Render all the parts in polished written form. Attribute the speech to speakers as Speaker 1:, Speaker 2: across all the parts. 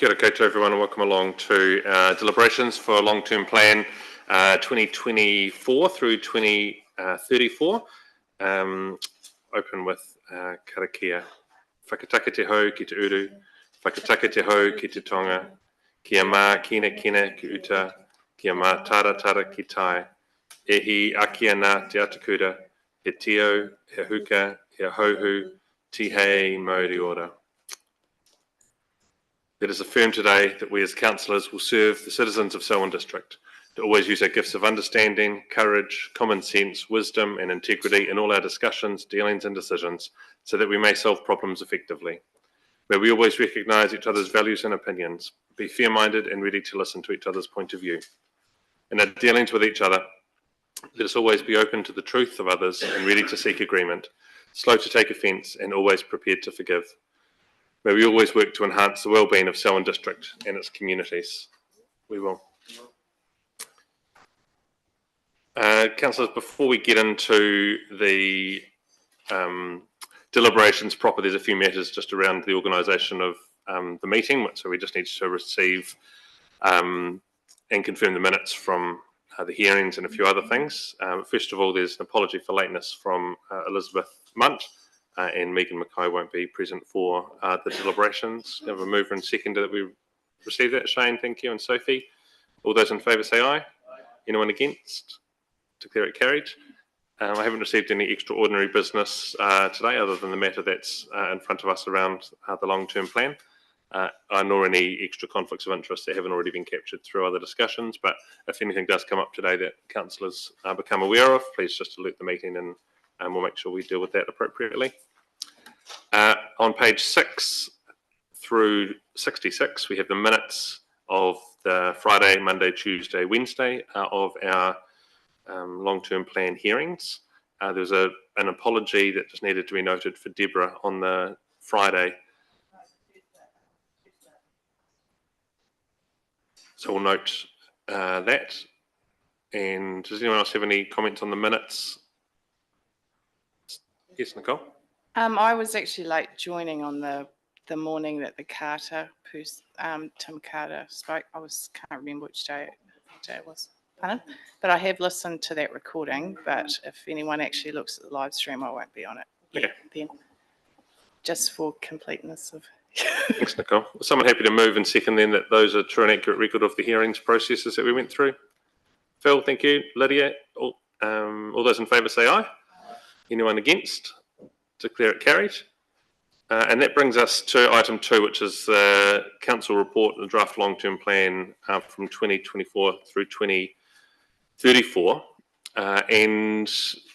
Speaker 1: Kia ora koutou everyone and welcome along to Deliberations for Long-Term Plan 2024 through 2034. Open with karakia. Whakataka te hau ki te uru, whakataka te hau ki te tonga, kia mā kina kina ki uta, kia mā tara tara ki tai, e hi aki ana te atakura, he tio, he huka, he hauhu, tihei mauri ora. Let us affirm today that we as councillors will serve the citizens of Selwyn District, to always use our gifts of understanding, courage, common sense, wisdom and integrity in all our discussions, dealings and decisions, so that we may solve problems effectively. May we always recognise each other's values and opinions, be fair-minded and ready to listen to each other's point of view. In our dealings with each other, let us always be open to the truth of others and ready to seek agreement, slow to take offence and always prepared to forgive. May we always work to enhance the well-being of Selwyn District and its communities. We will. Councillors, before we get into the deliberations proper, there's a few matters just around the organisation of the meeting, so we just need to receive and confirm the minutes from the hearings and a few other things. First of all, there's an apology for lateness from Elizabeth Munt. And Megan Mackay won't be present for the deliberations. We have a mover and seconder that we received that. Shane, thank you, and Sophie. All those in favour say aye. Aye. Anyone against? Declare it carried. I haven't received any extraordinary business today other than the matter that's in front of us around the long-term plan, nor any extra conflicts of interest that haven't already been captured through other discussions. But if anything does come up today that councillors become aware of, please just alert the meeting and we'll make sure we deal with that appropriately. On page 6 through 66, we have the minutes of the Friday, Monday, Tuesday, Wednesday of our long-term plan hearings. There's an apology that just needed to be noted for Deborah on the Friday. So we'll note that. And does anyone else have any comments on the minutes? Yes, Nicole?
Speaker 2: I was actually late joining on the morning that the Tim Carter spoke. Can't remember which day it was. Pardon? But I have listened to that recording, but if anyone actually looks at the live stream, I won't be on it.
Speaker 1: Okay.
Speaker 2: Then, just for completeness of...
Speaker 1: Thanks, Nicole. Is someone happy to move and second then that those are true and accurate record of the hearings processes that we went through? Phil, thank you. Lydia, all those in favour say aye. Anyone against? Declare it carried. And that brings us to item 2, which is the council report, the draft long-term plan from 2024 through 2034. And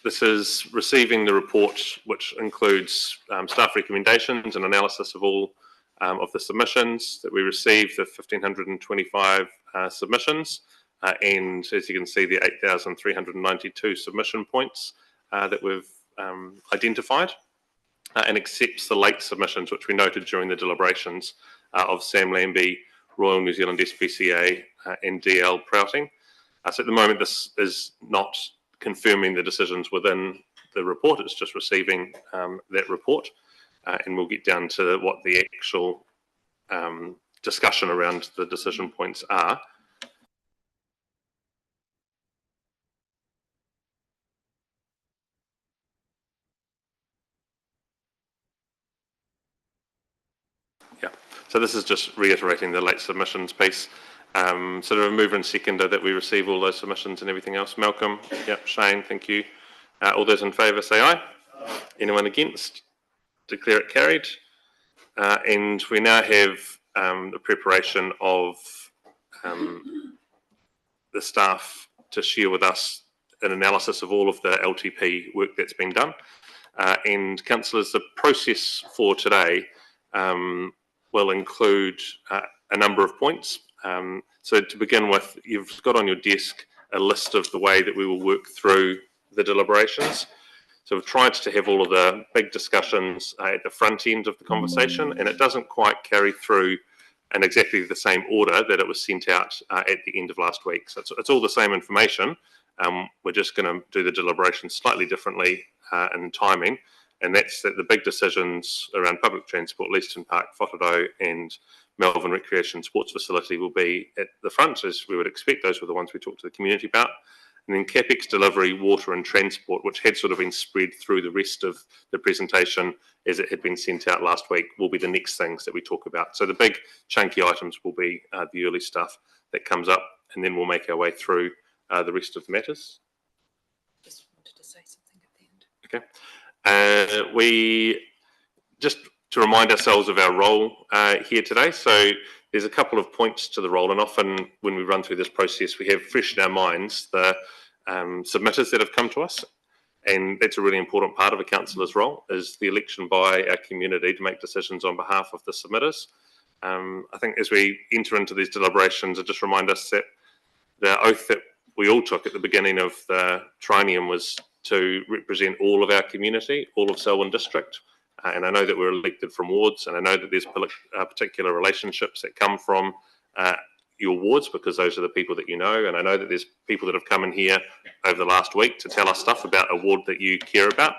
Speaker 1: this is receiving the report, which includes staff recommendations and analysis of all of the submissions that we received, the 1,525 submissions. And as you can see, the 8,392 submission points that we've identified, and accepts the late submissions which we noted during the deliberations of Sam Lambie, Royal New Zealand SPCA and DL Prouting. So at the moment this is not confirming the decisions within the report, it's just receiving that report, and we'll get down to what the actual discussion around the decision points are. Yeah, so this is just reiterating the late submissions piece. Sort of a mover and seconder that we receive all those submissions and everything else. Malcolm, yep, Shane, thank you. All those in favour say aye. Aye. Anyone against? Declare it carried. And we now have the preparation of the staff to share with us an analysis of all of the LTP work that's been done. And councillors, the process for today will include a number of points. So to begin with, you've got on your desk a list of the way that we will work through the deliberations. So we've tried to have all of the big discussions at the front end of the conversation, and it doesn't quite carry through in exactly the same order that it was sent out at the end of last week. So it's all the same information. We're just going to do the deliberations slightly differently in timing. And that's that the big decisions around public transport, Leeston Park, Whakatau and Melbourne Recreation Sports Facility will be at the front, as we would expect. Those were the ones we talked to the community about. And then CapEx, delivery, water and transport, which had sort of been spread through the rest of the presentation as it had been sent out last week, will be the next things that we talk about. So the big chunky items will be the early stuff that comes up, and then we'll make our way through the rest of the matters.
Speaker 3: Just wanted to say something at the end.
Speaker 1: Okay. We just to remind ourselves of our role here today. So there's a couple of points to the role, and often when we run through this process, we have fresh in our minds the submitters that have come to us, and that's a really important part of a councillor's role, is the election by our community to make decisions on behalf of the submitters. I think as we enter into these deliberations, it just remind us that the oath that we all took at the beginning of the triennium was to represent all of our community, all of Selwyn District. And I know that we're elected from wards, and I know that there's particular relationships that come from your wards, because those are the people that you know. And I know that there's people that have come in here over the last week to tell us stuff about a ward that you care about.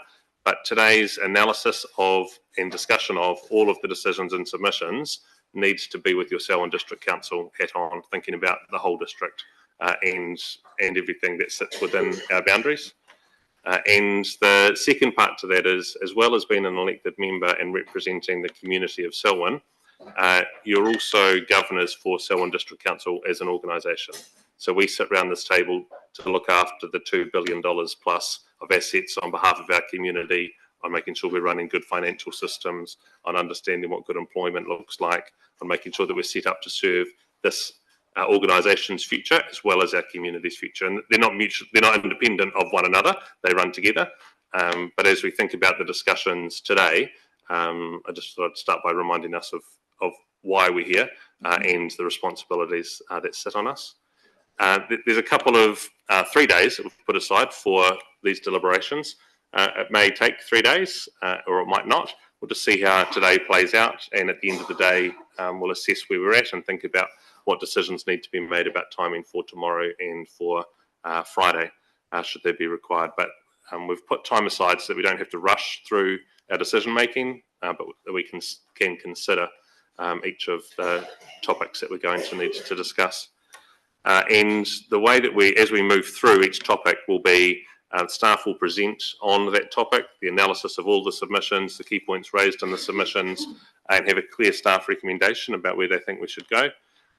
Speaker 1: But today's analysis of and discussion of all of the decisions and submissions needs to be with your Selwyn District Council hat on, thinking about the whole district and everything that sits within our boundaries. And the second part to that is, as well as being an elected member and representing the community of Selwyn, you're also governors for Selwyn District Council as an organisation. So we sit around this table to look after the $2 billion plus of assets on behalf of our community, on making sure we're running good financial systems, on understanding what good employment looks like, on making sure that we're set up to serve this organisation's future as well as our community's future. And they're not mutual, they're not independent of one another, they run together. But as we think about the discussions today, I just thought I'd start by reminding us of why we're here and the responsibilities that sit on us. There's a couple of 3 days that we've put aside for these deliberations. It may take 3 days or it might not. We'll just see how today plays out, and at the end of the day we'll assess where we're at and think about what decisions need to be made about timing for tomorrow and for Friday, should they be required. But we've put time aside so that we don't have to rush through our decision making, but that we can consider each of the topics that we're going to need to discuss. And the way that as we move through each topic will be staff will present on that topic, the analysis of all the submissions, the key points raised in the submissions, and have a clear staff recommendation about where they think we should go.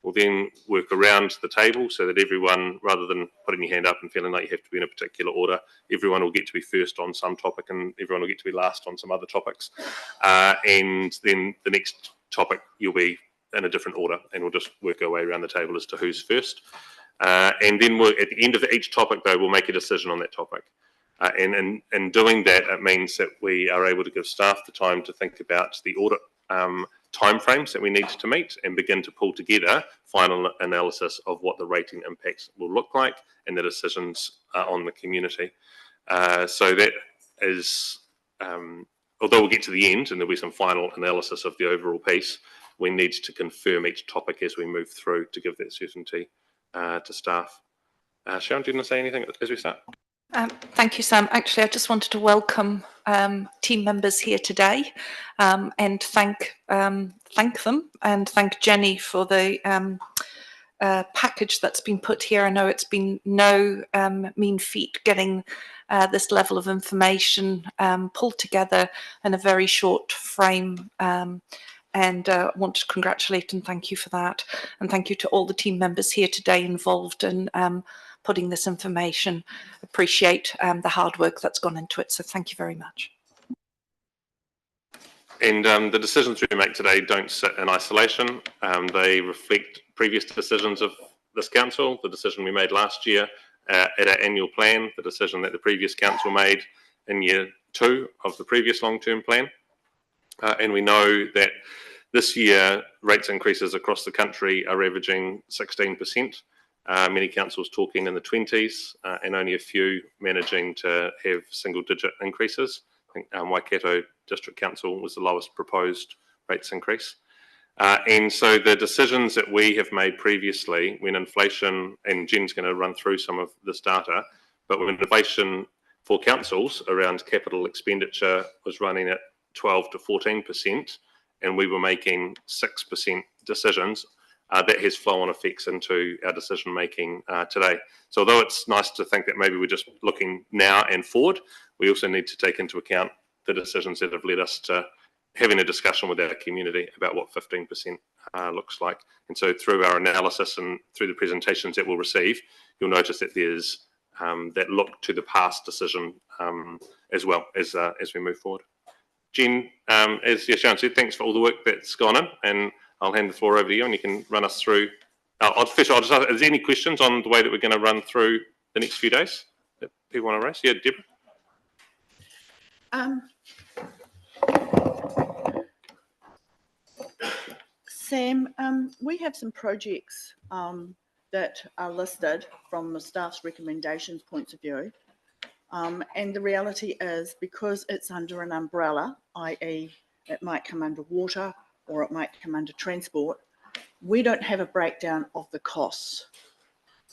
Speaker 1: We'll then work around the table so that everyone, rather than putting your hand up and feeling like you have to be in a particular order, everyone will get to be first on some topic and everyone will get to be last on some other topics. And then the next topic, you'll be in a different order, and we'll just work our way around the table as to who's first. And then at the end of each topic, though, we'll make a decision on that topic. And in doing that, it means that we are able to give staff the time to think about the audit timeframes that we need to meet and begin to pull together final analysis of what the rating impacts will look like and the decisions on the community. So that is, although we'll get to the end and there'll be some final analysis of the overall piece, we need to confirm each topic as we move through to give that certainty to staff. Sharon, do you want to say anything as we start?
Speaker 3: Thank you, Sam. Actually, I just wanted to welcome team members here today and thank them, and thank Jenny for the package that's been put here. I know it's been no mean feat getting this level of information pulled together in a very short frame. And I want to congratulate and thank you for that. And thank you to all the team members here today involved in putting this information. Appreciate the hard work that's gone into it. So thank you very much. And
Speaker 1: the decisions we make today don't sit in isolation. They reflect previous decisions of this council, the decision we made last year at our annual plan, the decision that the previous council made in year 2 of the previous long-term plan. And we know that this year rates increases across the country are averaging 16%. Many councils talking in the 20s and only a few managing to have single-digit increases. I think Waikato District Council was the lowest proposed rates increase. And so the decisions that we have made previously, when inflation, and Jen's going to run through some of this data, but when inflation for councils around capital expenditure was running at 12 to 14%, and we were making 6% decisions, that has flow-on effects into our decision-making today. So although it's nice to think that maybe we're just looking now and forward, we also need to take into account the decisions that have led us to having a discussion with our community about what 15% looks like. And so through our analysis and through the presentations that we'll receive, you'll notice that there's that look to the past decision as well as we move forward. Jen, as Yashan said, thanks for all the work that's gone in, and I'll hand the floor over to you and you can run us through. First, I'll just ask, is there any questions on the way that we're going to run through the next few days that people want to raise? Yeah, Deborah?
Speaker 4: Sam, we have some projects that are listed from the staff's recommendations points of view. And the reality is, because it's under an umbrella, i.e. it might come under water or it might come under transport, we don't have a breakdown of the costs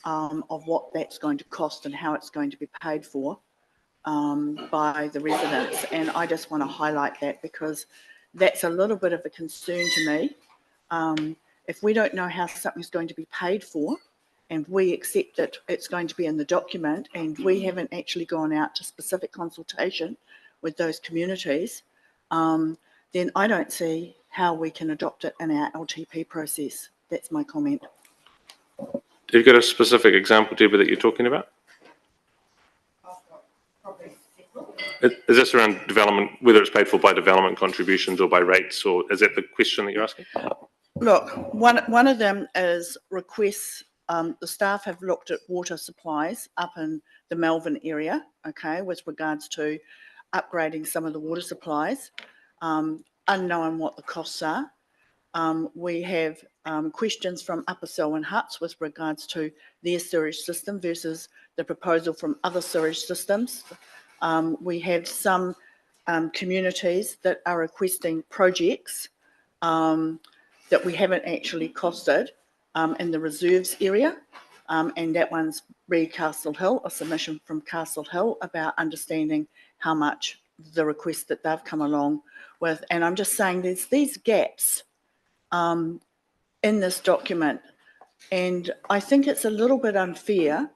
Speaker 4: of what that's going to cost and how it's going to be paid for by the residents. And I just want to highlight that because that's a little bit of a concern to me. If we don't know how something's going to be paid for, and we accept that it's going to be in the document, and we haven't actually gone out to specific consultation with those communities, then I don't see how we can adopt it in our LTP process. That's my comment.
Speaker 1: Have you got a specific example, Deborah, that you're talking about? Is this around development, whether it's paid for by development contributions or by rates, or is that the question that you're asking?
Speaker 4: Look, one of them is requests. The staff have looked at water supplies up in the Melbourne area, okay, with regards to upgrading some of the water supplies, unknown what the costs are. We have questions from Upper Selwyn Huts with regards to their sewage system versus the proposal from other sewage systems. We have some communities that are requesting projects that we haven't actually costed in the reserves area, and that one's Castle Hill, a submission from Castle Hill about understanding how much the request that they've come along with. And I'm just saying there's these gaps in this document, and I think it's a little bit unfair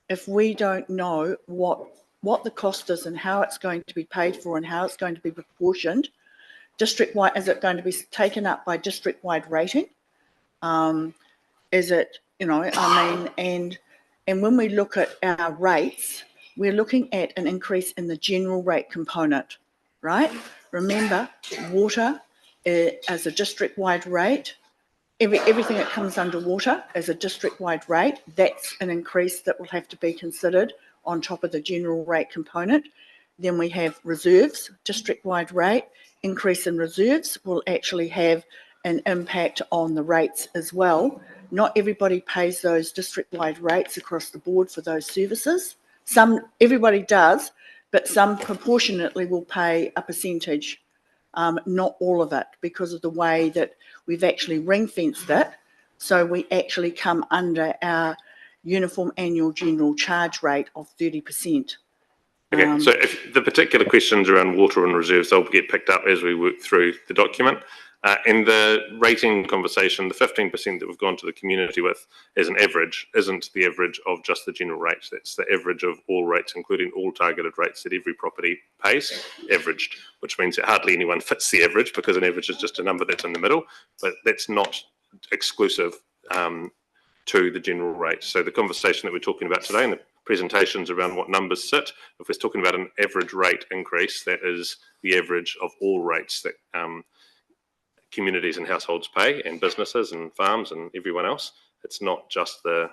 Speaker 4: if we don't know what the cost is and how it's going to be paid for and how it's going to be proportioned. District-wide, is it going to be taken up by district-wide rating? Is it, and when we look at our rates, we're looking at an increase in the general rate component, right? Remember, water as a district-wide rate, everything that comes under water as a district-wide rate, that's an increase that will have to be considered on top of the general rate component. Then we have reserves, district-wide rate. Increase in reserves will actually have an impact on the rates as well. Not everybody pays those district-wide rates across the board for those services. Everybody does, but some proportionately will pay a percentage, not all of it, because of the way that we've actually ring-fenced it. So we actually come under our uniform annual general charge rate of 30%.
Speaker 1: Okay, so if the particular questions around water and reserves, they'll get picked up as we work through the document. In the rating conversation, the 15% that we've gone to the community with as an average isn't the average of just the general rates. That's the average of all rates, including all targeted rates that every property pays, averaged, which means that hardly anyone fits the average because an average is just a number that's in the middle, but that's not exclusive to the general rate. So the conversation that we're talking about today and the presentations around what numbers sit, if we're talking about an average rate increase, that is the average of all rates that communities and households pay, and businesses and farms and everyone else. It's not just the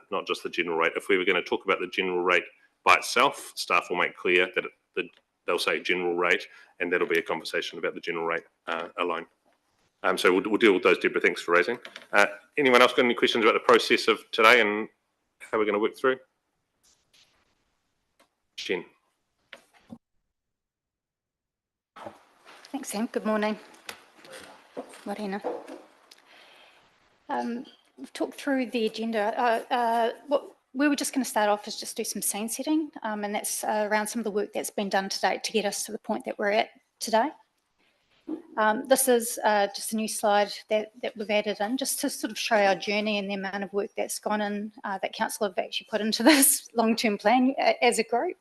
Speaker 1: general rate. If we were going to talk about the general rate by itself, staff will make clear that they'll say general rate, and that'll be a conversation about the general rate alone. So we'll deal with those, Deborah. Thanks for raising. Anyone else got any questions about the process of today and how we're going to work through? Jen.
Speaker 5: Thanks, Sam. Good morning. Marina. We've talked through the agenda. What we were just going to start off is just do some scene setting, and that's around some of the work that's been done to date to get us to the point that we're at today. This is just a new slide that we've added in just to sort of show our journey and the amount of work that's gone in, that council have actually put into this long-term plan as a group.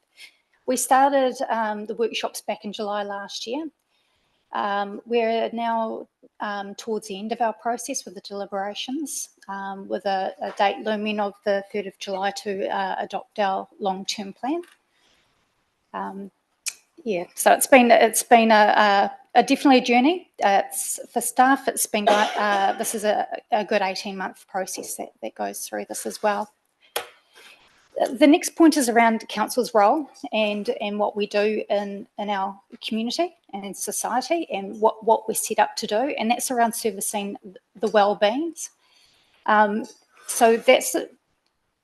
Speaker 5: We started the workshops back in July last year. We're now towards the end of our process with the deliberations, with a date looming of the 3rd of July to adopt our long-term plan. Yeah, so it's been a definitely a journey. It's for staff. It's been this is a good 18-month process that goes through this as well. The next point is around council's role and what we do in our community and in society, and what we're set up to do, and that's around servicing the well-beings. So that's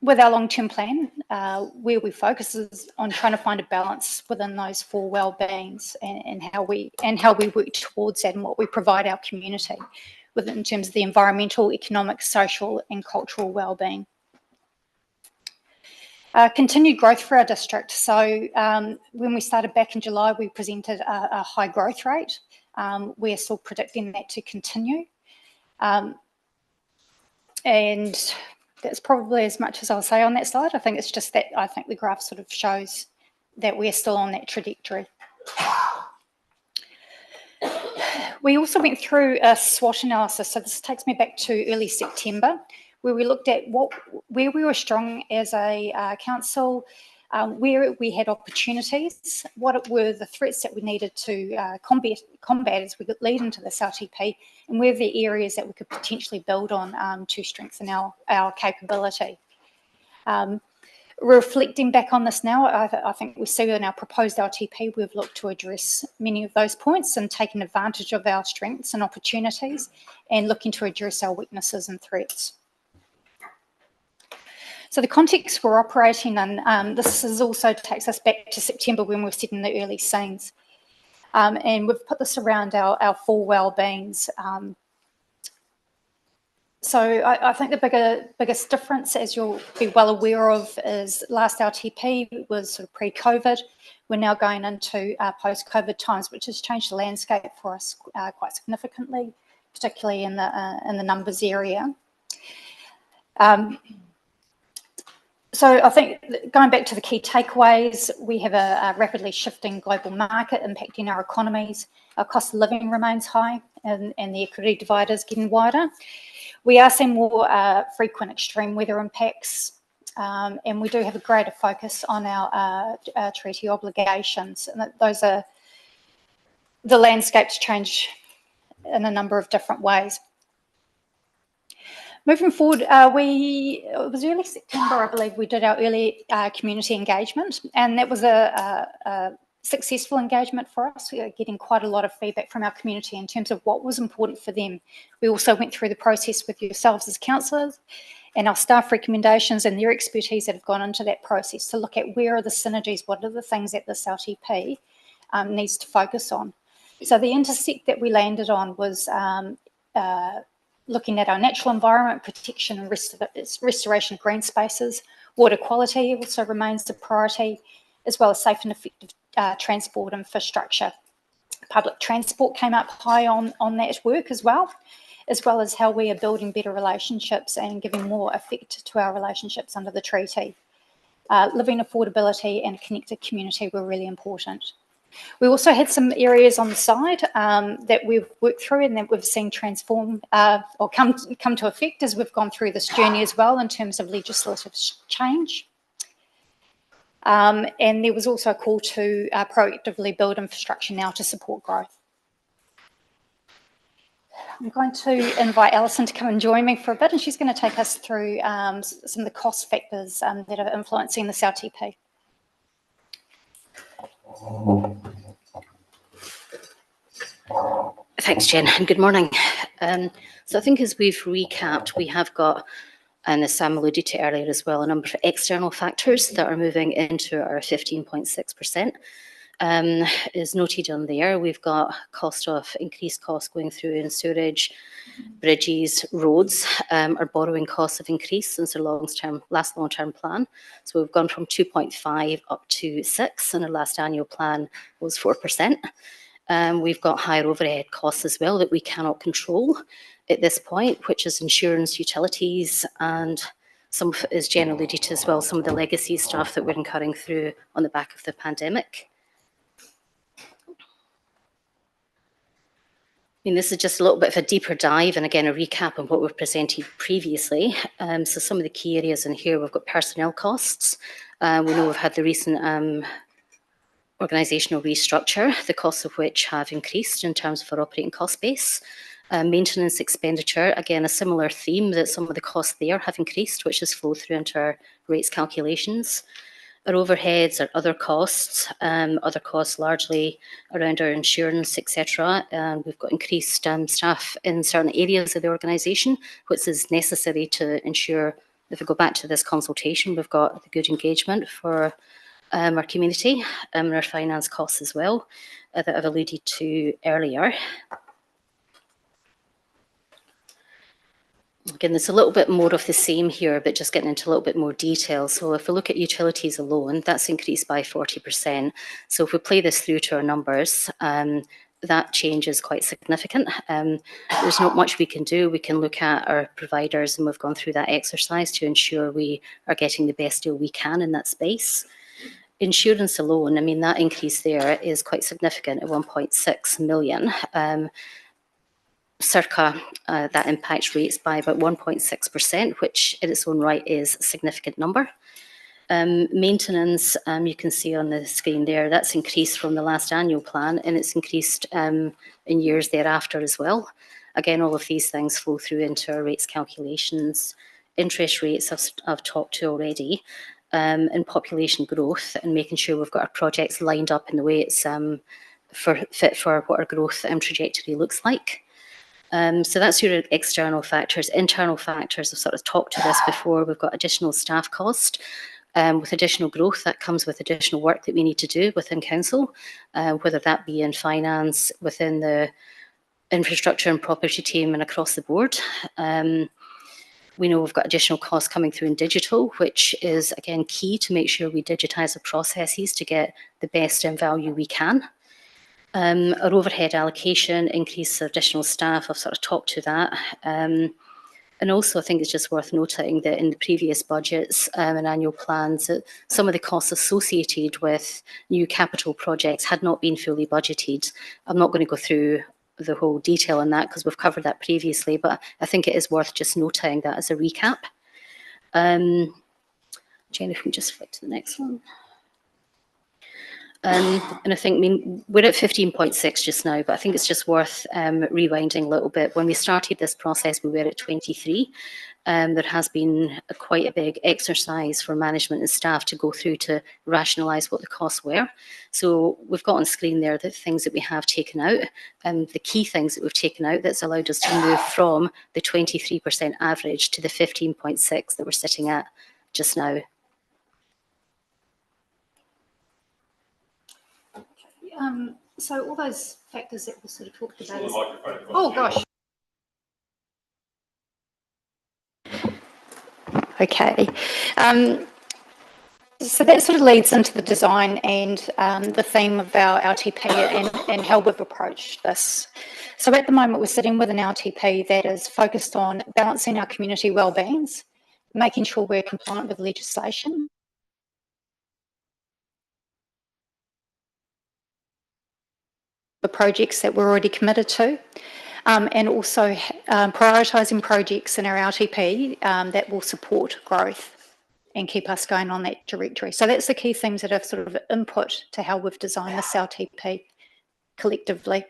Speaker 5: with our long-term plan, where we focus is on trying to find a balance within those 4 well-beings and how we work towards that and what we provide our community with in terms of the environmental, economic, social, and cultural well-being. Continued growth for our district. So when we started back in July, we presented a high growth rate. We're still predicting that to continue. And that's probably as much as I'll say on that slide. I think it's just that I think the graph sort of shows that we're still on that trajectory. We also went through a SWOT analysis. So this takes me back to early September, where we looked at where we were strong as a council, where we had opportunities, what were the threats that we needed to combat as we lead into this RTP, and where the areas that we could potentially build on to strengthen our capability. Reflecting back on this now, I think we see in our proposed RTP, we've looked to address many of those points and taken advantage of our strengths and opportunities and looking to address our weaknesses and threats. So the context we're operating in, this is also takes us back to September when we were setting the early scenes. And we've put this around our 4 well-beings. So I think the biggest difference, as you'll be well aware of, is last RTP was sort of pre-COVID. We're now going into post-COVID times, which has changed the landscape for us quite significantly, particularly in the numbers area. So I think going back to the key takeaways, we have a rapidly shifting global market impacting our economies. Our cost of living remains high, and the equity divide is getting wider. We are seeing more frequent extreme weather impacts, and we do have a greater focus on our treaty obligations, and those are the landscapes change in a number of different ways. Moving forward, it was early September, I believe, we did our early community engagement, and that was a successful engagement for us. We are getting quite a lot of feedback from our community in terms of what was important for them. We also went through the process with yourselves as councillors and our staff recommendations and their expertise that have gone into that process to look at where are the synergies, what are the things that this LTP needs to focus on. So the intersect that we landed on was looking at our natural environment, protection and restoration of green spaces. Water quality also remains a priority, as well as safe and effective transport infrastructure. Public transport came up high on that work as well as how we are building better relationships and giving more effect to our relationships under the treaty. Living affordability and a connected community were really important. We also had some areas on the side that we've worked through and that we've seen transform or come to effect as we've gone through this journey as well in terms of legislative change. And there was also a call to proactively build infrastructure now to support growth. I'm going to invite Alison to come and join me for a bit, and she's going to take us through some of the cost factors that are influencing this LTP.
Speaker 6: Thanks, Jen, and good morning. So I think as we've recapped, we have got, and as Sam alluded to earlier as well, a number of external factors that are moving into our 15.6%. Is noted on there. We've got increased costs going through in sewage, bridges, roads. Our borrowing costs have increased since our last long-term plan. So we've gone from 2.5 up to 6, and our last annual plan was 4%. We've got higher overhead costs as well that we cannot control at this point, which is insurance, utilities, and some of it is generally due to as well some of the legacy stuff that we're incurring through on the back of the pandemic. I mean, this is just a little bit of a deeper dive and again, a recap on what we've presented previously. So some of the key areas in here, we've got personnel costs. We know we've had the recent organisational restructure, the costs of which have increased in terms of our operating cost base. Maintenance expenditure, again, a similar theme that some of the costs there have increased, which has flowed through into our rates calculations. Our overheads, our other costs largely around our insurance, etc. We've got increased staff in certain areas of the organisation, which is necessary to ensure, if we go back to this consultation, we've got the good engagement for our community and our finance costs as well, that I've alluded to earlier. Again, there's a little bit more of the same here, but just getting into a little bit more detail. So if we look at utilities alone, that's increased by 40%. So if we play this through to our numbers, that change is quite significant. There's not much we can do. We can look at our providers, and we've gone through that exercise to ensure we are getting the best deal we can in that space. Insurance alone, I mean, that increase there is quite significant at 1.6 million. Circa that impacts rates by about 1.6%, which in its own right is a significant number. Maintenance, you can see on the screen there, that's increased from the last annual plan, and it's increased in years thereafter as well. Again, all of these things flow through into our rates calculations. Interest rates I've talked to already, and population growth, and making sure we've got our projects lined up in the way it's fit for what our growth trajectory looks like. So that's your external factors. Internal factors, I've sort of talked to this before. We've got additional staff cost. With additional growth, that comes with additional work that we need to do within council, whether that be in finance, within the infrastructure and property team, and across the board. We know we've got additional costs coming through in digital, which is, again, key to make sure we digitise the processes to get the best value we can. Our overhead allocation, increase of additional staff, I've sort of talked to that. And also I think it's just worth noting that in the previous budgets and annual plans, that some of the costs associated with new capital projects had not been fully budgeted. I'm not going to go through the whole detail on that because we've covered that previously, but I think it is worth just noting that as a recap. Jane, if we can just flick to the next one. And I think, I mean, we're at 15.6 just now, but I think it's just worth rewinding a little bit. When we started this process, we were at 23. There has been quite a big exercise for management and staff to go through to rationalise what the costs were. So we've got on screen there the things that we have taken out, and the key things that we've taken out that's allowed us to move from the 23% average to the 15.6 that we're sitting at just now.
Speaker 5: So all those factors that we sort of talked about. Oh gosh. Okay. So that sort of leads into the design and the theme of our LTP and how we've approached this. So at the moment we're sitting with an LTP that is focused on balancing our community wellbeings, making sure we're compliant with legislation, the projects that we're already committed to, and also prioritising projects in our LTP that will support growth and keep us going on that directory. So that's the key themes that have sort of input to how we've designed this LTP collectively.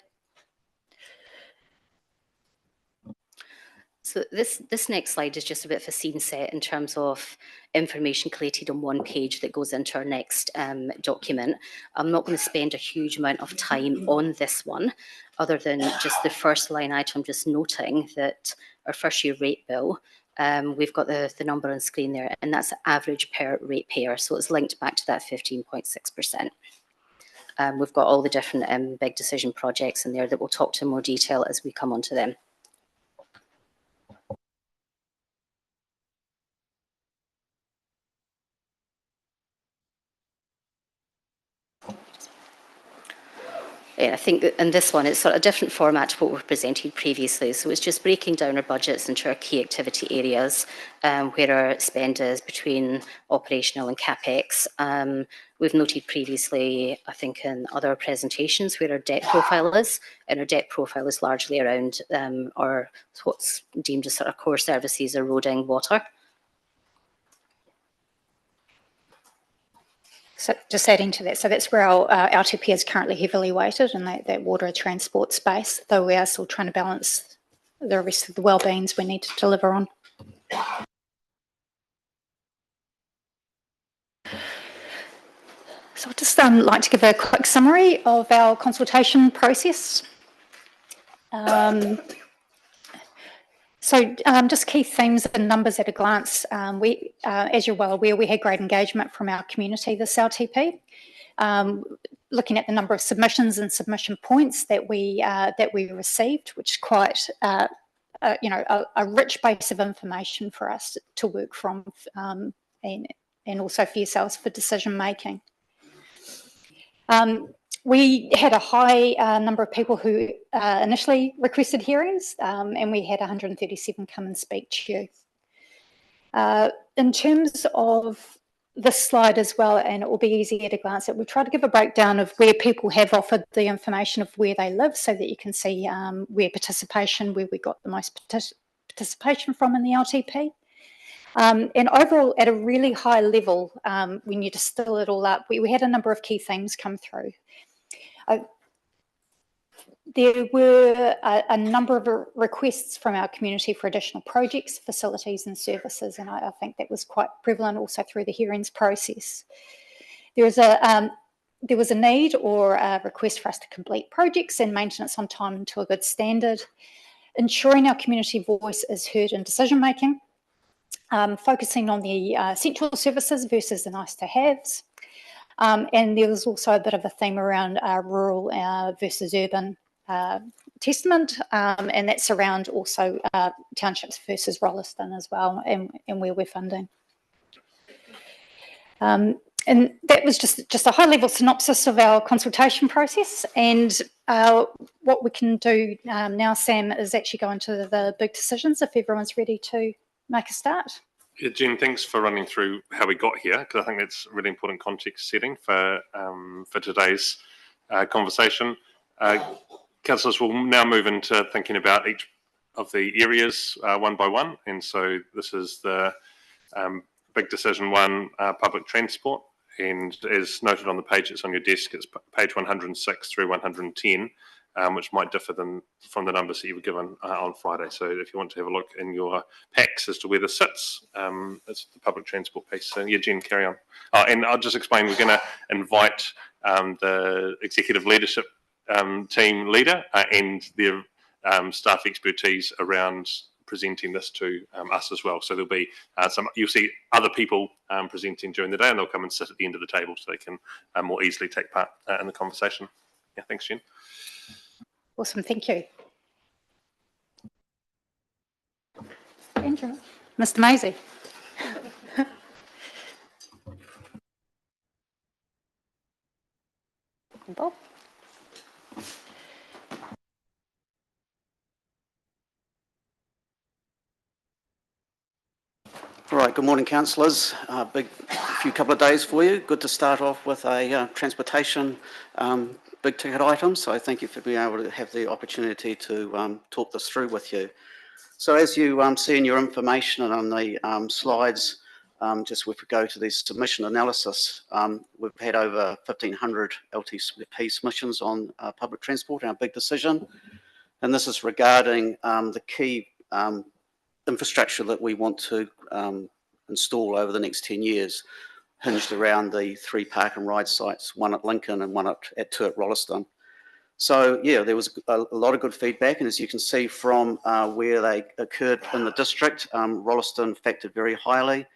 Speaker 6: So this next slide is just a bit of a scene set in terms of information collated on one page that goes into our next document. I'm not going to spend a huge amount of time on this one, other than just the first line item, just noting that our first year rate bill, we've got the number on screen there, and that's the average per ratepayer. So it's linked back to that 15.6%. We've got all the different big decision projects in there that we'll talk to in more detail as we come onto them. I think that in this one, it's sort of a different format to what we've presented previously. So it's just breaking down our budgets into our key activity areas, where our spend is between operational and CapEx. We've noted previously, I think in other presentations, where our debt profile is, and our debt profile is largely around our what's deemed as sort of core services, eroding water.
Speaker 5: So just adding to that, so that's where our LTP is currently heavily weighted in that water transport space, though we are still trying to balance the rest of the wellbeings we need to deliver on. So I'd just like to give a quick summary of our consultation process. Just key themes and numbers at a glance. As you're well aware, we had great engagement from our community this LTP. Looking at the number of submissions and submission points that we received, which is quite a rich base of information for us to work from, and also for yourselves for decision making. We had a high number of people who initially requested hearings, and we had 137 come and speak to you. In terms of this slide as well, and it will be easy at a glance, we try to give a breakdown of where people have offered the information of where they live, so that you can see where we got the most participation from in the LTP. And overall, at a really high level, when you distill it all up, we had a number of key themes come through. There were a number of requests from our community for additional projects, facilities and services, and I think that was quite prevalent also through the hearings process. There was a need or a request for us to complete projects and maintenance on time and to a good standard, ensuring our community voice is heard in decision making, focusing on the essential services versus the nice to haves. And there was also a bit of a theme around rural versus urban testament, and that's around also townships versus Rolleston as well, and where we're funding. And that was just a high-level synopsis of our consultation process. And what we can do now, Sam, is actually go into the big decisions if everyone's ready to make a start.
Speaker 1: Yeah, Jen, thanks for running through how we got here, because I think that's a really important context setting for today's conversation. Councillors will now move into thinking about each of the areas one by one, and so this is the big decision one, public transport, and as noted on the page that's on your desk, it's page 106 through 110. Which might differ from the numbers that you were given on Friday. So if you want to have a look in your packs as to where this sits, it's the public transport piece. So yeah, Jen, carry on. And I'll just explain, we're going to invite the executive leadership team leader and their staff expertise around presenting this to us as well. So there'll be you'll see other people presenting during the day, and they'll come and sit at the end of the table so they can more easily take part in the conversation. Yeah, thanks, Jen.
Speaker 5: Awesome, thank you. Andrew. Mr. Maisie. Bob.
Speaker 7: All right, good morning, councillors. Big couple of days for you. Good to start off with a transportation big ticket item. So thank you for being able to have the opportunity to talk this through with you. So as you see in your information and on the slides, just if we go to the submission analysis, we've had over 1,500 LTP submissions on public transport, our big decision. And this is regarding the key infrastructure that we want to install over the next 10 years, hinged around the 3 park and ride sites, one at Lincoln and one at 2 at Rolleston. So yeah, there was a lot of good feedback, and as you can see from where they occurred in the district, Rolleston factored very highly.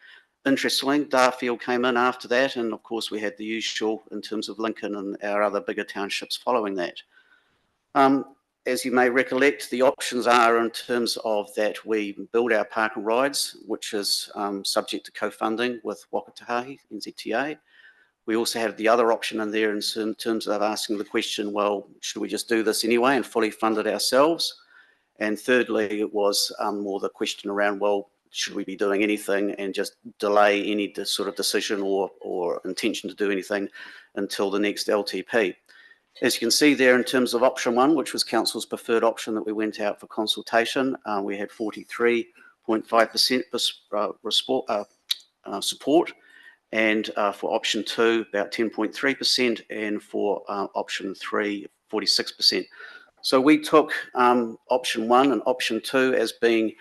Speaker 7: Interestingly, Darfield came in after that, and of course we had the usual in terms of Lincoln and our other bigger townships following that. As you may recollect, the options are in terms of that we build our park and rides, which is subject to co-funding with Waka Tahahi, NZTA. We also have the other option in there in terms of asking the question, well, should we just do this anyway and fully fund it ourselves? And thirdly, it was more the question around, well, should we be doing anything and just delay any sort of decision or intention to do anything until the next LTP? As you can see there, in terms of option 1, which was Council's preferred option that we went out for consultation, we had 43.5% support, and for option 2, about 10.3%, and for option 3, 46%. So we took option 1 and option 2 as being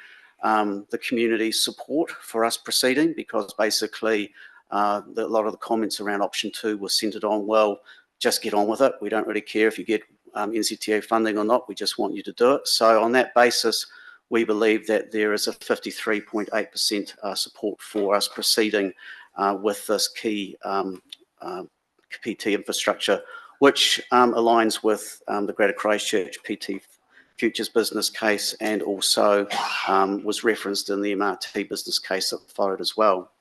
Speaker 7: the community support for us proceeding, because basically a lot of the comments around option 2 were centred on, well, just get on with it. We don't really care if you get NZTA funding or not. We just want you to do it. So on that basis, we believe that there is a 53.8% support for us proceeding with this key PT infrastructure, which aligns with the Greater Christchurch PT Futures business case, and also was referenced in the MRT business case that followed as well.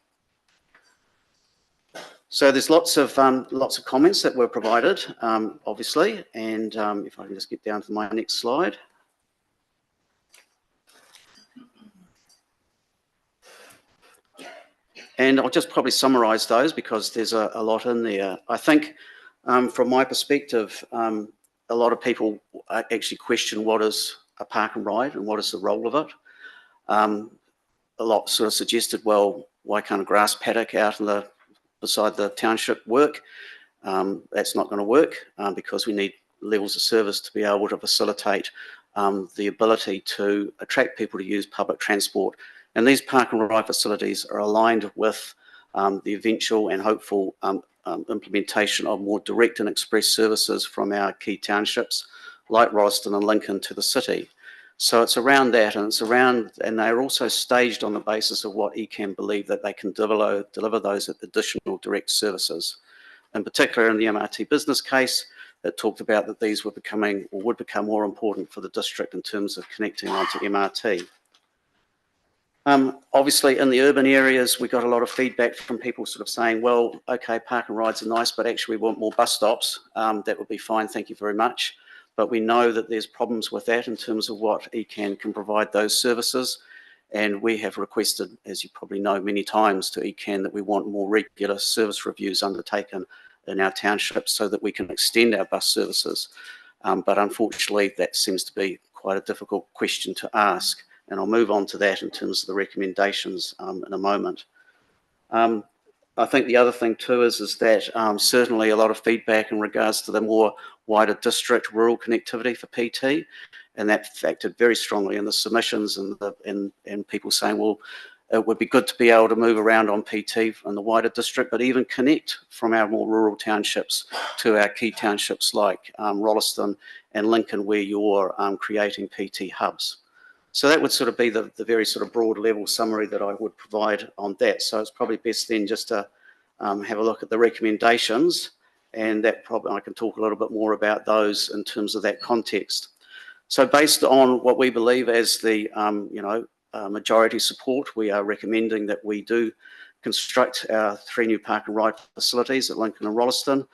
Speaker 7: So there's lots of comments that were provided, obviously, and if I can just get down to my next slide. And I'll just probably summarise those because there's a lot in there. I think from my perspective, a lot of people actually question what is a park and ride and what is the role of it. A lot sort of suggested, well, why can't a grass paddock out in beside the township work? That's not going to work because we need levels of service to be able to facilitate the ability to attract people to use public transport. And these park and ride facilities are aligned with the eventual and hopeful implementation of more direct and express services from our key townships like Rolleston and Lincoln to the city. So it's around that, and and they're also staged on the basis of what ECAM believe that they can deliver those additional direct services. In particular, in the MRT business case, it talked about that these were becoming or would become more important for the district in terms of connecting onto MRT. Obviously, in the urban areas, we got a lot of feedback from people sort of saying, well, okay, park and rides are nice, but actually we want more bus stops. That would be fine, thank you very much. But we know that there's problems with that in terms of what ECAN can provide those services. And we have requested, as you probably know, many times to ECAN that we want more regular service reviews undertaken in our townships so that we can extend our bus services. But unfortunately, that seems to be quite a difficult question to ask. And I'll move on to that in terms of the recommendations in a moment. I think the other thing too is that certainly a lot of feedback in regards to the more wider district rural connectivity for PT, and that factored very strongly in the submissions and people saying, well, it would be good to be able to move around on PT in the wider district, but even connect from our more rural townships to our key townships like Rolleston and Lincoln, where you're creating PT hubs. So that would sort of be the very sort of broad level summary that I would provide on that. So it's probably best then just to have a look at the recommendations, and that probably I can talk a little bit more about those in terms of that context. So based on what we believe as the majority support, we are recommending that we do construct our 3 new park and ride facilities at Lincoln and Rolleston,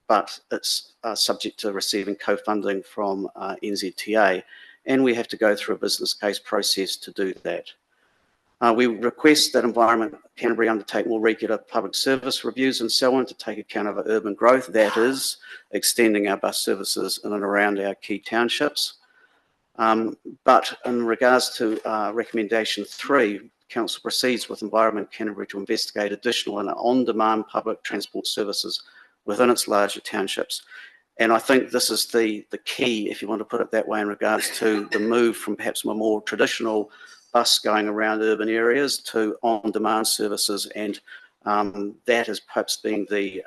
Speaker 7: but it's subject to receiving co-funding from NZTA. And we have to go through a business case process to do that. We request that Environment Canterbury undertake more regular public service reviews and so on to take account of our urban growth, that is, extending our bus services in and around our key townships. But in regards to recommendation 3, Council proceeds with Environment Canterbury to investigate additional and on-demand public transport services within its larger townships. And I think this is the key, if you want to put it that way, in regards to the move from perhaps a more traditional bus going around urban areas to on-demand services, and that is perhaps being the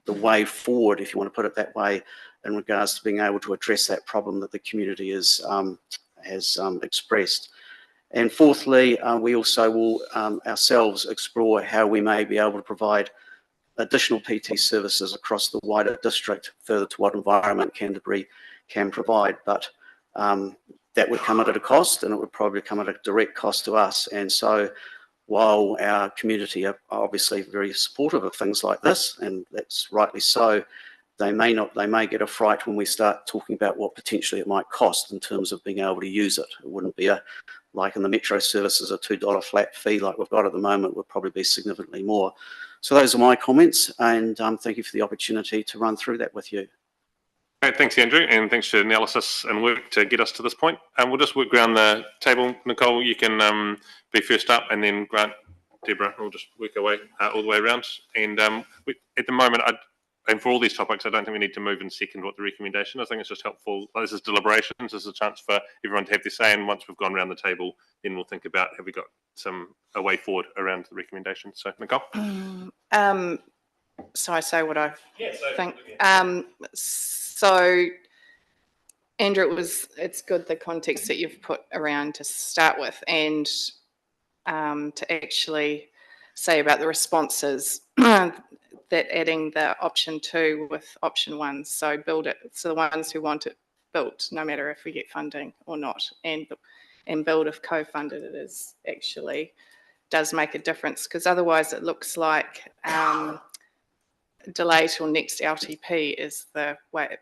Speaker 7: way forward, if you want to put it that way, in regards to being able to address that problem that the community has expressed. And fourthly, we also will ourselves explore how we may be able to provide additional PT services across the wider district, further to what Environment Canterbury can provide. But that would come at a cost, and it would probably come at a direct cost to us. And so while our community are obviously very supportive of things like this, and that's rightly so, they may get a fright when we start talking about what potentially it might cost in terms of being able to use it. It wouldn't be like in the metro services, a $2 flat fee like we've got at the moment, would probably be significantly more. So those are my comments, and thank you for the opportunity to run through that with you.
Speaker 1: Great, thanks, Andrew, and thanks for the analysis and work to get us to this point. We'll just work around the table. Nicole, you can be first up, and then Grant, Deborah, we'll just work our way all the way around. And at the moment, and for all these topics, I don't think we need to move and second what the recommendation. I think it's just helpful. This is deliberations. This is a chance for everyone to have their say. And once we've gone around the table, then we'll think about have we got a way forward around the recommendation. So, Nicole.
Speaker 2: So I say what I think. So, Andrew, it's good the context that you've put around to start with, and to actually say about the responses that adding the option 2 with option 1. So build it. So the ones who want it built, no matter if we get funding or not, and build if co-funded, it is actually does make a difference, because otherwise it looks like delay till next LTP is the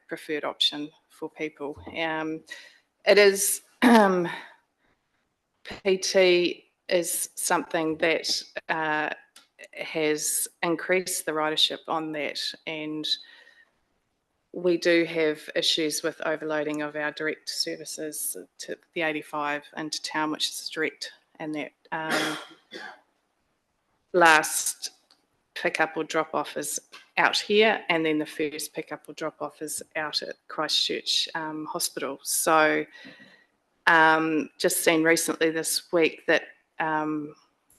Speaker 2: preferred option for people. It is PT is something that has increased the ridership on that, and we do have issues with overloading of our direct services to the 85 into town, which is direct, and that last pickup or drop off is out here, and then the first pickup or drop off is out at Christchurch Hospital. So just seen recently this week that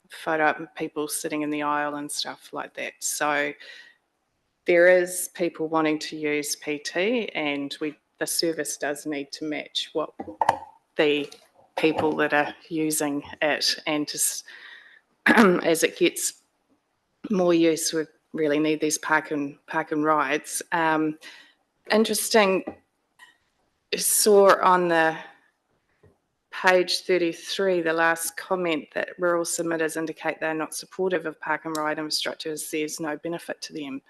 Speaker 2: photo of people sitting in the aisle and stuff like that. So there is people wanting to use PT, and the service does need to match what the people that are using it, and just as it gets more use, we really need these park and rides. Interesting, saw on the page 33, the last comment, that rural submitters indicate they're not supportive of park and ride infrastructure as there's no benefit to them.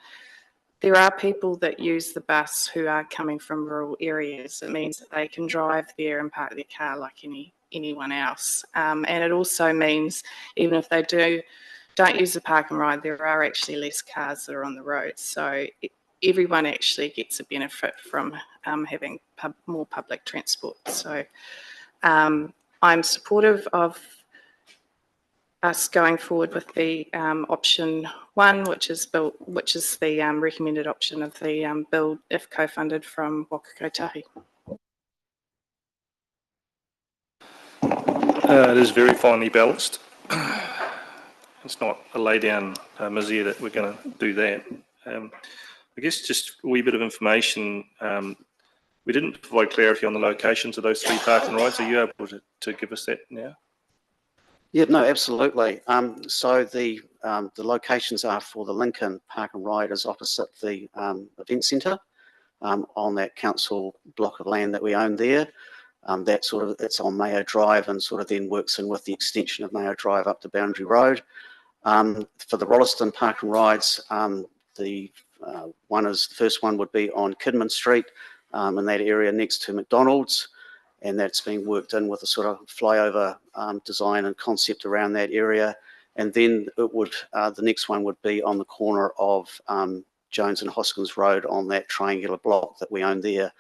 Speaker 2: There are people that use the bus who are coming from rural areas. It means that they can drive there and park their car like anyone else. And it also means even if they don't use the park and ride, there are actually less cars that are on the road. So everyone actually gets a benefit from having more public transport. So I'm supportive of us going forward with the option 1, which is the recommended option of the build if co-funded from Waka Kotahi.
Speaker 8: It is very finely balanced. It's not a lay down misère that we're going to do that. I guess just a wee bit of information. We didn't provide clarity on the locations of those 3 park and rides. Are you able to give us that now?
Speaker 7: Yeah, no, absolutely. So the locations are for the Lincoln Park and Ride is opposite the event centre on that council block of land that we own there. It's on Mayo Drive, and sort of then works in with the extension of Mayo Drive up to Boundary Road. For the Rolleston Park and Rides, the first one would be on Kidman Street in that area next to McDonald's, and that's being worked in with a sort of flyover design and concept around that area. And then the next one would be on the corner of Jones and Hoskins Road on that triangular block that we own there.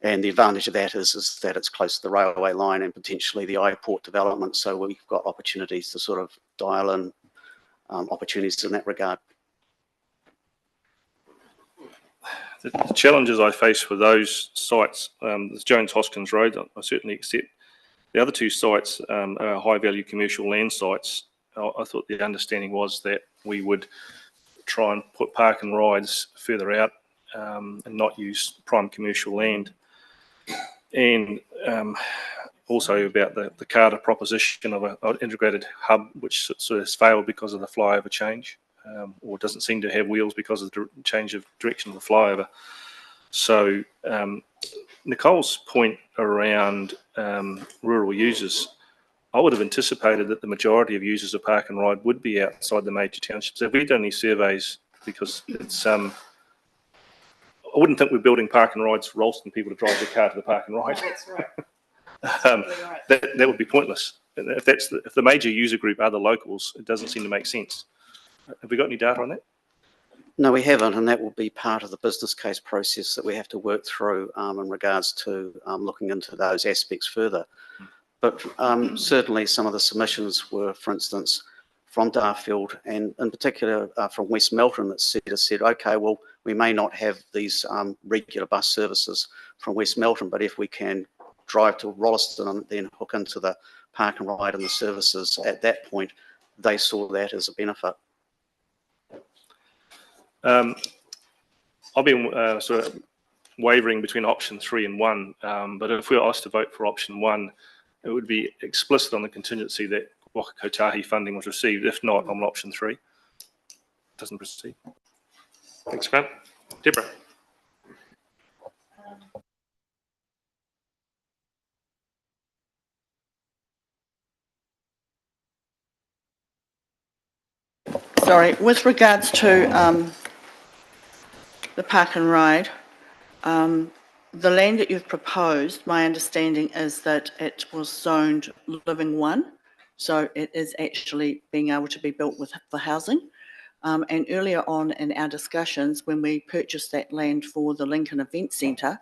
Speaker 7: And the advantage of that is that it's close to the railway line and potentially the iPort development. So we've got opportunities to sort of dial in opportunities in that regard.
Speaker 8: The challenges I face with those sites, the Jones Hoskins Road, I certainly accept. The other 2 sites are high value commercial land sites. I thought the understanding was that we would try and put park and rides further out and not use prime commercial land. And also about the Carter proposition of an integrated hub, which sort of has failed because of the flyover change, or doesn't seem to have wheels because of the change of direction of the flyover. So Nicole's point around rural users, I would have anticipated that the majority of users of park and ride would be outside the major townships. Have we done any surveys? Because it's, I wouldn't think we're building park and rides for Rolleston people to drive their car to the park and ride.
Speaker 2: That's right.
Speaker 8: That would be pointless. If the major user group are the locals, it doesn't seem to make sense. Have we got any data on that?
Speaker 7: No, we haven't, and that will be part of the business case process that we have to work through in regards to looking into those aspects further. But certainly some of the submissions were, for instance, from Darfield and in particular from West Melton that said, okay, well, we may not have these regular bus services from West Melton, but if we can drive to Rolleston and then hook into the park and ride and the services at that point, they saw that as a benefit. I've been
Speaker 8: sort of wavering between option 3 and 1, but if we were asked to vote for option 1, it would be explicit on the contingency that Waka Kotahi funding was received. If not, on option 3, doesn't proceed.
Speaker 1: Thanks, Grant. Deborah.
Speaker 4: Sorry, with regards to the park and ride, the land that you've proposed, my understanding is that it was zoned living 1, so it is actually being able to be built for housing. And earlier on in our discussions, when we purchased that land for the Lincoln Event Centre,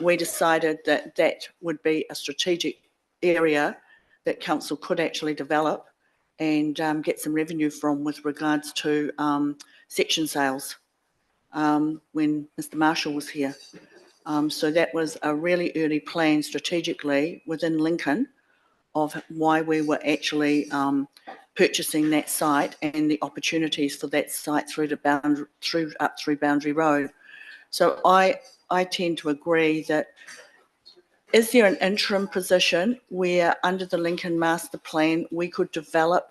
Speaker 4: we decided that that would be a strategic area that council could actually develop and get some revenue from with regards to section sales when Mr. Marshall was here. So that was a really early plan strategically within Lincoln of why we were actually purchasing that site and the opportunities for that site through Boundary Road. So I tend to agree that is there an interim position where under the Lincoln Master Plan we could develop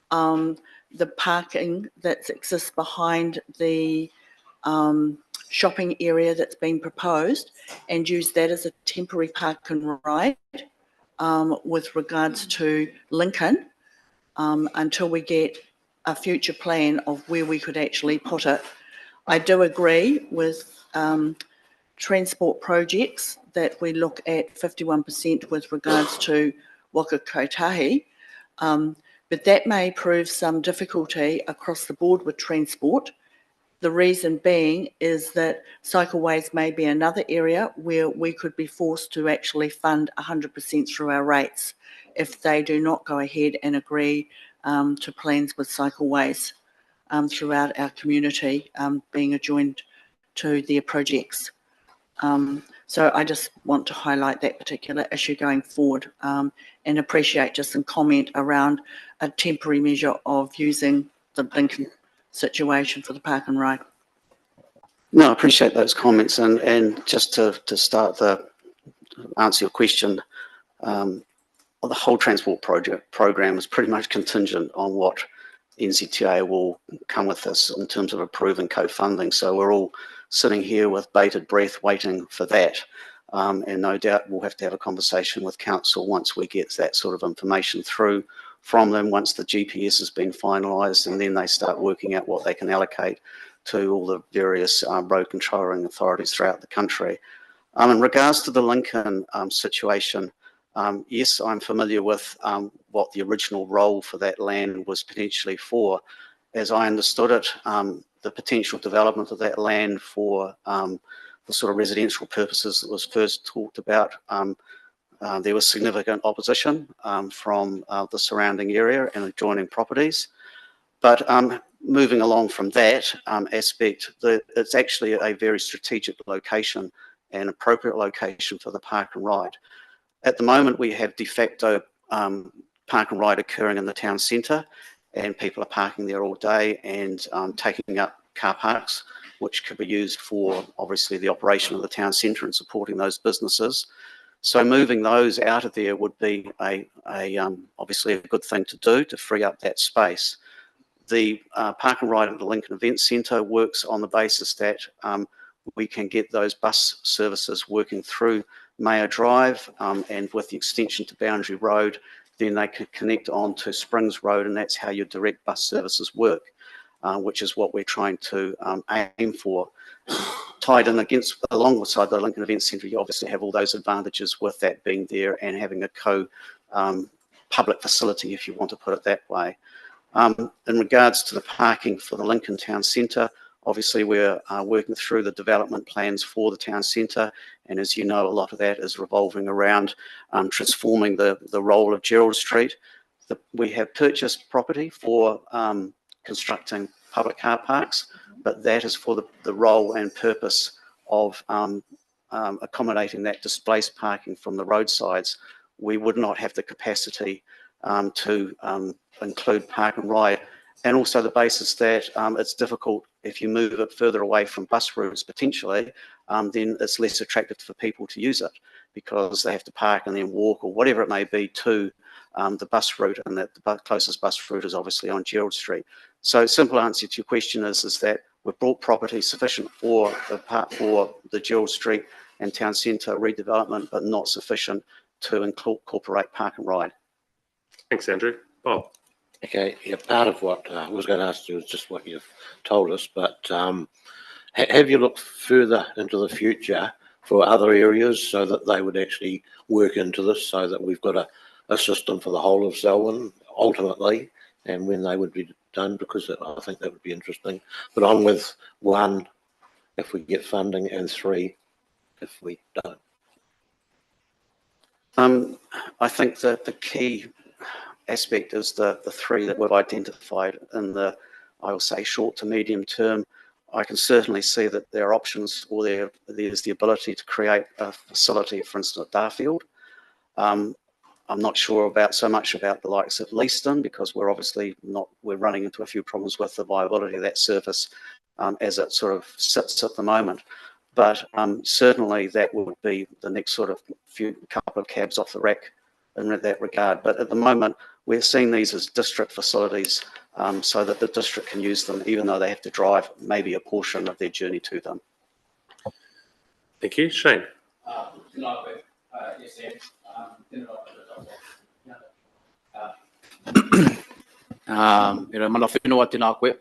Speaker 4: the parking that exists behind the shopping area that's been proposed and use that as a temporary park and ride with regards to Lincoln until we get a future plan of where we could actually put it. I do agree with transport projects that we look at 51% with regards to Waka Kotahi, but that may prove some difficulty across the board with transport. The reason being is that cycleways may be another area where we could be forced to actually fund 100% through our rates if they do not go ahead and agree to plans with cycleways throughout our community being adjoined to their projects. So I just want to highlight that particular issue going forward and appreciate just some comment around a temporary measure of using the Lincoln situation for the park and ride.
Speaker 7: No, I appreciate those comments, and just to start the answer your question, the whole transport program is pretty much contingent on what NZTA will come with us in terms of approving co-funding. So we're all sitting here with bated breath waiting for that. And no doubt we'll have to have a conversation with council once we get that sort of information through from them, once the GPS has been finalised, and then they start working out what they can allocate to all the various road controlling authorities throughout the country. In regards to the Lincoln situation, yes, I'm familiar with what the original role for that land was potentially for. As I understood it, the potential development of that land for the sort of residential purposes that was first talked about, there was significant opposition from the surrounding area and adjoining properties. But moving along from that aspect, it's actually a very strategic location and appropriate location for the park and ride. At the moment, we have de facto park and ride occurring in the town centre, and people are parking there all day and taking up car parks, which could be used for obviously the operation of the town centre and supporting those businesses. So moving those out of there would be obviously a good thing to do to free up that space. The park and ride at the Lincoln Event Centre works on the basis that we can get those bus services working through Mayor Drive, and with the extension to Boundary Road, then they can connect on to Springs Road, and that's how your direct bus services work, which is what we're trying to aim for. Tied in alongside the Lincoln Event Centre, you obviously have all those advantages with that being there and having a public facility, if you want to put it that way. In regards to the parking for the Lincoln Town Centre, obviously we're working through the development plans for the town centre, and as you know, a lot of that is revolving around transforming the role of Gerald Street. We have purchased property for constructing public car parks, but that is for the role and purpose of accommodating that displaced parking from the roadsides. We would not have the capacity to include park and ride, and also the basis that it's difficult if you move it further away from bus routes potentially, then it's less attractive for people to use it because they have to park and then walk or whatever it may be to the bus route, and that the closest bus route is obviously on Gerald Street. So simple answer to your question is that we've brought property sufficient for the Gerald Street and town centre redevelopment, but not sufficient to incorporate park and ride.
Speaker 1: Thanks, Andrew. Bob.
Speaker 9: Okay, yeah, part of what I was going to ask you is just what you've told us, but have you looked further into the future for other areas so that they would actually work into this, so that we've got a system for the whole of Selwyn ultimately, and when they would be done, because I think that would be interesting. But on with 1, if we get funding, and 3, if we don't.
Speaker 7: I think that the key aspect is the 3 that we've identified in the, I will say, short to medium term. I can certainly see that there are options, or there's the ability to create a facility, for instance, at Darfield. I'm not sure so much about the likes of Leeston, because we're running into a few problems with the viability of that surface as it sort of sits at the moment. But certainly that would be the next sort of couple of cabs off the rack in that regard. But at the moment, we're seeing these as district facilities so that the district can use them, even though they have to drive maybe a portion of their journey to them.
Speaker 1: Thank you. Shane.
Speaker 10: Mana whenua tēnā koe.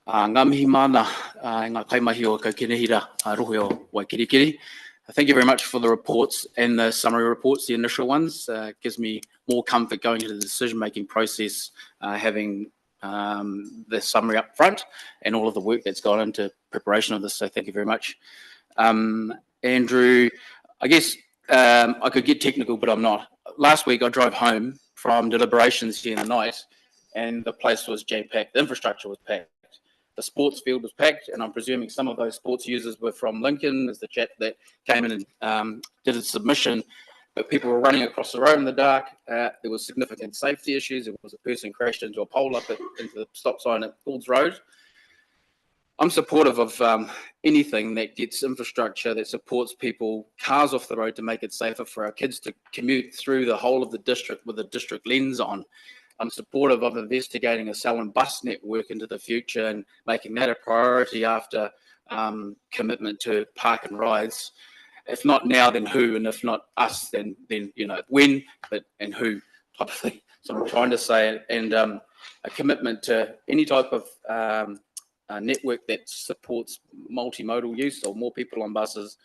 Speaker 10: Ngā mihi mana, ngā kaimahi o ka kinehira rohe o Waikirikiri. Thank you very much for the reports and the summary reports, the initial ones. Gives me more comfort going into the decision-making process, having the summary up front and all of the work that's gone into preparation of this. So thank you very much. Andrew, I guess I could get technical, but I'm not. Last week I drove home from Deliberations here in the night, and the place was jam-packed. The infrastructure was packed. The sports field was packed, and I'm presuming some of those sports users were from Lincoln. There's the chap that came in and did a submission, but people were running across the road in the dark. There was significant safety issues. There was a person crashed into a pole into the stop sign at Goulds Road. I'm supportive of anything that gets infrastructure that supports people, cars off the road, to make it safer for our kids to commute through the whole of the district with a district lens on. I'm supportive of investigating a Selwyn bus network into the future and making that a priority after commitment to park and rides. If not now, then who? And if not us, then when, and who type of thing. So I'm trying to say, and a commitment to any type of network that supports multimodal use or more people on buses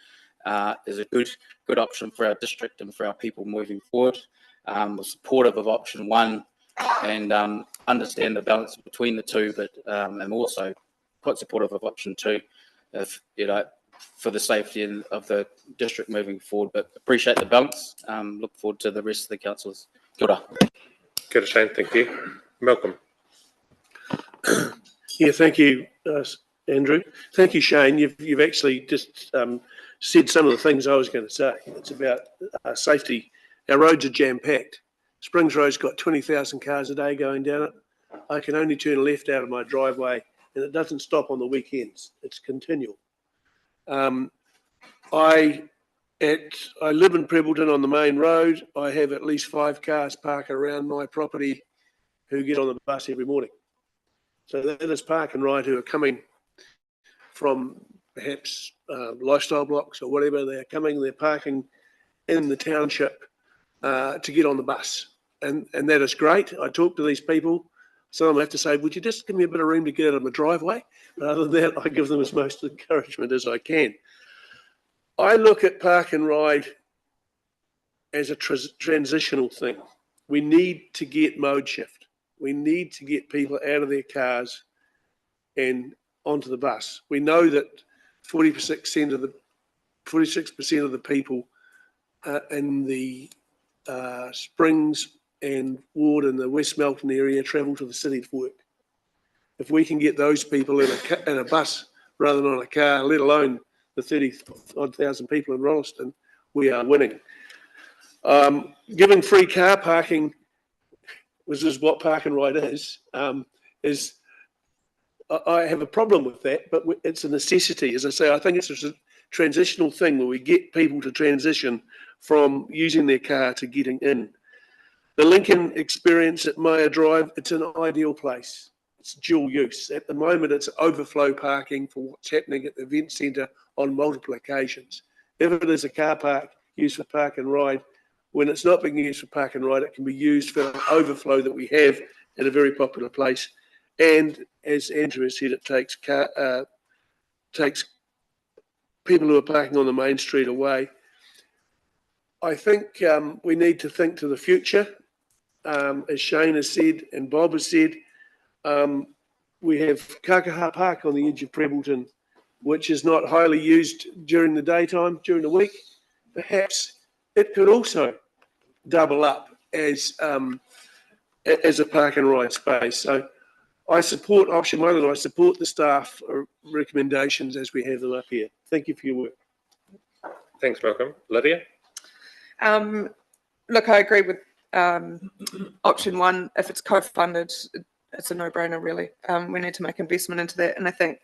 Speaker 10: is a good option for our district and for our people moving forward. We're supportive of option 1 and understand the balance between the two, but I'm also quite supportive of option 2, if for the safety of the district moving forward. But appreciate the balance. Look forward to the rest of the councillors. Kia ora.
Speaker 1: Kia ora, Shane. Thank you. Malcolm.
Speaker 11: Yeah, thank you, Andrew. Thank you, Shane. You've actually just said some of the things I was going to say. It's about safety. Our roads are jam-packed. Springs Road's got 20,000 cars a day going down it. I can only turn left out of my driveway, and it doesn't stop on the weekends. It's continual. I live in Prebbleton on the main road. I have at least 5 cars parked around my property who get on the bus every morning. So that is park and ride who are coming from perhaps lifestyle blocks or whatever. They're parking in the township to get on the bus. And that is great. I talk to these people. Some of them have to say, would you just give me a bit of room to get out of my driveway? But other than that, I give them as much encouragement as I can. I look at park and ride as a transitional thing. We need to get mode shift. We need to get people out of their cars and onto the bus. We know that 46% of the people in the Springs and Ward and the West Melton area travel to the city to work. If we can get those people in a bus rather than on a car, let alone the 30,000 people in Rolleston, we are winning. Giving free car parking, which is what park and ride is I have a problem with that, but it's a necessity. As I say, I think it's a transitional thing where we get people to transition from using their car to getting in. The Lincoln experience at Maya Drive, it's an ideal place. It's dual use. At the moment, it's overflow parking for what's happening at the event centre on multiple occasions. If it is a car park used for park and ride, when it's not being used for park and ride, it can be used for the overflow that we have at a very popular place. And as Andrew has said, it takes people who are parking on the main street away. I think we need to think to the future. As Shane has said and Bob has said, we have Kakaha Park on the edge of Prebleton, which is not highly used during the daytime, during the week. Perhaps it could also double up as a park and ride space. So I support option one and I support the staff recommendations as we have them up here. Thank you for your work.
Speaker 1: Thanks, Malcolm. Lydia?
Speaker 12: Look, I agree with option one. If it's co-funded, it's a no-brainer, really. We need to make investment into that. And I think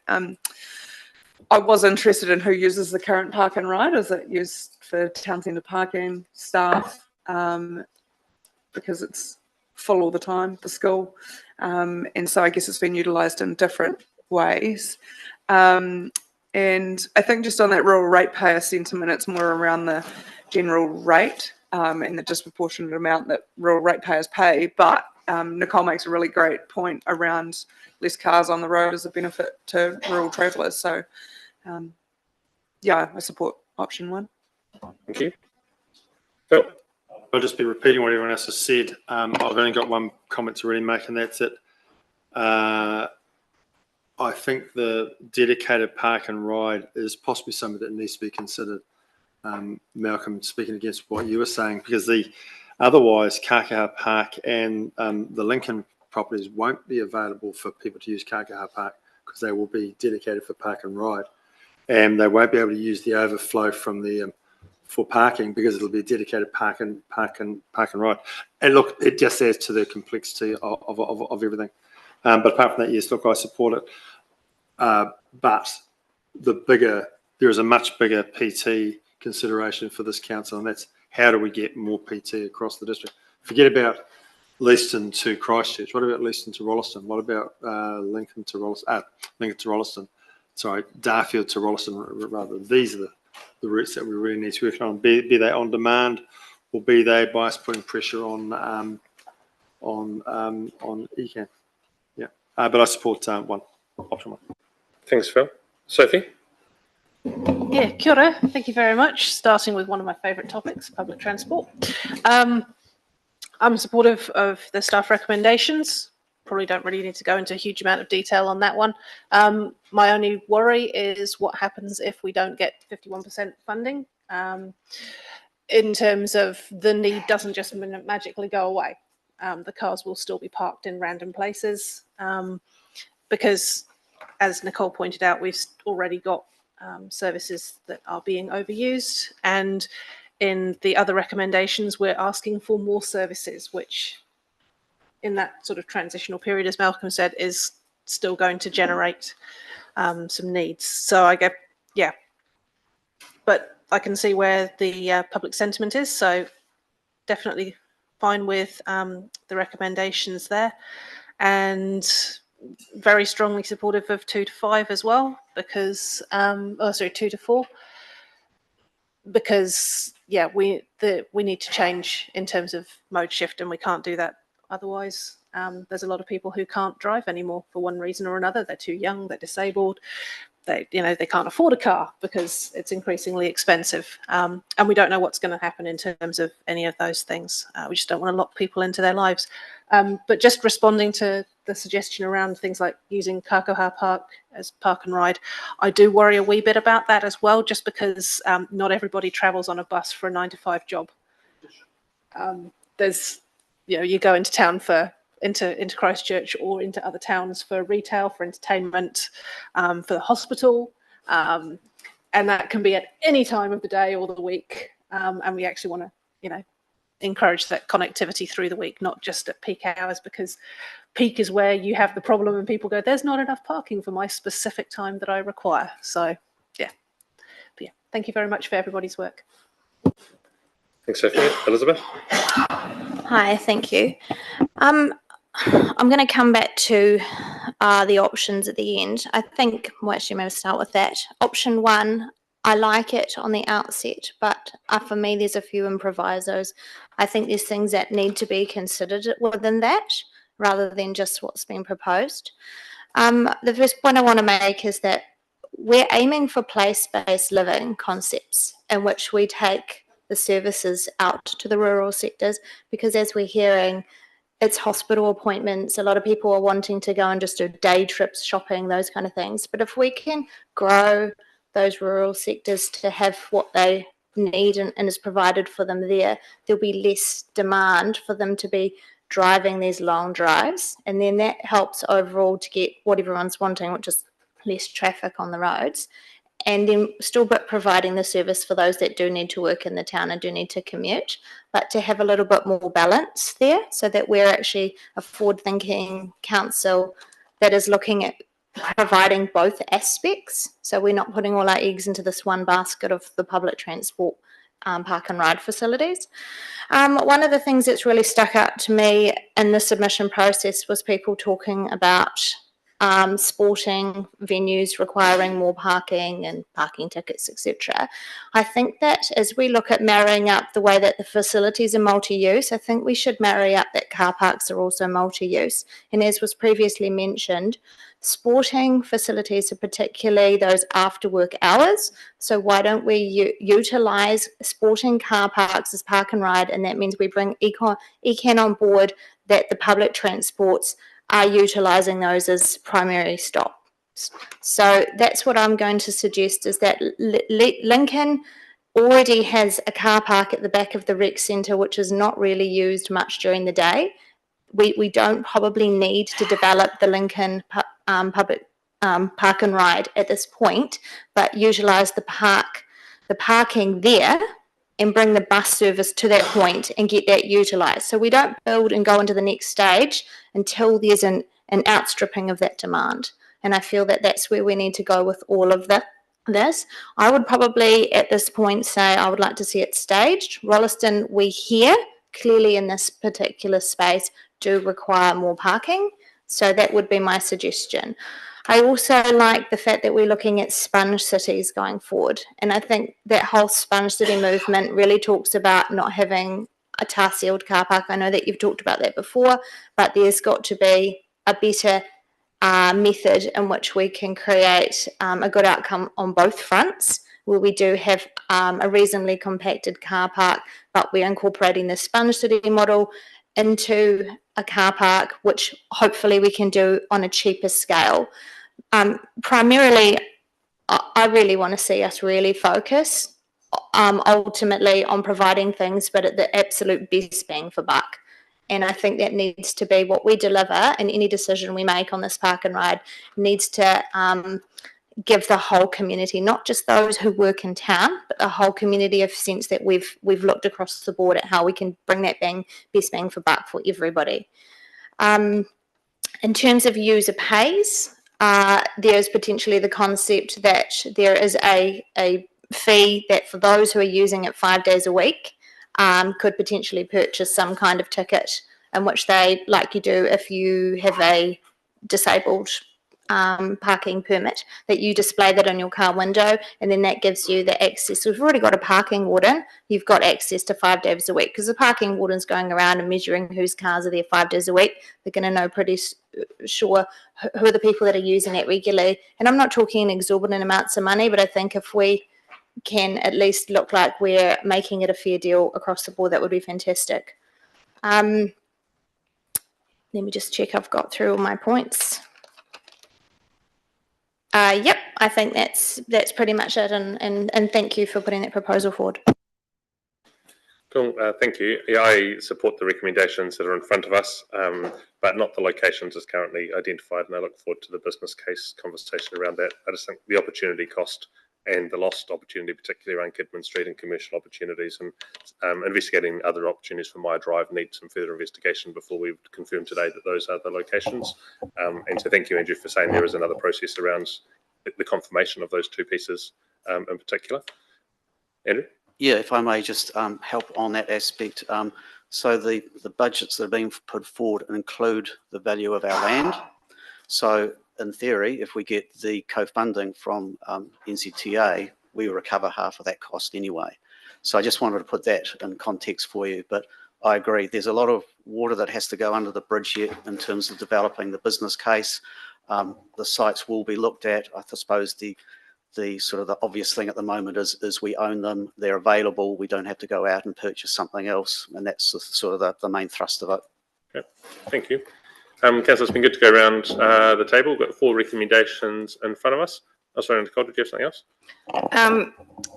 Speaker 12: I was interested in who uses the current park and ride. Is it used for town centre parking, staff, because it's full all the time for school. And so I guess it's been utilised in different ways. And I think just on that rural ratepayer sentiment, it's more around the general rate and the disproportionate amount that rural ratepayers pay. But Nicole makes a really great point around less cars on the road as a benefit to rural travellers. So, yeah, I support option one.
Speaker 1: Thank you. Phil?
Speaker 13: I'll just be repeating what everyone else has said. I've only got one comment to really make, and that's it. I think the dedicated park and ride is possibly something that needs to be considered. Malcolm, speaking against what you were saying, because otherwise Kakaha Park and the Lincoln properties won't be available for people to use Kakaha Park because they will be dedicated for park and ride, and they won't be able to use the overflow from the for parking because it'll be a dedicated park and ride. And look, it just adds to the complexity of everything. But apart from that, yes, look, I support it. But there is a much bigger PT consideration for this council, and that's how do we get more PT across the district? Forget about Leeston to Christchurch. What about Leeston to Rolleston? What about Lincoln to Rolleston? Sorry, Darfield to Rolleston, rather. These are the routes that we really need to work on, be they on demand or be they by us putting pressure on ECAN. Yeah, but I support option one.
Speaker 1: Thanks, Phil. Sophie?
Speaker 14: Yeah, kia ora. Thank you very much. Starting with one of my favourite topics, public transport. I'm supportive of the staff recommendations. Probably don't really need to go into a huge amount of detail on that one. My only worry is what happens if we don't get 51% funding. In terms of the need doesn't just magically go away. The cars will still be parked in random places because, as Nicole pointed out, we've already got services that are being overused, and in the other recommendations we're asking for more services, which in that sort of transitional period, as Malcolm said, is still going to generate some needs. So I get, yeah, but I can see where the public sentiment is, so definitely fine with the recommendations there. And very strongly supportive of 2 to 5 as well, because 2 to 4, because we need to change in terms of mode shift, and we can't do that otherwise. There's a lot of people who can't drive anymore for one reason or another. They're too young, they're disabled, they can't afford a car because it's increasingly expensive, and we don't know what's going to happen in terms of any of those things. We just don't want to lock people into their lives. But just responding to the suggestion around things like using Kākoha Park as park and ride, I do worry a wee bit about that as well, just because not everybody travels on a bus for a 9 to 5 job. There's, you go into town into Christchurch or into other towns for retail, for entertainment, for the hospital, and that can be at any time of the day or the week. And we actually want to, encourage that connectivity through the week, not just at peak hours, because peak is where you have the problem and people go, there's not enough parking for my specific time that I require. So, thank you very much for everybody's work.
Speaker 1: Thanks, Sophia. Elizabeth?
Speaker 15: Hi, thank you. I'm going to come back to the options at the end. I think, well, actually, I'm going to start with that. Option 1, I like it on the outset, but for me, there's a few improvisos. I think there's things that need to be considered within that, rather than just what's been proposed. The first point I want to make is that we're aiming for place-based living concepts in which we take the services out to the rural sectors, because as we're hearing, it's hospital appointments. A lot of people are wanting to go and just do day trips, shopping, those kind of things. But if we can grow those rural sectors to have what they need and is provided for them there, there'll be less demand for them to be driving these long drives. And then that helps overall to get what everyone's wanting, which is less traffic on the roads. And then still but providing the service for those that do need to work in the town and do need to commute, but to have a little bit more balance there, so that we're actually a forward-thinking council that is looking at providing both aspects. So we're not putting all our eggs into this one basket of the public transport park and ride facilities. One of the things that's really stuck out to me in the submission process was people talking about sporting venues requiring more parking and parking tickets, etc. I think that as we look at marrying up the way that the facilities are multi-use, I think we should marry up that car parks are also multi-use. And as was previously mentioned, sporting facilities are particularly those after work hours. So why don't we utilise sporting car parks as park and ride, and that means we bring ECAN on board, that the public transports are utilising those as primary stops. So that's what I'm going to suggest, is that Lincoln already has a car park at the back of the rec centre, which is not really used much during the day. We don't probably need to develop the Lincoln public park and ride at this point, but utilise the parking there and bring the bus service to that point and get that utilised. So we don't build and go into the next stage until there's an outstripping of that demand. And I feel that that's where we need to go with all of this. I would probably at this point say I would like to see it staged. Rolleston, we hear clearly in this particular space do require more parking. So that would be my suggestion. I also like the fact that we're looking at sponge cities going forward. And I think that whole sponge city movement really talks about not having a tar sealed car park. I know that you've talked about that before, but there's got to be a better method in which we can create a good outcome on both fronts, where we do have a reasonably compacted car park, but we're incorporating the sponge city model into a car park, which hopefully we can do on a cheaper scale. Primarily, I really want to see us really focus ultimately on providing things, but at the absolute best bang for buck. And I think that needs to be what we deliver, and any decision we make on this park and ride needs to give the whole community, not just those who work in town, but the whole community, a sense that we've looked across the board at how we can bring that best bang for buck for everybody. In terms of user pays, there is potentially the concept that there is a fee that for those who are using it 5 days a week could potentially purchase some kind of ticket, in which they, like you do if you have a disabled parking permit, that you display that on your car window, and then that gives you the access. So if you've already got a parking warden, you've got access to 5 days a week, because the parking warden's going around and measuring whose cars are there 5 days a week. They're going to know pretty sure who are the people that are using it regularly. And I'm not talking exorbitant amounts of money, but I think if we can at least look like we're making it a fair deal across the board, that would be fantastic. Let me just check I've got through all my points. Yep, I think that's pretty much it, and thank you for putting that proposal forward.
Speaker 1: Cool, thank you. Yeah, I support the recommendations that are in front of us, but not the locations as currently identified, and I look forward to the business case conversation around that. I just think the opportunity cost and the lost opportunity, particularly around Kidman Street and commercial opportunities, and investigating other opportunities for my drive, need some further investigation before we've confirmed today that those are the locations. And so thank you, Andrew, for saying there is another process around the confirmation of those two pieces in particular. Andrew?
Speaker 7: Yeah, if I may just help on that aspect. So the budgets that are being put forward include the value of our land. So in theory, if we get the co-funding from NZTA, we recover half of that cost anyway. So I just wanted to put that in context for you. But I agree, there's a lot of water that has to go under the bridge yet in terms of developing the business case. The sites will be looked at. I suppose the sort of the obvious thing at the moment is we own them, they're available, we don't have to go out and purchase something else, and that's sort of the main thrust of it.
Speaker 1: Okay, thank you. Councillor, it's been good to go around the table. We've got 4 recommendations in front of us. Oh, sorry, Nicole, did you have something else?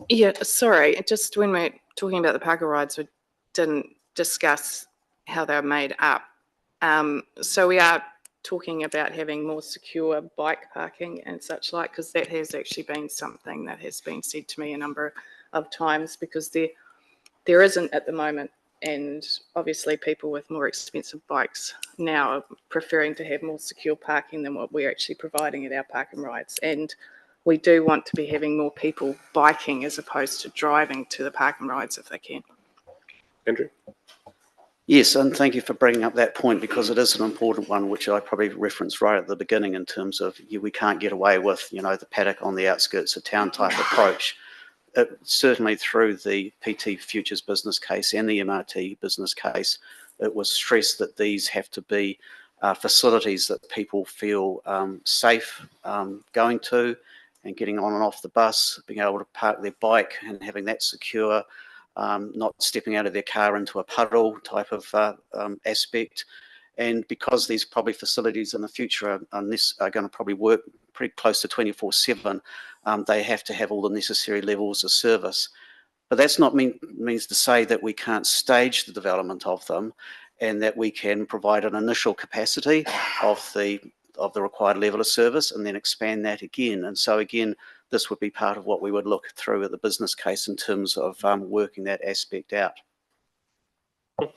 Speaker 2: Yeah, sorry, just when we're talking about the parker rides, we didn't discuss how they're made up. So we are talking about having more secure bike parking and such like, because that has actually been something that has been said to me a number of times, because there isn't at the moment, and obviously people with more expensive bikes now are preferring to have more secure parking than what we're actually providing at our park and rides. And we do want to be having more people biking as opposed to driving to the park and rides if they can.
Speaker 1: Andrew?
Speaker 7: Yes, and thank you for bringing up that point, because it is an important one, which I probably referenced right at the beginning in terms of we can't get away with, the paddock on the outskirts of town type approach. Certainly through the PT Futures business case and the MRT business case, it was stressed that these have to be facilities that people feel safe going to and getting on and off the bus, being able to park their bike and having that secure, not stepping out of their car into a puddle type of aspect. And because these probably facilities in the future are going to probably work pretty close to 24/7, they have to have all the necessary levels of service. But that's not means to say that we can't stage the development of them, and that we can provide an initial capacity of the required level of service and then expand that again. And so again, this would be part of what we would look through at the business case in terms of working that aspect out.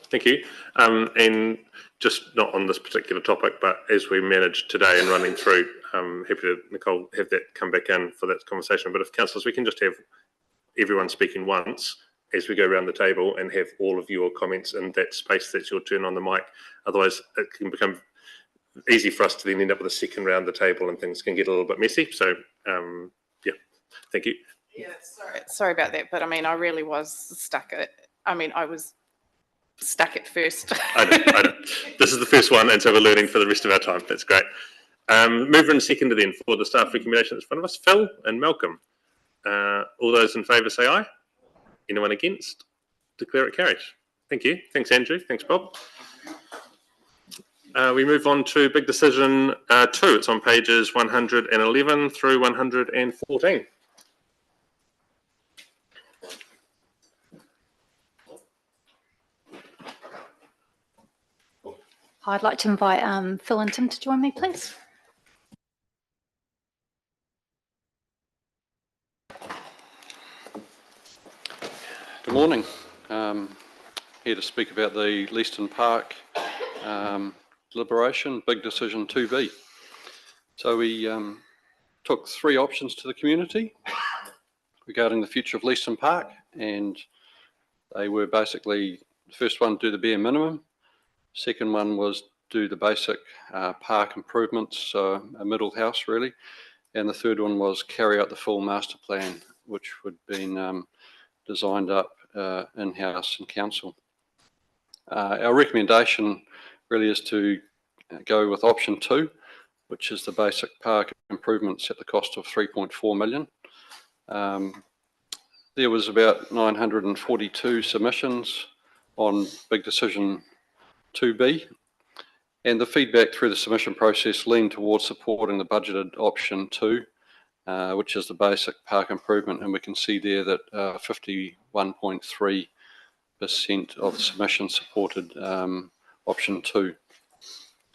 Speaker 1: Thank you. And just not on this particular topic, but as we manage today and running through, happy to, Nicole, have that come back in for that conversation. But if councillors, we can just have everyone speaking once as we go around the table and have all of your comments in that space. That's your turn on the mic. Otherwise, it can become easy for us to then end up with a second round the table and things can get a little bit messy. So, yeah, thank you.
Speaker 2: Yeah, sorry about that. But I mean, I really was stuck at, I was stuck at first.
Speaker 1: I know. This is the first one, and so we're learning for the rest of our time. That's great. Mover and seconder then for the staff recommendations in front of us, Phil and Malcolm. All those in favour say aye. Anyone against? Declare it carried. Thank you. Thanks, Andrew. Thanks, Bob. We move on to big decision 2. It's on pages 111 through 114.
Speaker 5: I'd like to invite Phil and Tim to join me, please.
Speaker 16: Good morning. Here to speak about the Leeston Park Deliberation, big decision 2B. So we took 3 options to the community regarding the future of Leeston Park, and they were basically, the first one, do the bare minimum. Second one was do the basic park improvements, a middle house really. And the third one was carry out the full master plan, which would have been designed up in-house in council. Our recommendation really is to go with option 2, which is the basic park improvements at the cost of 3.4 million. There was about 942 submissions on big decision 2B, and the feedback through the submission process leaned towards supporting the budgeted option 2, which is the basic park improvement, and we can see there that 51.3% of the submissions supported option 2.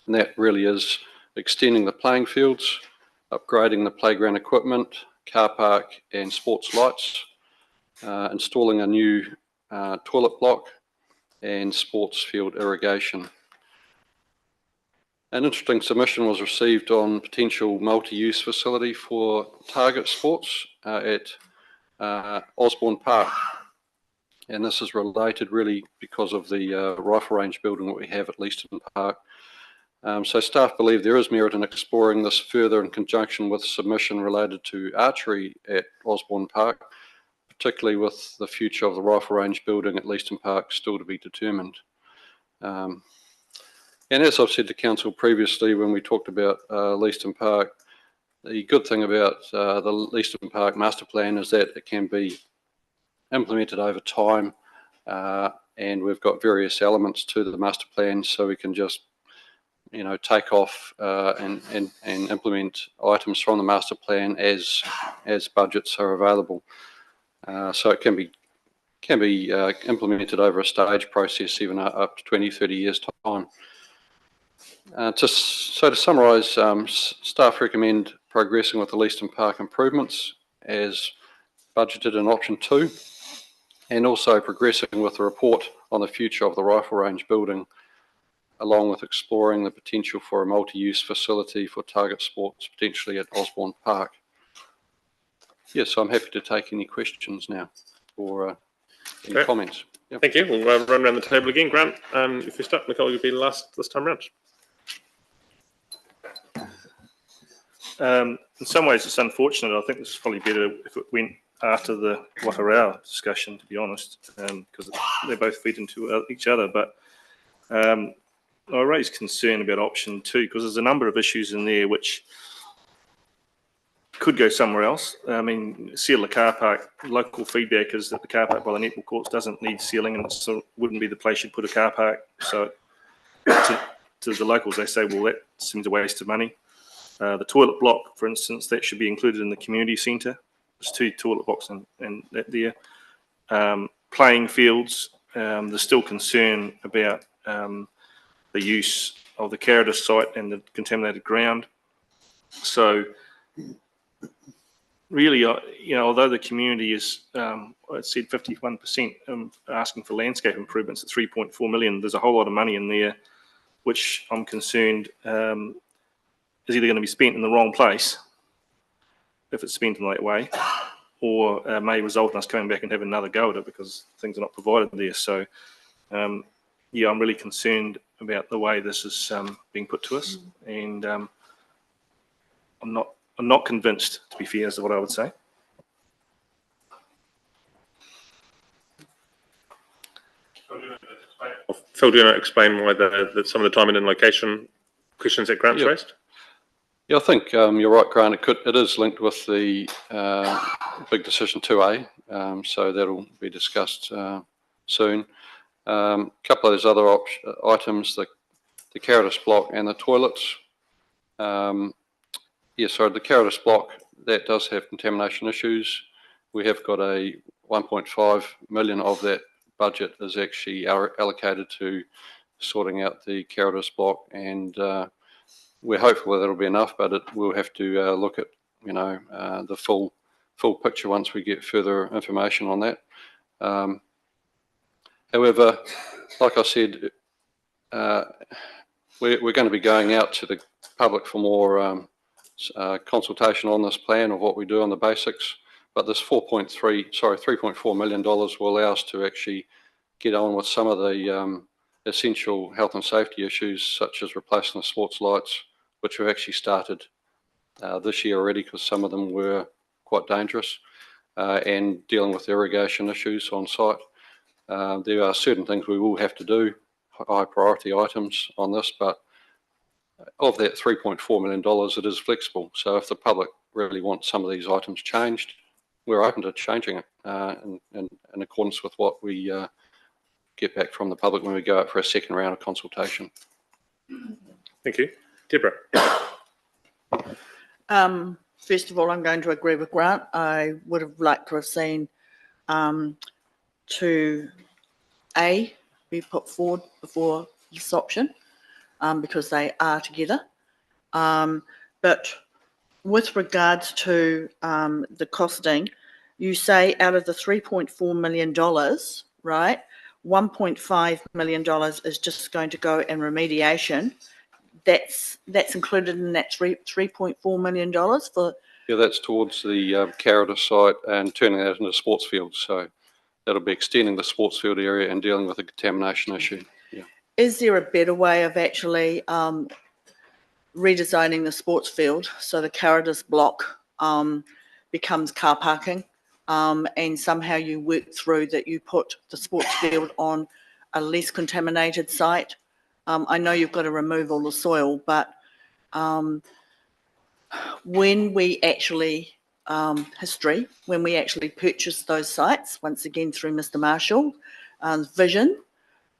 Speaker 16: And that really is extending the playing fields, upgrading the playground equipment, car park and sports lights, installing a new toilet block and sports field irrigation. An interesting submission was received on potential multi-use facility for target sports at Osborne Park. And this is related really because of the rifle range building that we have at Leeston Park. So staff believe there is merit in exploring this further in conjunction with submission related to archery at Osborne Park, particularly with the future of the rifle range building at Leeston Park still to be determined. And as I've said to council previously when we talked about Leeston Park, the good thing about the Leeston Park master plan is that it can be implemented over time, and we've got various elements to the master plan, so we can just take off and implement items from the master plan as budgets are available. So it can be implemented over a stage process, even up to 20, 30 years time. To summarise, staff recommend progressing with the Leeston Park improvements as budgeted in option 2, and also progressing with the report on the future of the rifle range building, along with exploring the potential for a multi-use facility for target sports, potentially at Osborne Park. Yes, I'm happy to take any questions now or any comments. Yep.
Speaker 1: Thank you. We'll run around the table again. Grant, if you're stuck, Nicole, you'll be last this time round.
Speaker 8: In some ways, it's unfortunate. I think this is probably better if it went after the Watarao discussion, to be honest, because they both feed into each other. But I raise concern about option 2 because there's a number of issues in there which could go somewhere else. I mean, seal the car park. Local feedback is that the car park by the netball courts doesn't need sealing, and it wouldn't be the place you'd put a car park. So to the locals, they say, well, that seems a waste of money. The toilet block, for instance, that should be included in the community centre. There's 2 toilet blocks and that there. Playing fields, there's still concern about the use of the Carrada site and the contaminated ground. So really, although the community is, I said 51% asking for landscape improvements at 3.4 million, there's a whole lot of money in there, which I'm concerned is either going to be spent in the wrong place, if it's spent in the right way, or may result in us coming back and having another go at it because things are not provided there. So, yeah, I'm really concerned about the way this is being put to us, and I'm not convinced, to be fair, is what I would say.
Speaker 1: Phil, do you want to explain why some of the timing and location questions that Grant's raised?
Speaker 16: Yeah, I think you're right, Grant. It is linked with the big decision 2A, so that'll be discussed soon. A couple of those other items, the Carrada block and the toilets. The Carrada block, that does have contamination issues. We have got a 1.5 million of that budget is actually allocated to sorting out the Carrada block, and we're hopeful that it'll be enough, but we'll have to look at the full picture once we get further information on that. However, like I said, we're going to be going out to the public for more consultation on this plan of what we do on the basics. But this $3.4 million will allow us to actually get on with some of the essential health and safety issues such as replacing the sports lights, which have actually started this year already because some of them were quite dangerous, and dealing with irrigation issues on site. There are certain things we will have to do, high priority items on this, but of that $3.4 million, it is flexible. So if the public really wants some of these items changed, we're open to changing it in accordance with what we get back from the public when we go out for a second round of consultation.
Speaker 1: Thank you. Deborah.
Speaker 4: First of all, I'm going to agree with Grant. I would have liked to have seen 2A be put forward before this option because they are together. But with regards to the costing, you say out of the $3.4 million, right, $1.5 million is just going to go in remediation. That's included in that $3.4 million for.
Speaker 16: Yeah, that's towards the Carrota site and turning that into a sports field. So that'll be extending the sports field area and dealing with the contamination issue. Yeah.
Speaker 4: Is there a better way of actually redesigning the sports field so the Carrotas block becomes car parking, and somehow you work through that you put the sports field on a less contaminated site? I know you've got to remove all the soil, but when we actually, when we actually purchased those sites, once again through Mr. Marshall's vision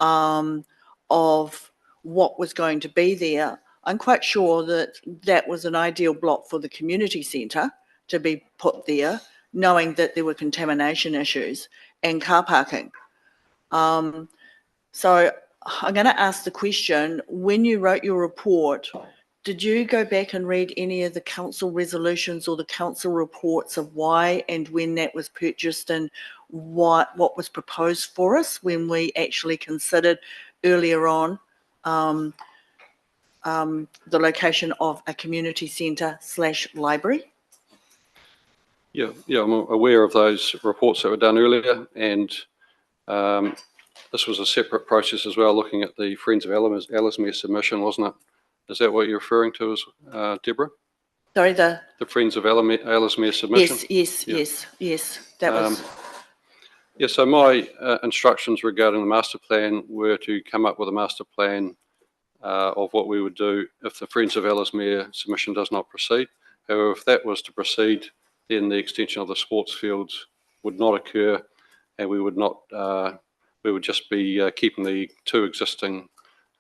Speaker 4: of what was going to be there, I'm quite sure that that was an ideal block for the community centre to be put there, knowing that there were contamination issues and car parking. So I'm going to ask the question, when you wrote your report, did you go back and read any of the council resolutions or the council reports of why and when that was purchased and what was proposed for us when we actually considered earlier on the location of a community centre / library?
Speaker 16: Yeah, I'm aware of those reports that were done earlier, and this was a separate process as well, looking at the Friends of Ellesmere submission, wasn't it? Is that what you're referring to, as Deborah?
Speaker 4: Sorry, the
Speaker 16: Friends of Ellesmere submission?
Speaker 4: Yes. That was.
Speaker 16: Yeah, so my instructions regarding the master plan were to come up with a master plan of what we would do if the Friends of Ellesmere submission does not proceed. However, if that was to proceed, then the extension of the sports fields would not occur, and we would not. We would just be keeping the 2 existing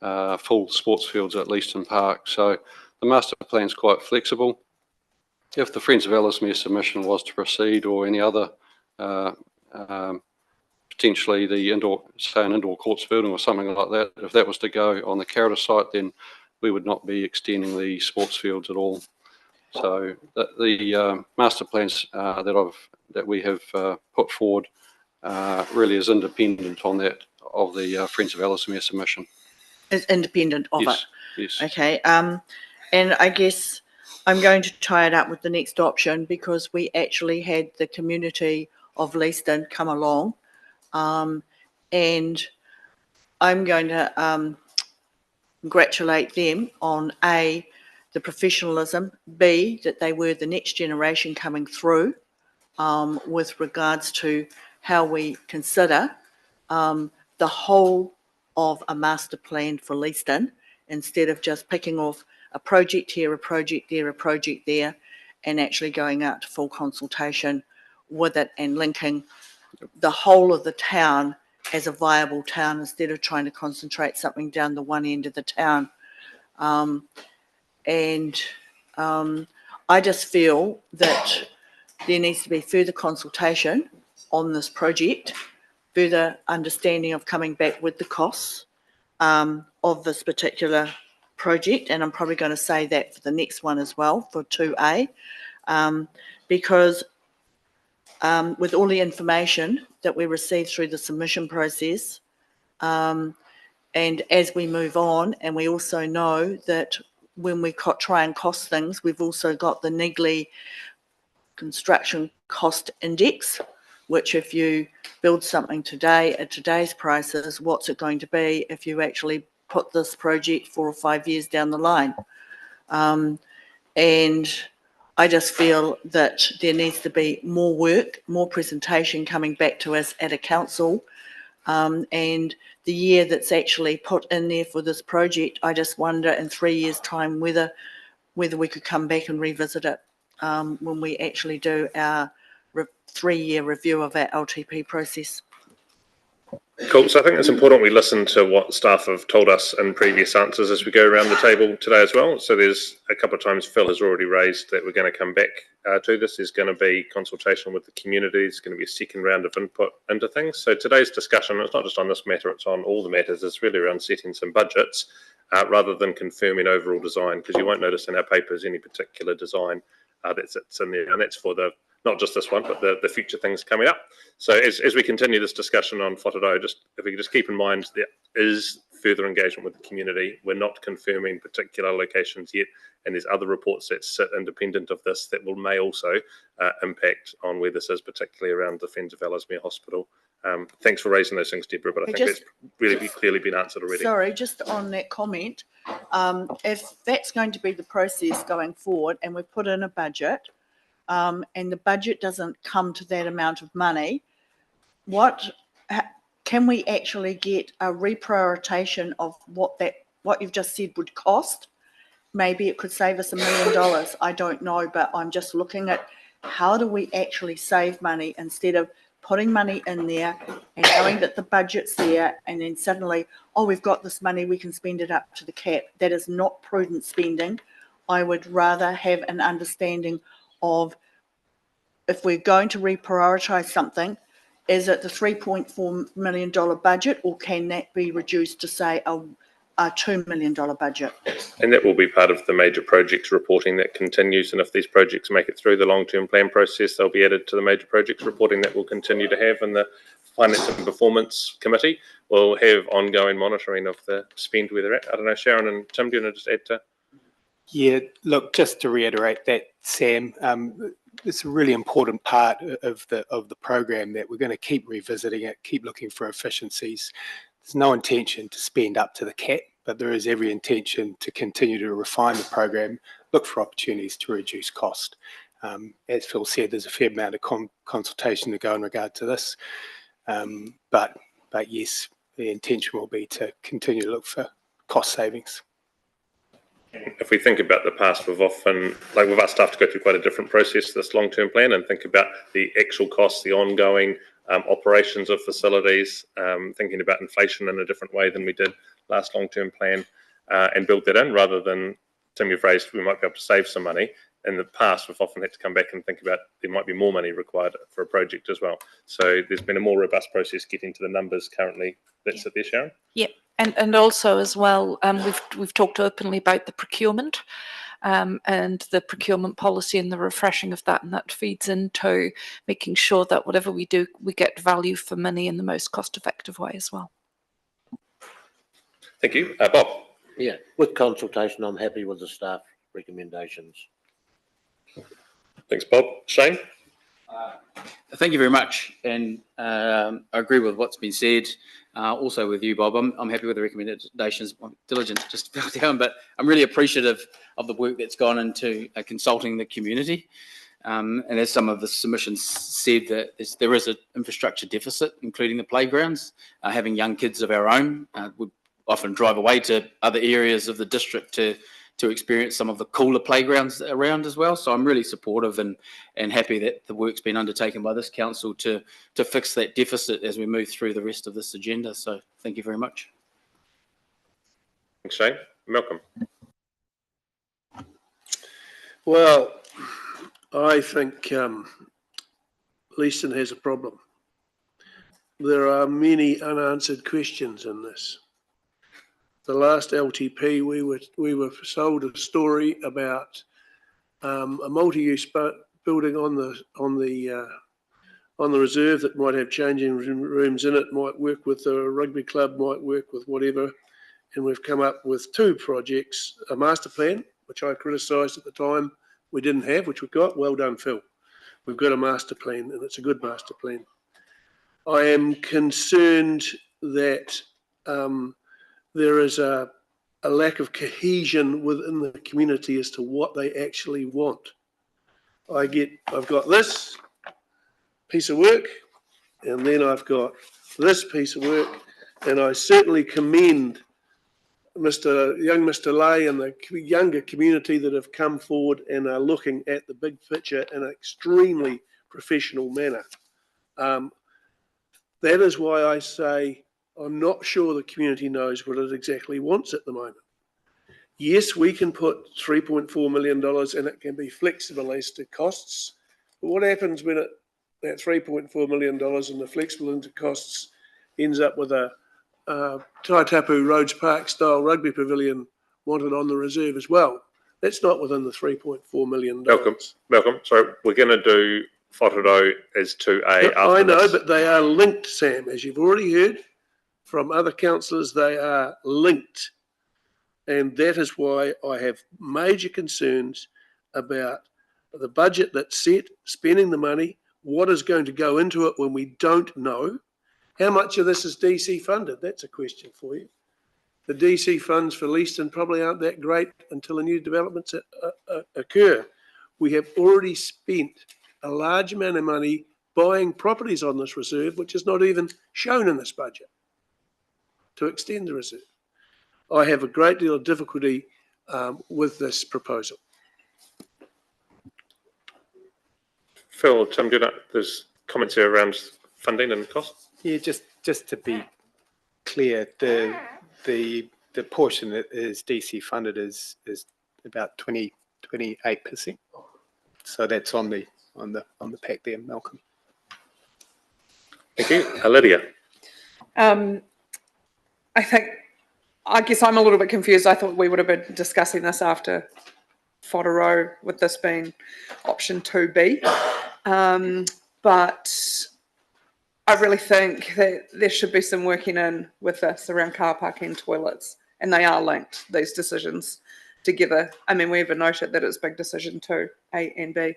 Speaker 16: full sports fields at Leeston Park. So the master plan is quite flexible. If the Friends of Ellesmere submission was to proceed, or any other, potentially the an indoor courts building or something like that, if that was to go on the Carrota site, then we would not be extending the sports fields at all. So the master plans that we have put forward really is independent on that of the Friends of Ellesmere submission.
Speaker 4: Is independent of it.
Speaker 16: Yes.
Speaker 4: Okay. And I guess I'm going to tie it up with the next option because we actually had the community of Leeston come along, and I'm going to congratulate them on A, the professionalism, B, that they were the next generation coming through with regards to how we consider the whole of a master plan for Leeston, instead of just picking off a project here, a project there, a project there, and actually going out to full consultation with it and linking the whole of the town as a viable town instead of trying to concentrate something down the one end of the town. I just feel that there needs to be further consultation on this project, further understanding of coming back with the costs of this particular project, and I'm probably going to say that for the next one as well, for 2A, because with all the information that we received through the submission process, and as we move on, and we also know that when we try and cost things, we've also got the NIGLI construction cost index, which if you build something today at today's prices, what's it going to be if you actually put this project 4 or 5 years down the line? And I just feel that there needs to be more work, more presentation coming back to us at a council. And the year that's actually put in there for this project, I just wonder in 3 years' time whether we could come back and revisit it when we actually do our 3-year review of our LTP process.
Speaker 1: Cool. So I think it's important we listen to what staff have told us in previous answers as we go around the table today as well. So there's a couple of times Phil has already raised that we're going to come back to this. There's going to be consultation with the community. There's going to be a second round of input into things. So today's discussion, it's not just on this matter, it's on all the matters. It's really around setting some budgets rather than confirming overall design, because you won't notice in our papers any particular design that sits in there. And that's for the not just this one, but the future things coming up. So as we continue this discussion on Whatato, if we just keep in mind there is further engagement with the community. We're not confirming particular locations yet, and there's other reports that sit independent of this that may also impact on where this is, particularly around the Friends of Ellesmere Hospital. Thanks for raising those things, Deborah, but I think that's really clearly been answered already.
Speaker 4: Sorry, just on that comment, if that's going to be the process going forward and we've put in a budget, and the budget doesn't come to that amount of money, can we actually get a reprioritization of what you've just said would cost? Maybe it could save us $1 million. I don't know, but I'm just looking at how do we actually save money instead of putting money in there and knowing that the budget's there and then suddenly, oh, we've got this money, we can spend it up to the cap. That is not prudent spending. I would rather have an understanding of if we're going to reprioritise something, is it the $3.4 million budget, or can that be reduced to say a $2 million budget?
Speaker 1: And that will be part of the major projects reporting that continues. And if these projects make it through the long-term plan process, they'll be added to the major projects reporting that we'll continue to have. And the Finance and Performance Committee will have ongoing monitoring of the spend where they're at. I don't know, Sharon and Tim, do you want to just add to?
Speaker 17: Yeah, look, just to reiterate that, Sam, it's a really important part of the program that we're going to keep revisiting it, keep looking for efficiencies. There's no intention to spend up to the cap, but there is every intention to continue to refine the program, look for opportunities to reduce cost. As Phil said, there's a fair amount of consultation to go in regard to this, but yes, the intention will be to continue to look for cost savings.
Speaker 1: If we think about the past, we've often, like we've asked staff to go through quite a different process, this long-term plan, and think about the actual costs, the ongoing operations of facilities, thinking about inflation in a different way than we did last long-term plan, and build that in rather than, Tim, you've raised, we might be able to save some money. In the past, we've often had to come back and think about there might be more money required for a project as well. So there's been a more robust process getting to the numbers currently that's at there, Sharon?
Speaker 3: Yep. And also as well, we've talked openly about the procurement and the procurement policy and the refreshing of that, and that feeds into making sure that whatever we do, we get value for money in the most cost-effective way as well.
Speaker 1: Thank you. Bob?
Speaker 9: Yeah, with consultation, I'm happy with the staff recommendations.
Speaker 1: Thanks, Bob. Shane?
Speaker 10: Thank you very much, and I agree with what's been said. Also with you, Bob, I'm happy with the recommendations. I'm diligent, just fell down, but I'm really appreciative of the work that's gone into consulting the community. And as some of the submissions said, that there is an infrastructure deficit, including the playgrounds. Having young kids of our own would often drive away to other areas of the district to experience some of the cooler playgrounds around as well. So I'm really supportive and happy that the work's been undertaken by this council to fix that deficit as we move through the rest of this agenda. So thank you very much.
Speaker 1: Thanks, Shane. Malcolm?
Speaker 11: Well, I think Leeston has a problem. There are many unanswered questions in this. The last LTP, we were sold a story about a multi-use building on the reserve that might have changing rooms in it, might work with a rugby club, might work with whatever. And we've come up with 2 projects, a master plan, which I criticised at the time we didn't have, which we've got. Well done, Phil. We've got a master plan, and it's a good master plan. I am concerned that there is a lack of cohesion within the community as to what they actually want. I've got this piece of work, and then I've got this piece of work, and I certainly commend young Mr. Lay and the younger community that have come forward and are looking at the big picture in an extremely professional manner. That is why I say I'm not sure the community knows what it exactly wants at the moment. Yes, we can put $3.4 million and it can be flexible as to costs. But what happens when that $3.4 million and the flexible into costs ends up with a Taitapu Rhodes Park style rugby pavilion wanted on the reserve as well? That's not within the $3.4 million.
Speaker 1: Malcolm, sorry, we're going to do Whātaro as 2A after
Speaker 11: I know,
Speaker 1: this.
Speaker 11: but they are linked, Sam. As you've already heard from other councillors, they are linked. And that is why I have major concerns about the budget that's set, spending the money, what is going to go into it when we don't know. How much of this is DC funded? That's a question for you. The DC funds for Leeston probably aren't that great until the new developments occur. We have already spent a large amount of money buying properties on this reserve, which is not even shown in this budget, to extend the reserve. I have a great deal of difficulty with this proposal.
Speaker 1: Phil, Tim, there's comments here around funding and costs.
Speaker 17: Yeah, just to be clear, the portion that is DC funded is about 28%. So that's on the pack there, Malcolm.
Speaker 1: Thank you. Lydia.
Speaker 12: I guess I'm a little bit confused. I thought we would have been discussing this after Whātaro, with this being option 2B. But I really think that there should be some working in with this around car park and toilets, and they are linked, these decisions together. I mean, we even noted that it's big decision 2, A and B.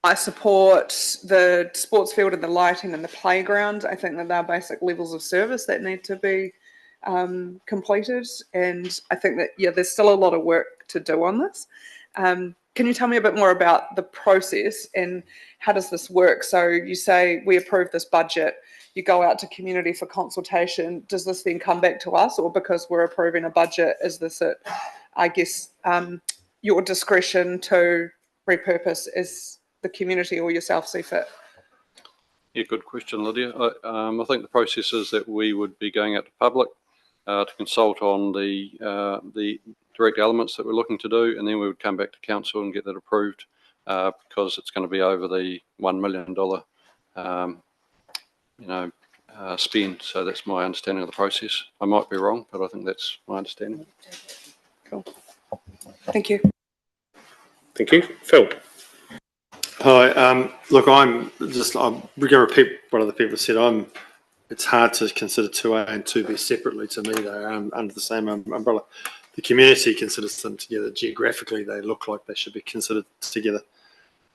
Speaker 12: I support the sports field and the lighting and the playground. I think that they're basic levels of service that need to be completed. And I think that, yeah, there's still a lot of work to do on this. Can you tell me a bit more about the process and how does this work? So you say we approve this budget, you go out to community for consultation. Does this then come back to us, or because we're approving a budget, is this at, I guess, your discretion to repurpose as the community or yourself see fit?
Speaker 16: Yeah, good question, Lydia. I think the process is that we would be going out to public to consult on the direct elements that we're looking to do, and then we would come back to council and get that approved because it's going to be over the $1 million spend. So that's my understanding of the process. I might be wrong, but I think that's my understanding.
Speaker 12: Cool. Thank you.
Speaker 1: Thank you. Phil.
Speaker 13: Hi. Look, we're going to repeat what other people said. It's hard to consider 2A and 2B separately. To me, they are under the same umbrella. The community considers them together. Geographically, they look like they should be considered together.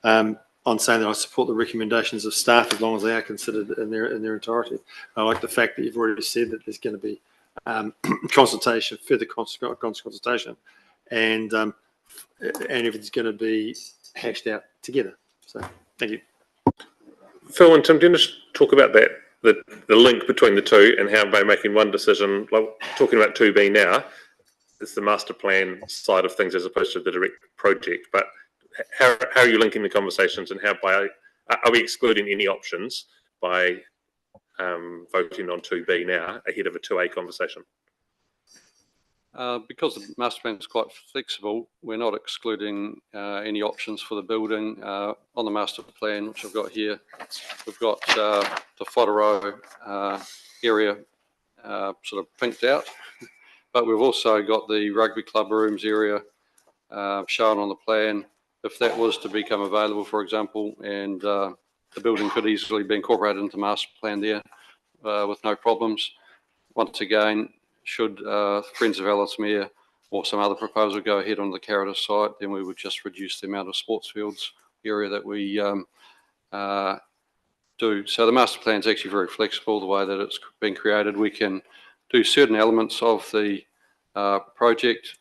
Speaker 13: On saying that I support the recommendations of staff as long as they are considered in their entirety. I like the fact that you've already said that there's going to be consultation, further consultation, and everything's going to be hashed out together. So, thank you.
Speaker 1: Phil and Tim, do you want to talk about that, the link between the two and how by making one decision, like talking about 2B now, it's the master plan side of things as opposed to the direct project, but how are you linking the conversations, and are we excluding any options by voting on 2B now ahead of a 2A conversation?
Speaker 16: Because the master plan is quite flexible, we're not excluding any options for the building. On the master plan, which I've got here, we've got the Whātaro area sort of pinked out, but we've also got the rugby club rooms area shown on the plan. If that was to become available, for example, and the building could easily be incorporated into the master plan there with no problems. Once again, should Friends of Ellesmere or some other proposal go ahead on the Carrota site, then we would just reduce the amount of sports fields area that we do. So the master plan is actually very flexible the way that it's been created. We can do certain elements of the project.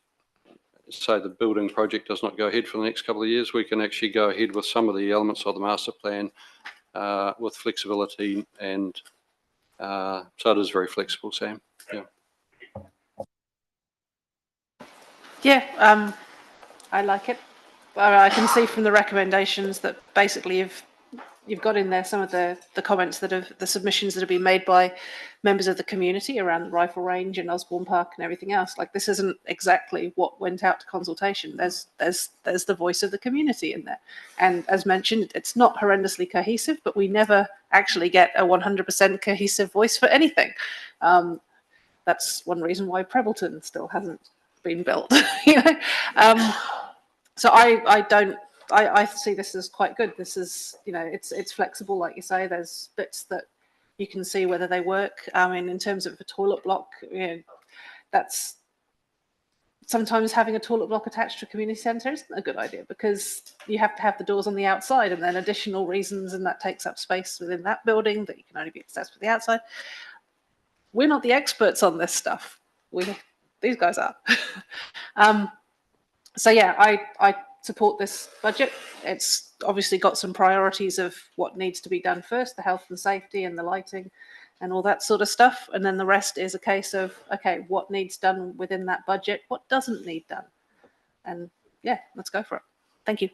Speaker 16: Say the building project does not go ahead for the next couple of years, we can actually go ahead with some of the elements of the master plan with flexibility, and so it is very flexible, Sam. Yeah.
Speaker 14: Yeah, I like it. I can see from the recommendations that basically you've got in there some of the comments the submissions that have been made by members of the community around the rifle range and Osborne Park and everything else. Like, this isn't exactly what went out to consultation. There's the voice of the community in there. And as mentioned, it's not horrendously cohesive, but we never actually get a 100% cohesive voice for anything. That's one reason why Prebbleton still hasn't been built. You know? So I see this as quite good. This is, you know, it's flexible, like you say. There's bits that you can see whether they work. I mean, in terms of a toilet block, you know, that's sometimes having a toilet block attached to a community centre isn't a good idea, because you have to have the doors on the outside, and then additional reasons, and that takes up space within that building that you can only be accessed from the outside. We're not the experts on this stuff. These guys are. So yeah, I support this budget. It's obviously got some priorities of what needs to be done first, the health and safety and the lighting and all that sort of stuff. And then the rest is a case of, okay, what needs done within that budget? What doesn't need done? And yeah, let's go for it. Thank you.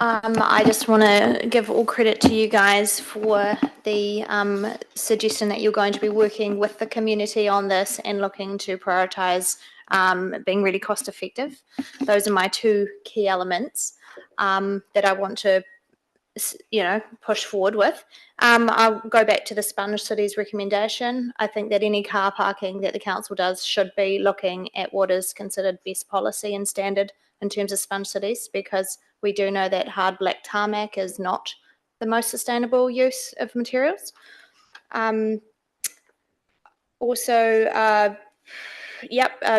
Speaker 15: I just want to give all credit to you guys for the suggestion that you're going to be working with the community on this and looking to prioritise being really cost effective. Those are my two key elements that I want to, you know, push forward with. I'll go back to the Sponge City's recommendation. I think that any car parking that the council does should be looking at what is considered best policy and standard in terms of Sponge Cities, because we do know that hard black tarmac is not the most sustainable use of materials.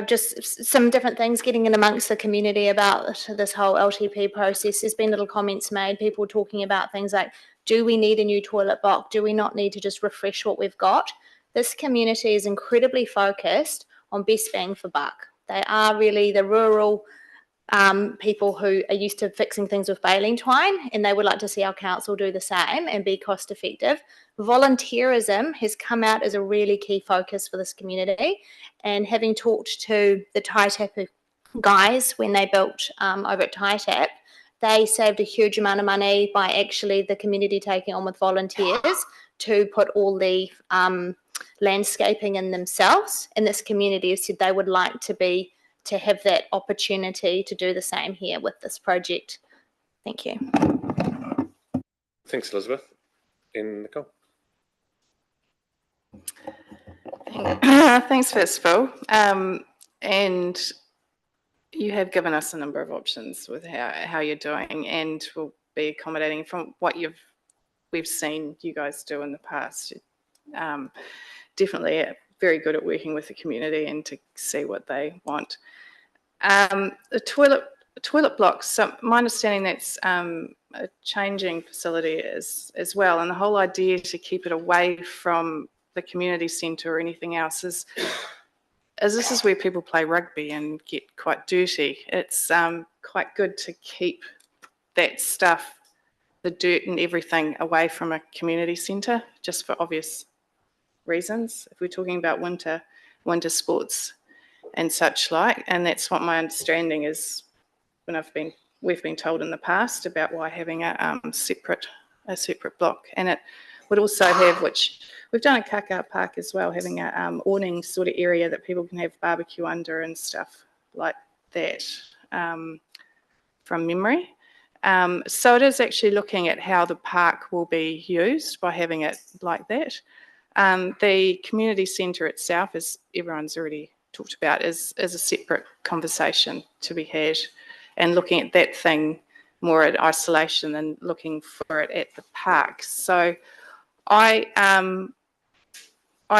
Speaker 15: Just some different things getting in amongst the community about this whole LTP process. There's been little comments made, people talking about things like, do we need a new toilet block? Do we not need to just refresh what we've got? This community is incredibly focused on best bang for buck. They are really the rural people who are used to fixing things with baling twine, and they would like to see our council do the same and be cost effective. Volunteerism has come out as a really key focus for this community, and having talked to the Taitapu guys when they built over at Taitap, they saved a huge amount of money by actually the community taking on with volunteers to put all the landscaping in themselves, and this community has said they would like to have that opportunity to do the same here with this project. Thank you.
Speaker 1: Thanks, Elizabeth. And Nicole.
Speaker 2: Thanks, Phil. And you have given us a number of options with how you're doing, and we'll be accommodating from what we've seen you guys do in the past. Definitely very good at working with the community and to see what they want. The toilet blocks, so my understanding that's a changing facility as well, and the whole idea to keep it away from the community centre or anything else is this is where people play rugby and get quite dirty. It's quite good to keep that stuff, the dirt and everything, away from a community centre, just for obvious reasons. If we're talking about winter sports and such like, and that's what my understanding is when we've been told in the past about why having a separate block. And it would also have, which we've done at Kakao Park as well, having a awning sort of area that people can have barbecue under and stuff like that, from memory. So it is actually looking at how the park will be used by having it like that. The community centre itself, as everyone's already talked about, is a separate conversation to be had, and looking at that thing more at isolation than looking for it at the park. So I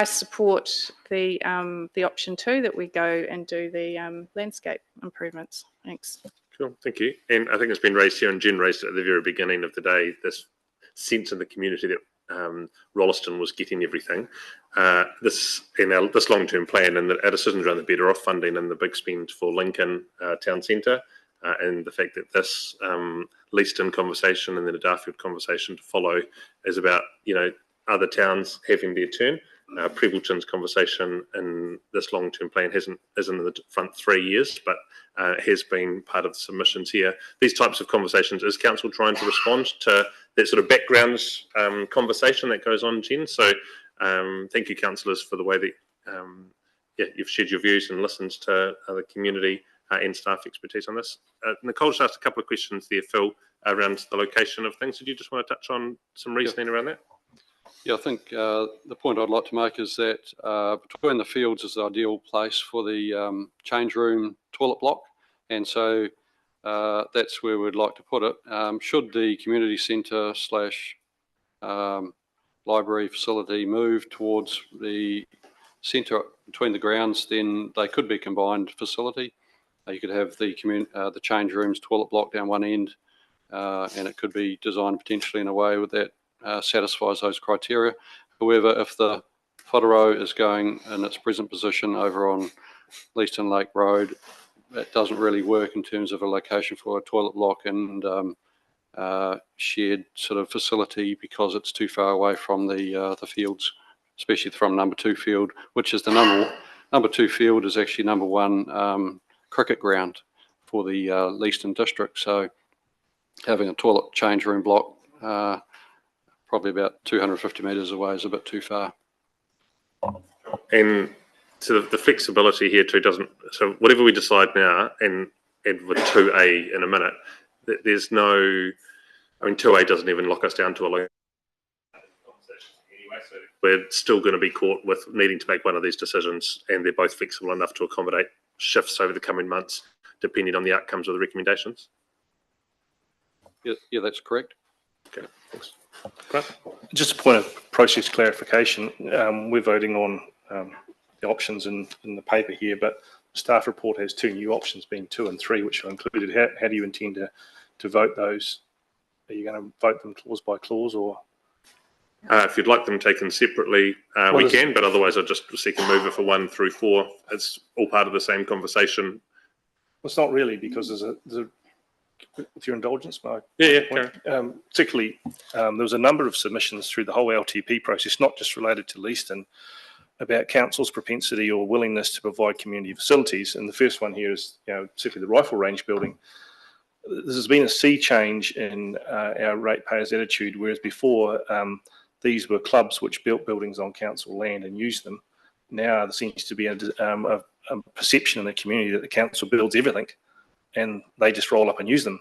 Speaker 2: support the option 2, that we go and do the landscape improvements. Thanks.
Speaker 1: Cool, thank you. And I think it's been raised here, and Jen raised it at the very beginning of the day, this sense in the community that Rolleston was getting everything. This long-term plan and our decisions around the better off funding and the big spend for Lincoln Town Centre, and the fact that this Leeston conversation and then a Darfield conversation to follow is about, other towns having their turn. Prebbleton's conversation in this long-term plan isn't in the front 3 years, but has been part of the submissions here. These types of conversations, is council trying to respond to that sort of background conversation that goes on, Jen? So thank you, councillors, for the way that you've shared your views and listened to the community and staff expertise on this. Nicole just asked a couple of questions there, Phil, around the location of things. Did you just want to touch on some reasoning around that?
Speaker 16: Yeah, I think the point I'd like to make is that between the fields is the ideal place for the change room toilet block, and so that's where we'd like to put it. Should the community centre / library facility move towards the centre between the grounds, then they could be combined facility. You could have the change rooms toilet block down one end, and it could be designed potentially in a way with that satisfies those criteria. However, if the whātaro is going in its present position over on Leeston Lake Road, that doesn't really work in terms of a location for a toilet block and shared sort of facility, because it's too far away from the fields, especially from number 2 field, which is the number 2 field is actually number 1 cricket ground for the Leeston district. So having a toilet change room block probably about 250 metres away is a bit too far.
Speaker 1: And so the flexibility here too so whatever we decide now, and with 2A in a minute, there's no, 2A doesn't even lock us down to a location anyway, so we're still going to be caught with needing to make one of these decisions, and they're both flexible enough to accommodate shifts over the coming months, depending on the outcomes of the recommendations.
Speaker 16: Yeah, that's correct.
Speaker 1: Okay, thanks.
Speaker 8: Just a point of process clarification. We're voting on the options in the paper here, but the staff report has 2 new options, being 2 and 3, which are included. How do you intend to vote those? Are you going to vote them clause by clause, or?
Speaker 1: If you'd like them taken separately, we can, but otherwise I'll just seek a mover for 1 through 4. It's all part of the same conversation.
Speaker 8: Well, it's not really, because there's with your indulgence, Mark.
Speaker 1: Yeah.
Speaker 8: Particularly, there was a number of submissions through the whole LTP process, not just related to Leeston, about council's propensity or willingness to provide community facilities. And the first one here is, particularly the rifle range building. There's been a sea change in our ratepayers' attitude, whereas before these were clubs which built buildings on council land and used them. Now there seems to be a perception in the community that the council builds everything and they just roll up and use them.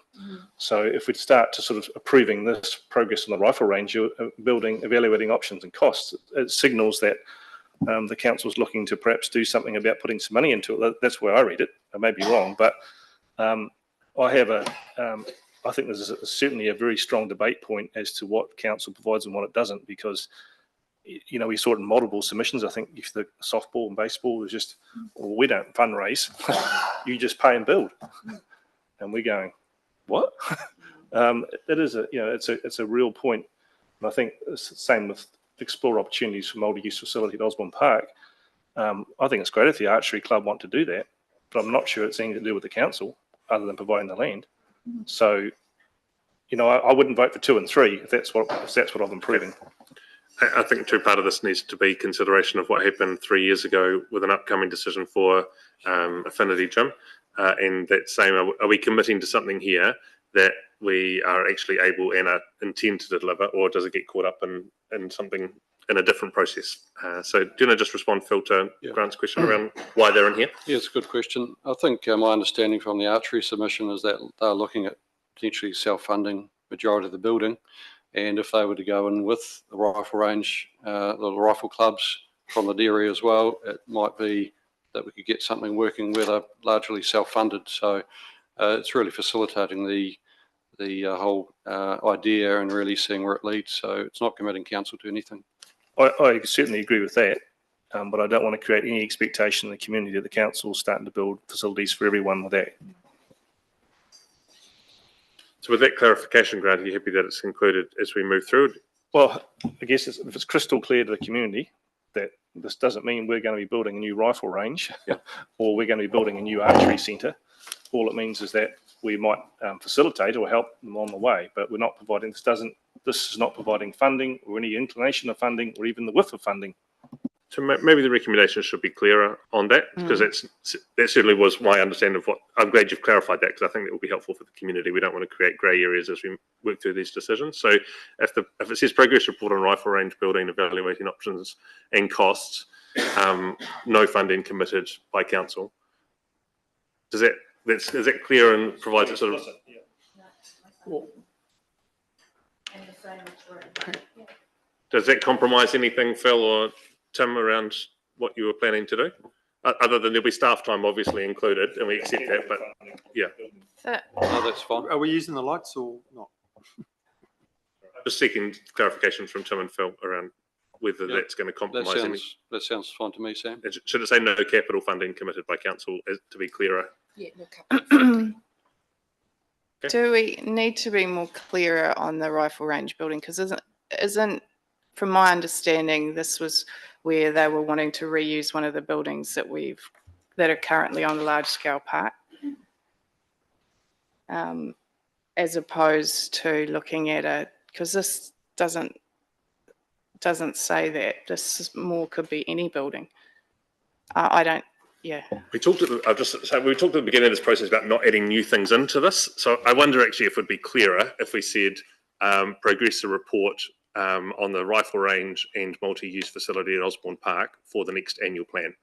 Speaker 8: So if we start to sort of approving this progress on the rifle range, evaluating options and costs, it signals that the council's looking to perhaps do something about putting some money into it. That's where I read it. I may be wrong, but I think there's certainly a very strong debate point as to what council provides and what it doesn't, because we saw it in multiple submissions. I think if the softball and baseball was just, well, we don't fundraise, you just pay and build, and we're going, what? It is it's a real point, and I think it's the same with explore opportunities for multi-use facility at Osborne Park. I think it's great if the archery club want to do that, but I'm not sure it's anything to do with the council other than providing the land. So, I wouldn't vote for 2 and 3 if that's what I'm improving.
Speaker 1: I think part of this needs to be consideration of what happened 3 years ago with an upcoming decision for Affinity Gym, and that same, are we committing to something here that we are actually able and intend to deliver, or does it get caught up in something in a different process? So do you want to just respond, Phil, to Grant's question around why they're in here?
Speaker 16: Yeah, it's a good question. I think my understanding from the archery submission is that they're looking at potentially self-funding majority of the building. And if they were to go in with the rifle range, the rifle clubs from the dairy as well, it might be that we could get something working where they're largely self-funded. So it's really facilitating the whole idea and really seeing where it leads. So it's not committing council to anything.
Speaker 8: I certainly agree with that, but I don't want to create any expectation in the community that the council is starting to build facilities for everyone with that.
Speaker 1: So with that clarification, Grant, are you happy that it's included as we move through?
Speaker 8: Well, I guess if it's crystal clear to the community that this doesn't mean we're going to be building a new rifle range or we're going to be building a new archery centre. All it means is that we might facilitate or help them on the way, but we're not providing, this is not providing funding or any inclination of funding or even the width of funding.
Speaker 1: So maybe the recommendation should be clearer on that, because that certainly was my understanding of what. I'm glad you've clarified that, because I think that will be helpful for the community. We don't want to create grey areas as we work through these decisions. So if it says progress report on rifle range building, evaluating options and costs, no funding committed by council. Is that clear and provides it sort of? Does that compromise anything, Phil or Tim, around what you were planning to do? Other than there'll be staff time obviously included, and we accept that, but yeah.
Speaker 16: No, that's fine.
Speaker 13: Are we using the lights or not?
Speaker 1: Just seeking clarification from Tim and Phil around whether that's going to compromise any.
Speaker 16: That sounds fine to me, Sam.
Speaker 1: Should it say no capital funding committed by council, to be clearer?
Speaker 2: Yeah, no capital funding. Do we need to be more clearer on the rifle range building? Because isn't, from my understanding, this was where they were wanting to reuse one of the buildings that are currently on the large scale park, as opposed to looking at because this doesn't say that. This more could be any building. I don't. Yeah.
Speaker 1: We talked at the beginning of this process about not adding new things into this. So I wonder actually if it would be clearer if we said progress a report on the rifle range and multi-use facility at Osborne Park for the next annual plan.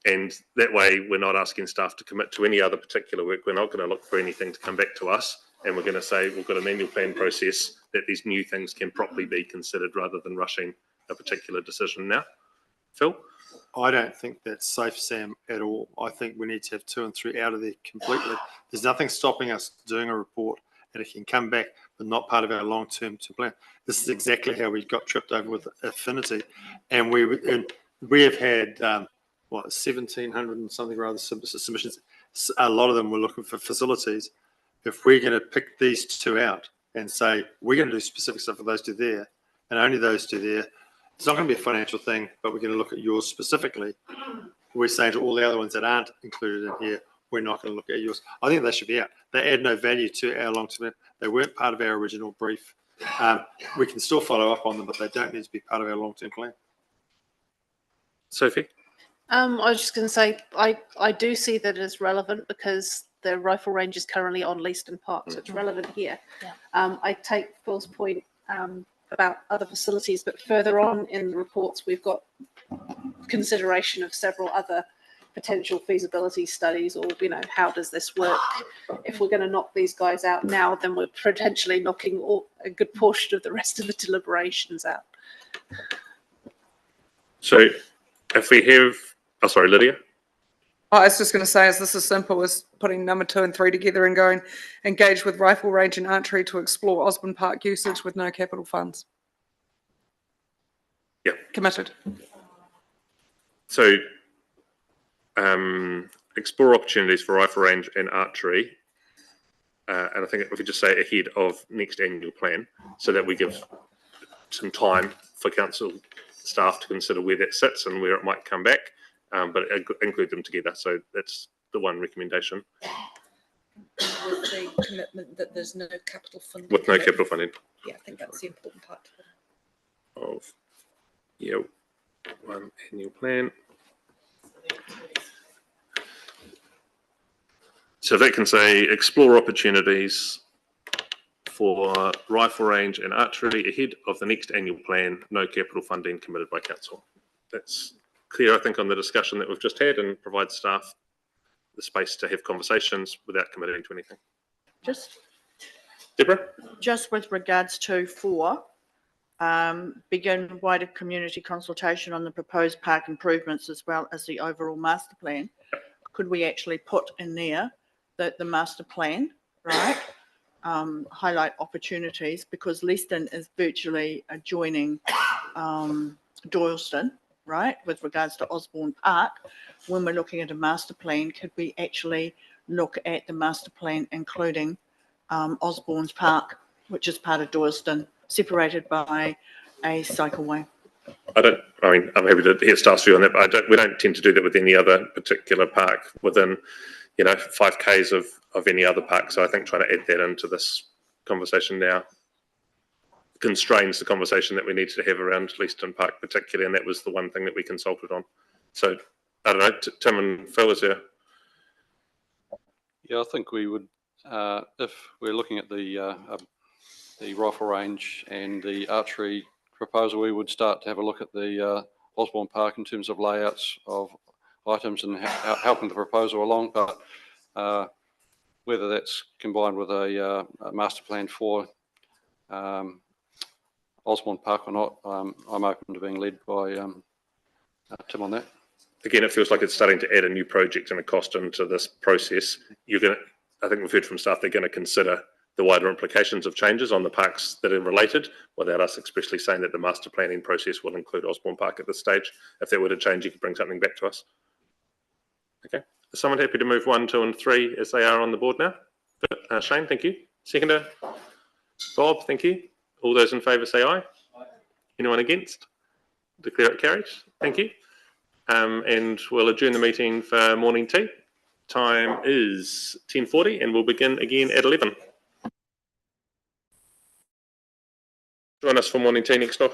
Speaker 1: And that way we're not asking staff to commit to any other particular work. We're not going to look for anything to come back to us. And we're going to say we've got an annual plan process that these new things can properly be considered rather than rushing a particular decision now. Phil?
Speaker 13: I don't think that's safe, Sam, at all. I think we need to have 2 and 3 out of there completely. There's nothing stopping us doing a report and it can come back, but not part of our long-term plan. This is exactly how we got tripped over with Affinity. And we have had, 1,700 and something rather submissions. A lot of them were looking for facilities. If we're going to pick these 2 out and say, we're going to do specific stuff for those 2 there, and only those 2 there, it's not going to be a financial thing, but we're going to look at yours specifically. We're saying to all the other ones that aren't included in here, we're not going to look at yours. I think they should be out. They add no value to our long-term. They weren't part of our original brief. We can still follow up on them, but they don't need to be part of our long-term plan.
Speaker 1: Sophie?
Speaker 14: I was just going to say, I do see that as relevant because the rifle range is currently on Leeston Park, so it's relevant here. Yeah. I take Phil's point about other facilities, but further on in the reports, we've got consideration of several other potential feasibility studies, or, how does this work? If we're going to knock these guys out now, then we're potentially knocking a good portion of the rest of the deliberations out.
Speaker 1: So if we have, Lydia?
Speaker 12: I was just going to say, is this as simple as putting number 2 and 3 together and going, engage with rifle range and archery to explore Osborne Park usage with no capital funds?
Speaker 1: Yeah.
Speaker 12: Committed.
Speaker 1: So explore opportunities for rifle range and archery. And I think if we just say ahead of next annual plan, so that we give some time for council staff to consider where that sits and where it might come back. But include them together. So that's the one recommendation.
Speaker 3: With the commitment that there's no capital funding.
Speaker 1: With no capital funding.
Speaker 3: Yeah, I think that's the important part.
Speaker 1: Of, one annual plan. So that can say explore opportunities for rifle range and archery ahead of the next annual plan, no capital funding committed by council. That's clear, I think, on the discussion that we've just had, and provide staff the space to have conversations without committing to anything. Deborah?
Speaker 4: Just with regards to 4, begin wider community consultation on the proposed park improvements as well as the overall master plan. Could we actually put in there that the master plan, right, highlight opportunities, because Leeston is virtually adjoining Doyleston, right, with regards to Osborne Park. When we're looking at a master plan, could we actually look at the master plan including Osborne's Park, which is part of Dorston, separated by a cycleway.
Speaker 1: I'm happy to hear staff's view on that, but we don't tend to do that with any other particular park within, 5Ks of any other park. So I think trying to add that into this conversation now constrains the conversation that we need to have around Leeston Park particularly, and that was the one thing that we consulted on. So I don't know, Tim and Phil, is there?
Speaker 16: Yeah, I think we would, if we're looking at the rifle range and the archery proposal, we would start to have a look at the Osborne Park in terms of layouts of items and helping the proposal along. But whether that's combined with a master plan for Osborne Park or not, I'm open to being led by Tim on that.
Speaker 1: Again, it feels like it's starting to add a new project and a cost into this process. I think we've heard from staff, they're going to consider the wider implications of changes on the parks that are related, without us expressly saying that the master planning process will include Osborne Park at this stage. If that were to change, you could bring something back to us. Okay. Is someone happy to move 1, 2 and 3 as they are on the board now? Shane, thank you. Seconder? Bob, thank you. All those in favour say aye. Anyone against? Declare it carried. Thank you. And we'll adjourn the meeting for morning tea. Time is 10:40 and we'll begin again at 11. Join us for morning tea next door.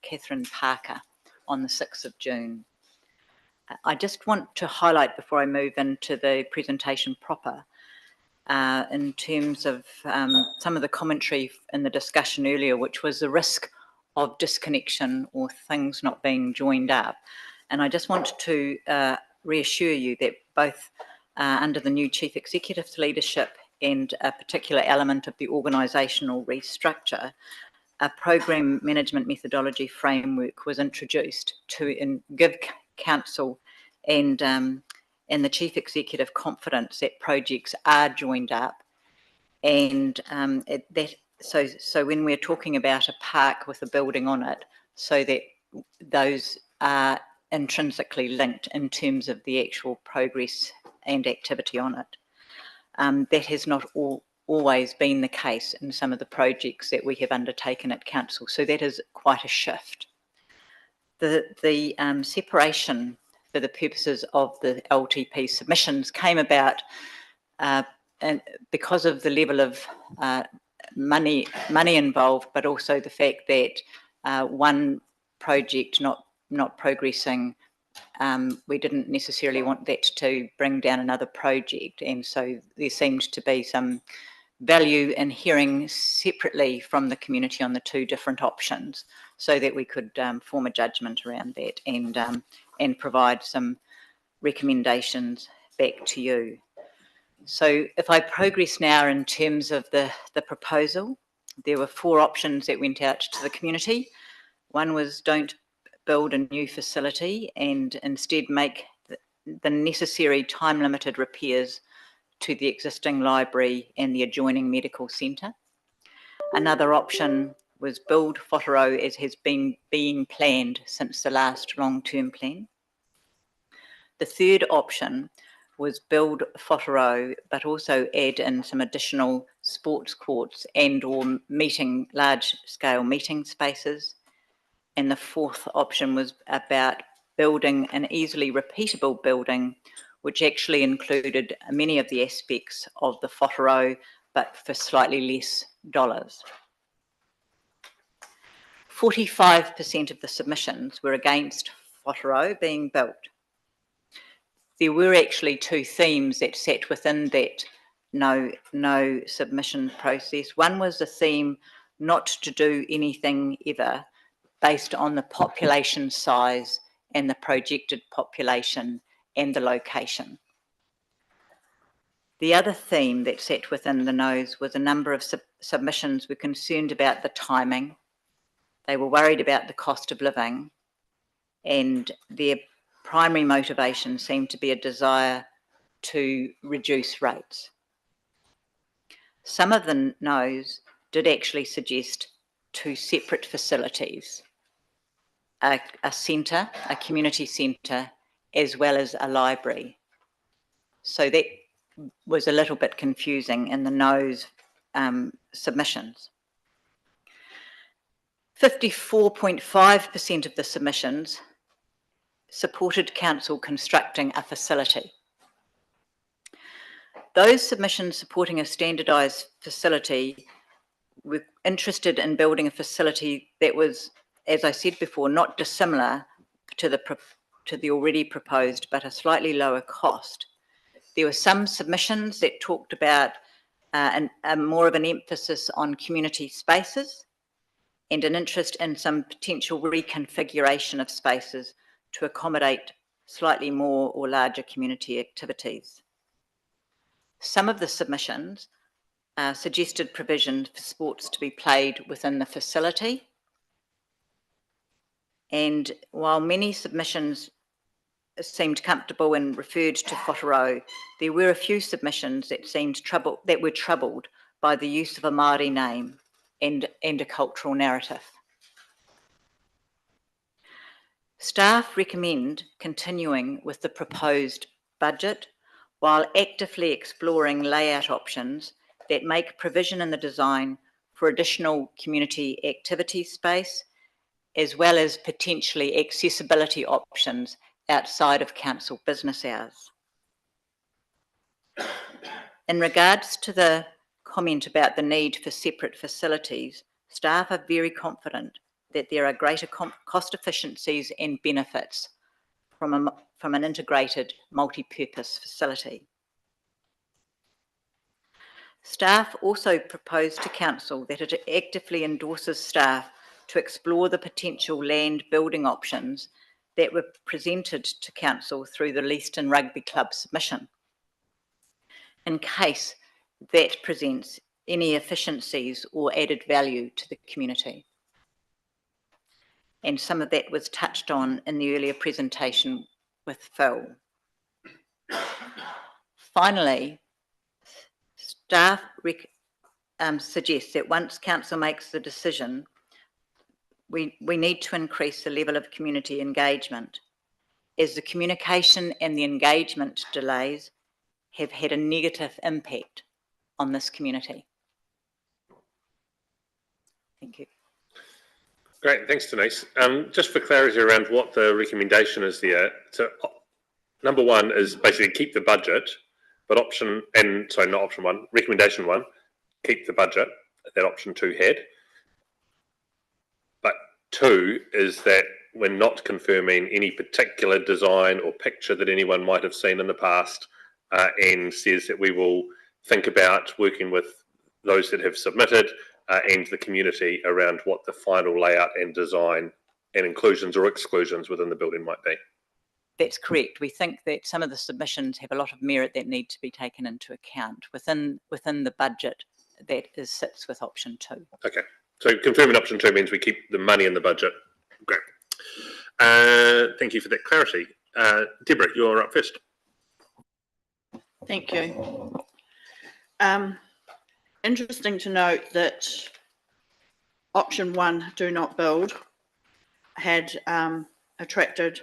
Speaker 18: Catherine Parker on the 6th of June. I just want to highlight before I move into the presentation proper, in terms of some of the commentary in the discussion earlier, which was the risk of disconnection or things not being joined up. And I just want to reassure you that both under the new Chief Executive's leadership and a particular element of the organisational restructure, a program management methodology framework was introduced to give council and the Chief Executive confidence that projects are joined up, and so when we're talking about a park with a building on it, so that those are intrinsically linked in terms of the actual progress and activity on it. That has not always been the case in some of the projects that we have undertaken at council, so that is quite a shift. The separation for the purposes of the LTP submissions came about and because of the level of money involved, but also the fact that one project not progressing, we didn't necessarily want that to bring down another project, and so there seemed to be some value in hearing separately from the community on the two different options, so that we could form a judgment around that and provide some recommendations back to you. So if I progress now in terms of the proposal, there were 4 options that went out to the community. One was don't build a new facility and instead make the necessary time-limited repairs to the existing library and the adjoining medical centre. Another option was build Whātaro as has been being planned since the last long-term plan. The third option was build Whātaro, but also add in some additional sports courts and or large-scale meeting spaces. And the fourth option was about building an easily repeatable building, which actually included many of the aspects of the Whātaro, but for slightly less dollars. 45% of the submissions were against Whātaro being built. There were actually 2 themes that sat within that no submission process. One was the theme not to do anything ever based on the population size and the projected population and the location. The other theme that sat within the no's was a number of submissions were concerned about the timing. They were worried about the cost of living, and their primary motivation seemed to be a desire to reduce rates. Some of the no's did actually suggest 2 separate facilities, a centre, a community centre, as well as a library. So that was a little bit confusing in the no's submissions. 54.5% of the submissions supported council constructing a facility. Those submissions supporting a standardised facility were interested in building a facility that was, as I said before, not dissimilar to the already proposed, but a slightly lower cost. There were some submissions that talked about more of an emphasis on community spaces and an interest in some potential reconfiguration of spaces to accommodate slightly more or larger community activities. Some of the submissions suggested provision for sports to be played within the facility. And while many submissions seemed comfortable and referred to Whātaro, there were a few submissions that were troubled by the use of a Māori name and a cultural narrative. Staff recommend continuing with the proposed budget while actively exploring layout options that make provision in the design for additional community activity space, as well as potentially accessibility options outside of council business hours. In regards to the comment about the need for separate facilities, staff are very confident that there are greater cost efficiencies and benefits from an integrated multi-purpose facility. Staff also proposed to Council that it actively endorses staff to explore the potential land building options that were presented to Council through the Leeston Rugby Club submission, in case that presents any efficiencies or added value to the community. And some of that was touched on in the earlier presentation with Phil. Finally, staff suggests that once Council makes the decision, we need to increase the level of community engagement, as the communication and the engagement delays have had a negative impact on this community. Thank you.
Speaker 1: Great, thanks, Denise. Just for clarity around what the recommendation is there. So, number one is basically keep the budget, but recommendation one, keep the budget that option 2 had. But 2 is that we're not confirming any particular design or picture that anyone might have seen in the past, and says that we will think about working with those that have submitted and the community around what the final layout and design and inclusions or exclusions within the building might be.
Speaker 18: That's correct. We think that some of the submissions have a lot of merit that need to be taken into account within the budget that sits with option 2.
Speaker 1: Okay, so confirming option 2 means we keep the money in the budget. Great. Thank you for that clarity. Deborah, you're up first.
Speaker 4: Thank you. Interesting to note that option 1, do not build, had attracted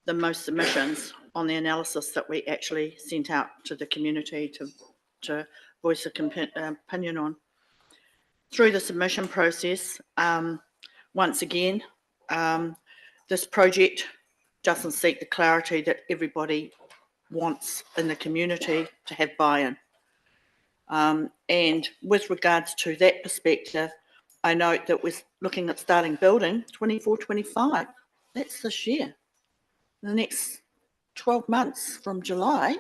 Speaker 4: the most submissions on the analysis that we actually sent out to the community to voice an opinion on. Through the submission process, once again, this project doesn't seek the clarity that everybody wants in the community to have buy-in. And with regards to that perspective, I note that we're looking at starting building 24-25. That's this year. The next 12 months from July,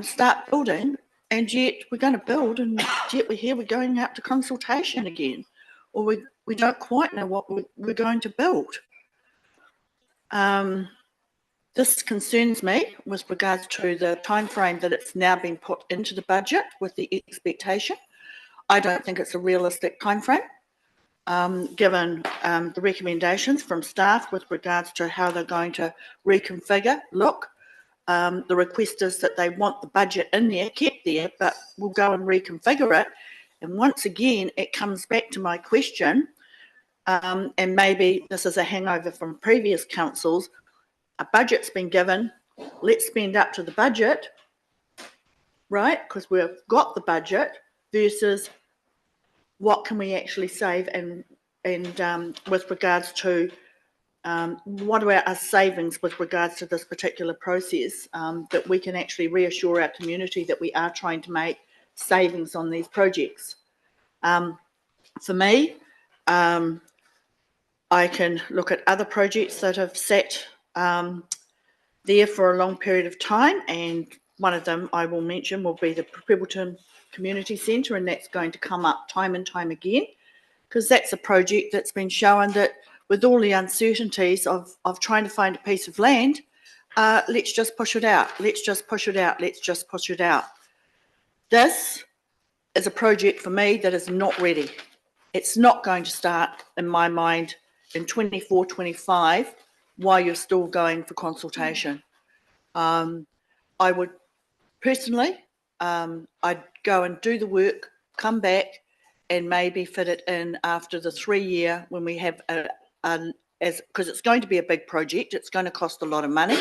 Speaker 4: start building, and yet we're going to build, and yet we're going out to consultation again, or we don't quite know what we're going to build. This concerns me with regards to the timeframe that it's now been put into the budget with the expectation. I don't think it's a realistic timeframe, given the recommendations from staff with regards to how they're going to reconfigure. The request is that they want the budget in there, kept there, but we'll go and reconfigure it. And once again, it comes back to my question, and maybe this is a hangover from previous councils. A budget's been given, let's spend up to the budget, right? Because we've got the budget, versus what can we actually save, and with regards to what are our savings with regards to this particular process, that we can actually reassure our community that we are trying to make savings on these projects. For me, I can look at other projects that have sat there for a long period of time, and one of them I will mention will be the Pebbleton Community Centre, and that's going to come up time and time again, because that's a project that's been shown that with all the uncertainties of trying to find a piece of land, let's just push it out, let's just push it out, let's just push it out. This is a project for me that is not ready. It's not going to start, in my mind, in 24-25, while you're still going for consultation. I would personally, I'd go and do the work, come back, and maybe fit it in after the 3-year, when we have because it's going to be a big project, it's going to cost a lot of money,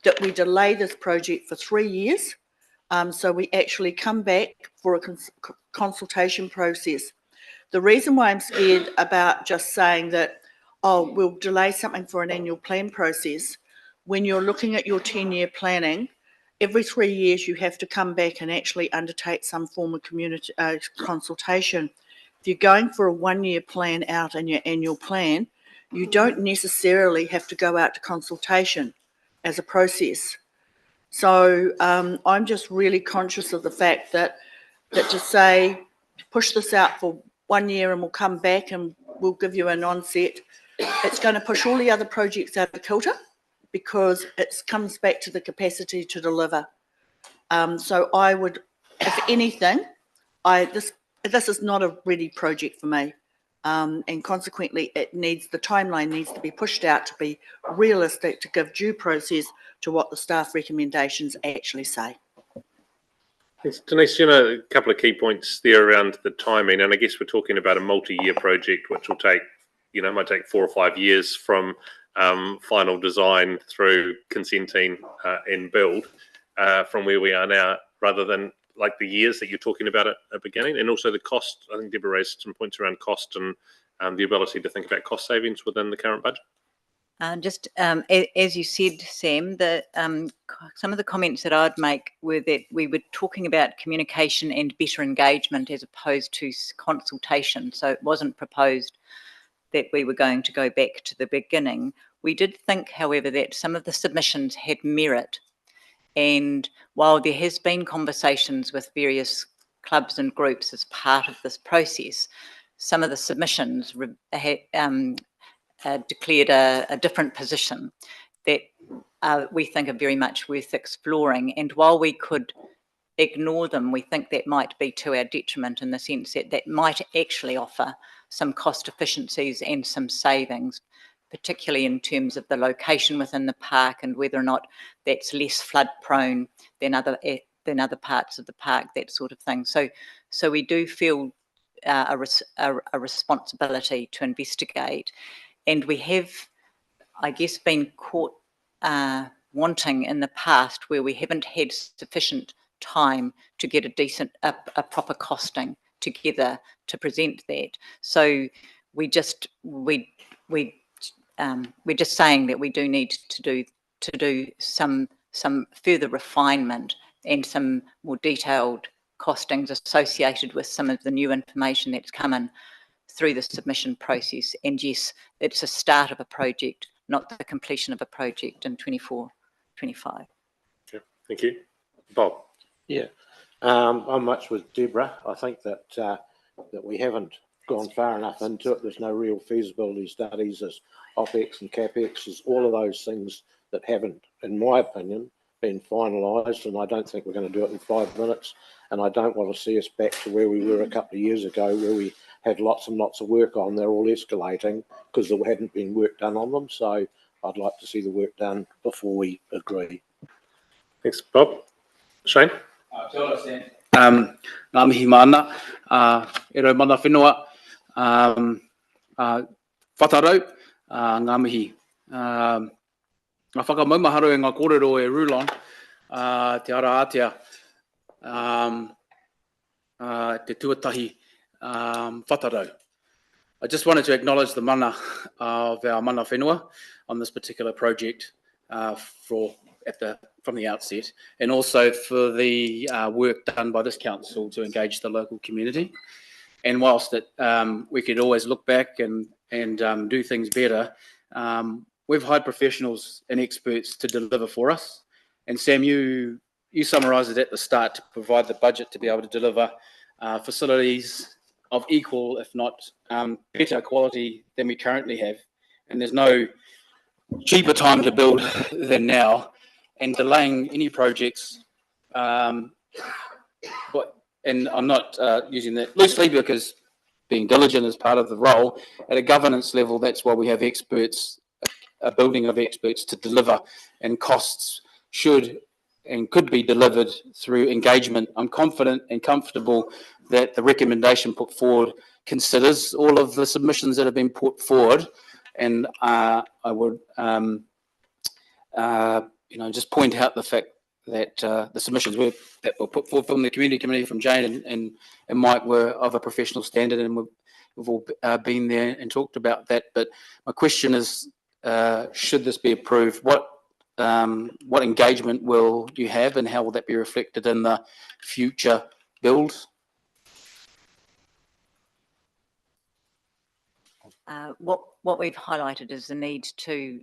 Speaker 4: that we delay this project for 3 years, so we actually come back for a consultation process. The reason why I'm scared about just saying that, oh, we'll delay something for an annual plan process, when you're looking at your 10-year planning, every 3 years you have to come back and actually undertake some form of community consultation. If you're going for a 1-year plan out in your annual plan, you don't necessarily have to go out to consultation as a process. So I'm just really conscious of the fact that to say, push this out for 1 year and we'll come back and we'll give you an onset, it's going to push all the other projects out of kilter because it comes back to the capacity to deliver. So I would, if anything, this is not a ready project for me. And consequently, the timeline needs to be pushed out to be realistic, to give due process to what the staff recommendations actually say.
Speaker 1: Thanks. Denise, a couple of key points there around the timing, and I guess we're talking about a multi-year project, which will take, might take 4 or 5 years from final design through consenting and build from where we are now, rather than like the years that you're talking about at the beginning, and also the cost. I think Deborah raised some points around cost and the ability to think about cost savings within the current budget.
Speaker 18: Just as you said, Sam, some of the comments that I'd make were that we were talking about communication and better engagement as opposed to consultation. So it wasn't proposed that we were going to go back to the beginning. We did think, however, that some of the submissions had merit. And while there has been conversations with various clubs and groups as part of this process, some of the submissions declared a different position that we think are very much worth exploring. And while we could ignore them, we think that might be to our detriment in the sense that might actually offer some cost efficiencies and some savings, particularly in terms of the location within the park and whether or not that's less flood prone than other parts of the park, that sort of thing. So we do feel a responsibility to investigate. And we have, I guess, been caught wanting in the past where we haven't had sufficient time to get a proper costing together to present that. So we're just saying that we do need to do some further refinement and some more detailed costings associated with some of the new information that's come in through the submission process. And yes, it's a start of a project, not the completion of a project in 24-25.
Speaker 1: Okay, thank you. Bob?
Speaker 9: Yeah, I'm much with Deborah. I think that that we haven't gone far enough into it. There's no real feasibility studies. There's OPEX and CAPEX. There's all of those things that haven't, in my opinion, been finalised, and I don't think we're going to do it in 5 minutes. And I don't want to see us back to where we were a couple of years ago, where we had lots and lots of work on. They're all escalating because there hadn't been work done on them. So I'd like to see the work done before we agree.
Speaker 1: Thanks, Bob. Shane?
Speaker 10: Ngā mihi mana, e rau mana whenua, whatarau, ngā mihi. Ngā whakamaumaharu e ngā kōrero e Rulon, te ara atea, te tuatahi whatarau. I just wanted to acknowledge the mana of our mana whenua on this particular project from the outset, and also for the work done by this council to engage the local community. And whilst we could always look back and do things better, we've hired professionals and experts to deliver for us. And Sam, you summarised it at the start, to provide the budget to be able to deliver facilities of equal, if not better quality than we currently have. And there's no cheaper time to build than now. And delaying any projects, and I'm not using that loosely, because being diligent is part of the role. At a governance level, that's why we have experts, a building of experts to deliver, and costs should and could be delivered through engagement. I'm confident and comfortable that the recommendation put forward considers all of the submissions that have been put forward, and I would just point out the fact that the submissions that were put forward from the community committee, from Jane and Mike, were of a professional standard, and we've all been there and talked about that. But my question is, should this be approved, what engagement will you have, and how will that be reflected in the future build?
Speaker 18: what we've highlighted is the need to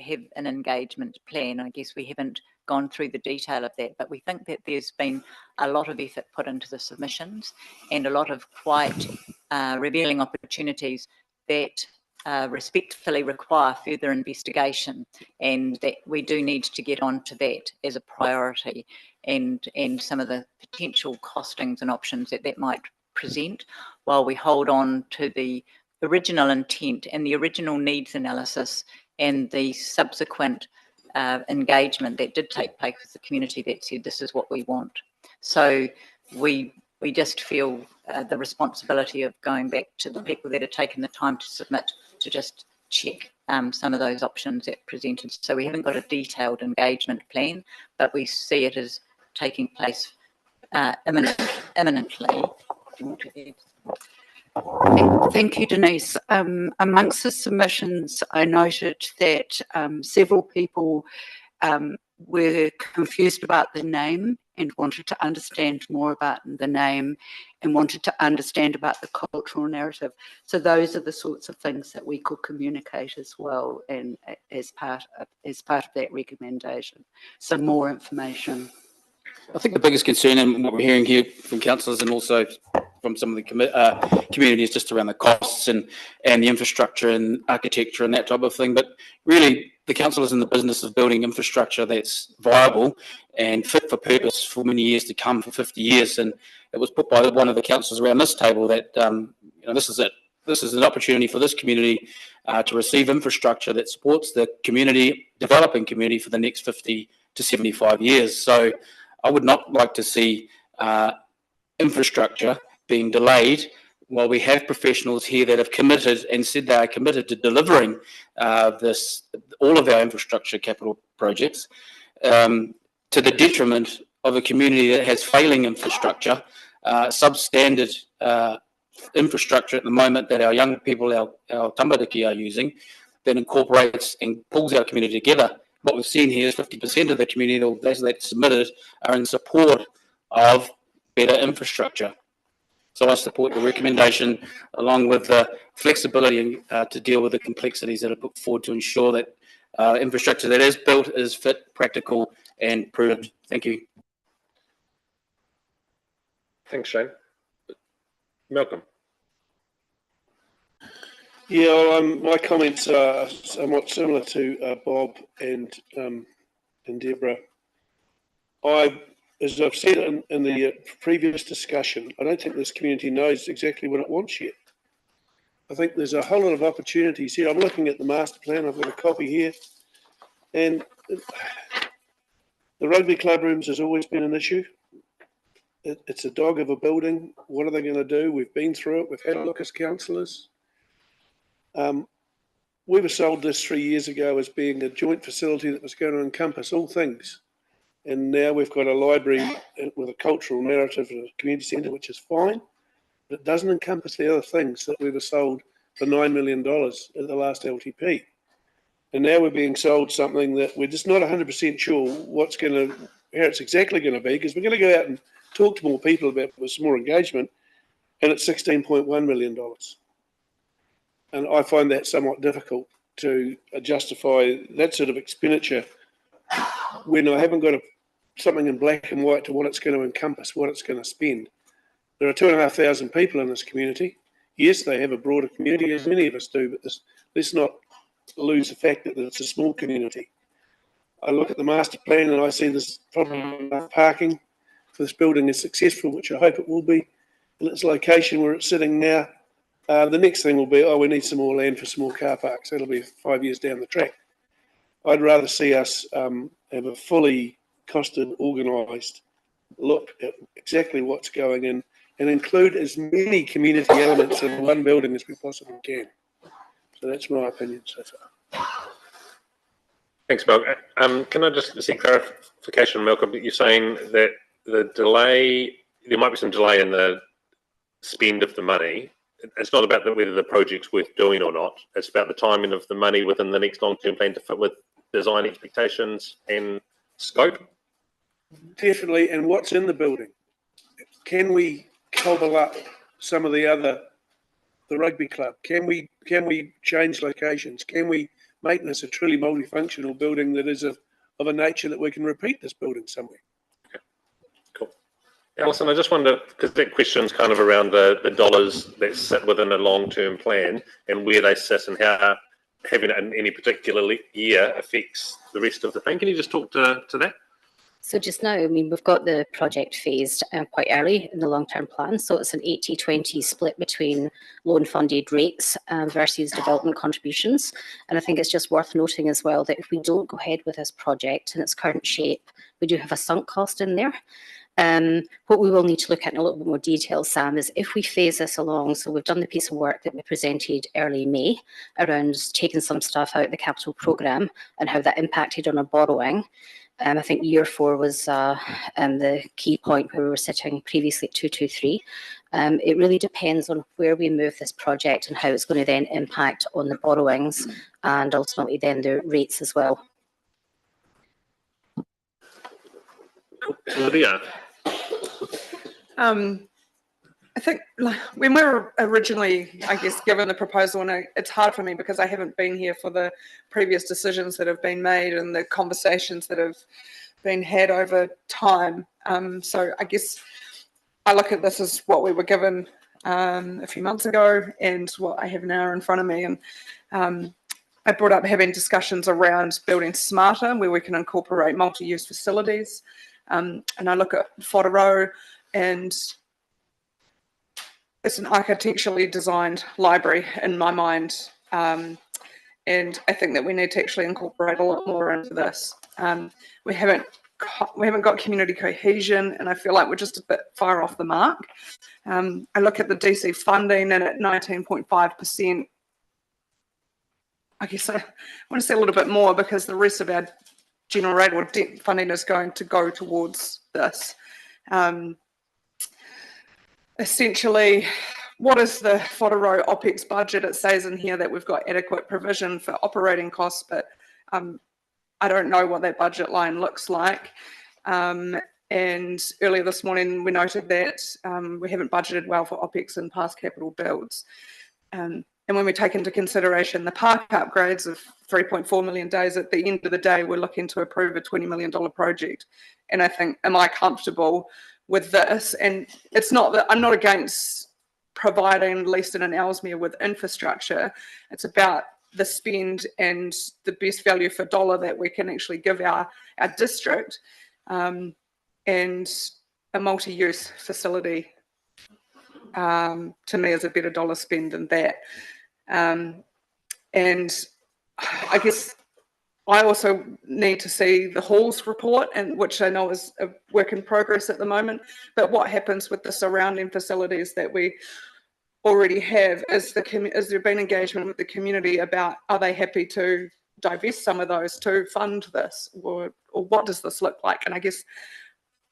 Speaker 18: have an engagement plan. I guess we haven't gone through the detail of that, but we think that there's been a lot of effort put into the submissions and a lot of quite revealing opportunities that respectfully require further investigation, and that we do need to get onto that as a priority, and some of the potential costings and options that might present, while we hold on to the original intent and the original needs analysis and the subsequent engagement that did take place with the community that said this is what we want. So we just feel the responsibility of going back to the people that have taken the time to submit to just check some of those options that presented. So we haven't got a detailed engagement plan, but we see it as taking place imminently.
Speaker 19: Thank you, Denise. Amongst the submissions, I noted that several people were confused about the name and wanted to understand more about the name and wanted to understand about the cultural narrative. So those are the sorts of things that we could communicate as well, and as part of that recommendation. So more information.
Speaker 10: I think the biggest concern, and what we're hearing here from councillors and also from some of the community, is just around the costs and the infrastructure and architecture and that type of thing. But really, the council is in the business of building infrastructure that's viable and fit for purpose for many years to come, for 50 years. And it was put by one of the councillors around this table that this is it. This is an opportunity for this community to receive infrastructure that supports the community, developing community, for the next 50 to 75 years. So I would not like to see infrastructure being delayed while we have professionals here that have committed and said they are committed to delivering all of our infrastructure capital projects, to the detriment of a community that has failing infrastructure, substandard infrastructure at the moment that our young people, our tamariki, are using, that incorporates and pulls our community together. What we've seen here is 50% of the community, or those that submitted, are in support of better infrastructure. So I support the recommendation, along with the flexibility to deal with the complexities that are put forward to ensure that infrastructure that is built is fit, practical, and prudent. Thank you.
Speaker 1: Thanks, Shane. Malcolm.
Speaker 11: Yeah, well, my comments are somewhat similar to Bob and Deborah. As I've said in the previous discussion, I don't think this community knows exactly what it wants yet. I think there's a whole lot of opportunities here. I'm looking at the master plan. I've got a copy here. And the rugby club rooms has always been an issue. It's a dog of a building. What are they going to do? We've been through it. We've had a look as councillors. We were sold this 3 years ago as being a joint facility that was going to encompass all things. And now we've got a library with a cultural narrative and a community centre, which is fine, but it doesn't encompass the other things that we were sold for $9 million at the last LTP. And now we're being sold something that we're just not 100% sure how it's exactly going to be, because we're going to go out and talk to more people about it with some more engagement, and it's $16.1 million. And I find that somewhat difficult to justify that sort of expenditure when I haven't got something in black and white to what it's going to encompass, what it's going to spend. There are 2,500 people in this community. Yes, they have a broader community, as many of us do, but let's not lose the fact that it's a small community. I look at the master plan and I see there's probably enough parking for this building is successful, which I hope it will be, in its location where it's sitting now. The next thing will be, we need some more land for some more car parks. That'll be 5 years down the track. I'd rather see us have a fully costed, organised look at exactly what's going in and include as many community elements in one building as we possibly can. So that's my opinion so far.
Speaker 1: Thanks, Malcolm. Can I just seek clarification, Malcolm, that you're saying that there might be some delay in the spend of the money. It's not about whether the project's worth doing or not. It's about the timing of the money within the next long-term plan to fit with design expectations and scope?
Speaker 11: Definitely, and what's in the building? Can we cobble up some of the other the rugby club? Can we change locations? Can we make this a truly multifunctional building that is of a nature that we can repeat this building somewhere?
Speaker 1: Cool. Alison, I just wonder, because that question's kind of around the dollars that sit within a long-term plan and where they sit and how having it in any particular year affects the rest of the thing. Can you just talk to that?
Speaker 6: So just now, I mean, we've got the project phased quite early in the long-term plan. So it's an 80-20 split between loan funded rates versus development contributions. And I think it's just worth noting as well that if we don't go ahead with this project in its current shape, we do have a sunk cost in there. What we will need to look at in a little bit more detail, Sam, is if we phase this along. So we've done the piece of work that we presented early May around taking some stuff out of the capital programme and how that impacted on our borrowing. I think year 4 was the key point where we were sitting previously at 223. It really depends on where we move this project and how it's going to then impact on the borrowings and ultimately then the rates as well.
Speaker 1: Lydia.
Speaker 12: I think when we were originally, I guess, given the proposal, and it's hard for me because I haven't been here for the previous decisions that have been made and the conversations that have been had over time. So I guess I look at this as what we were given a few months ago and what I have now in front of me. And I brought up having discussions around building smarter, where we can incorporate multi-use facilities. And I look at Whoraro, and it's an architecturally designed library in my mind. And I think that we need to actually incorporate a lot more into this. We haven't got community cohesion, and I feel like we're just a bit far off the mark. I look at the DC funding, and at 19.5%, I guess I want to see a little bit more because the rest of our general rate or debt funding is going to go towards this. Essentially, what is the Whoraro OPEX budget? It says in here that we've got adequate provision for operating costs, but I don't know what that budget line looks like. And earlier this morning, we noted that we haven't budgeted well for OPEX in past capital builds. And when we take into consideration the park upgrades of 3.4 million days, at the end of the day, we're looking to approve a $20 million project. And I think, am I comfortable with this? And it's not that I'm not against providing Leeston and Ellesmere with infrastructure. It's about the spend and the best value for dollar that we can actually give our district, and a multi-use facility to me is a better dollar spend than that. And I guess I also need to see the Halls report, and which I know is a work in progress at the moment. But what happens with the surrounding facilities that we already have? Is there been engagement with the community about, are they happy to divest some of those to fund this, or what does this look like? And I guess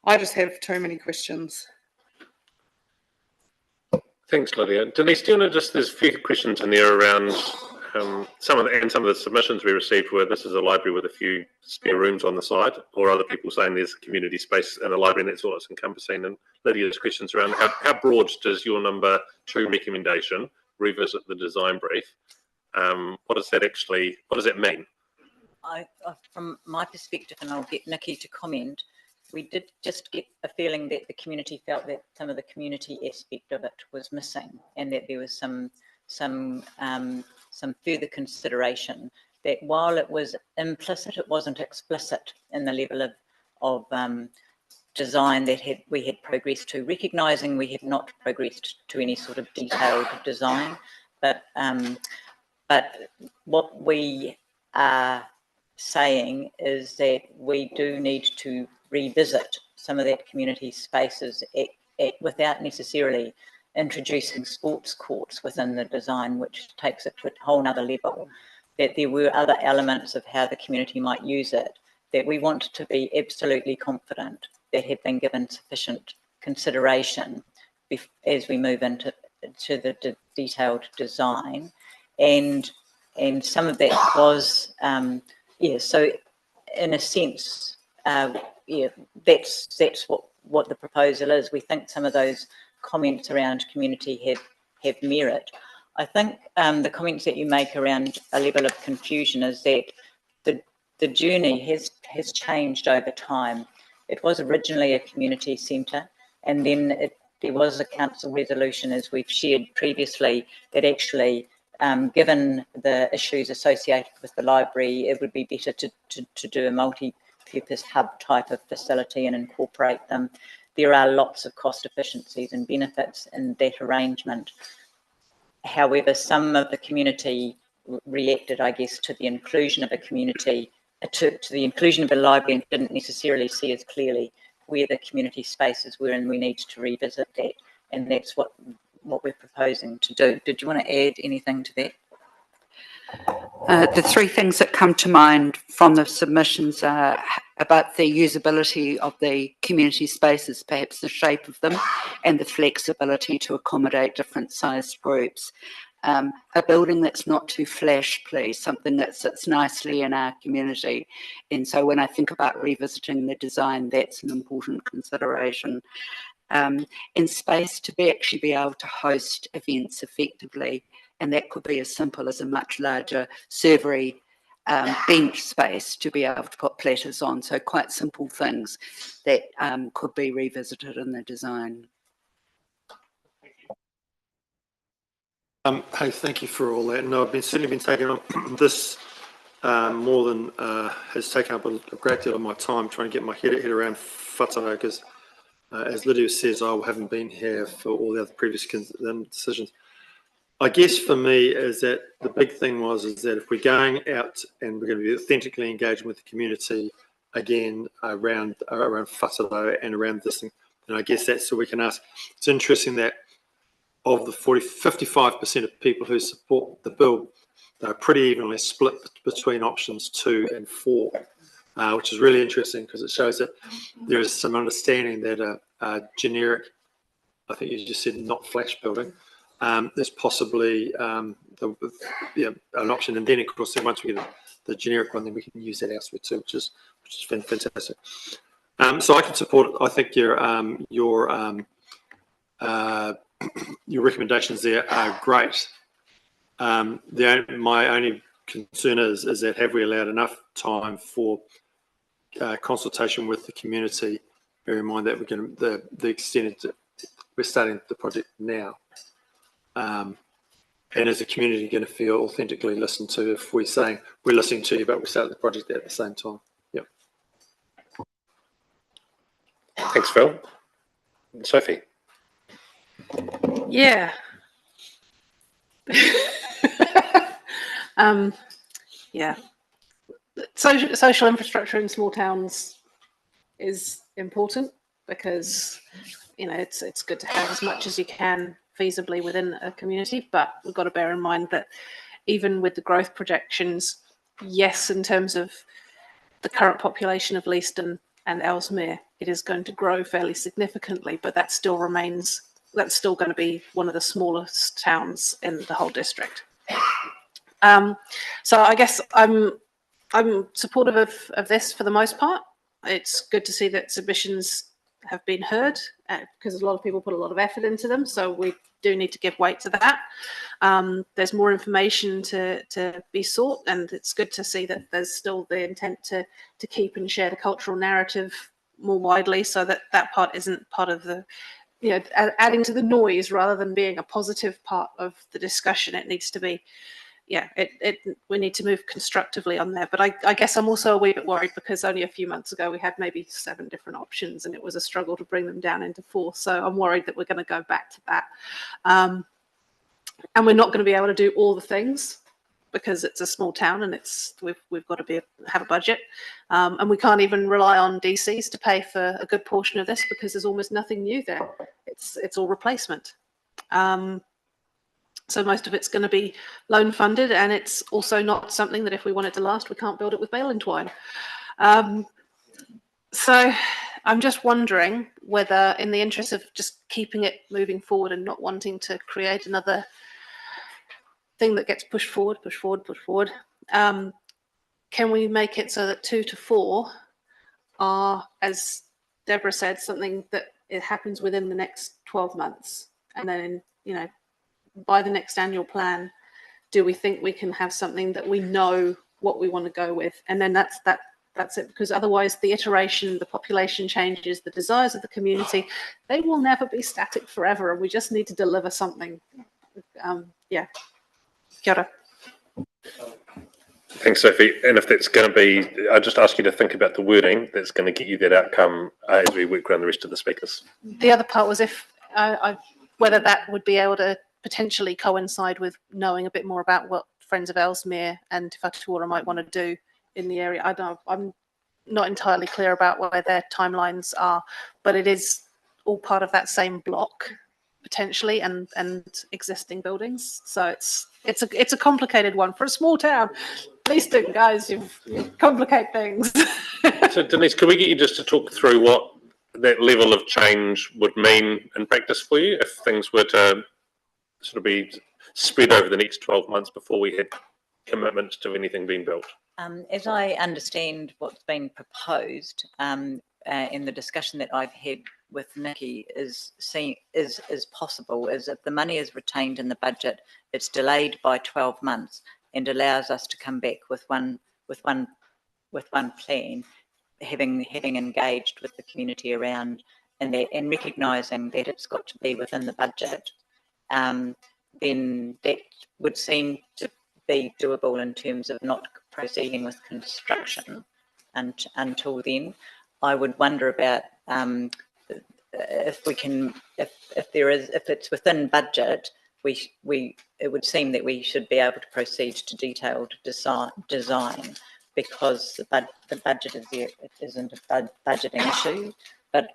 Speaker 12: I just have too many questions.
Speaker 1: Thanks, Lydia. Denise, do you want to there's a few questions in there around some of the submissions we received were, this is a library with a few spare rooms on the side, or other people saying there's community space in a library and that's all it's encompassing. And Lydia's questions around how broad does your number 2 recommendation revisit the design brief? What does that mean?
Speaker 18: From my perspective, and I'll get Nikki to comment, we did just get a feeling that the community felt that some of the community aspect of it was missing, and that there was some further consideration that while it was implicit, it wasn't explicit in the level of design that we had progressed to, recognising we had not progressed to any sort of detailed design. But what we are saying is that we do need to revisit some of that community spaces without necessarily introducing sports courts within the design, which takes it to a whole nother level, that there were other elements of how the community might use it that we want to be absolutely confident that have been given sufficient consideration as we move into the detailed design. And some of that was, so in a sense, that's what the proposal is. We think some of those comments around community have merit. I think the comments that you make around a level of confusion is that the journey has changed over time. It was originally a community centre, and then there was a council resolution, as we've shared previously, that actually, given the issues associated with the library, it would be better to do a multi-purpose hub type of facility and incorporate them. There are lots of cost efficiencies and benefits in that arrangement. However, some of the community reacted, I guess, to the inclusion of a community, to the inclusion of a library, and didn't necessarily see as clearly where the community spaces were, and we need to revisit that. And that's what we're proposing to do. Did you want to add anything to that?
Speaker 19: The three things that come to mind from the submissions are about the usability of the community spaces, perhaps the shape of them, and the flexibility to accommodate different sized groups. A building that's not too flash, please, something that sits nicely in our community. And so when I think about revisiting the design, that's an important consideration. And space to actually be able to host events effectively. And that could be as simple as a much larger servery bench space to be able to put platters on. So quite simple things that could be revisited in the design.
Speaker 13: Hey, thank you for all that. No, I've certainly been taking on this more than has taken up a great deal of my time trying to get my head around whātaro, because as Lydia says, I haven't been here for all the other previous decisions. I guess for me is that the big thing is that if we're going out and we're going to be authentically engaging with the community again around whātaro and around this thing, then I guess that's what we can ask. It's interesting that of the 55% of people who support the bill, they're pretty evenly split between options 2 and 4, which is really interesting because it shows that there is some understanding that a generic, I think you just said not flash building, is possibly an option. And then, of course, once we get the generic one, then we can use that elsewhere too, which is fantastic. So I can support, I think your recommendations there are great. My only concern is that have we allowed enough time for consultation with the community? Bear in mind that we're starting the project now, and is the community going to feel authentically listened to if we're saying we're listening to you, but we start the project at the same time? Yep.
Speaker 1: Thanks, Phil. Sophie.
Speaker 14: Yeah. Yeah. Social infrastructure in small towns is important because, it's good to have as much as you can feasibly within a community, but we've got to bear in mind that even with the growth projections, yes, in terms of the current population of Leeston and Ellesmere, it is going to grow fairly significantly, but that still remains, that's still going to be one of the smallest towns in the whole district. So I guess I'm supportive of this for the most part. It's good to see that submissions have been heard because a lot of people put a lot of effort into them. So we do need to give weight to that. There's more information to be sought, and it's good to see that there's still the intent to keep and share the cultural narrative more widely, so that part isn't part of the, adding to the noise rather than being a positive part of the discussion. It needs to be, we need to move constructively on there. But I guess I'm also a wee bit worried because only a few months ago we had maybe 7 different options and it was a struggle to bring them down into 4. So I'm worried that we're going to go back to that. And we're not going to be able to do all the things because it's a small town and we've got to have a budget. And we can't even rely on DCs to pay for a good portion of this because there's almost nothing new there. It's all replacement. So most of it's going to be loan funded, and it's also not something that if we want it to last, we can't build it with baling twine. So I'm just wondering whether, in the interest of just keeping it moving forward and not wanting to create another thing that gets pushed forward, can we make it so that 2 to 4 are, as Deborah said, something that it happens within the next 12 months, and then by the next annual plan, do we think we can have something that we know what we want to go with? And then that's it, because otherwise the iteration, the population changes, the desires of the community, they will never be static forever. And we just need to deliver something. Yeah. Kia ora.
Speaker 1: Thanks, Sophie. And if that's going to be, I'll just ask you to think about the wording that's going to get you that outcome as we work around the rest of the speakers.
Speaker 14: The other part was if whether that would be able to potentially coincide with knowing a bit more about what Friends of Ellesmere and Te Whatuora might want to do in the area. I don't know, I'm not entirely clear about where their timelines are, but it is all part of that same block potentially, and existing buildings. So it's a complicated one for a small town. Leeston, guys, you complicate things.
Speaker 1: So Denise, could we get you just to talk through what that level of change would mean in practice for you if things were to sort of be spread over the next 12 months before we had commitments to anything being built?
Speaker 18: As I understand what's been proposed in the discussion that I've had with Nikki is possible is if the money is retained in the budget, it's delayed by 12 months and allows us to come back with one plan, having engaged with the community around and recognising that it's got to be within the budget. Then that would seem to be doable in terms of not proceeding with construction until then. I would wonder about if it's within budget, it would seem that we should be able to proceed to detailed design because the budget is there. It isn't a budgeting issue. But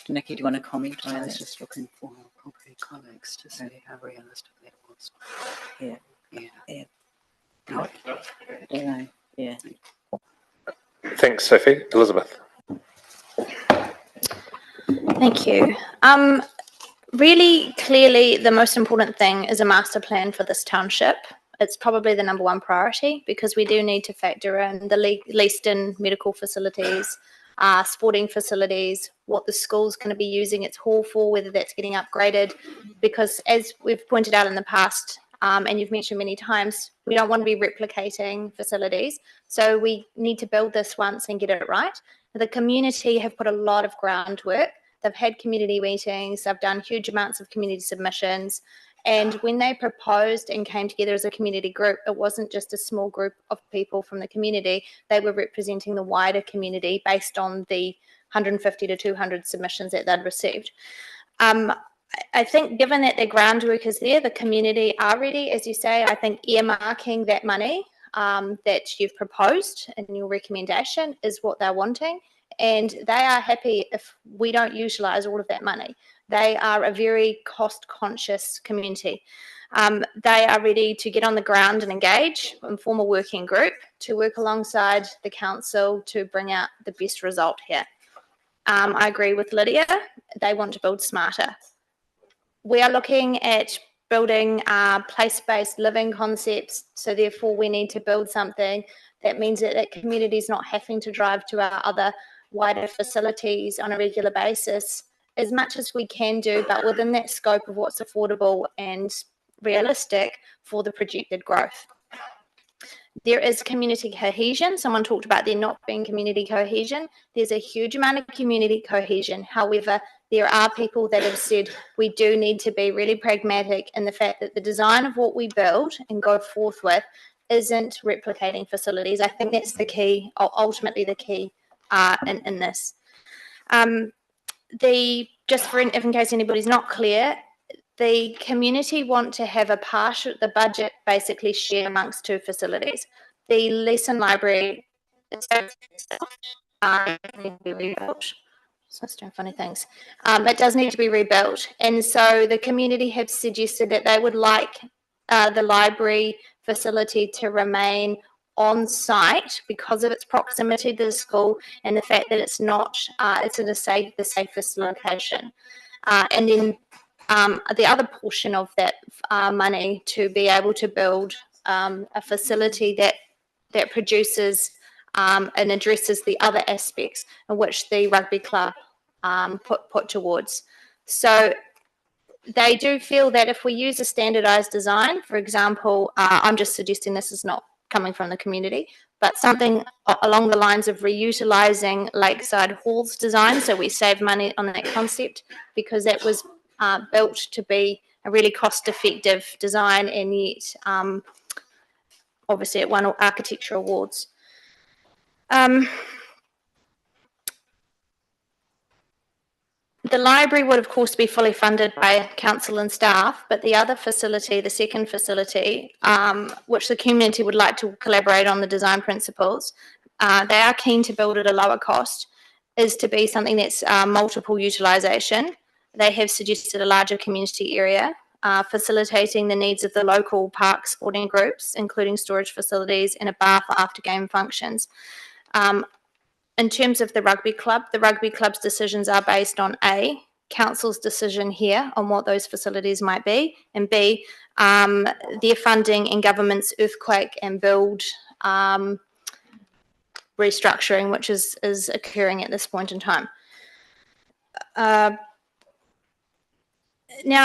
Speaker 18: Nikki, do you want to comment on that?
Speaker 19: I was just looking for our property colleagues to see how realistic that was.
Speaker 18: Yeah. Yeah.
Speaker 1: Thanks, Sophie. Elizabeth.
Speaker 15: Thank you. Really clearly, the most important thing is a master plan for this township. It's probably the number one priority because we do need to factor in the Leeston medical facilities, sporting facilities, what the school's going to be using its hall for, whether that's getting upgraded. Because as we've pointed out in the past, and you've mentioned many times, we don't want to be replicating facilities. So we need to build this once and get it right. The community have put a lot of groundwork. They've had community meetings. They've done huge amounts of community submissions. And when they proposed and came together as a community group, it wasn't just a small group of people from the community. They were representing the wider community based on the 150 to 200 submissions that they'd received. I think given that the groundwork is there, the community are ready, as you say. I think earmarking that money that you've proposed in your recommendation is what they're wanting. And they are happy if we don't utilise all of that money. They are a very cost-conscious community. They are ready to get on the ground and engage and form a working group to work alongside the council to bring out the best result here. I agree with Lydia. They want to build smarter. We are looking at building place-based living concepts, so therefore we need to build something that means that that community is not having to drive to our other wider facilities on a regular basis, as much as we can do, but within that scope of what's affordable and realistic for the projected growth. There is community cohesion. Someone talked about there not being community cohesion. There's a huge amount of community cohesion. However, there are people that have said we do need to be really pragmatic in the fact that the design of what we build and go forth with isn't replicating facilities. I think that's the key, ultimately the key in this. Just for if in case anybody's not clear, the community want to have the budget basically shared amongst two facilities. The Leeston Library is be rebuilt. So it's doing funny things. It does need to be rebuilt. And so the community have suggested that they would like the library facility to remain on site because of its proximity to the school and the fact that it's not, it's in the safest location. And then the other portion of that money to be able to build a facility that produces and addresses the other aspects in which the rugby club put towards. So they do feel that if we use a standardized design, for example, I'm just suggesting this is not coming from the community, but something along the lines of reutilizing Lakeside Hall's design, so we save money on that concept, because that was built to be a really cost-effective design, and yet obviously it won architecture awards. The library would, of course, be fully funded by council and staff, but the other facility, the second facility, which the community would like to collaborate on the design principles, they are keen to build at a lower cost, is to be something that's multiple utilisation. They have suggested a larger community area, facilitating the needs of the local park sporting groups, including storage facilities and a bar for after-game functions. In terms of the rugby club's decisions are based on A, council's decision here on what those facilities might be, and B, their funding and government's earthquake and build restructuring, which is occurring at this point in time. Now,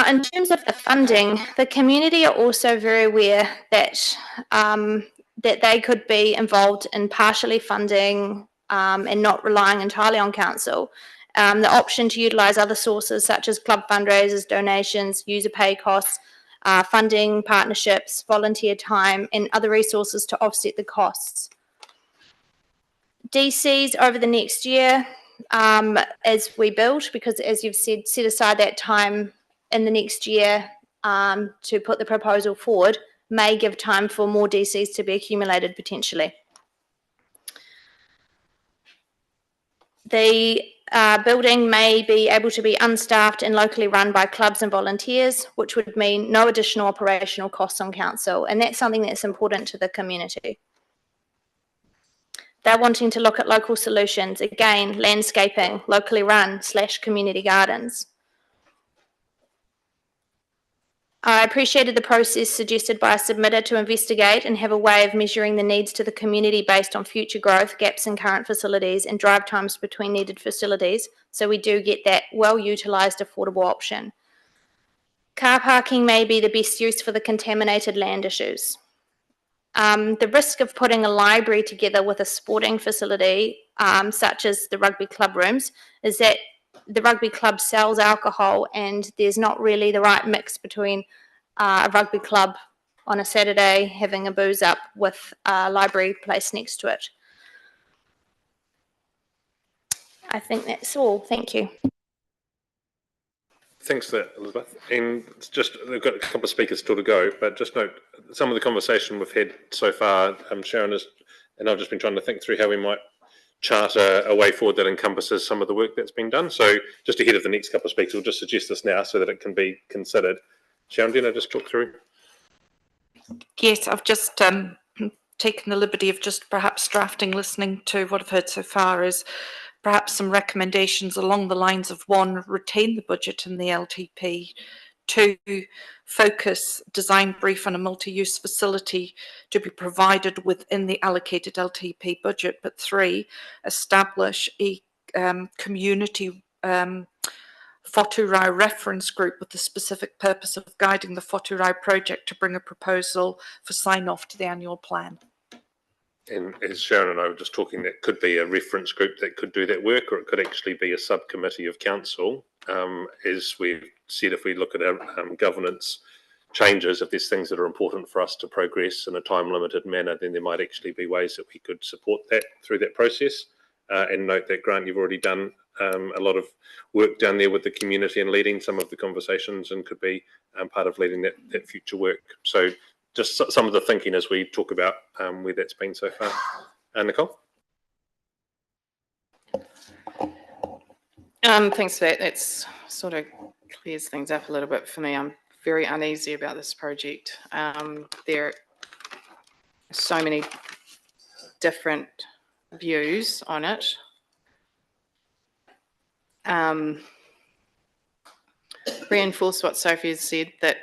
Speaker 15: in terms of the funding, the community are also very aware that that they could be involved in partially funding and not relying entirely on council. The option to utilise other sources such as club fundraisers, donations, user pay costs, funding partnerships, volunteer time, and other resources to offset the costs. DCs over the next year as we build, because as you've said, set aside that time in the next year to put the proposal forward, may give time for more DCs to be accumulated potentially. The building may be able to be unstaffed and locally run by clubs and volunteers, which would mean no additional operational costs on council, and that's something that's important to the community. They're wanting to look at local solutions, again, landscaping, locally run / community gardens. I appreciated the process suggested by a submitter to investigate and have a way of measuring the needs to the community based on future growth, gaps in current facilities, and drive times between needed facilities, so we do get that well-utilised, affordable option. Car parking may be the best use for the contaminated land issues. The risk of putting a library together with a sporting facility, such as the rugby club rooms, is that the rugby club sells alcohol and there's not really the right mix between a rugby club on a Saturday having a booze up with a library place next to it. I think that's all. Thank you.
Speaker 1: Thanks for that, Elizabeth. And it's just, we've got a couple of speakers still to go, but just note some of the conversation we've had so far, Sharon is, and I've just been trying to think through how we might chart a way forward that encompasses some of the work that's been done. So just ahead of the next couple of speakers, we'll just suggest this now so that it can be considered. Sharon, do you know, just talk through?
Speaker 3: Yes, I've just taken the liberty of just perhaps drafting, listening to what I've heard so far, is perhaps some recommendations along the lines of: 1, retain the budget in the LTP; 2, focus design brief on a multi-use facility to be provided within the allocated LTP budget; but 3, establish a community Whaturai reference group with the specific purpose of guiding the Whaturai project to bring a proposal for sign-off to the annual plan.
Speaker 1: And as Sharon and I were just talking, that could be a reference group that could do that work, or it could actually be a subcommittee of council. As we've said, if we look at our governance changes, if there's things that are important for us to progress in a time-limited manner, then there might actually be ways that we could support that through that process. And note that, Grant, you've already done a lot of work down there with the community and leading some of the conversations, and could be part of leading that future work. So just some of the thinking as we talk about where that's been so far. Nicole?
Speaker 2: Thanks for that. That's sort of clears things up a little bit for me. I'm very uneasy about this project. There are so many different views on it. Reinforce what Sophie has said, that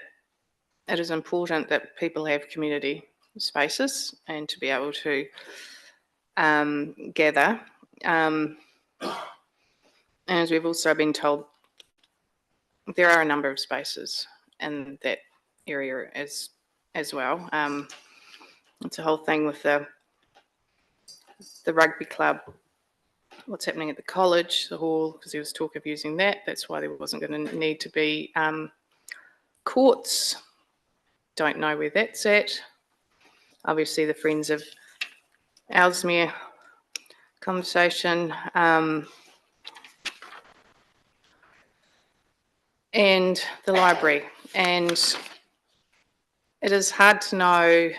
Speaker 2: it is important that people have community spaces and to be able to gather. And as we've also been told, there are a number of spaces in that area as well. It's a whole thing with the rugby club, what's happening at the college, the hall, because there was talk of using that. That's why there wasn't going to need to be courts. Don't know where that's at. Obviously, the Friends of Ellesmere conversation. And the library. And it is hard to know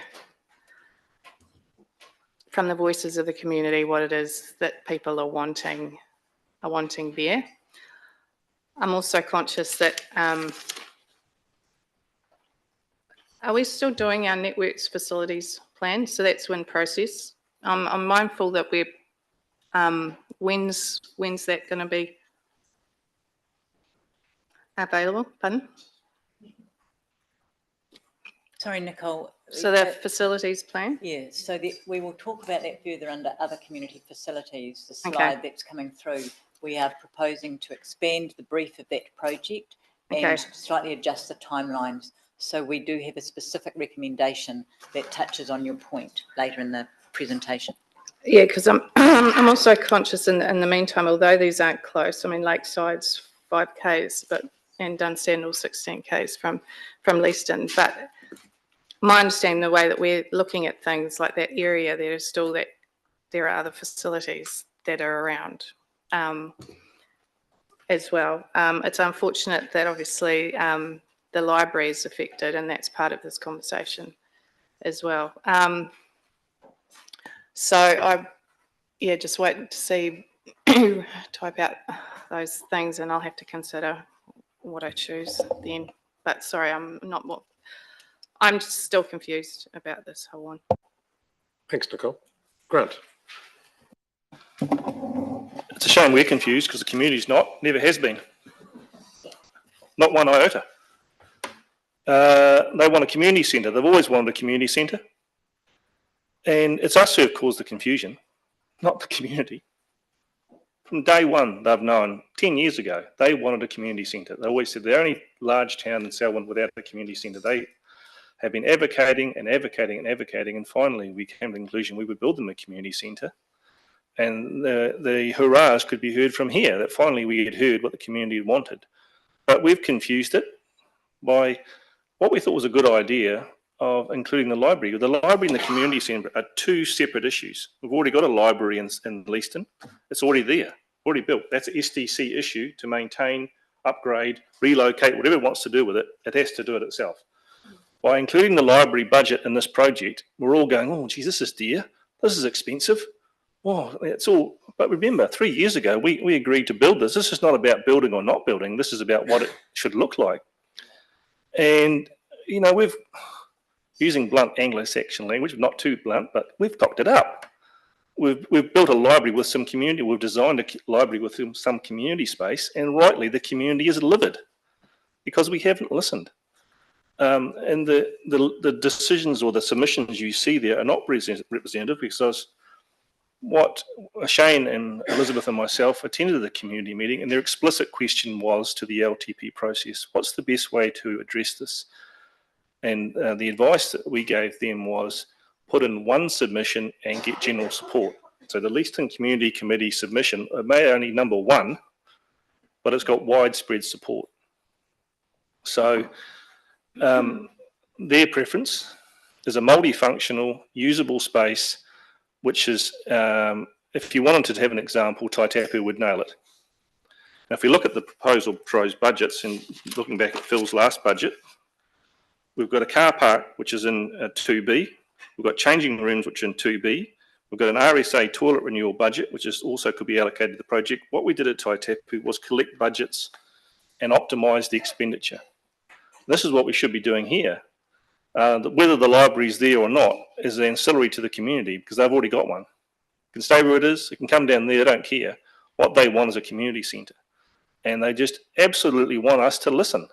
Speaker 2: from the voices of the community what it is that people are wanting there. I'm also conscious that are we still doing our networks facilities plan? So that's in process. I'm mindful that we're when's that going to be available? Pardon?
Speaker 18: Sorry, Nicole.
Speaker 2: So the facilities plan?
Speaker 18: Yeah, so we will talk about that further under other community facilities. The
Speaker 2: Okay.
Speaker 18: slide that's coming through, we are proposing to expand the brief of that project and
Speaker 2: Okay.
Speaker 18: slightly adjust the timelines. So we do have a specific recommendation that touches on your point later in the presentation.
Speaker 2: Yeah, because I'm also conscious in the meantime, although these aren't close, I mean, Lakeside's 5Ks, and Dunsandel 16 Ks from Leeston, but my understanding, the way that we're looking at things like that area, there are other facilities that are around as well. It's unfortunate that obviously the library is affected, and that's part of this conversation as well. So just wait to see type out those things, and I'll have to consider what I choose then. But sorry, I'm still confused about this whole one.
Speaker 1: Thanks, Nicole. Grant.
Speaker 8: It's a shame we're confused because the community's not, never has been. Not one iota. They want a community centre. They've always wanted a community centre. And it's us who have caused the confusion, not the community. From day one, they've known, 10 years ago, they wanted a community centre. They always said the only large town in Selwyn without a community centre. They have been advocating and advocating and advocating, and finally we came to the conclusion we would build them a community centre. And the hurrahs could be heard from here, that finally we had heard what the community wanted. But we've confused it by what we thought was a good idea of including the library. The library and the community centre are two separate issues. We've already got a library in Leeston. It's already there, already built. That's an SDC issue to maintain, upgrade, relocate, whatever it wants to do with it, it has to do it itself. By including the library budget in this project, we're all going, oh, geez, this is dear. This is expensive. Oh, it's all. But remember, 3 years ago, we agreed to build this. This is not about building or not building. This is about what it should look like. And, you know, we've, using blunt Anglo-Saxon language, not too blunt, but we've cocked it up. We've built a library with some community. We've designed a library with some community space, and rightly, the community is livid because we haven't listened. And the decisions or the submissions you see there are not representative, because what Shane and Elizabeth and myself attended the community meeting, and their explicit question was to the LTP process, what's the best way to address this? And the advice that we gave them was put in one submission and get general support. So the Leeston Community Committee submission may only number one, but it's got widespread support. So their preference is a multifunctional, usable space, which is, if you wanted to have an example, Taitapu would nail it. Now, if we look at the proposed budgets, and looking back at Phil's last budget, we've got a car park, which is in 2B. We've got changing rooms, which are in 2B. We've got an RSA toilet renewal budget, which is also could be allocated to the project. What we did at Taitapu was collect budgets and optimise the expenditure. This is what we should be doing here. Whether the library is there or not is ancillary to the community, because they've already got one. It can stay where it is. It can come down there. They don't care. What they want is a community centre. And they just absolutely want us to listen.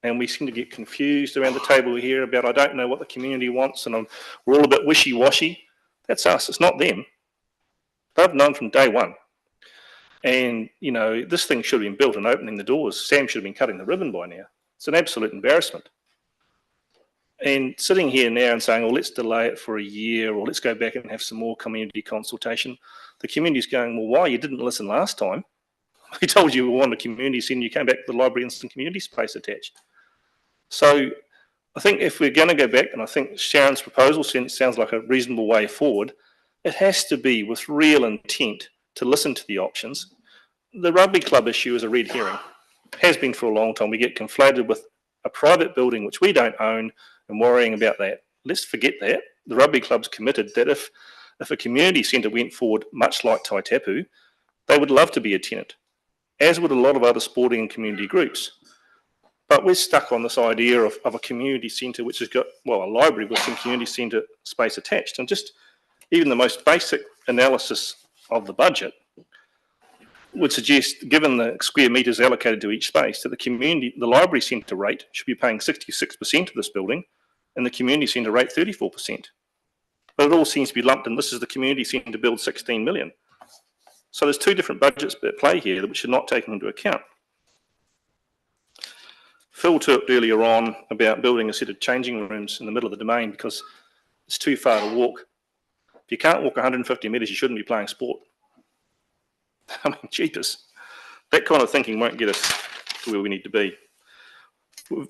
Speaker 8: And we seem to get confused around the table here about, I don't know what the community wants, and we're all a bit wishy-washy. That's us. It's not them. They've known from day one. And, you know, this thing should have been built and opening the doors. Sam should have been cutting the ribbon by now. It's an absolute embarrassment. And sitting here now and saying, well, let's delay it for a year, or let's go back and have some more community consultation. The community's going, well, why? You didn't listen last time. We told you we wanted a community centre, you came back with the library and some community space attached. So I think if we're going to go back, and I think Sharon's proposal sounds like a reasonable way forward, it has to be with real intent to listen to the options. The rugby club issue is a red herring. It has been for a long time. We get conflated with a private building which we don't own and worrying about that. Let's forget that. The rugby club's committed that if a community centre went forward, much like Taitapu, they would love to be a tenant, as would a lot of other sporting and community groups. But we're stuck on this idea of a community centre which has got, well, a library with some community centre space attached. And just even the most basic analysis of the budget would suggest, given the square metres allocated to each space, that the library centre rate should be paying 66% of this building and the community centre rate 34%. But it all seems to be lumped in. This is the community centre build 16 million. So there's two different budgets at play here which are not taken into account. Phil talked earlier on about building a set of changing rooms in the middle of the domain because it's too far to walk. If you can't walk 150 metres, you shouldn't be playing sport. I mean, jeepers. That kind of thinking won't get us to where we need to be.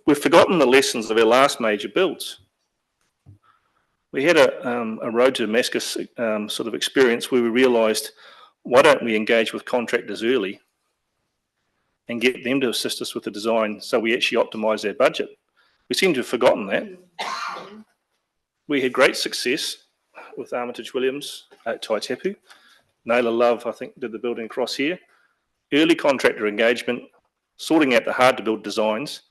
Speaker 8: We've forgotten the lessons of our last major builds. We had a road to Damascus sort of experience where we realised, why don't we engage with contractors early and get them to assist us with the design so we actually optimise our budget? We seem to have forgotten that. We had great success with Armitage Williams at Taitapu. Naylor Love, I think, did the building across here. Early contractor engagement, sorting out the hard-to-build designs,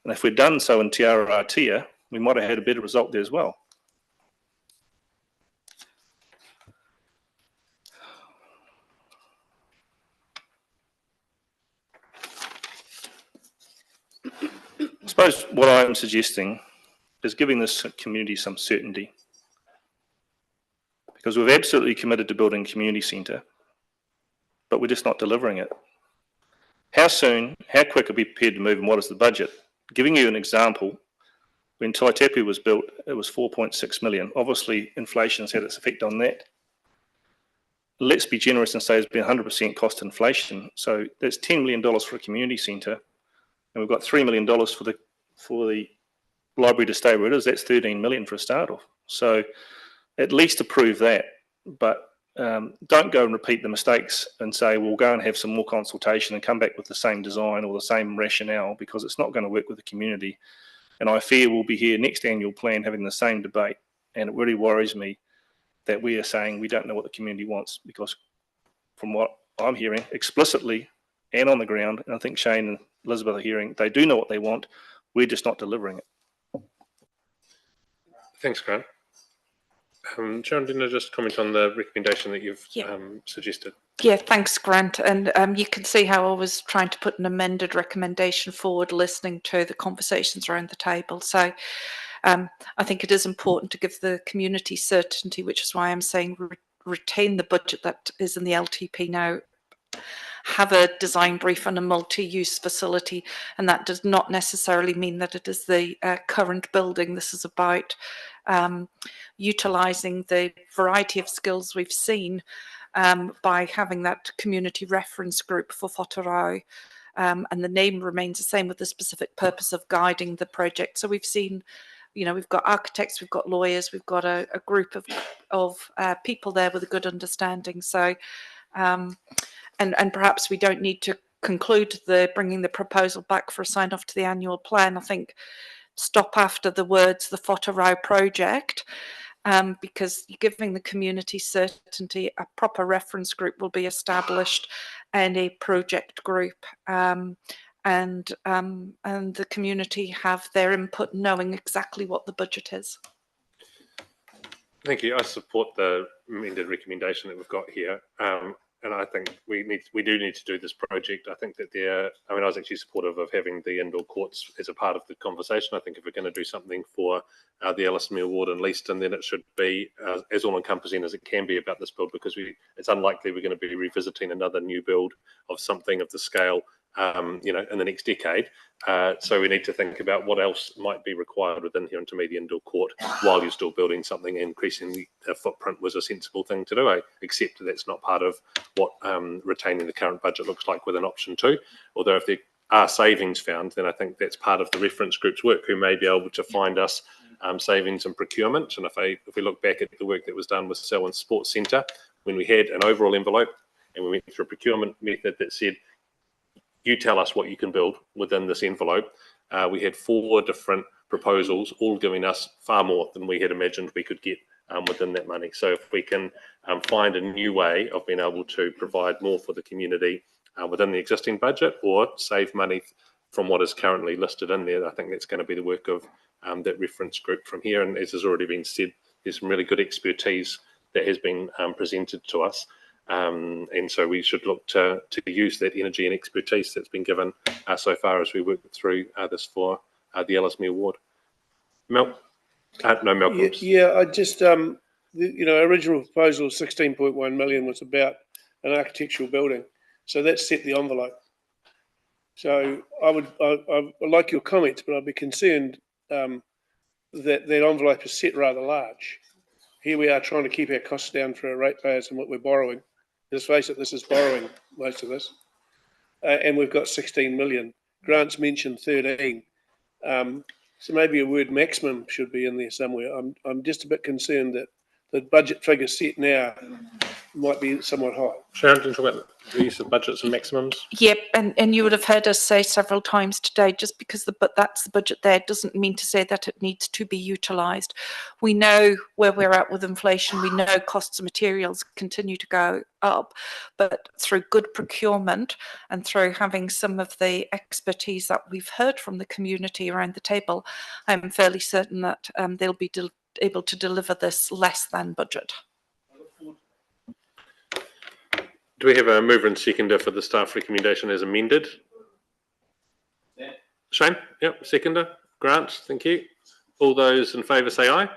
Speaker 8: and if we'd done so in Te Aratia, we might have had a better result there as well. I suppose what I'm suggesting is giving this community some certainty, because we've absolutely committed to building a community centre, but we're just not delivering it. How soon, how quick are we prepared to move, and what is the budget? Giving you an example, when Taitapu was built, it was 4.6 million. Obviously, inflation's had its effect on that. Let's be generous and say it's been 100% cost inflation. So that's $10 million for a community centre, and we've got $3 million for the library to stay where it is. That's 13 million for a start off. So at least approve that, but don't go and repeat the mistakes and say, we'll go and have some more consultation and come back with the same design or the same rationale, because it's not going to work with the community. And I fear we'll be here next annual plan having the same debate. And it really worries me that we are saying we don't know what the community wants, because from what I'm hearing explicitly and on the ground, and I think Shane and Elizabeth are hearing, they do know what they want. We're just not delivering it.
Speaker 1: Thanks, Grant. Sharon, didn't I just comment on the recommendation that you've suggested?
Speaker 3: Yeah, thanks, Grant. And you can see how I was trying to put an amended recommendation forward, listening to the conversations around the table. So I think it is important to give the community certainty, which is why I'm saying retain the budget that is in the LTP now, have a design brief on a multi-use facility, and that does not necessarily mean that it is the current building. This is about utilising the variety of skills we've seen by having that community reference group for Whatarau, and the name remains the same with the specific purpose of guiding the project. So we've seen, you know, we've got architects, we've got lawyers, we've got a group of people there with a good understanding. So and perhaps we don't need to conclude bringing the proposal back for a sign off to the annual plan. I think stop after the words the Whatarau project, because you're giving the community certainty. A proper reference group will be established and a project group, and the community have their input, knowing exactly what the budget is.
Speaker 1: Thank you. I support the amended recommendation that we've got here. and I think we do need to do this project. I think that I was actually supportive of having the indoor courts as a part of the conversation. I think if we're going to do something for the Ellesmere Ward and Leeston, then it should be as all-encompassing as it can be about this build, because it's unlikely we're going to be revisiting another new build of something of the scale, in the next decade. So we need to think about what else might be required within here, and to me the indoor court, while you're still building something, increasing the footprint was a sensible thing to do. I accept that that's not part of what retaining the current budget looks like within option 2, although if there are savings found, then I think that's part of the reference group's work, who may be able to find us savings in procurement. And if we look back at the work that was done with Selwyn Sports Centre, when we had an overall envelope and we went through a procurement method that said, you tell us what you can build within this envelope. We had 4 different proposals, all giving us far more than we had imagined we could get within that money. So if we can find a new way of being able to provide more for the community within the existing budget, or save money from what is currently listed in there, I think that's going to be the work of that reference group from here. And as has already been said, there's some really good expertise that has been presented to us. And so we should look to use that energy and expertise that's been given so far as we work through this for the Ellesmere Ward. Malcolm's.
Speaker 11: Yeah, I just, original proposal of 16.1 million was about an architectural building. So that set the envelope. So I like your comments, but I'd be concerned that envelope is set rather large. Here we are trying to keep our costs down for our ratepayers and what we're borrowing. Let's face it, this is borrowing, most of this. And we've got 16 million. Grant's mentioned 13. So maybe a word maximum should be in there somewhere. I'm just a bit concerned that the budget figure set now might be somewhat high.
Speaker 1: Sharon, do you talk about the use of budgets and maximums?
Speaker 3: Yep, and you would have heard us say several times today, just because that's the budget there doesn't mean to say that it needs to be utilised. We know where we're at with inflation. We know costs of materials continue to go up, but through good procurement and through having some of the expertise that we've heard from the community around the table, I'm fairly certain that they'll be able to deliver this less than budget.
Speaker 1: Do we have a mover and seconder for the staff recommendation as amended? Yeah. Shane? Yep, seconder. Grant, thank you. All those in favour say aye.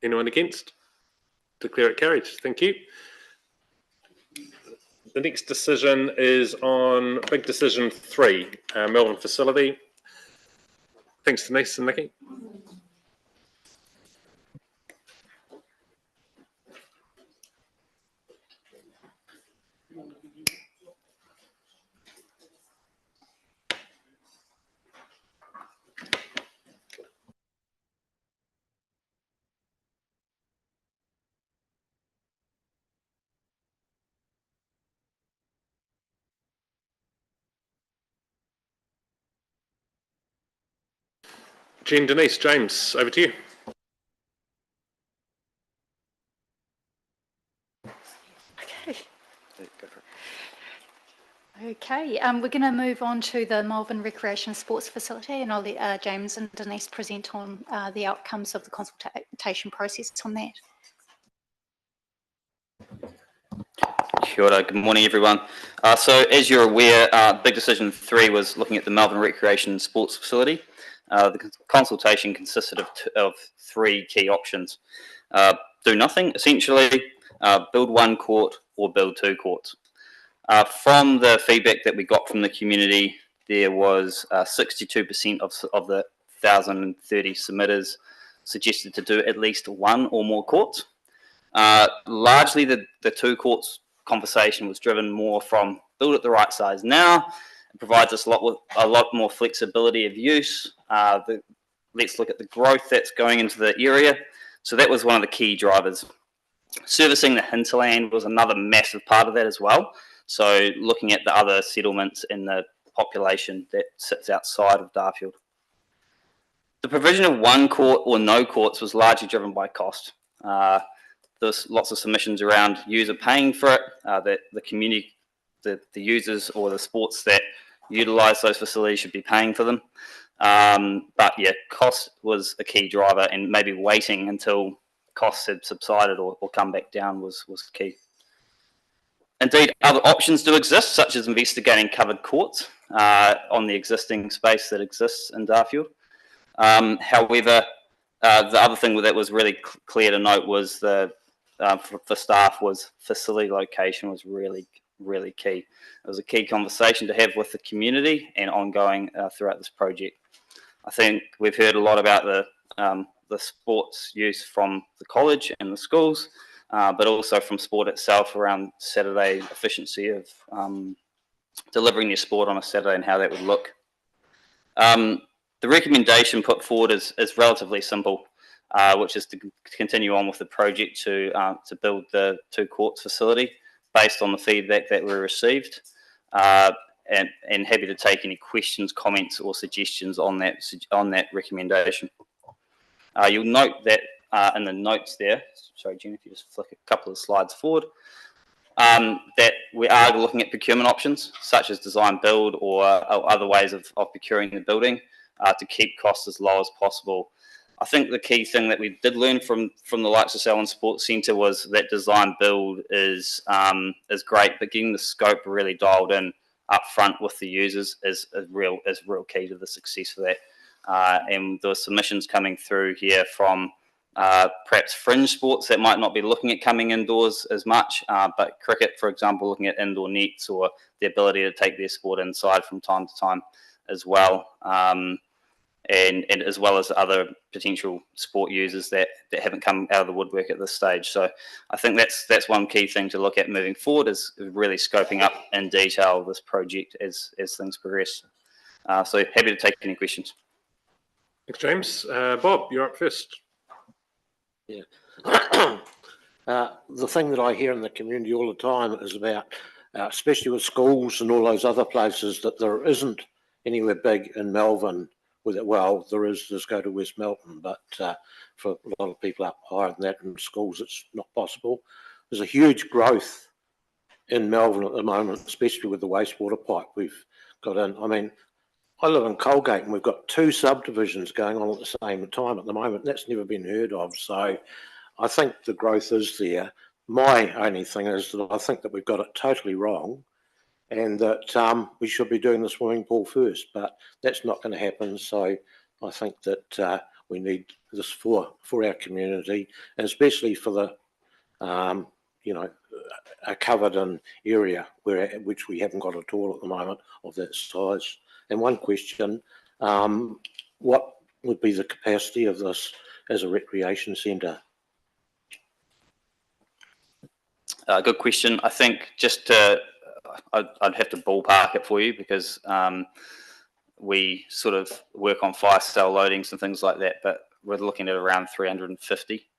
Speaker 1: Anyone against? Declare it carried. Thank you. The next decision is on big decision 3, Melbourne facility. Thanks, Denise and Nikki. Jean, Denise, James, over to you.
Speaker 5: Okay, we're going to move on to the Melbourne Recreation Sports Facility, and I'll let James and Denise present on the outcomes of the consultation process on that.
Speaker 20: Kia ora, good morning everyone. So as you're aware, big decision 3 was looking at the Melbourne Recreation Sports Facility. The consultation consisted of 3 key options. Do nothing, essentially, build 1 court or build 2 courts. From the feedback that we got from the community, there was 62% of the 1,030 submitters suggested to do at least 1 or more courts. Largely the 2 courts conversation was driven more from build it the right size now. It provides us a lot more flexibility of use. Let's look at the growth that's going into the area. So that was one of the key drivers. Servicing the hinterland was another massive part of that as well. So looking at the other settlements in the population that sits outside of Darfield. The provision of 1 court or no courts was largely driven by cost. There's lots of submissions around user paying for it, that the community, the users or the sports that utilise those facilities should be paying for them. But yeah, cost was a key driver, and maybe waiting until costs had subsided or come back down was key. Indeed, other options do exist, such as investigating covered courts on the existing space that exists in Darfield. However, the other thing that was really clear to note was for staff was facility location was really key. It was a key conversation to have with the community and ongoing throughout this project. I think we've heard a lot about the sports use from the college and the schools, but also from sport itself around Saturday efficiency of delivering your sport on a Saturday and how that would look. The recommendation put forward is relatively simple, which is to continue on with the project to build the 2 courts facility based on the feedback that we received, and happy to take any questions, comments, or suggestions on that recommendation. You'll note that in the notes there, sorry, Jen, if you just flick a couple of slides forward, that we are looking at procurement options such as design build or other ways of procuring the building to keep costs as low as possible. I think the key thing that we did learn from the likes of Selwyn Sports Centre was that design build is great, but getting the scope really dialed in up front with the users is real key to the success of that. And there were submissions coming through here from perhaps fringe sports that might not be looking at coming indoors as much, but cricket, for example, looking at indoor nets or the ability to take their sport inside from time to time as well. And as well as other potential sport users that haven't come out of the woodwork at this stage. So I think that's one key thing to look at moving forward is really scoping up in detail this project as things progress. So happy to take any questions.
Speaker 1: Thanks, James. Bob, you're up first.
Speaker 9: Yeah. The thing that I hear in the community all the time is about, especially with schools and all those other places, that there isn't anywhere big in Melbourne. Well, there is, just go to West Melton, but for a lot of people up higher than that in schools, it's not possible. There's a huge growth in Melbourne at the moment, especially with the wastewater pipe we've got in. I mean, I live in Colgate and we've got 2 subdivisions going on at the same time at the moment. That's never been heard of. So I think the growth is there. My only thing is that I think that we've got it totally wrong, and that we should be doing the swimming pool first, but that's not going to happen. So I think that we need this for our community, and especially for the, a covered-in area which we haven't got at all at the moment of that size. And one question, what would be the capacity of this as a recreation centre?
Speaker 20: Good question. I think just I'd have to ballpark it for you because we sort of work on fire cell loadings and things like that, but we're looking at around 350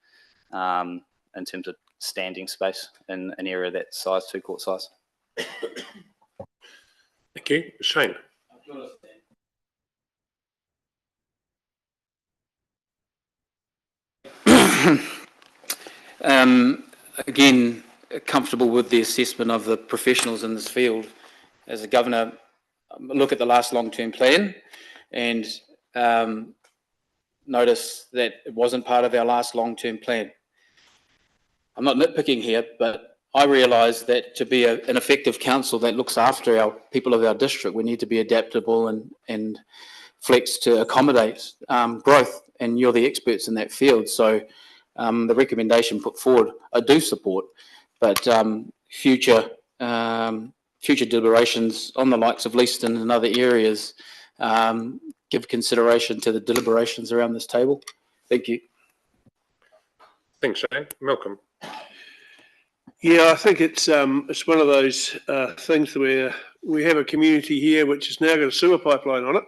Speaker 20: in terms of standing space in an area that size, 2 court size.
Speaker 1: Thank you. Shane.
Speaker 10: Again, comfortable with the assessment of the professionals in this field. As a governor, look at the last long-term plan and notice that it wasn't part of our last long-term plan. I'm not nitpicking here, but I realise that to be an effective council that looks after our people of our district, we need to be adaptable and flex to accommodate growth, and you're the experts in that field. So the recommendation put forward, I do support, but future deliberations on the likes of Leeston and other areas give consideration to the deliberations around this table. Thank you.
Speaker 1: Thanks, Shane. Malcolm.
Speaker 11: Yeah, I think it's one of those things where we have a community here which has now got a sewer pipeline on it.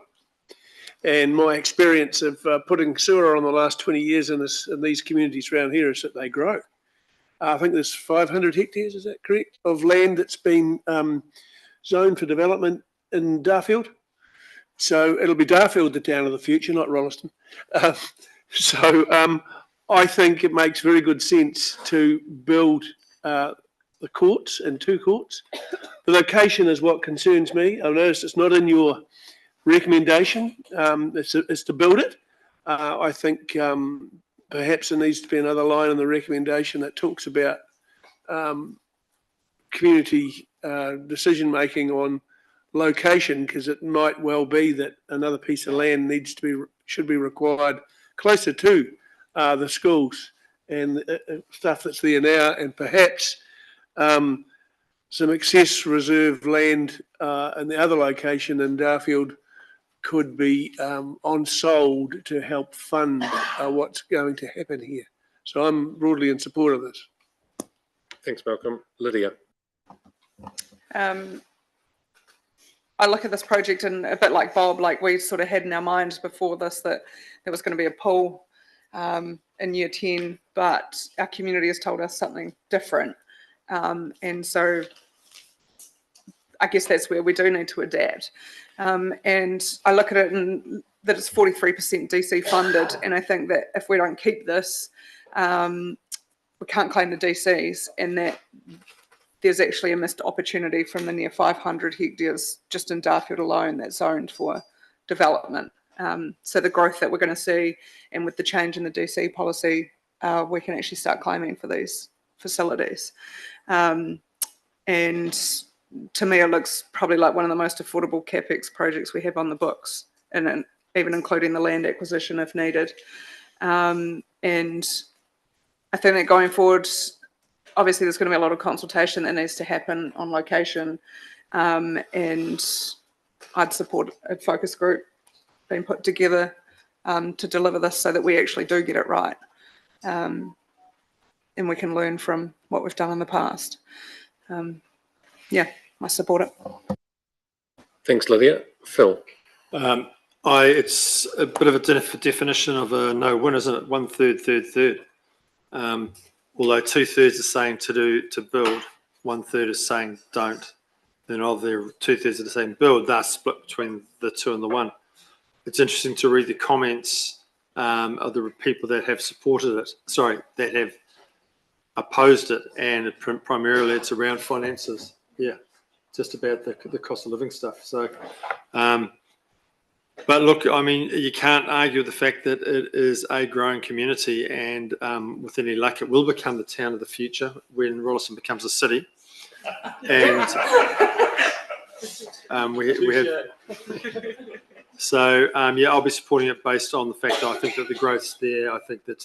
Speaker 11: And my experience of putting sewer on the last 20 years in these communities around here is that they grow. I think there's 500 hectares, is that correct, of land that's been zoned for development in Darfield. So it'll be Darfield the town of the future, not Rolleston. I think it makes very good sense to build the courts and 2 courts. The location is what concerns me. I've noticed it's not in your recommendation. It's to build it. I think perhaps there needs to be another line in the recommendation that talks about community decision-making on location, because it might well be that another piece of land should be required closer to the schools and stuff that's there now, and perhaps some excess reserve land in the other location in Darfield could be on-sold to help fund what's going to happen here. So I'm broadly in support of this.
Speaker 1: Thanks, Malcolm. Lydia.
Speaker 12: I look at this project and a bit like Bob, like we sort of had in our minds before this that there was going to be a pool in year 10, but our community has told us something different. And so I guess that's where we do need to adapt. And I look at it and that it's 43% DC funded. And I think that if we don't keep this, we can't claim the DCs, and that there's actually a missed opportunity from the near 500 hectares just in Darfield alone that's zoned for development. So the growth that we're going to see, and with the change in the DC policy, we can actually start claiming for these facilities. And to me, it looks probably like one of the most affordable CapEx projects we have on the books, and even including the land acquisition if needed. And I think that going forward, obviously there's going to be a lot of consultation that needs to happen on location, and I'd support a focus group being put together to deliver this so that we actually do get it right, and we can learn from what we've done in the past. Yeah, I support it.
Speaker 1: Thanks, Lydia. Phil.
Speaker 13: It's a bit of a definition of a no-win, isn't it? 1/3, third. Although 2/3 are saying to build, 1/3 is saying don't. Then of their 2/3 are saying build, they're split between the 2 and the 1. It's interesting to read the comments of the people that have supported it. Sorry, that have opposed it, and primarily it's around finances. Yeah, just about the cost of living stuff. So, but look, I mean, you can't argue the fact that it is a growing community, and with any luck, it will become the town of the future when Rolleston becomes a city. And we have. So yeah, I'll be supporting it based on the fact that I think that the growth's there. I think that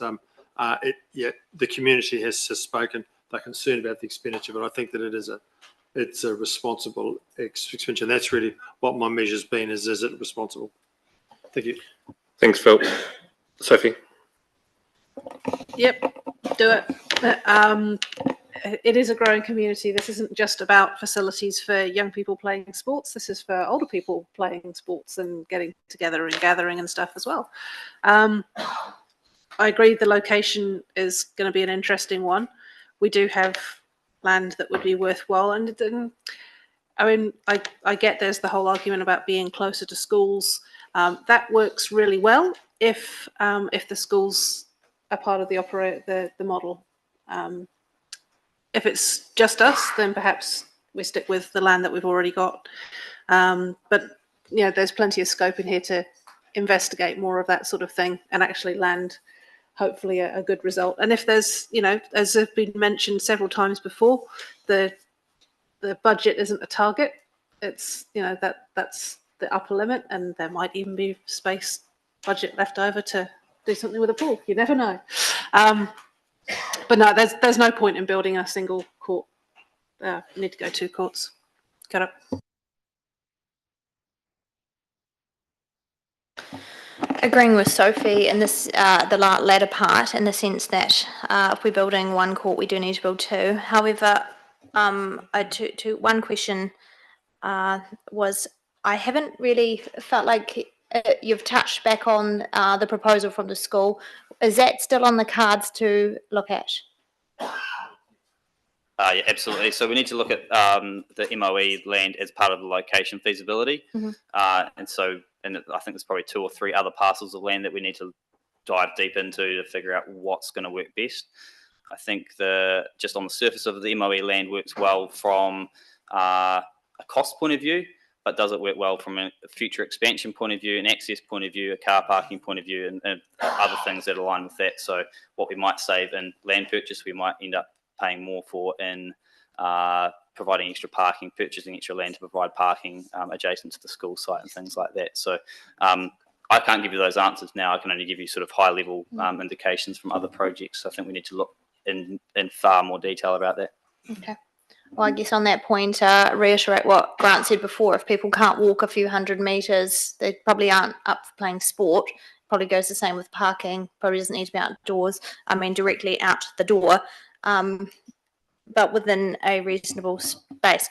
Speaker 13: the community has spoken. They're concerned about the expenditure, but I think that it's a responsible expenditure. And that's really what my measure's been: is it responsible? Thank you.
Speaker 1: Thanks, Phil. Sophie.
Speaker 14: Yep, do it. It is a growing community. This isn't just about facilities for young people playing sports. This is for older people playing sports and getting together and gathering and stuff as well. I agree the location is going to be an interesting one. We do have land that would be worthwhile. And I mean, I get there's the whole argument about being closer to schools. That works really well if the schools are part of the model. If it's just us, then perhaps we stick with the land that we've already got. But you know, there's plenty of scope in here to investigate more of that sort of thing and actually land, hopefully, a good result. And if there's, you know, as have been mentioned several times before, the budget isn't a target. It's, you know, that's the upper limit, and there might even be space budget left over to do something with a pool. You never know. But no, there's no point in building a single court. You need to go 2 courts. Got it.
Speaker 15: Agreeing with Sophie in this, the latter part, in the sense that if we're building 1 court, we do need to build 2. However, one question was, I haven't really felt like you've touched back on the proposal from the school. Is that still on the cards to look at?
Speaker 20: Yeah, absolutely. So we need to look at the MOE land as part of the location feasibility.
Speaker 15: Mm-hmm.
Speaker 20: And I think there's probably 2 or 3 other parcels of land that we need to dive deep into to figure out what's going to work best. I think just on the surface of the MOE land works well from a cost point of view, but does it work well from a future expansion point of view, an access point of view, a car parking point of view, and other things that align with that. So what we might save in land purchase, we might end up paying more for in providing extra parking, purchasing extra land to provide parking adjacent to the school site and things like that. So I can't give you those answers now. I can only give you sort of high-level indications from other projects. So I think we need to look in far more detail about that.
Speaker 15: Okay. Well, I guess on that point, reiterate what Grant said before. If people can't walk a few hundred metres, they probably aren't up for playing sport. Probably goes the same with parking. Probably doesn't need to be outdoors. I mean, directly out the door, but within a reasonable space.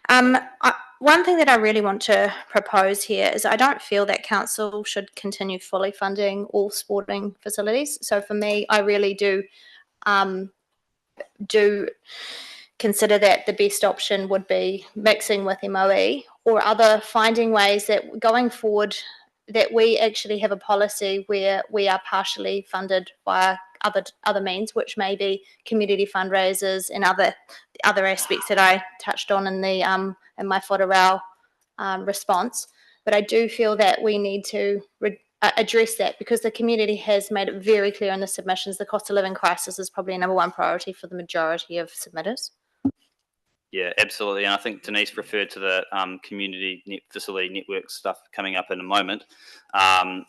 Speaker 15: One thing that I really want to propose here is I don't feel that council should continue fully funding all sporting facilities. So for me, I really do consider that the best option would be mixing with MOE or finding ways that going forward that we actually have a policy where we are partially funded via other means, which may be community fundraisers and other aspects that I touched on in the in my Whakarau response. But I do feel that we need to address that because the community has made it very clear in the submissions the cost of living crisis is probably a #1 priority for the majority of submitters.
Speaker 20: Yeah, absolutely. And I think Denise referred to the community facility network stuff coming up in a moment,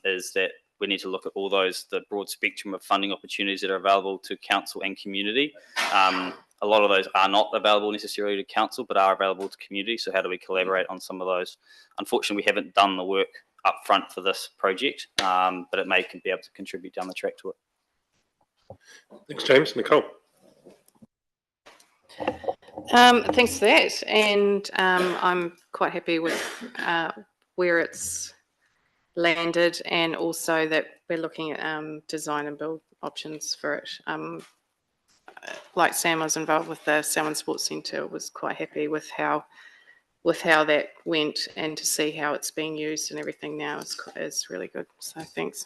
Speaker 20: is that we need to look at all the broad spectrum of funding opportunities that are available to council and community. A lot of those are not available necessarily to council, but are available to community. So how do we collaborate on some of those? Unfortunately, we haven't done the work up front for this project, but it may be able to contribute down the track to it.
Speaker 1: Thanks, James. Nicole.
Speaker 12: Thanks for that, and I'm quite happy with where it's landed, and also that we're looking at design and build options for it. Like Sam, was involved with the Salmon Sports Centre. Was quite happy with how that went, and to see how it's being used and everything now is really good. So thanks.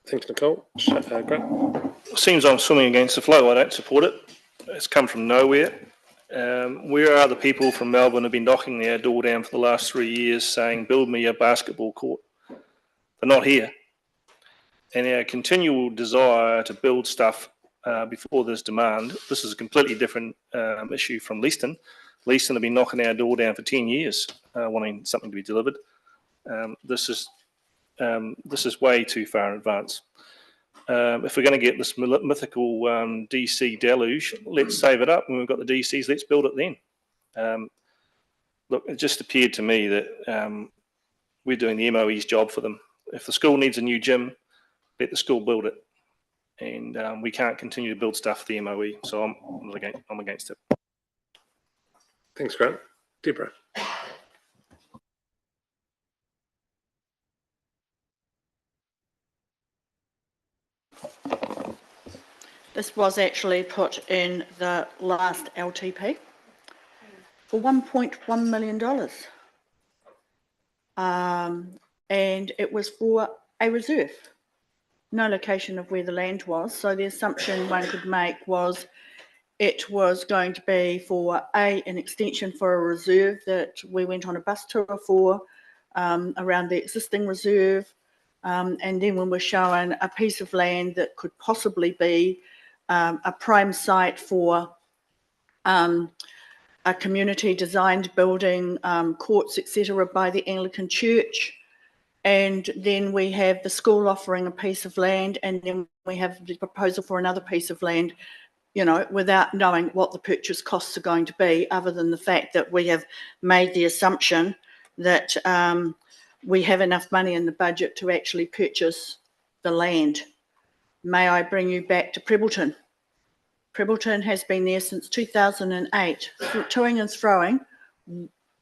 Speaker 1: Thanks, Nicole. Grant.
Speaker 8: Seems I'm swimming against the flow. I don't support it. It's come from nowhere. Where are the people from Melbourne who've been knocking their door down for the last 3 years saying, build me a basketball court? They're not here. And our continual desire to build stuff before there's demand, this is a completely different issue from Leeston. Leeston have been knocking our door down for 10 years, wanting something to be delivered. This is way too far in advance. If we're going to get this mythical DC deluge, let's save it up. When we've got the DCs, let's build it then. Look, it just appeared to me that we're doing the MOE's job for them. If the school needs a new gym, let the school build it. And we can't continue to build stuff for the MOE, so I'm against it.
Speaker 1: Thanks, Grant. Deborah.
Speaker 4: This was actually put in the last LTP for $1.1 million. And it was for a reserve. No location of where the land was. So the assumption one could make was it was going to be for an extension for a reserve that we went on a bus tour for around the existing reserve. And then when we're shown a piece of land that could possibly be a prime site for a community designed building, courts, etc., by the Anglican Church. And then we have the school offering a piece of land, and then we have the proposal for another piece of land, you know, without knowing what the purchase costs are going to be, other than the fact that we have made the assumption that we have enough money in the budget to actually purchase the land. May I bring you back to Prebbleton? Prebbleton has been there since 2008, toing and froing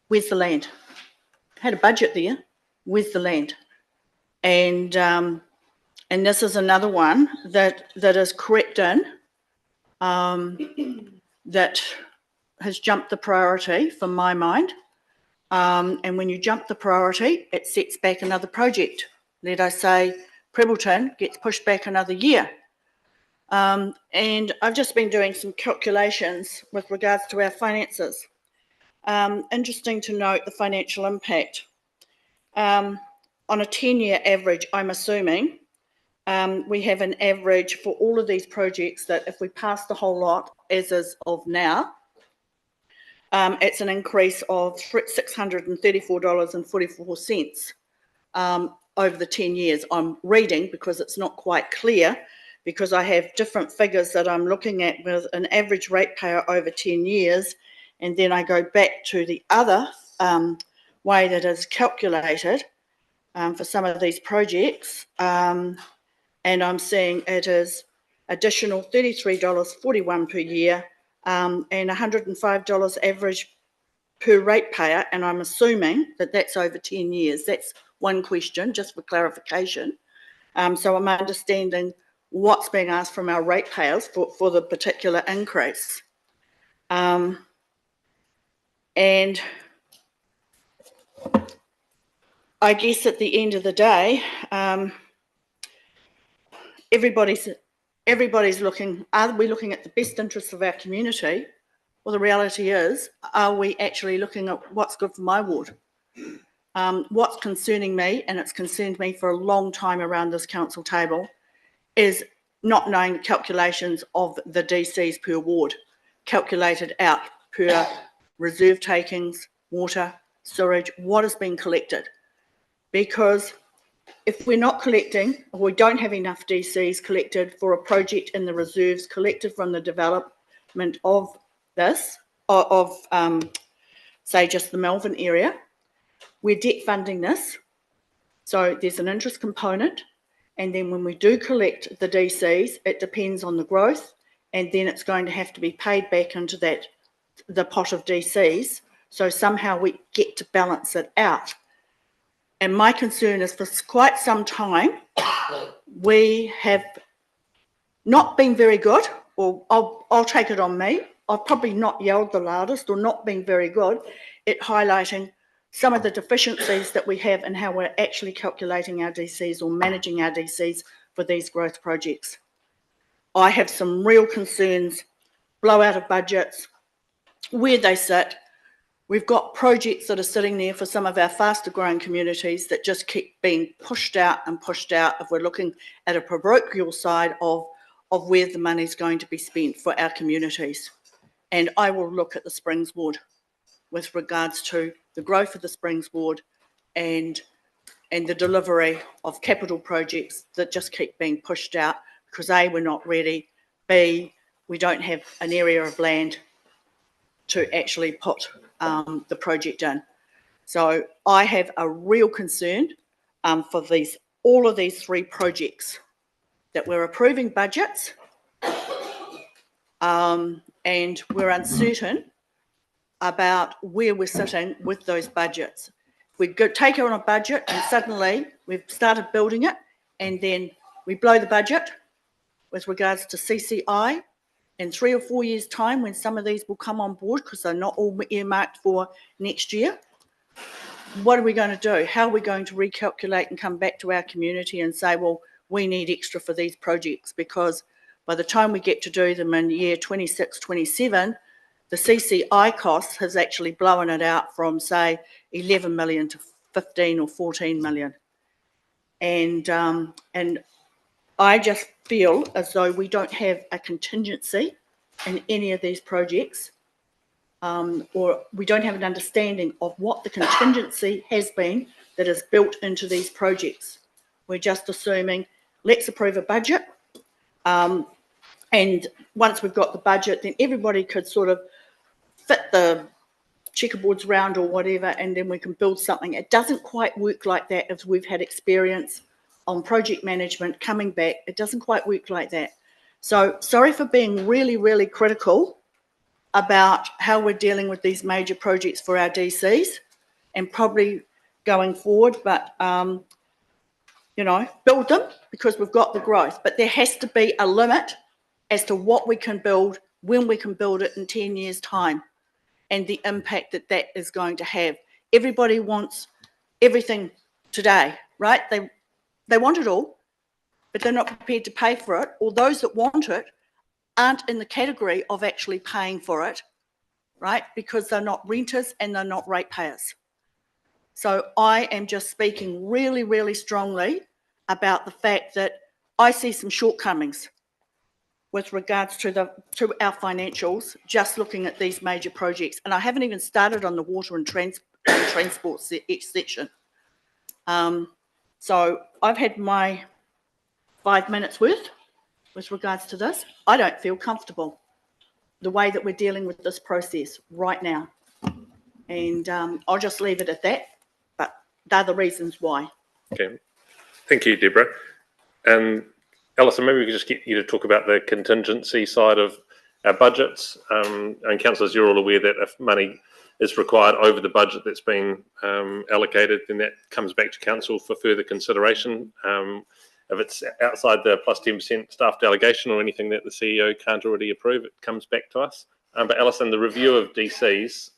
Speaker 4: with the land. Had a budget there with the land. And this is another one that is crept in, that has jumped the priority from my mind. And when you jump the priority, it sets back another project. Let us say Prebbleton gets pushed back another year. And I've just been doing some calculations with regards to our finances. Interesting to note the financial impact. On a 10-year average, I'm assuming, we have an average for all of these projects that if we pass the whole lot, as is of now, it's an increase of $634.44 over the 10 years. I'm reading because it's not quite clear, because I have different figures that I'm looking at with an average ratepayer over 10 years, and then I go back to the other way that is calculated for some of these projects, and I'm seeing it is additional $33.41 per year and $105 average per ratepayer, and I'm assuming that that's over 10 years. That's one question, just for clarification. So I'm understanding what's being asked from our ratepayers for the particular increase. And I guess at the end of the day, everybody's looking, are we looking at the best interests of our community? Well, the reality is, are we actually looking at what's good for my ward? What's concerning me, and it's concerned me for a long time around this council table, is not knowing the calculations of the DCs per ward, calculated out per reserve takings, water, sewage, what is being collected. Because if we're not collecting, or we don't have enough DCs collected for a project in the reserves collected from the development of this, say just the Melbourne area, we're debt funding this. So there's an interest component. And then when we do collect the DCs, it depends on the growth, and then it's going to have to be paid back into the pot of DCs. So somehow we get to balance it out. And my concern is, for quite some time, we have not been very good, or I'll take it on me. I've probably not yelled the loudest or not been very good at highlighting some of the deficiencies that we have in how we're actually calculating our DCs or managing our DCs for these growth projects. I have some real concerns, blowout of budgets, where they sit. We've got projects that are sitting there for some of our faster growing communities that just keep being pushed out and pushed out if we're looking at a parochial side of where the money's going to be spent for our communities. And I will look at the Springs ward with regards to the growth of the Springs ward and the delivery of capital projects that just keep being pushed out because A, we're not ready, B, we don't have an area of land to actually put the project in. So I have a real concern for all of these three projects, that we're approving budgets and we're uncertain about where we're sitting with those budgets. We take it on a budget and suddenly we've started building it, and then we blow the budget with regards to CCI in 3 or 4 years' time, when some of these will come on board because they're not all earmarked for next year. What are we going to do? How are we going to recalculate and come back to our community and say, well, we need extra for these projects? Because by the time we get to do them in year 26, 27, the CCI cost has actually blown it out from, say, 11 million to 15 or 14 million. And I just feel as though we don't have a contingency in any of these projects, or we don't have an understanding of what the contingency has been that is built into these projects. We're just assuming, let's approve a budget, and once we've got the budget, then everybody could sort of fit the checkerboards round or whatever, and then we can build something. It doesn't quite work like that. As we've had experience on project management coming back, it doesn't quite work like that. So sorry for being really, really critical about how we're dealing with these major projects for our DCs and probably going forward, but you know, build them because we've got the growth, but there has to be a limit as to what we can build, when we can build it in 10 years' time, and the impact that that is going to have. Everybody wants everything today, right? They want it all, but they're not prepared to pay for it, or those that want it aren't in the category of actually paying for it, right? Because they're not renters and they're not ratepayers. So I am just speaking really, really strongly about the fact that I see some shortcomings with regards to our financials, just looking at these major projects, and I haven't even started on the water and transport section. So I've had my 5 minutes worth with regards to this. I don't feel comfortable the way that we're dealing with this process right now, and I'll just leave it at that. But they're the reasons why.
Speaker 1: Okay, thank you, Deborah. Alison, maybe we could just get you to talk about the contingency side of our budgets. And councillors, you're all aware that if money is required over the budget that's been allocated, then that comes back to council for further consideration. If it's outside the plus 10% staff delegation or anything that the CEO can't already approve, it comes back to us. But Alison, the review of DCs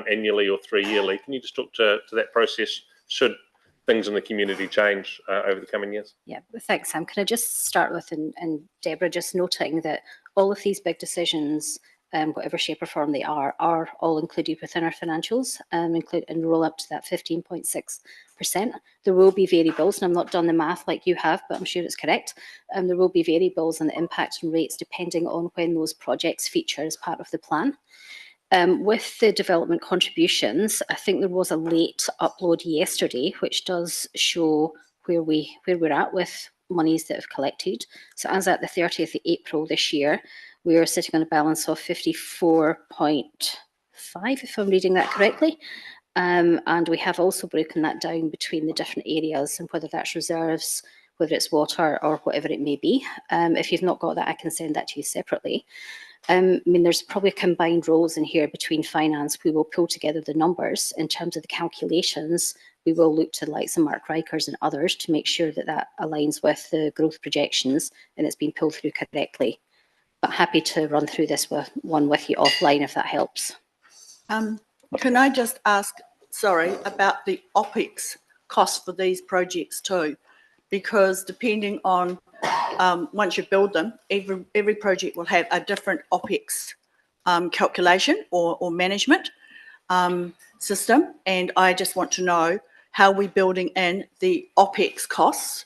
Speaker 1: annually or 3 yearly, can you just talk to that process should things in the community change over the coming years?
Speaker 6: Yeah, thanks, Sam. Can I just start with, and Deborah, just noting that all of these big decisions, whatever shape or form they are all included within our financials, and roll up to that 15.6%. There will be variables, and I've not done the math like you have, but I'm sure it's correct. There will be variables and the impact on rates depending on when those projects feature as part of the plan. With the development contributions, I think there was a late upload yesterday, which does show where we're at with monies that have collected. So as at the 30th of April this year, we are sitting on a balance of 54.5, if I'm reading that correctly. And we have also broken that down between the different areas and whether that's reserves, whether it's water or whatever it may be. If you've not got that, I can send that to you separately. I mean, there's probably combined roles in here between finance. We will pull together the numbers in terms of the calculations. We will look to the likes of Mark Rikers and others to make sure that that aligns with the growth projections and it's been pulled through correctly. But happy to run through this with you offline if that helps.
Speaker 4: Can I just ask, sorry, about the OPEX cost for these projects too? Because depending on once you build them, every project will have a different OPEX calculation or management system, and I just want to know how we're building in the OPEX costs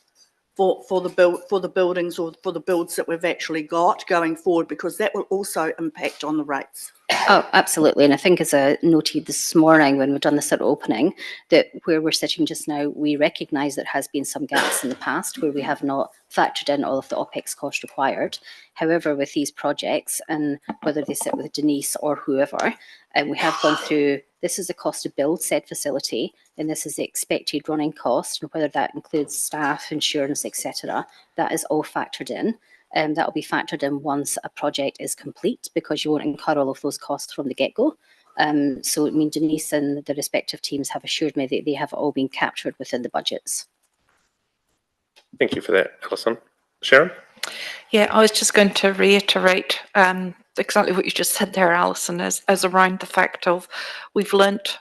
Speaker 4: for the buildings or for the builds that we've actually got going forward, because that will also impact on the rates.
Speaker 6: Oh, absolutely. And I think as I noted this morning when we've done this at opening, that where we're sitting just now, we recognise there has been some gaps in the past where we have not factored in all of the OPEX cost required. However, with these projects, and whether they sit with Denise or whoever, we have gone through, this is the cost to build said facility, and this is the expected running cost, and whether that includes staff, insurance, etc. That is all factored in. That will be factored in once a project is complete, because you won't incur all of those costs from the get-go. So, I mean, Denise and the respective teams have assured me that they have all been captured within the budgets.
Speaker 1: Thank you for that, Alison. Sharon?
Speaker 3: Yeah, I was just going to reiterate exactly what you just said there, Alison, as around the fact of we've learnt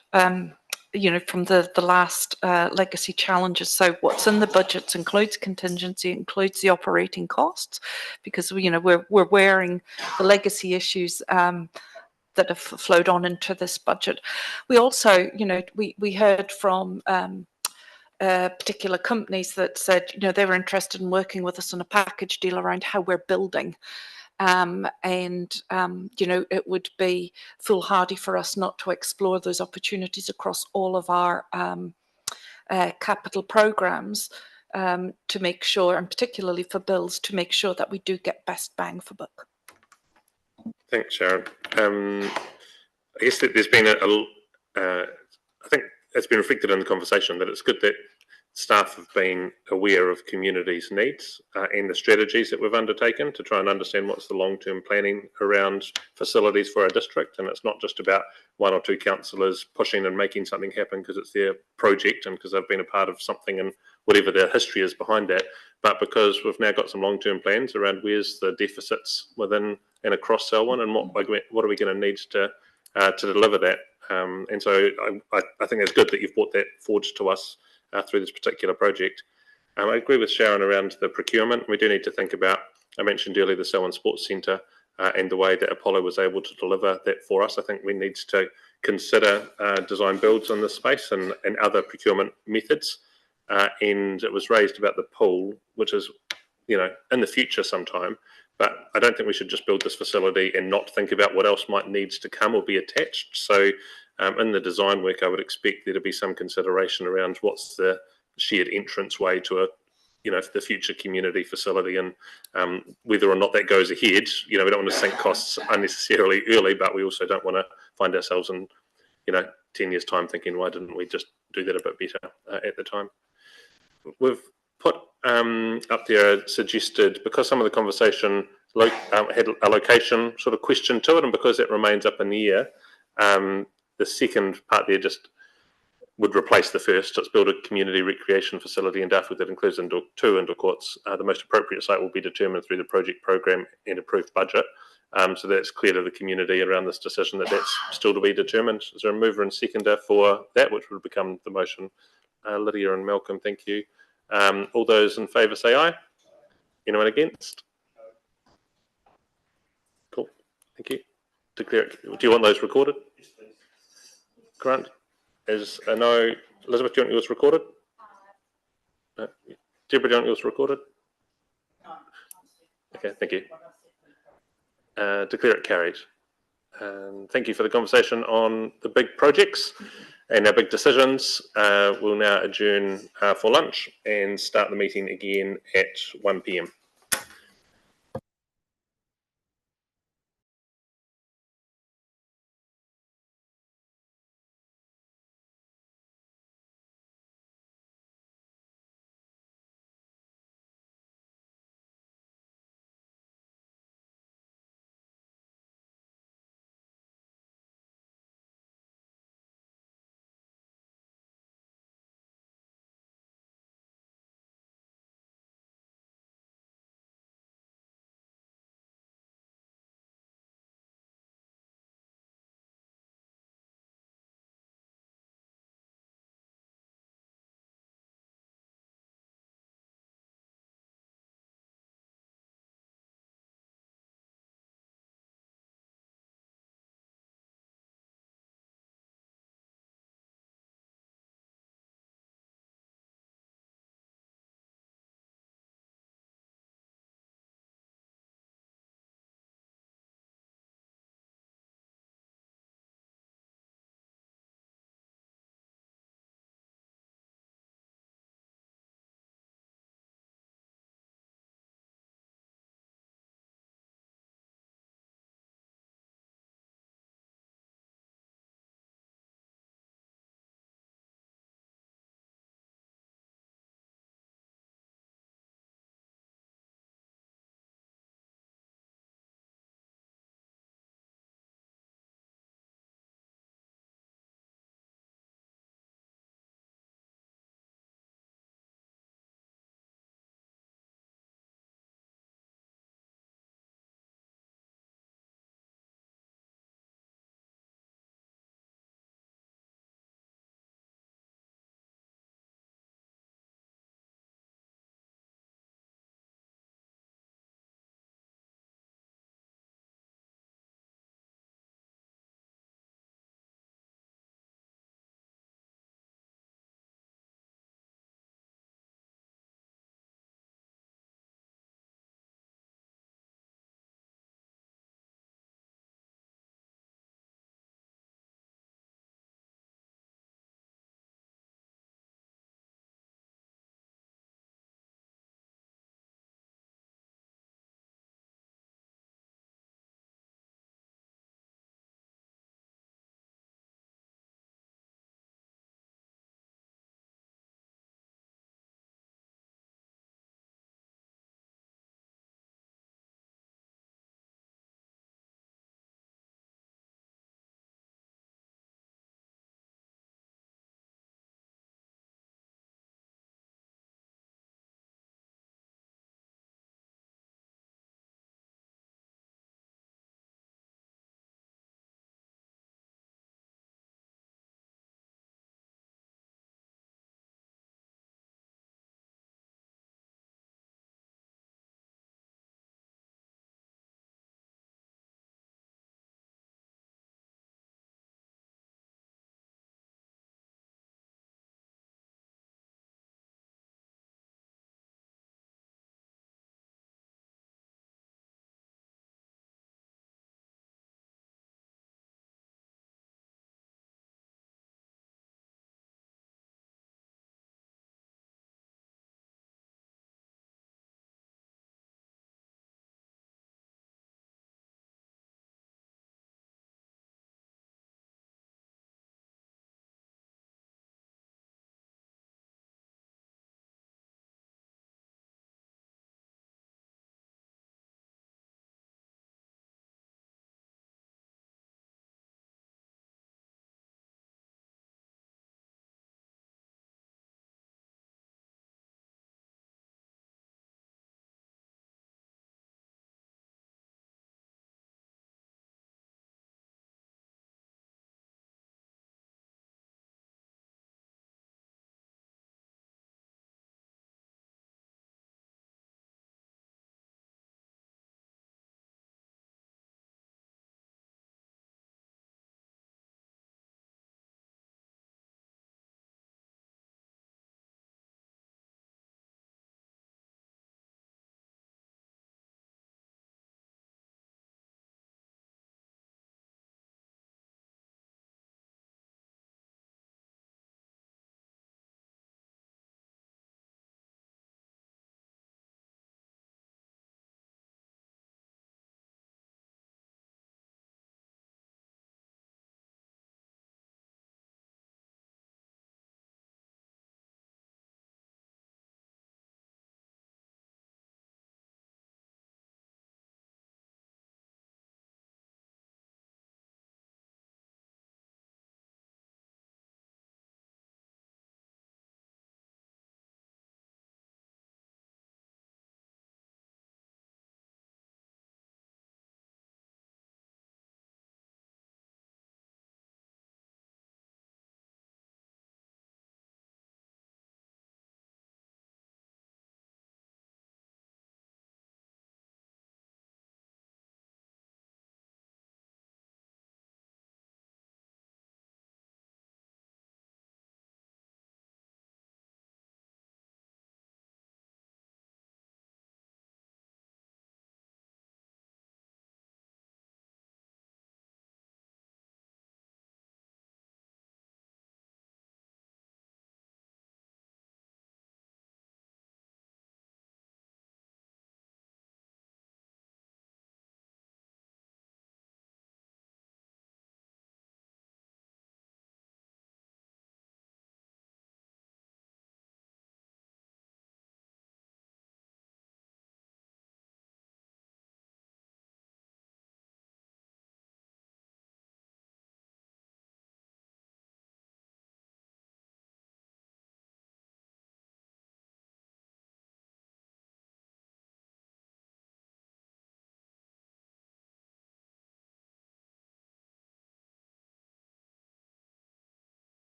Speaker 3: you know, from the last legacy challenges. So what's in the budgets includes contingency, includes the operating costs, because you know we're wearing the legacy issues that have flowed on into this budget. We also, you know, we heard from particular companies that said, you know, they were interested in working with us on a package deal around how we're building. You know, it would be foolhardy for us not to explore those opportunities across all of our capital programs to make sure, and particularly for builds, to make sure that we do get best bang for buck.
Speaker 1: Thanks, Sharon. I guess that there's been I think it's been reflected in the conversation that it's good that staff have been aware of communities' needs and the strategies that we've undertaken to try and understand what's the long-term planning around facilities for our district. And it's not just about one or two councillors pushing and making something happen because it's their project and because they've been a part of something and whatever their history is behind that, but because we've now got some long-term plans around where's the deficits within and across Selwyn and what are we going to need to deliver that. And so I think it's good that you've brought that forward to us through this particular project. I agree with Sharon around the procurement. We do need to think about, I mentioned earlier, the Selwyn Sports Centre and the way that Apollo was able to deliver that for us. I think we need to consider design builds in this space and other procurement methods. And it was raised about the pool, which is, you know, in the future sometime. But I don't think we should just build this facility and not think about what else might needs to come or be attached. So in the design work, I would expect there to be some consideration around what's the shared entrance way to a, the future community facility, and whether or not that goes ahead. We don't want to sink costs unnecessarily early, but we also don't want to find ourselves in, 10 years' time thinking, why didn't we just do that a bit better at the time? We've put up there suggested, because some of the conversation had a location sort of question to it, and because it remains up in the air, the second part there just would replace the first. It's build a community recreation facility in Dartford that includes two indoor courts. The most appropriate site will be determined through the project program and approved budget. So that's clear to the community around this decision that that's still to be determined. Is there a mover and seconder for that, which would become the motion? Lydia and Malcolm, thank you. All those in favour say aye. Anyone against? Cool, thank you. Declare it. Do you want those recorded? Grant, is a no. Elizabeth, do you want yours recorded? No. Deborah, do you want yours recorded? Okay, thank you. Declare it carried. Thank you for the conversation on the big projects and our big decisions. We'll now adjourn for lunch and start the meeting again at 1 p.m.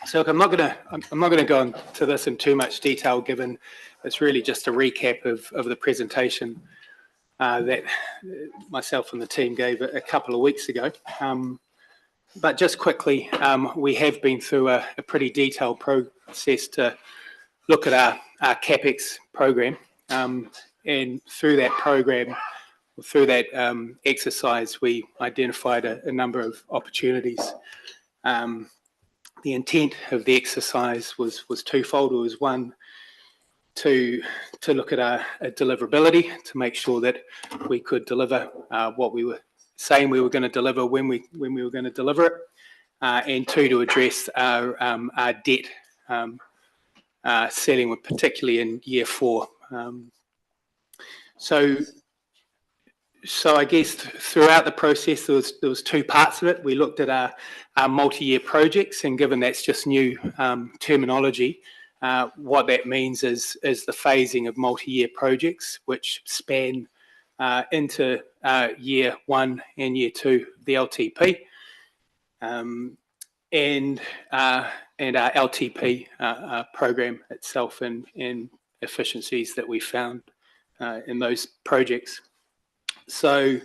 Speaker 17: So I'm not going to go into this in too much detail, given it's really just a recap of the presentation that myself and the team gave a couple of weeks ago. But just quickly, we have been through a pretty detailed process to look at our CapEx program, and through that program, through that exercise, we identified a number of opportunities. The intent of the exercise was twofold. It was one, to look at our deliverability, to make sure that we could deliver what we were saying we were going to deliver when we were going to deliver it, and two, to address our debt ceiling, particularly in year 4. So I guess throughout the process, there was 2 parts of it. We looked at our multi-year projects, and given that's just new terminology, what that means is the phasing of multi-year projects, which span into year 1 and year 2, the LTP, and our LTP program itself, and efficiencies that we found in those projects. So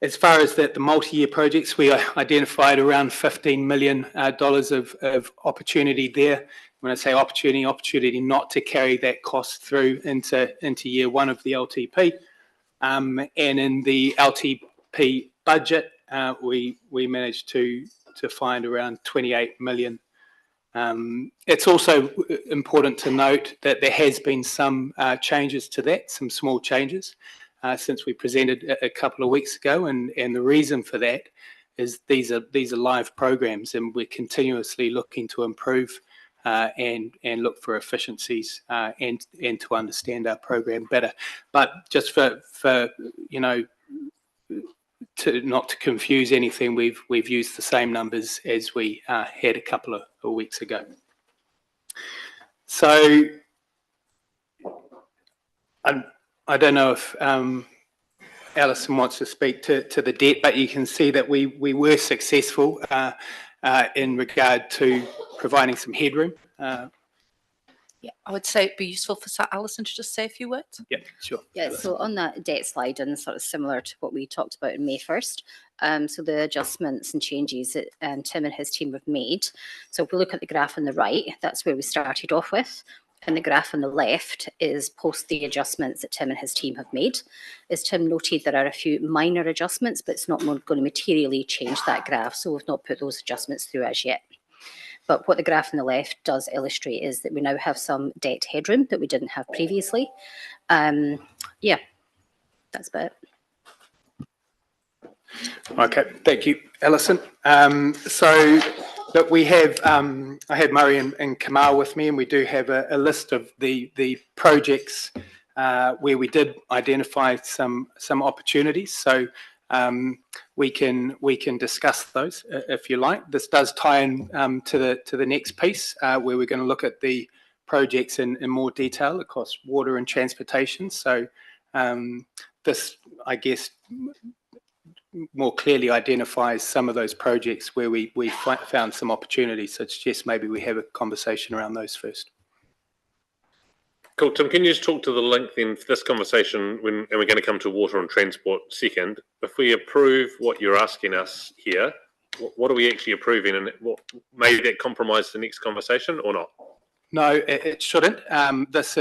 Speaker 17: as far as the multi-year projects, we identified around $15 million of opportunity there. When I say opportunity not to carry that cost through into year 1 of the LTP. And in the LTP budget, we managed to find around 28 million. It's also important to note that there has been some changes to that, some small changes, since we presented a couple of weeks ago, and the reason for that is these are live programs, and we're continuously looking to improve and look for efficiencies and to understand our program better. But just for not to confuse anything, we've used the same numbers as we had a couple of weeks ago. So I don't know if Alison wants to speak to the debt, but you can see that we were successful in regard to providing some headroom.
Speaker 3: Yeah, I would say it'd be useful for Alison to just say a few words.
Speaker 17: Yeah, sure.
Speaker 6: Yeah, so on that debt slide, and sort of similar to what we talked about in May 1st, so the adjustments and changes that Tim and his team have made. So if we look at the graph on the right, that's where we started off with. And the graph on the left is post the adjustments that Tim and his team have made. As Tim noted, there are a few minor adjustments, but it's not going to materially change that graph. So we've not put those adjustments through as yet. But what the graph on the left does illustrate is that we now have some debt headroom that we didn't have previously. Yeah, that's about it.
Speaker 17: Okay, thank you, Alison. So look, we have I have Murray and Kamal with me, and we do have a list of the projects where we did identify some opportunities. So we can discuss those if you like. This does tie in to the next piece where we're going to look at the projects in more detail across water and transportation. So this, I guess, more clearly identifies some of those projects where we found some opportunities. So it's just maybe we have a conversation around those first.
Speaker 1: Cool. Tim, can you just talk to the link then for this conversation, and we're going to come to water and transport second. If we approve what you're asking us here, what are we actually approving, and what may that compromise the next conversation or not?
Speaker 17: No, it shouldn't. This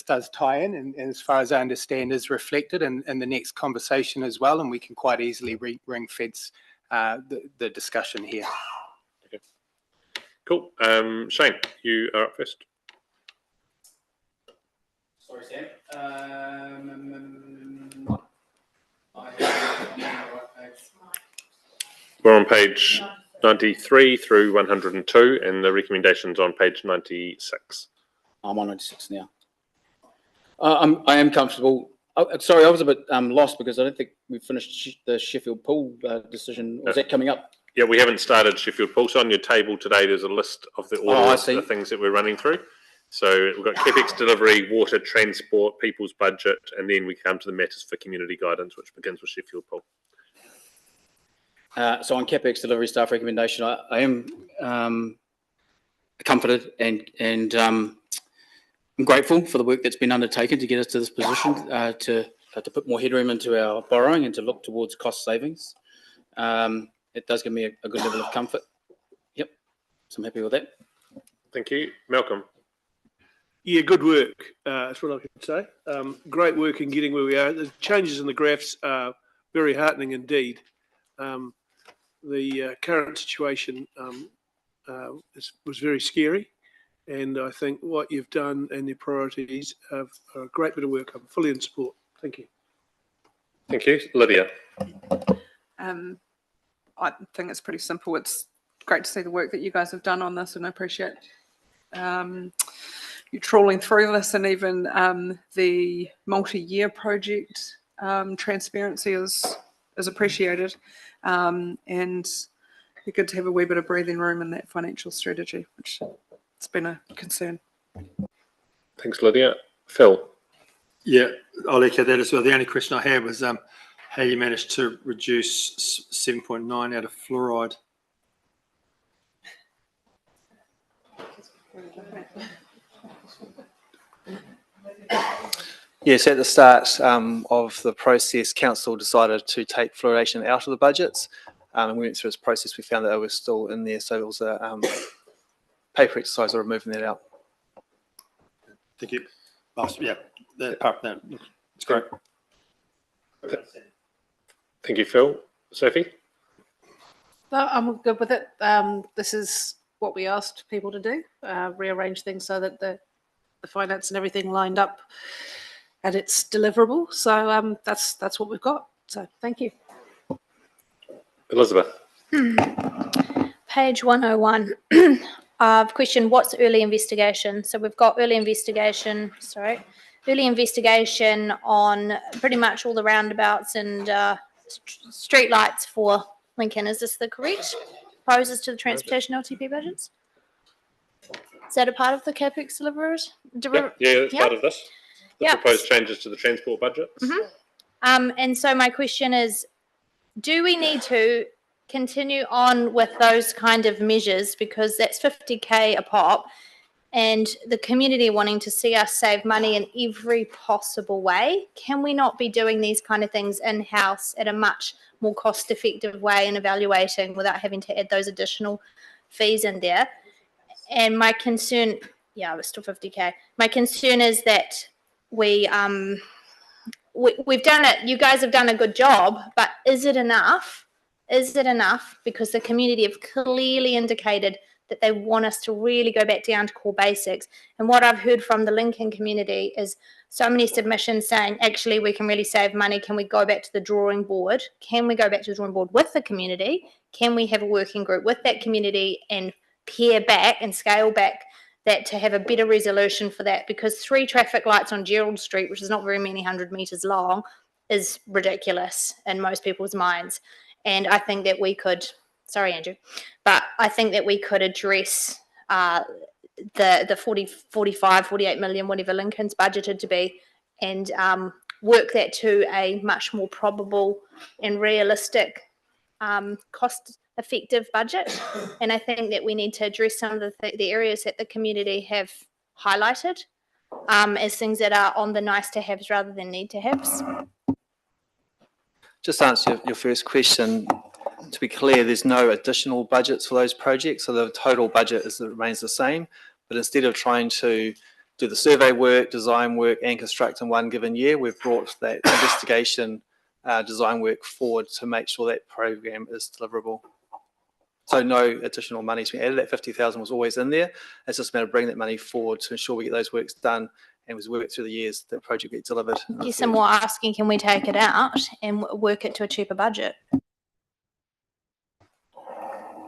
Speaker 17: does tie in, and as far as I understand, is reflected in the next conversation as well, and we can quite easily ring fence the discussion here.
Speaker 1: Okay. Cool. Shane, you are up first.
Speaker 10: Sorry, Sam.
Speaker 1: We're on page 93 through 102, and the recommendations on page 96.
Speaker 10: I'm on 96 now. I am comfortable. Sorry, I was a bit lost because I don't think we finished the Sheffield Pool decision. Was that coming up?
Speaker 1: Yeah, we haven't started Sheffield Pool. So on your table today, there's a list of the order of the things that we're running through. So we've got CapEx delivery, water, transport, people's budget, and then we come to the matters for community guidance, which begins with Sheffield Pool.
Speaker 10: So on CapEx delivery staff recommendation, I am comforted and I'm grateful for the work that's been undertaken to get us to this position, to put more headroom into our borrowing and to look towards cost savings. It does give me a good level of comfort. Yep, so I'm happy with that.
Speaker 1: Thank you. Malcolm.
Speaker 11: Yeah, good work. That's what I can say. Great work in getting where we are. The changes in the graphs are very heartening indeed. The current situation was very scary, and I think what you've done and your priorities are a great bit of work. I'm fully in support. Thank you.
Speaker 1: Thank you. Lydia.
Speaker 12: I think it's pretty simple. It's great to see the work that you guys have done on this, and I appreciate you trawling through this, and even the multi-year project transparency is appreciated, and it's good to have a wee bit of breathing room in that financial strategy, which it's been a concern.
Speaker 1: Thanks, Lydia. Phil.
Speaker 13: Yeah, I'll echo that as well. The only question I had was how you managed to reduce 7.9 out of fluoride.
Speaker 21: Yes, at the start of the process, council decided to take fluoridation out of the budgets. And we went through this process, we found that it was still in there, so it was a paper exercise of removing that out.
Speaker 13: Thank you. Yeah, it's great.
Speaker 1: Thank you, Phil. Sophie?
Speaker 14: No, I'm good with it. This is what we asked people to do, rearrange things so that the finance and everything lined up and it's deliverable. So that's what we've got. So thank you.
Speaker 1: Elizabeth.
Speaker 15: Page 101. Question, what's early investigation? So we've got early investigation on pretty much all the roundabouts and street lights for Lincoln. Is this the correct proposes to the transportation LTP budgets? Is that a part of the CapEx deliverers?
Speaker 1: Yeah, that's part of this. The proposed changes to the transport budget.
Speaker 15: And so my question is, do we need to continue on with those kind of measures, because that's 50k a pop, and the community wanting to see us save money in every possible way? Can we not be doing these kind of things in-house at a much more cost-effective way and evaluating without having to add those additional fees in there? And my concern, yeah, it's still 50k. My concern is that we've done it. You guys have done a good job, but is it enough? Is it enough? Because the community have clearly indicated that they want us to really go back down to core basics. And what I've heard from the Lincoln community is so many submissions saying, actually, we can really save money. Can we go back to the drawing board? Can we go back to the drawing board with the community? Can we have a working group with that community and pare back and scale back that to have a better resolution for that? Because 3 traffic lights on Gerald Street, which is not very many 100 metres long, is ridiculous in most people's minds. And I think that we could, sorry, Andrew, but I think that we could address the 40, 45, 48 million, whatever Lincoln's budgeted to be, and work that to a much more probable and realistic cost-effective budget. And I think that we need to address some of the areas that the community have highlighted as things that are on the nice-to-haves rather than need-to-haves.
Speaker 21: Just to answer your first question, to be clear, there's no additional budgets for those projects, so the total budget remains the same. But instead of trying to do the survey work, design work, and construct in one given year, we've brought that investigation design work forward to make sure that program is deliverable. So no additional money to be added. That 50,000 was always in there. It's just a matter of bringing that money forward to ensure we get those works done, and as we work through the years, the project gets delivered.
Speaker 15: Yes, and we're asking, can we take it out and work it to a cheaper budget?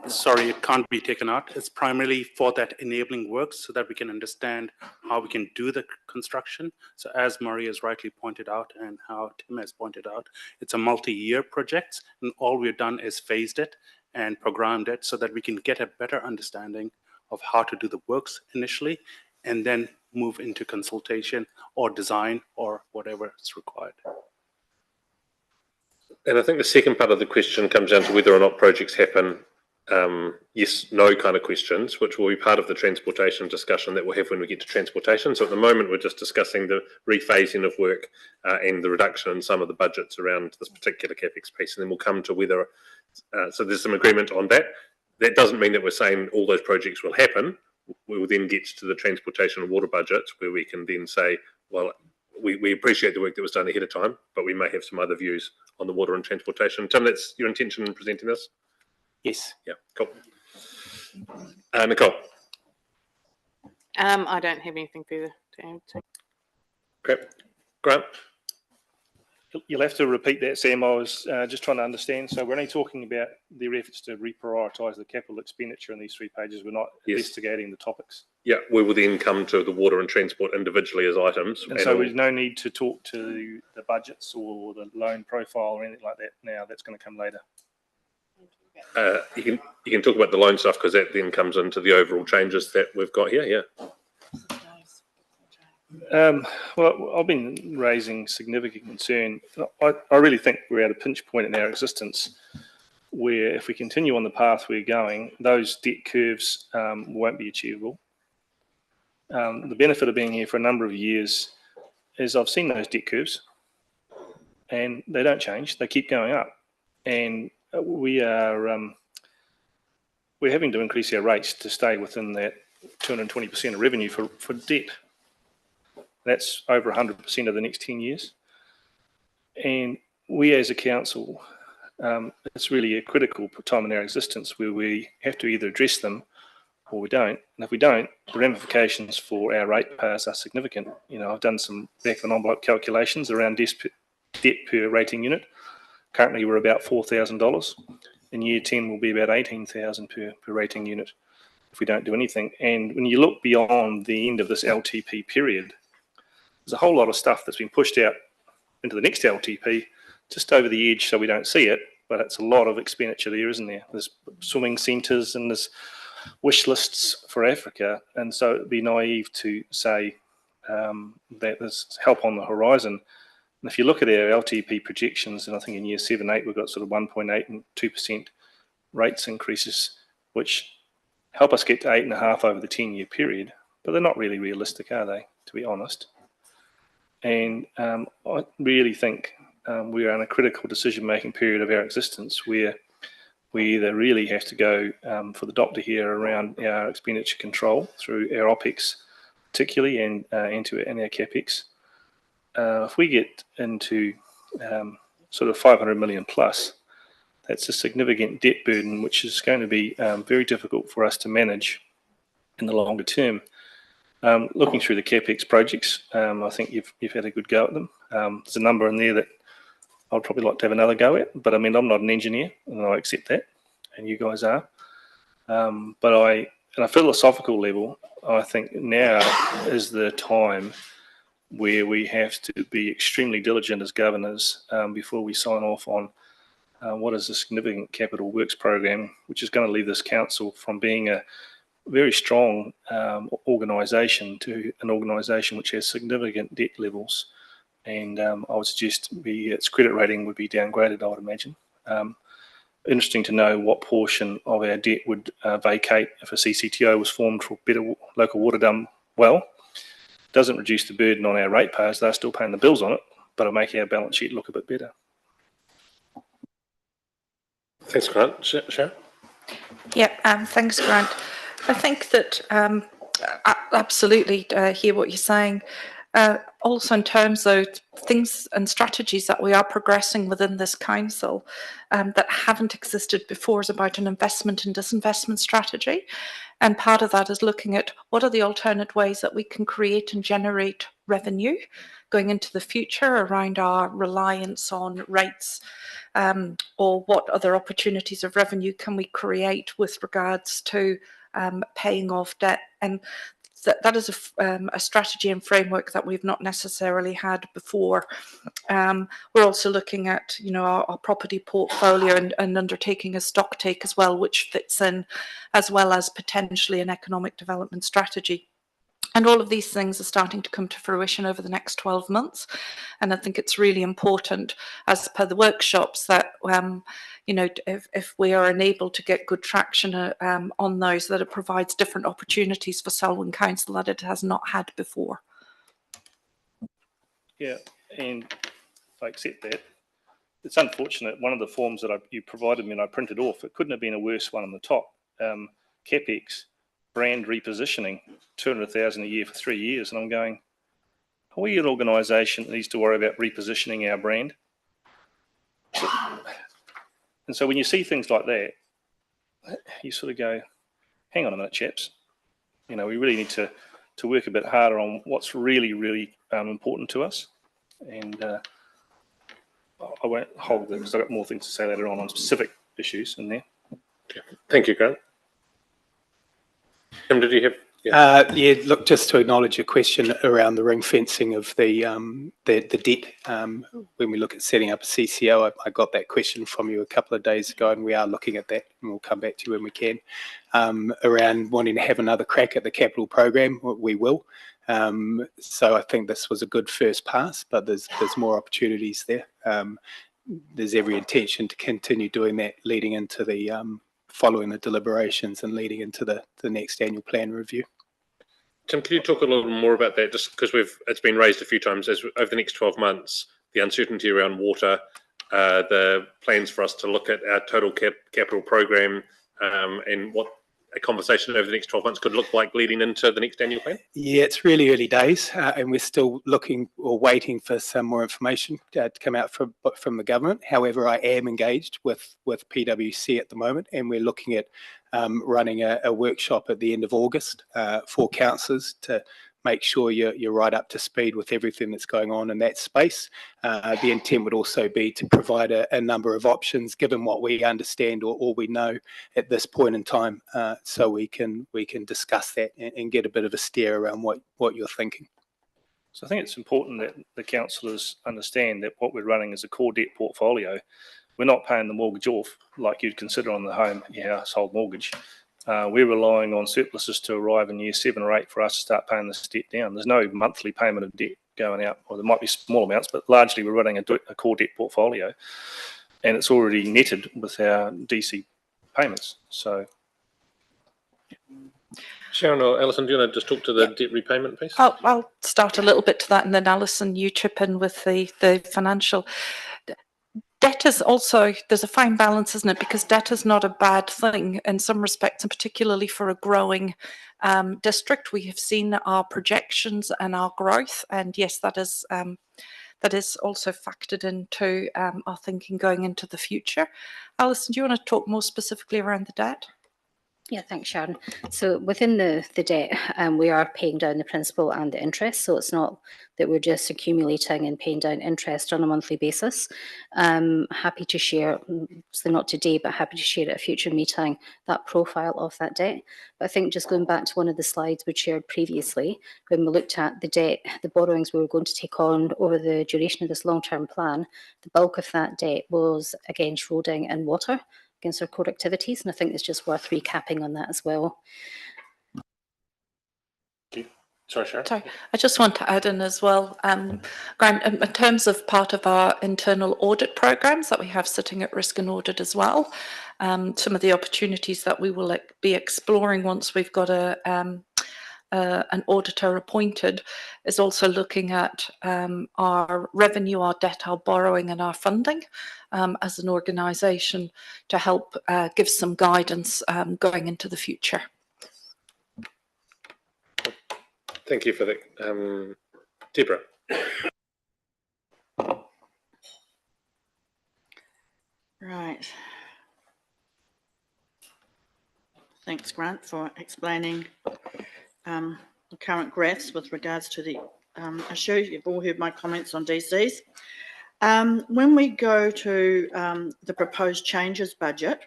Speaker 22: Sorry, it can't be taken out. It's primarily for that enabling work so that we can understand how we can do the construction. So as Maria has rightly pointed out and how Tim has pointed out, it's a multi-year project, and all we've done is phased it and programmed it so that we can get a better understanding of how to do the works initially and then move into consultation or design or whatever is required.
Speaker 1: And I think the second part of the question comes down to whether or not projects happen yes, no kind of questions, which will be part of the transportation discussion that we'll have when we get to transportation. So at the moment, we're just discussing the rephasing of work and the reduction in some of the budgets around this particular CapEx piece, and then we'll come to whether, so there's some agreement on that. That doesn't mean that we're saying all those projects will happen. We will then get to the transportation and water budgets where we can then say, well, we appreciate the work that was done ahead of time, but we may have some other views on the water and transportation. Tim, that's your intention in presenting this?
Speaker 17: Yes.
Speaker 1: Yeah, cool. Nicole.
Speaker 2: I don't have anything further to add.
Speaker 1: Great. Grant.
Speaker 8: You'll have to repeat that, Sam. I was just trying to understand. So we're only talking about their efforts to reprioritise the capital expenditure in these 3 pages. We're not investigating the topics.
Speaker 1: Yeah, we will then come to the water and transport individually as items.
Speaker 8: And so there's no need to talk to the budgets or the loan profile or anything like that now. That's going to come later.
Speaker 1: You can talk about the loan stuff because that then comes into the overall changes that we've got here. Yeah.
Speaker 8: Well, I've been raising significant concern. I really think we're at a pinch point in our existence where if we continue on the path we're going, those debt curves won't be achievable. The benefit of being here for a number of years is I've seen those debt curves and they don't change. They keep going up. And we're having to increase our rates to stay within that 220% of revenue for debt. That's over 100% of the next 10 years. And we as a council, it's really a critical time in our existence where we have to either address them or we don't. And if we don't, the ramifications for our ratepayers are significant. You know, I've done some back of an envelope calculations around debt per rating unit. Currently, we're about $4,000. In year 10, we'll be about $18,000 per rating unit if we don't do anything. And when you look beyond the end of this LTP period, there's a whole lot of stuff that's been pushed out into the next LTP, just over the edge so we don't see it, but it's a lot of expenditure there, isn't there? There's swimming centres and there's wish lists for Africa, and so it'd be naive to say that there's help on the horizon. And if you look at our LTP projections, and I think in year 7, 8, we've got sort of 1.8 and 2% rates increases, which help us get to 8.5 over the 10-year period, but they're not really realistic, are they, to be honest? And I really think we are in a critical decision-making period of our existence where we either really have to go for the doctor here around our expenditure control through our OPEX particularly and into our CapEx. If we get into sort of 500 million plus, that's a significant debt burden which is going to be very difficult for us to manage in the longer term. Looking through the CapEx projects, I think you've had a good go at them. There's a number in there that I'd probably like to have another go at, but I mean, I'm not an engineer, and I accept that, and you guys are. But on a philosophical level, I think now is the time where we have to be extremely diligent as governors before we sign off on what is a significant capital works program, which is going to leave this council from being a very strong organisation to an organisation which has significant debt levels. And I would suggest its credit rating would be downgraded, I would imagine. Interesting to know what portion of our debt would vacate if a CCTO was formed for better local water done well. Doesn't reduce the burden on our ratepayers, they're still paying the bills on it, but it'll make our balance sheet look a bit better.
Speaker 1: Thanks, Grant. Sharon?
Speaker 3: Yeah, thanks, Grant. I think that I absolutely hear what you're saying. Also in terms of things and strategies that we are progressing within this council that haven't existed before is about an investment and disinvestment strategy. And part of that is looking at what are the alternate ways that we can create and generate revenue going into the future around our reliance on rates, or what other opportunities of revenue can we create with regards to paying off debt. And that is a strategy and framework that we've not necessarily had before. We're also looking at, our property portfolio and undertaking a stock take as well, which fits in, as well as potentially an economic development strategy. And all of these things are starting to come to fruition over the next 12 months. And I think it's really important, as per the workshops, that, you know, if we are enabled to get good traction on those, that it provides different opportunities for Selwyn Council that it has not had before.
Speaker 8: Yeah, and I accept that. It's unfortunate, one of the forms that you provided me and I printed off, it couldn't have been a worse one on the top. CapEx, brand repositioning, 200,000 a year for 3 years. And I'm going, are we an organisation that needs to worry about repositioning our brand? And so when you see things like that, you sort of go, hang on a minute, chaps. You know, we really need to work a bit harder on what's really, really important to us. And I won't hold them because I've got more things to say later on specific issues in there.
Speaker 1: Okay. Thank you, Grant. Tim, did you have?
Speaker 17: Yeah, look, just to acknowledge your question around the ring fencing of the debt. When we look at setting up a CCO, I got that question from you a couple of days ago, and we are looking at that, and we'll come back to you when we can. Around wanting to have another crack at the capital program, we will. So I think this was a good first pass, but there's more opportunities there. There's every intention to continue doing that leading into the following the deliberations and leading into the next annual plan review.
Speaker 1: Tim, can you talk a little more about that? Just because it's been raised a few times as over the next 12 months, the uncertainty around water, the plans for us to look at our total capital program, and what a conversation over the next 12 months could look like leading into the next annual plan? Yeah, it's really early days, and we're still looking or waiting for some more information to come out from the government. However, I am engaged with PwC at the moment, and we're looking at running a workshop at the end of August for councillors to make sure you're right up to speed with everything that's going on in that space. The intent would also be to provide a number of options given what we understand or we know at this point in time, so we can discuss that and get a bit of a steer around what you're thinking.
Speaker 8: So I think it's important that the councillors understand that what we're running is a core debt portfolio. We're not paying the mortgage off like you'd consider on the household mortgage. We're relying on surpluses to arrive in year 7 or 8 for us to start paying this debt down. There's no monthly payment of debt going out, or there might be small amounts, but largely we're running a core debt portfolio, and it's already netted with our DC payments. So,
Speaker 1: Sharon or Alison, do you want to just talk to the debt repayment piece?
Speaker 3: I'll start a little bit to that, and then Alison, you chip in with the financial. Debt is also, there's a fine balance, isn't it? Because debt is not a bad thing in some respects, and particularly for a growing district. We have seen our projections and our growth, and yes, that is also factored into our thinking going into the future. Alison, do you want to talk more specifically around the debt?
Speaker 6: Yeah, thanks, Sharon. So within the debt, we are paying down the principal and the interest. So it's not that we're just accumulating and paying down interest on a monthly basis. Happy to share, so not today, but happy to share at a future meeting that profile of that debt. But I think just going back to one of the slides we shared previously, when we looked at the debt, the borrowings we were going to take on over the duration of this long-term plan, the bulk of that debt was against roading and water, against our core activities, and I think it's just worth recapping on that as well.
Speaker 1: Sorry, Sharon.
Speaker 3: Sorry, I just want to add in as well, Grant, in terms of part of our internal audit programs that we have sitting at risk and audit as well, some of the opportunities that we will be exploring once we've got an auditor appointed is also looking at our revenue, our debt, our borrowing and our funding as an organisation to help give some guidance going into the future.
Speaker 1: Thank you for that. Deborah.
Speaker 4: Right. Thanks, Grant, for explaining the current graphs with regards to the issue. You've all heard my comments on DCs. When we go to the proposed changes budget,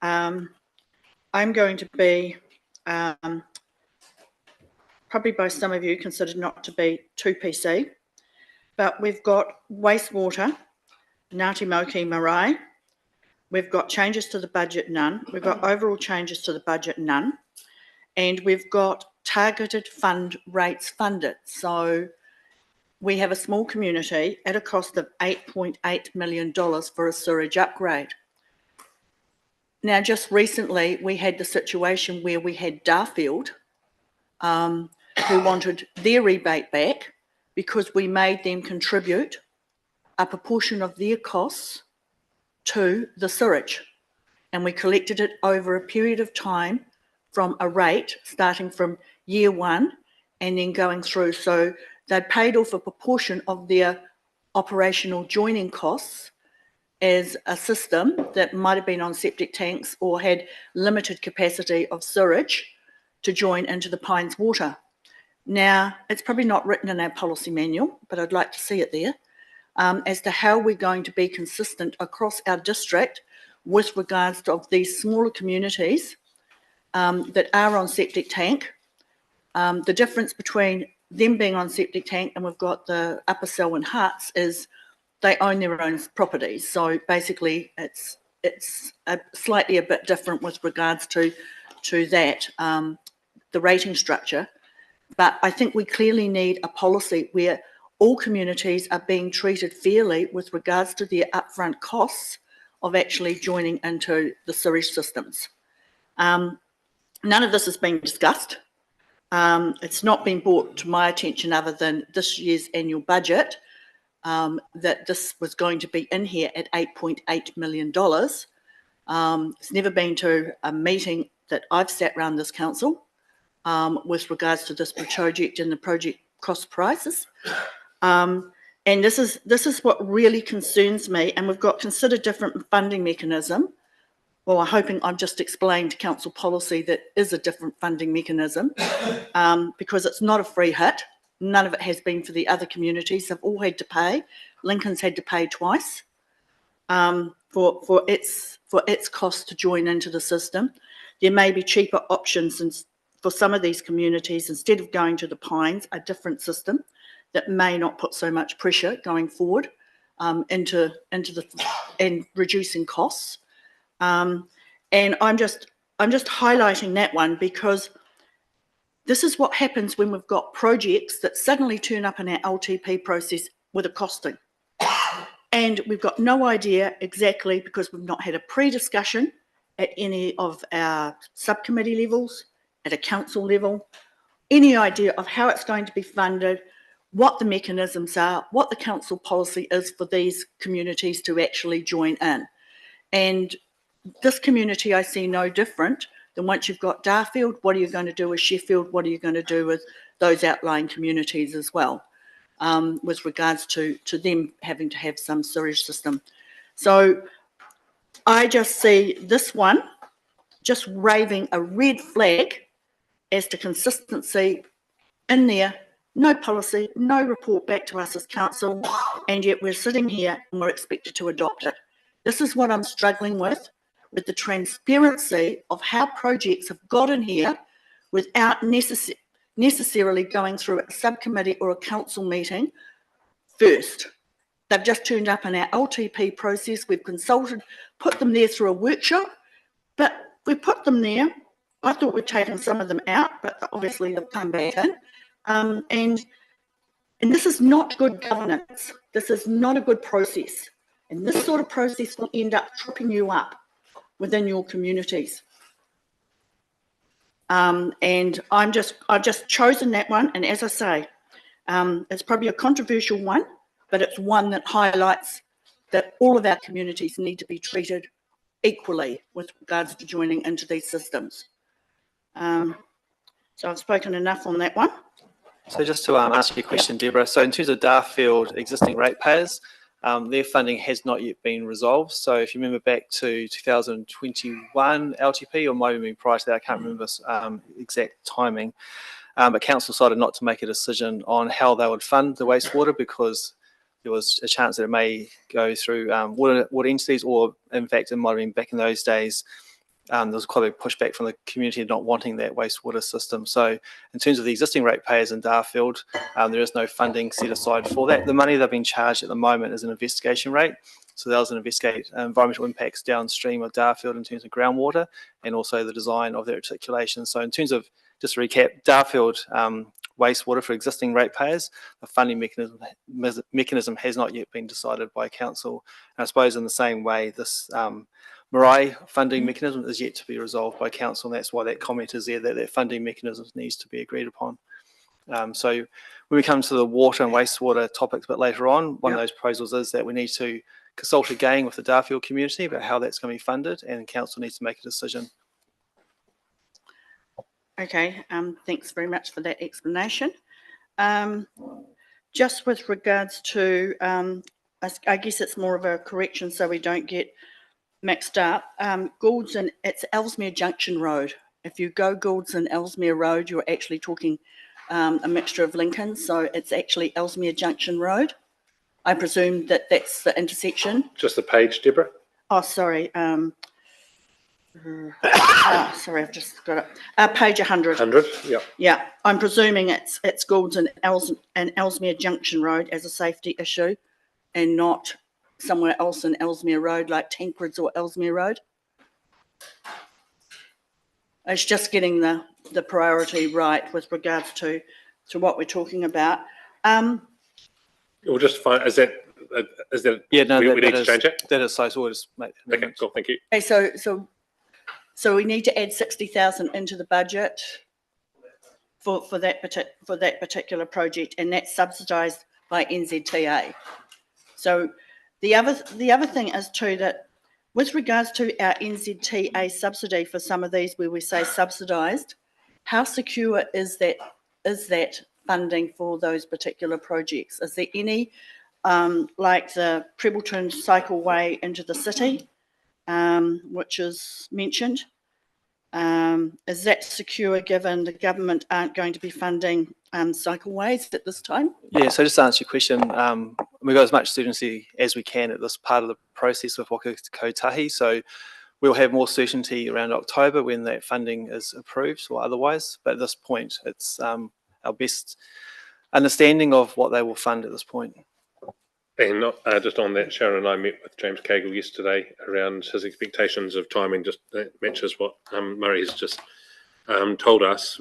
Speaker 4: I'm going to be probably by some of you considered not to be too PC, but we've got wastewater, Ngāti Moki Marae. We've got changes to the budget, none. We've got overall changes to the budget, none. And we've got targeted fund rates funded. So we have a small community at a cost of $8.8 million for a sewage upgrade. Now, just recently, we had the situation where we had Darfield who wanted their rebate back because we made them contribute a proportion of their costs to the sewage. And we collected it over a period of time from a rate starting from year one and then going through. So they paid off a proportion of their operational joining costs as a system that might have been on septic tanks or had limited capacity of sewage to join into the Pines water. Now, it's probably not written in our policy manual, but I'd like to see it there, as to how we're going to be consistent across our district with regards to these smaller communities that are on septic tank. The difference between them being on septic tank and we've got the Upper Selwyn Huts is they own their own properties. So basically it's slightly a bit different with regards to that, the rating structure. But I think we clearly need a policy where all communities are being treated fairly with regards to their upfront costs of actually joining into the sewage systems. None of this has been discussed. It's not been brought to my attention other than this year's annual budget that this was going to be in here at $8.8 million. It's never been to a meeting that I've sat around this council with regards to this project and the project cost prices. And this is what really concerns me. And we've got considered different funding mechanism. Well, I'm hoping I've just explained council policy that is a different funding mechanism because it's not a free hit. None of it has been for the other communities. They've all had to pay. Lincoln's had to pay twice for its cost to join into the system. There may be cheaper options for some of these communities, instead of going to the Pines, a different system that may not put so much pressure going forward into reducing costs. And I'm just highlighting that one because this is what happens when we've got projects that suddenly turn up in our LTP process with a costing. And we've got no idea exactly, because we've not had a pre-discussion at any of our subcommittee levels, at a council level, any idea of how it's going to be funded, what the mechanisms are, what the council policy is for these communities to actually join in. And this community I see no different than once you've got Darfield, what are you going to do with Sheffield? What are you going to do with those outlying communities as well, with regards to them having to have some sewage system? So I just see this one just waving a red flag as to consistency in there, no policy, no report back to us as council, and yet we're sitting here and we're expected to adopt it. This is what I'm struggling with the transparency of how projects have got in here without necessarily going through a subcommittee or a council meeting first. They've just turned up in our LTP process. We've consulted, put them there through a workshop, but we put them there. I thought we'd taken some of them out, but obviously they've come back in. And this is not good governance. This is not a good process. And this sort of process will end up tripping you up within your communities. And I've just chosen that one. And as I say, it's probably a controversial one, but it's one that highlights that all of our communities need to be treated equally with regards to joining into these systems. So I've spoken enough on that one.
Speaker 21: So just to ask you a question, Deborah. So in terms of Darfield existing ratepayers, their funding has not yet been resolved. So if you remember back to 2021 LTP, or might have been prior to that, I can't remember exact timing, but council decided not to make a decision on how they would fund the wastewater because there was a chance that it may go through water entities, or in fact it might have been back in those days. There was quite a pushback from the community not wanting that wastewater system. So in terms of the existing ratepayers in Darfield, there is no funding set aside for that. The money they've been charged at the moment is an investigation rate. So they'll investigate environmental impacts downstream of Darfield in terms of groundwater and also the design of their articulation. So in terms of just to recap, Darfield wastewater for existing ratepayers, the funding mechanism has not yet been decided by council. And I suppose in the same way, this Marae funding mechanism is yet to be resolved by council, and that's why that comment is there, that that funding mechanism needs to be agreed upon. So when we come to the water and wastewater topics a bit later on, one of those proposals is that we need to consult again with the Darfield community about how that's going to be funded, and council needs to make a decision.
Speaker 4: Okay, thanks very much for that explanation. Just with regards to, I guess it's more of a correction so we don't get mixed up. Goulds and it's Ellesmere Junction Road. If you go Goulds and Ellesmere Road, you're actually talking a mixture of Lincoln, so it's actually Ellesmere Junction Road. I presume that that's the intersection.
Speaker 1: Just the page, Deborah.
Speaker 4: Oh, sorry. Sorry, I've just got it. Page 100.
Speaker 1: 100, yeah.
Speaker 4: Yeah, I'm presuming it's Goulds and Ellesmere Junction Road as a safety issue, and not somewhere else in Ellesmere Road like Tancred's or Ellesmere Road. It's just getting the priority right with regards to what we're talking about.
Speaker 1: We'll just find, is that
Speaker 21: yeah, no,
Speaker 1: we
Speaker 21: that,
Speaker 1: need
Speaker 21: that
Speaker 1: to
Speaker 21: is,
Speaker 1: change it?
Speaker 21: that is so we'll just make
Speaker 1: okay, cool, thank you.
Speaker 4: Okay, so we need to add 60,000 into the budget for that particular project, and that's subsidised by NZTA. So the other thing is too that with regards to our NZTA subsidy for some of these where we say subsidised, how secure is that funding for those particular projects? Is there any like the Prebleton Cycleway into the city, which is mentioned? Is that secure given the government aren't going to be funding cycleways at this time?
Speaker 21: Yeah, so just to answer your question, we've got as much certainty as we can at this part of the process with Waka Kotahi, so we'll have more certainty around October when that funding is approved or otherwise, but at this point it's our best understanding of what they will fund at this point.
Speaker 1: And just on that, Sharon and I met with James Cagle yesterday around his expectations of timing, just that matches what Murray has just told us.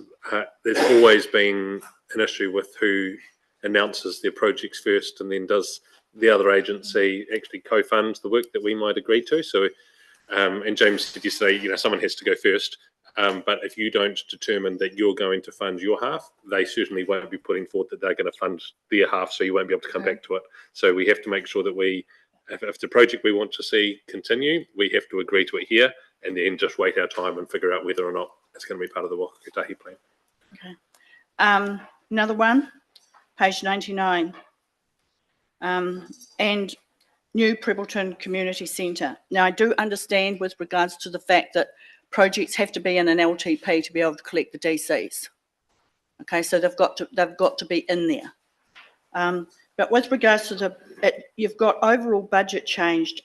Speaker 1: There's always been an issue with who announces their projects first and then does the other agency actually co-fund the work that we might agree to. So, and James said yesterday, someone has to go first. But if you don't determine that you're going to fund your half, they certainly won't be putting forward that they're going to fund their half, so you won't be able to come back to it. So we have to make sure that if the project we want to see continue, we have to agree to it here and then just wait our time and figure out whether or not it's going to be part of the Waka Kotahi plan.
Speaker 4: Okay. Another one, page 99. And new Prebleton Community Centre. Now, I do understand with regards to the fact that projects have to be in an LTP to be able to collect the DCs. Okay, so they've got to be in there. But with regards to you've got overall budget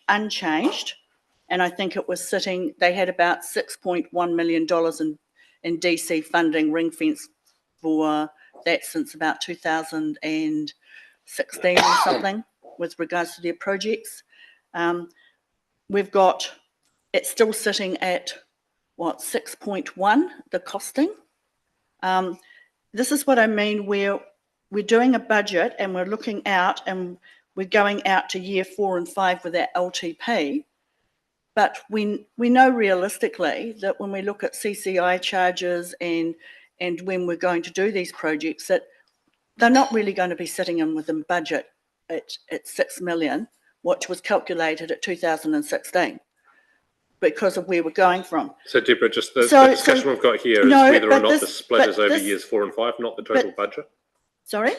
Speaker 4: unchanged, and I think it was sitting. They had about $6.1 million in DC funding ring fence for that since about 2016 or something. With regards to their projects, we've got it's still sitting at what, 6.1, the costing. This is what I mean, we're doing a budget and we're looking out and we're going out to year 4 and 5 with that LTP, but we know realistically that when we look at CCI charges and when we're going to do these projects, that they're not really going to be sitting in within budget at 6 million, which was calculated at 2016. Because of where we're going from.
Speaker 1: So, Deborah, just the discussion we've got here is whether or not the split is over years 4 and 5, not the total budget.
Speaker 4: Sorry?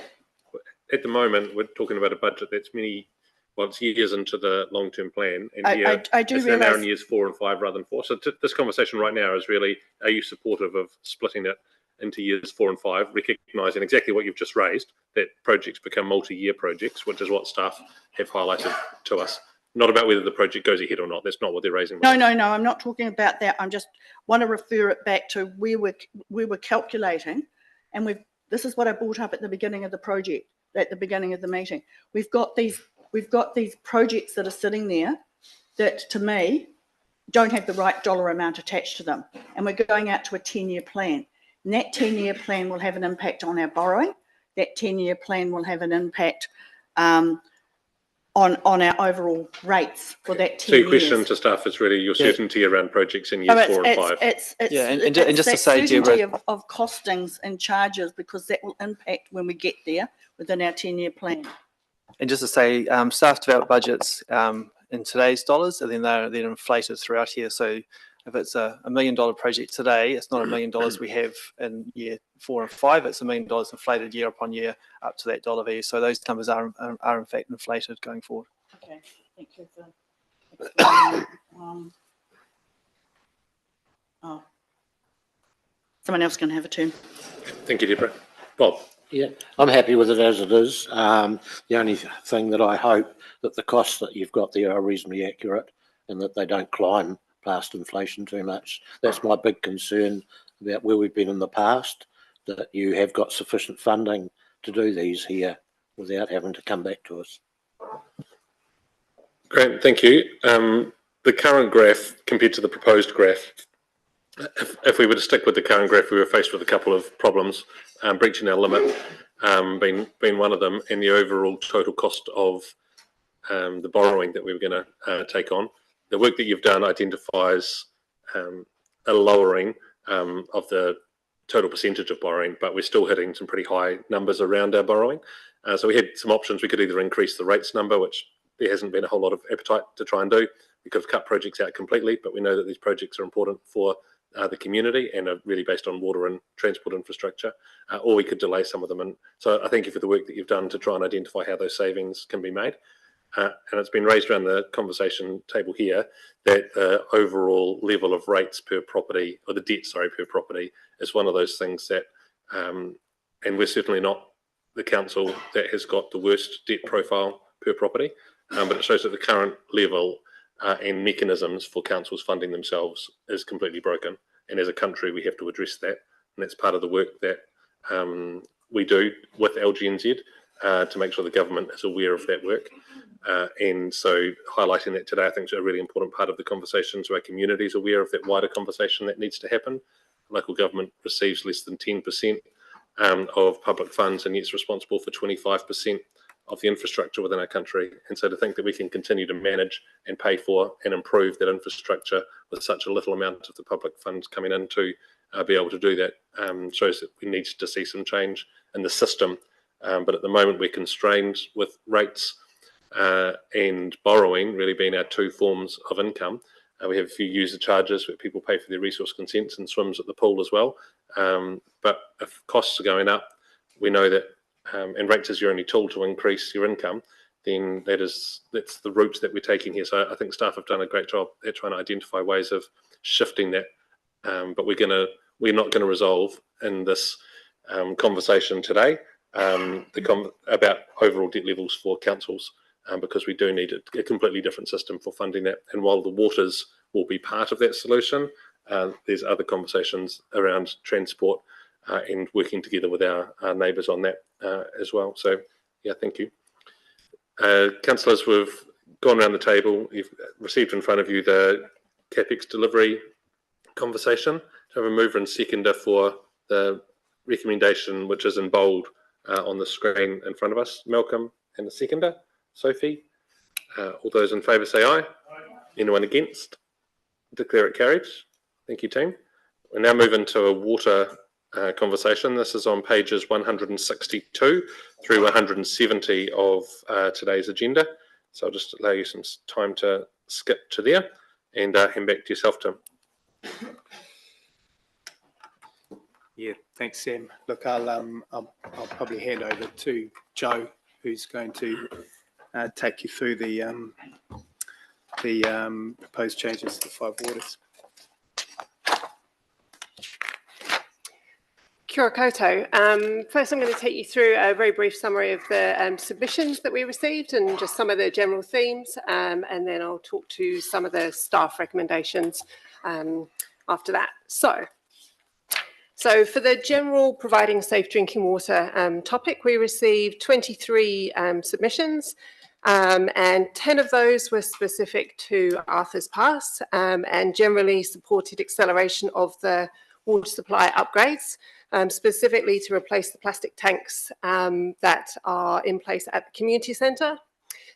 Speaker 1: At the moment, we're talking about a budget that's it's years into the long-term plan, and
Speaker 4: I do
Speaker 1: it's now in years 4 and 5 rather than 4. So this conversation right now is really, are you supportive of splitting it into years 4 and 5, recognising exactly what you've just raised, that projects become multi-year projects, which is what staff have highlighted to us. Not about whether the project goes ahead or not. That's not what they're raising.
Speaker 4: No, I'm not talking about that. I'm just want to refer it back to where we were calculating, and this is what I brought up at the beginning of the project, at the beginning of the meeting. We've got these projects that are sitting there that, to me, don't have the right dollar amount attached to them, and we're going out to a 10-year plan. And that 10-year plan will have an impact on our borrowing. That 10-year plan will have an impact on our overall rates for that 10
Speaker 1: So
Speaker 4: years.
Speaker 1: your question to staff is really your certainty around projects in
Speaker 4: Oh,
Speaker 1: years 4 and 5.
Speaker 21: And just to
Speaker 4: that
Speaker 21: say,
Speaker 4: certainty
Speaker 21: Deborah,
Speaker 4: of costings and charges, because that will impact when we get there within our 10-year plan.
Speaker 21: and just to say, staff develop budgets in today's dollars, and then they're then inflated throughout here. So if it's a $1 million project today, it's not $1 million we have in year 4 and 5. It's $1 million inflated year upon year up to that dollar value. So those numbers are in fact inflated going forward.
Speaker 4: Okay, thank you for explaining. Someone else can have a turn.
Speaker 1: Thank you, Deborah. Bob.
Speaker 9: Yeah, I'm happy with it as it is. The only thing that I hope that the costs that you've got there are reasonably accurate and that they don't climb past inflation too much. That's my big concern about where we've been in the past, that you have got sufficient funding to do these here without having to come back to us.
Speaker 1: Great, thank you. The current graph compared to the proposed graph, if we were to stick with the current graph, we were faced with a couple of problems, breaching our limit being one of them, and the overall total cost of the borrowing that we were going to take on. The work that you've done identifies a lowering of the total percentage of borrowing, but we're still hitting some pretty high numbers around our borrowing. So we had some options. We could either increase the rates number, which there hasn't been a whole lot of appetite to try and do. We could have cut projects out completely, but we know that these projects are important for the community and are really based on water and transport infrastructure, or we could delay some of them. And so I thank you for the work that you've done to try and identify how those savings can be made. And it's been raised around the conversation table here that the overall level of rates per property, or the debt, sorry, per property, is one of those things that, and we're certainly not the council that has got the worst debt profile per property, but it shows that the current level and mechanisms for councils funding themselves is completely broken. And as a country, we have to address that. And that's part of the work that we do with LGNZ to make sure the government is aware of that work. And so highlighting that today, I think is a really important part of the conversation, so our community is aware of that wider conversation that needs to happen. Local government receives less than 10% of public funds and yet is responsible for 25% of the infrastructure within our country. And so to think that we can continue to manage and pay for and improve that infrastructure with such a little amount of the public funds coming in to be able to do that shows that we need to see some change in the system. But at the moment we're constrained with rates and borrowing really being our two forms of income. We have a few user charges where people pay for their resource consents and swims at the pool as well. But if costs are going up, we know that, and rates is your only tool to increase your income, then that's the route that we're taking here. So I think staff have done a great job at trying to identify ways of shifting that. But we're not going to resolve in this conversation today about overall debt levels for councils. Because we do need a completely different system for funding that. And while the waters will be part of that solution, there's other conversations around transport and working together with our neighbours on that as well. So, yeah, thank you. Councillors, we've gone around the table. You've received in front of you the CapEx delivery conversation. To have a mover and seconder for the recommendation, which is in bold on the screen in front of us. Malcolm and the seconder. Sophie, all those in favour say aye. Anyone against? Declare it carried. Thank you, team. We'll now move into a water conversation. This is on pages 162 through 170 of today's agenda. So I'll just allow you some time to skip to there and hand back to yourself, Tim.
Speaker 17: Yeah, thanks, Sam. Look, I'll probably hand over to Joe, who's going to take you through the proposed changes to the 5 waters.
Speaker 7: Kia ora koutou. First, I'm going to take you through a very brief summary of the submissions that we received and just some of the general themes, and then I'll talk to some of the staff recommendations after that. So for the general providing safe drinking water topic, we received 23 submissions, and 10 of those were specific to Arthur's Pass and generally supported acceleration of the water supply upgrades, specifically to replace the plastic tanks that are in place at the community centre.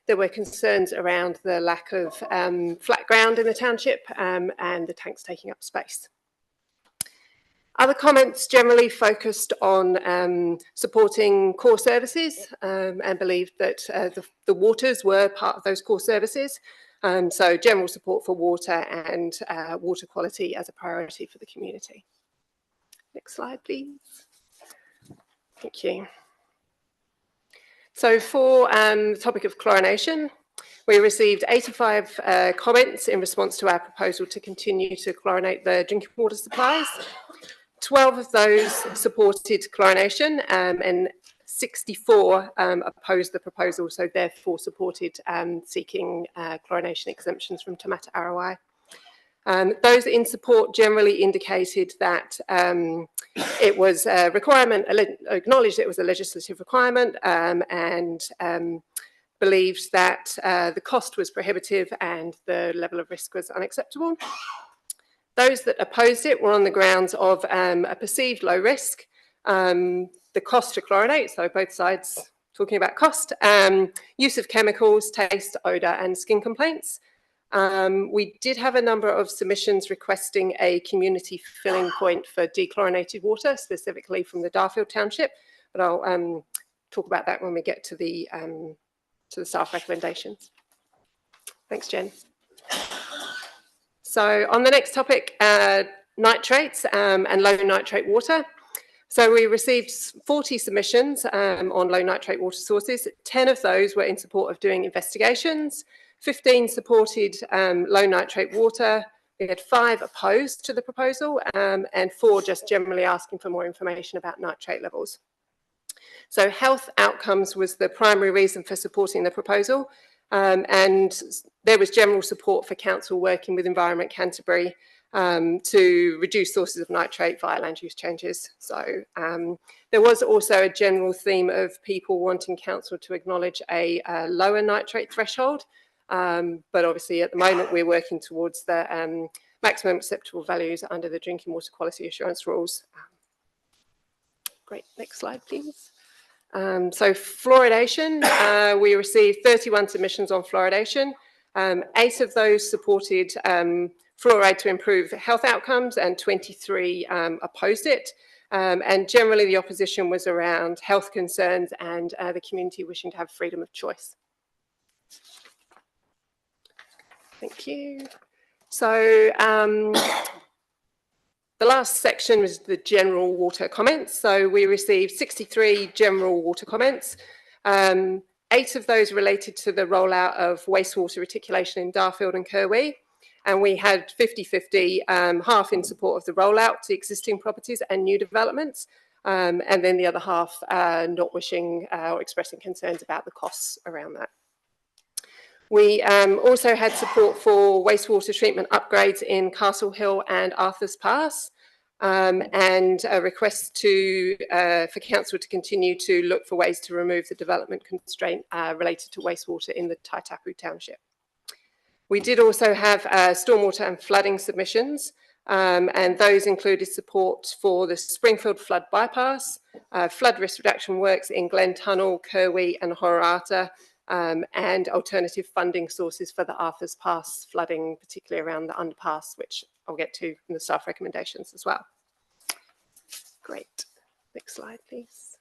Speaker 7: There were concerns around the lack of flat ground in the township and the tanks taking up space. Other comments generally focused on supporting core services and believed that the waters were part of those core services. So general support for water and water quality as a priority for the community. Next slide, please. Thank you. So for the topic of chlorination, we received 85 comments in response to our proposal to continue to chlorinate the drinking water supplies. 12 of those supported chlorination and 64 opposed the proposal, so therefore supported seeking chlorination exemptions from Te Mata Arawai. Those in support generally indicated that it was a requirement, acknowledged it was a legislative requirement, and believed that the cost was prohibitive and the level of risk was unacceptable. Those that opposed it were on the grounds of a perceived low risk, the cost to chlorinate, so both sides talking about cost, use of chemicals, taste, odour and skin complaints. We did have a number of submissions requesting a community filling point for dechlorinated water, specifically from the Darfield Township, but I'll talk about that when we get to the staff recommendations. Thanks, Jen. So on the next topic, nitrates and low nitrate water. So we received 40 submissions on low nitrate water sources. 10 of those were in support of doing investigations. 15 supported low nitrate water. We had 5 opposed to the proposal and 4 just generally asking for more information about nitrate levels. So health outcomes was the primary reason for supporting the proposal. And there was general support for council working with Environment Canterbury to reduce sources of nitrate via land use changes. So there was also a general theme of people wanting council to acknowledge a lower nitrate threshold. But obviously at the moment we're working towards the maximum acceptable values under the drinking water quality assurance rules. Great, next slide please. So fluoridation, we received 31 submissions on fluoridation. 8 of those supported fluoride to improve health outcomes and 23 opposed it. And generally the opposition was around health concerns and the community wishing to have freedom of choice. Thank you. So the last section was the general water comments. So we received 63 general water comments. 8 of those related to the rollout of wastewater reticulation in Darfield and Kirwee. And we had 50-50, half in support of the rollout to existing properties and new developments. And then the other half not wishing or expressing concerns about the costs around that. We also had support for wastewater treatment upgrades in Castle Hill and Arthur's Pass, and a request for council to continue to look for ways to remove the development constraint related to wastewater in the Taitapu Township. We did also have stormwater and flooding submissions, and those included support for the Springfield Flood Bypass, flood risk reduction works in Glen Tunnel, Kirwee and Horata, and alternative funding sources for the Arthur's Pass flooding, particularly around the underpass, which I'll get to in the staff recommendations as well. Great. Next slide, please.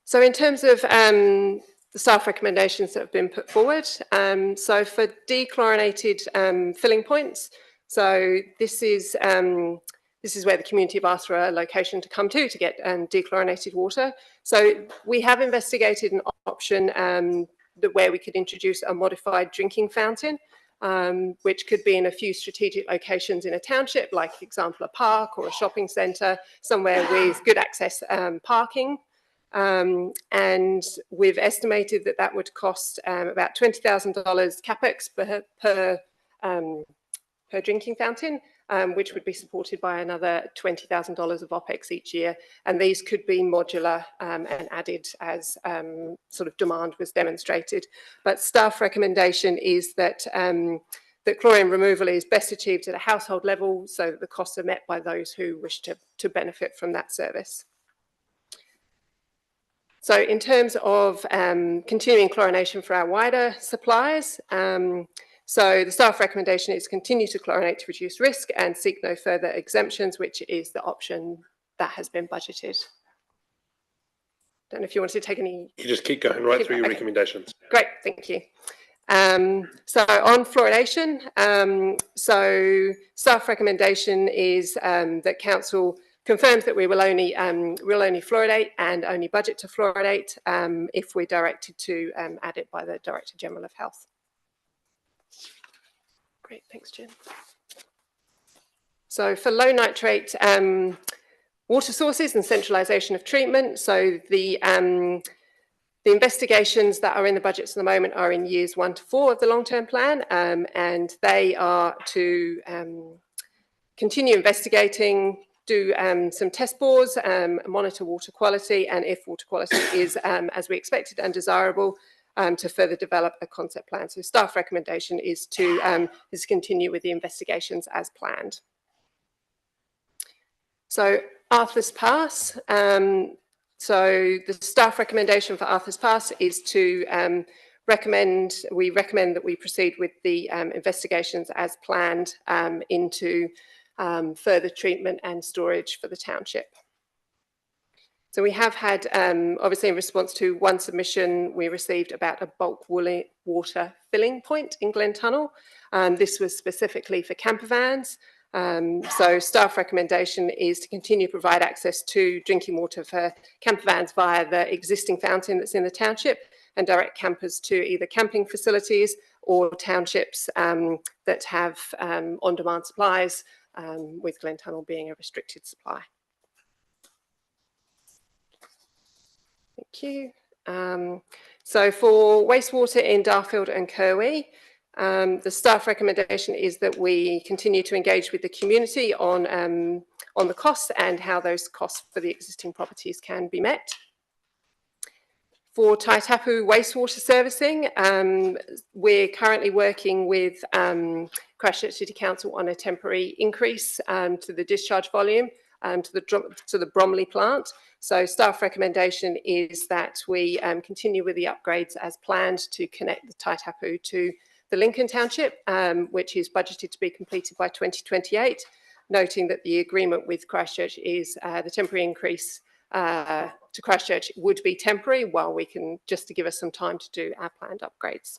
Speaker 7: So in terms of the staff recommendations that have been put forward, so for dechlorinated filling points, so this is where the community have asked for a location to come to get dechlorinated water. So we have investigated an option where we could introduce a modified drinking fountain, which could be in a few strategic locations in a township, like for example a park or a shopping centre, somewhere with good access parking. And we've estimated that that would cost about $20,000 capex per drinking fountain, which would be supported by another $20,000 of OPEX each year. And these could be modular and added as sort of demand was demonstrated. But staff recommendation is that that chlorine removal is best achieved at a household level so that the costs are met by those who wish to benefit from that service. So in terms of continuing chlorination for our wider supplies, so the staff recommendation is continue to chlorinate to reduce risk and seek no further exemptions, which is the option that has been budgeted. Don't know if you want to take any...
Speaker 11: You just keep going right through your recommendations.
Speaker 7: Great, thank you. So on fluoridation, so staff recommendation is that council confirms that we will only fluoridate and only budget to fluoridate if we're directed to add it by the Director General of Health. Great, thanks, Jen. So for low nitrate water sources and centralisation of treatment, so the investigations that are in the budgets at the moment are in years 1 to 4 of the long-term plan, and they are to continue investigating, do some test bores, monitor water quality, and if water quality is as we expected and desirable, to further develop a concept plan. So staff recommendation is to continue with the investigations as planned. So Arthur's Pass. So the staff recommendation for Arthur's Pass is to recommend that we proceed with the investigations as planned into further treatment and storage for the township. So we have had, obviously in response to one submission, we received about a bulk water filling point in Glen Tunnel. This was specifically for camper vans. So staff recommendation is to continue to provide access to drinking water for camper vans via the existing fountain that's in the township and direct campers to either camping facilities or townships that have on-demand supplies, with Glen Tunnel being a restricted supply. Thank you. So for wastewater in Darfield and Kirwee, the staff recommendation is that we continue to engage with the community on the costs and how those costs for the existing properties can be met. For Taitapu wastewater servicing, we're currently working with Christchurch City Council on a temporary increase to the discharge volume to the Bromley plant. So staff recommendation is that we continue with the upgrades as planned to connect the Taitapu to the Lincoln Township, which is budgeted to be completed by 2028, noting that the agreement with Christchurch is the temporary increase to Christchurch would be temporary while we can, just to give us some time to do our planned upgrades.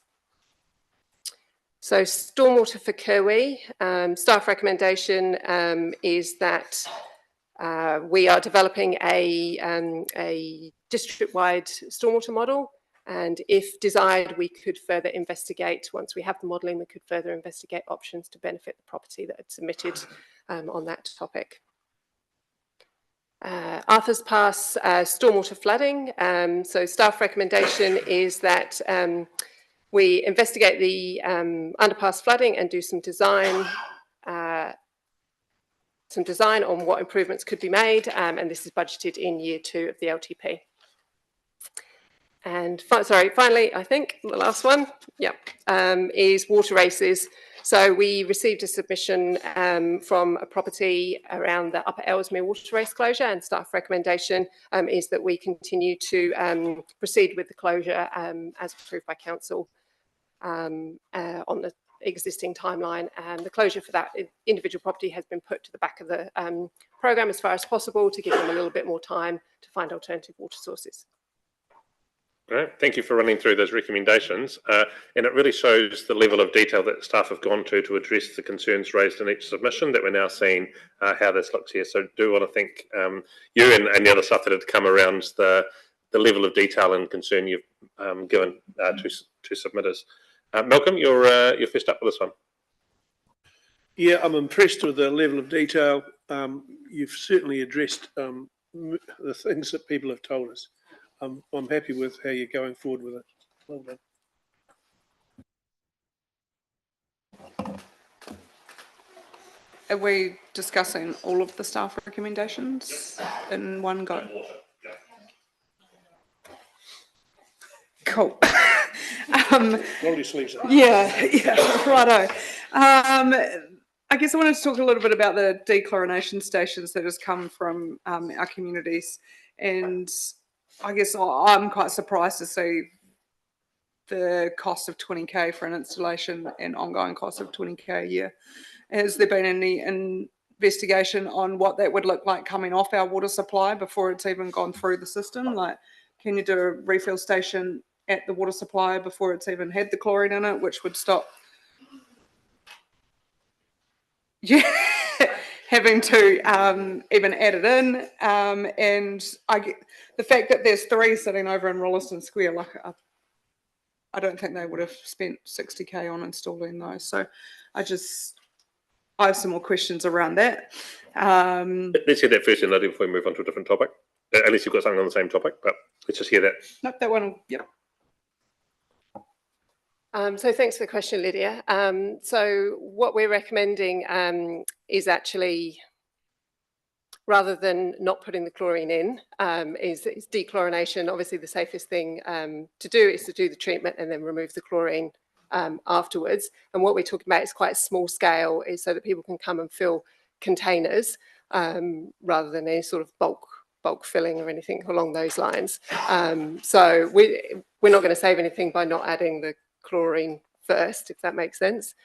Speaker 7: So stormwater for Kirwee, staff recommendation is that we are developing a district-wide stormwater model, and if desired, we could further investigate, once we have the modelling, we could further investigate options to benefit the property that had submitted on that topic. Arthur's Pass stormwater flooding. So staff recommendation is that we investigate the underpass flooding and do some design on what improvements could be made, and this is budgeted in year 2 of the LTP. And finally, I think the last one, is water races. So we received a submission from a property around the Upper Ellesmere water race closure, and staff recommendation is that we continue to proceed with the closure as approved by council on the existing timeline. The closure for that individual property has been put to the back of the programme as far as possible to give them a little bit more time to find alternative water sources.
Speaker 1: Great. Thank you for running through those recommendations. And it really shows the level of detail that staff have gone to address the concerns raised in each submission, that we're now seeing how this looks here. So do want to thank you and the other staff that have come around the level of detail and concern you've given to submitters. Malcolm, you're first up with this one.
Speaker 11: Yeah, I'm impressed with the level of detail. You've certainly addressed the things that people have told us. I'm happy with how you're going forward with it. Well done.
Speaker 12: Are we discussing all of the staff recommendations in one go? Cool.
Speaker 11: Roll your sleeves up.
Speaker 12: Yeah, righto. I guess I wanted to talk a little bit about the dechlorination stations that has come from our communities, and I guess I'm quite surprised to see the cost of 20k for an installation and ongoing cost of 20k a year. Has there been any investigation on what that would look like coming off our water supply before it's even gone through the system? Like, can you do a refill station at the water supply before it's even had the chlorine in it, which would stop having to even add it in? And I get the fact that there's 3 sitting over in Leeston Square, like I don't think they would have spent 60k on installing those. So I have some more questions around that.
Speaker 1: Let's hear that first, and Lydia, before we move on to a different topic. Unless you've got something on the same topic, but let's just hear that.
Speaker 12: Nope, that one. Yep.
Speaker 7: So thanks for the question, Lydia. So what we're recommending is actually, rather than not putting the chlorine in, is dechlorination. Obviously, the safest thing to do is to do the treatment and then remove the chlorine afterwards. And what we're talking about is quite small scale, is so that people can come and fill containers rather than any sort of bulk filling or anything along those lines. So we're not going to save anything by not adding the chlorine first, if that makes sense.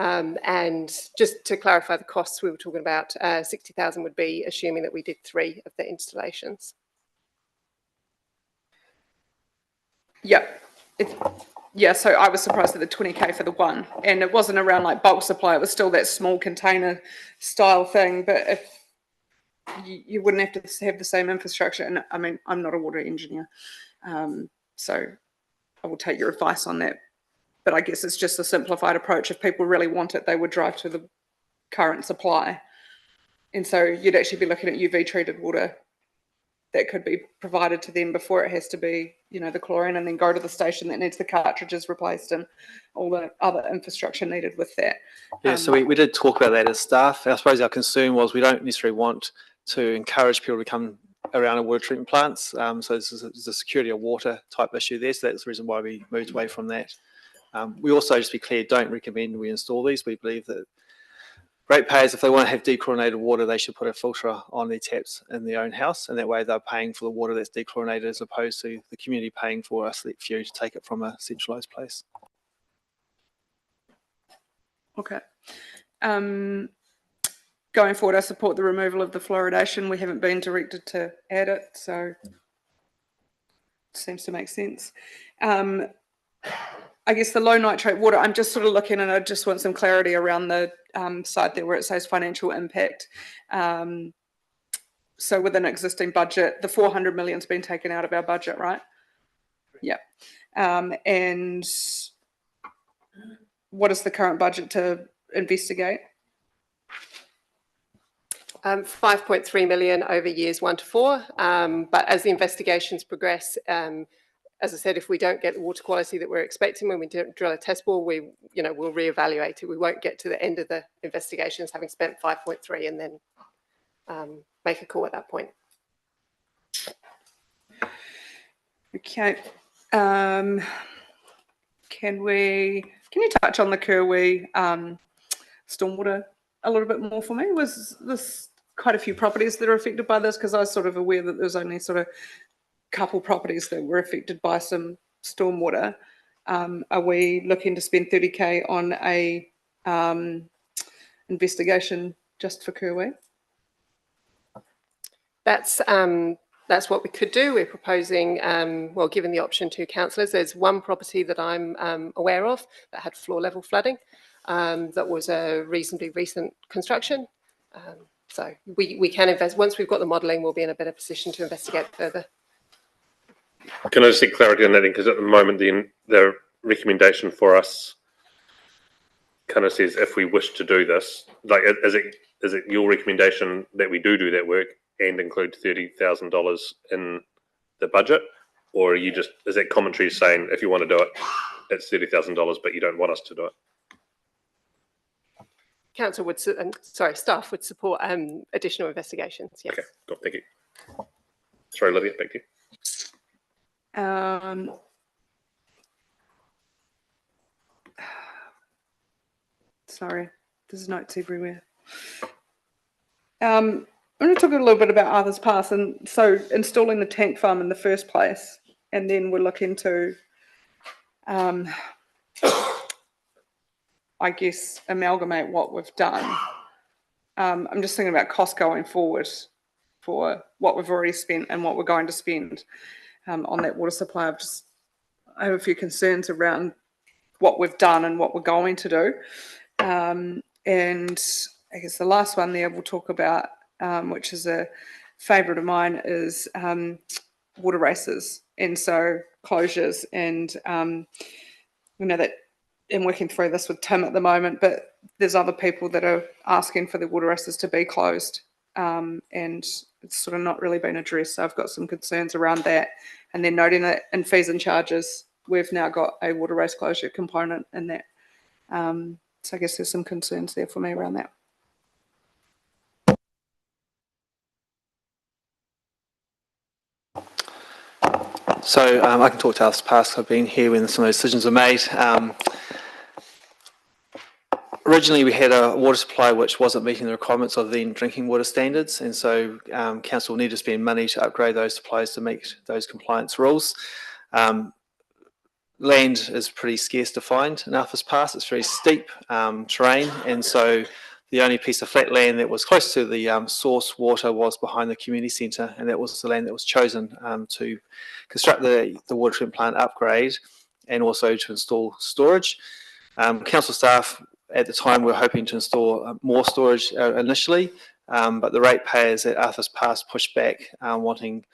Speaker 7: And just to clarify the costs we were talking about, 60,000 would be assuming that we did 3 of the installations.
Speaker 12: Yeah, so I was surprised at the 20k for the one, and it wasn't around like bulk supply, it was still that small container style thing. But if you wouldn't have to have the same infrastructure, and I mean, I'm not a water engineer, so I will take your advice on that. But I guess it's just a simplified approach. If people really want it, they would drive to the current supply. And so you'd actually be looking at UV treated water that could be provided to them before it has to be, the chlorine, and then go to the station that needs the cartridges replaced and all the other infrastructure needed with that.
Speaker 21: Yeah, so we did talk about that as staff. I suppose our concern was we don't necessarily want to encourage people to come around our water treatment plants. So there's a security of water type issue there. So that's the reason why we moved away from that. We also, just to be clear, don't recommend we install these. We believe that ratepayers, if they want to have dechlorinated water, they should put a filter on their taps in their own house, and that way they're paying for the water that's dechlorinated as opposed to the community paying for a select few to take it from a centralised place.
Speaker 12: Okay. Going forward, I support the removal of the fluoridation. We haven't been directed to add it, so it seems to make sense. I guess the low nitrate water, I'm just sort of looking, and I just want some clarity around the side there where it says financial impact. So with an existing budget, the 400 million's been taken out of our budget, right? Yeah. And what is the current budget to investigate?
Speaker 7: 5.3 million over years 1 to 4. But as the investigations progress, as I said, if we don't get the water quality that we're expecting when we drill a test bore, we'll reevaluate it. We won't get to the end of the investigations having spent 5.3 and then make a call at that point.
Speaker 12: Okay. Can you touch on the Kerwee stormwater a little bit more for me? Was this quite a few properties that are affected by this? Because I was sort of aware that there's only sort of couple properties that were affected by some stormwater. Are we looking to spend 30k on a investigation just for Kerwee?
Speaker 7: That's what we could do. We're proposing, well, given the option to councillors, there's one property that I'm aware of that had floor level flooding. That was a reasonably recent construction. So we can invest. Once we've got the modelling, we'll be in a better position to investigate further.
Speaker 1: Can I just get clarity on that? Because at the moment, the recommendation for us kind of says if we wish to do this, like, is it your recommendation that we do that work and include $30,000 in the budget, or are you just, is that commentary saying if you want to do it, it's $30,000, but you don't want us to do it?
Speaker 7: Council would, staff would support additional investigations. Yes.
Speaker 1: Okay, cool, thank you. Sorry, Lydia, back to you.
Speaker 12: Sorry, there's notes everywhere. I'm going to talk a little bit about Arthur's Pass, and so installing the tank farm in the first place, and then we're looking to, I guess, amalgamate what we've done. I'm just thinking about costs going forward for what we've already spent and what we're going to spend on that water supply. I have a few concerns around what we've done and what we're going to do. And I guess the last one there we'll talk about, which is a favourite of mine, is water races, and so closures. And we know that I'm working through this with Tim at the moment, but there's other people that are asking for the water races to be closed, and it's sort of not really been addressed. So I've got some concerns around that. And then noting that in fees and charges, we've now got a water race closure component in that. So I guess there's some concerns there for me around that.
Speaker 21: So I can talk to Arthur's Pass. I've been here when some of those decisions were made. Originally, we had a water supply which wasn't meeting the requirements of then drinking water standards, and so council needed to spend money to upgrade those supplies to meet those compliance rules. Land is pretty scarce to find in Arthur's Pass. It's very steep terrain, and so the only piece of flat land that was close to the source water was behind the community centre, and that was the land that was chosen to construct the water treatment plant upgrade and also to install storage. Council staff at the time were hoping to install more storage initially, but the ratepayers at Arthur's Pass pushed back, wanting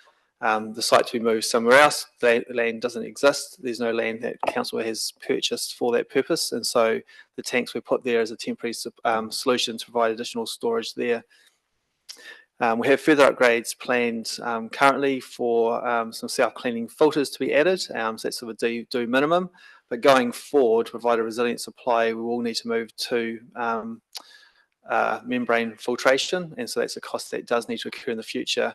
Speaker 21: the site to be moved somewhere else. The land doesn't exist. There's no land that council has purchased for that purpose, and so the tanks were put there as a temporary solution to provide additional storage there. We have further upgrades planned currently for some self-cleaning filters to be added, so that's sort of a do minimum. But going forward, to provide a resilient supply, we will need to move to membrane filtration, and so that's a cost that does need to occur in the future.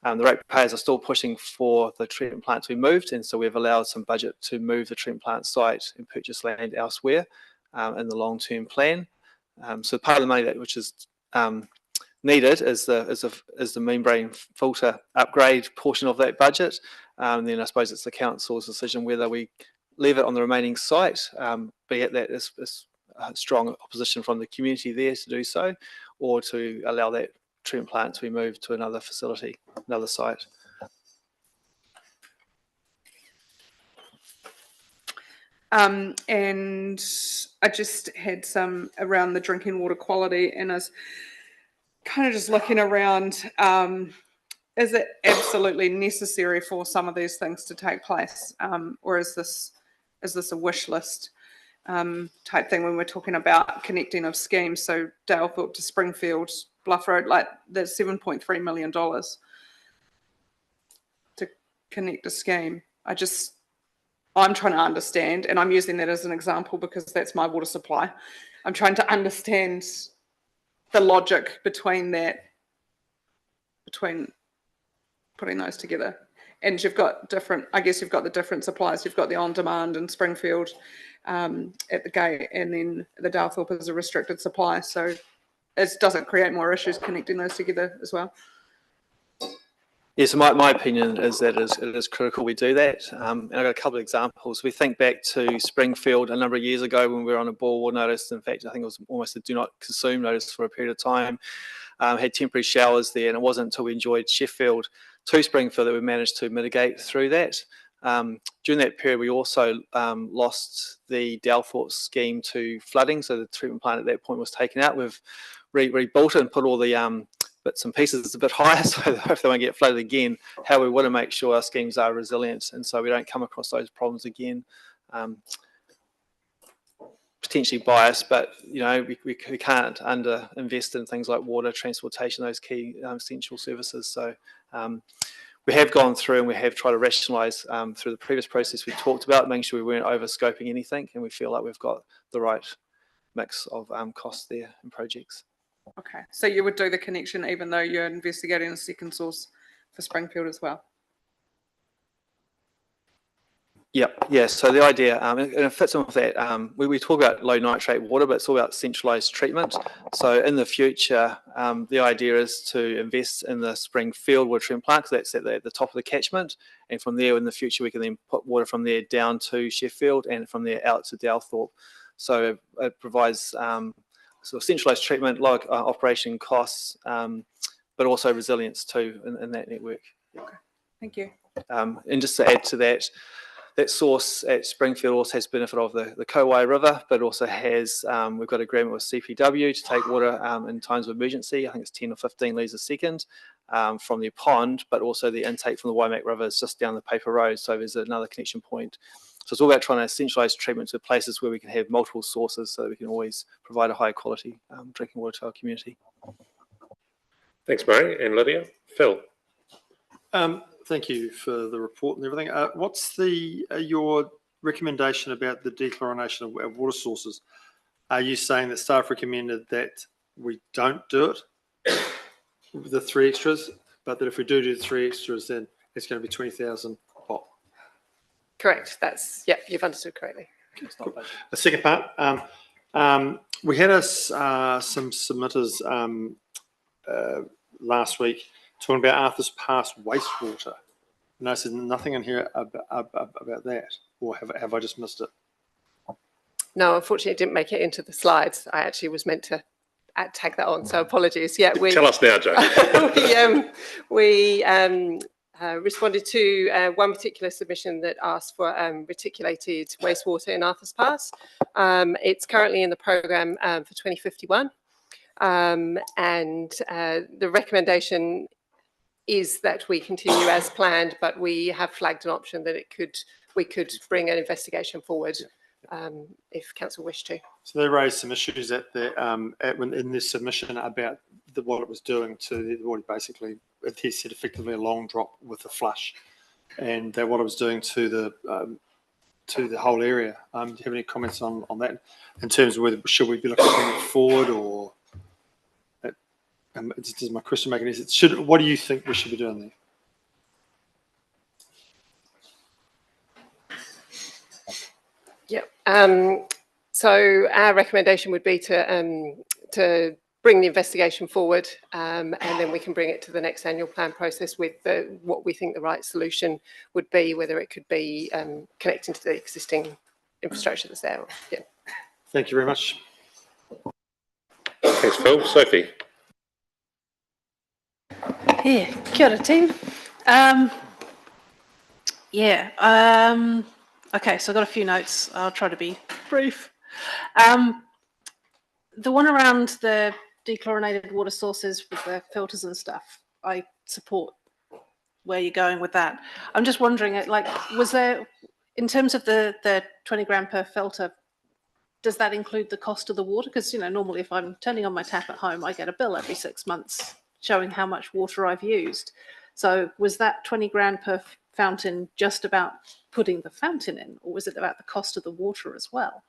Speaker 21: The ratepayers are still pushing for the treatment plant to be moved, and so we've allowed some budget to move the treatment plant site and purchase land elsewhere in the long-term plan. So part of the money that which is needed is the membrane filter upgrade portion of that budget. Then I suppose it's the council's decision whether we leave it on the remaining site, be it that there's strong opposition from the community there to do so, or to allow that treatment plant to be moved to another facility, another site.
Speaker 12: And I just had some around the drinking water quality, and I was kind of just looking around, is it absolutely necessary for some of these things to take place? Or is this a wish list type thing when we're talking about connecting of schemes? So Dalethorpe to Springfield, Bluff Road, like there's $7.3 million to connect a scheme. I'm trying to understand, and I'm using that as an example because that's my water supply. I'm trying to understand the logic between putting those together. And you've got you've got the different supplies. You've got the on-demand in Springfield at the gate, and then the Dalethorpe is a restricted supply. So it doesn't create more issues connecting those together as well.
Speaker 21: Yes, my opinion is that it is critical we do that. And I've got a couple of examples. We think back to Springfield a number of years ago when we were on a boil water notice. In fact, I think it was almost a do not consume notice for a period of time. Had temporary showers there, and it wasn't until we enjoyed Sheffield to Springfield that we managed to mitigate through that. During that period, we also lost the Dalethorpe scheme to flooding, so the treatment plant at that point was taken out. We've rebuilt it and put all the bits and pieces a bit higher so that if they won't get flooded again, how we want to make sure our schemes are resilient and so we don't come across those problems again. Potentially biased, but you know we can't under-invest in things like water, transportation, those key essential services. So we have gone through and we have tried to rationalise through the previous process we talked about, making sure we weren't over-scoping anything, and we feel like we've got the right mix of costs there and projects.
Speaker 12: Okay, so you would do the connection even though you're investigating a second source for Springfield as well?
Speaker 21: Yeah. So the idea, and it fits in with that, we talk about low nitrate water, but it's all about centralised treatment. So in the future, the idea is to invest in the Springfield water treatment plant, because that's at the top of the catchment. And from there, in the future, we can then put water from there down to Sheffield and from there out to Dalthorpe. So it provides sort of centralised treatment, low operation costs, but also resilience too in that network.
Speaker 12: Okay, thank you.
Speaker 21: And just to add to that, that source at Springfield also has benefit of the Kowai River, but also has, we've got agreement with CPW to take water in times of emergency. I think it's 10 or 15 litres a second from their pond, but also the intake from the Waimak River is just down the paper road. So there's another connection point. So it's all about trying to centralise treatment to places where we can have multiple sources so that we can always provide a high quality drinking water to our community.
Speaker 1: Thanks, Murray and Lydia. Phil.
Speaker 13: Thank you for the report and everything. What's your recommendation about the dechlorination of water sources? Are you saying that staff recommended that we don't do it, the 3 extras, but that if we do the 3 extras, then it's going to be 20,000 pop?
Speaker 7: Correct. You've understood correctly.
Speaker 13: The second part, we had some submitters last week talking about Arthur's Pass wastewater. And I said nothing in here about that, or have I just missed it?
Speaker 7: No, unfortunately, it didn't make it into the slides. I actually was meant to tag that on, so apologies. Yeah,
Speaker 1: Tell us now, Joe.
Speaker 7: we responded to one particular submission that asked for reticulated wastewater in Arthur's Pass. It's currently in the programme for 2051, and the recommendation is that we continue as planned, but we have flagged an option that we could bring an investigation forward if council wished to.
Speaker 13: So they raised some issues in this submission about what it was doing to the water. Basically, he said effectively a long drop with a flush, and that what it was doing to the whole area. Do you have any comments on that in terms of whether should we be looking it forward, or does my question make any sense? What do you think we should be doing there?
Speaker 7: Yeah. So our recommendation would be to bring the investigation forward, and then we can bring it to the next annual plan process with what we think the right solution would be, whether it could be connecting to the existing infrastructure that's there. Yeah.
Speaker 13: Thank you very much.
Speaker 1: Thanks, Phil. Sophie.
Speaker 14: Yeah, kia ora team. Okay, so I've got a few notes. I'll try to be brief. The one around the dechlorinated water sources with the filters and stuff, I support where you're going with that. I'm just wondering, was there, in terms of the 20 gram per filter, does that include the cost of the water? Because, normally if I'm turning on my tap at home, I get a bill every 6 months showing how much water I've used. So was that 20 grand per fountain just about putting the fountain in, or was it about the cost of the water as well?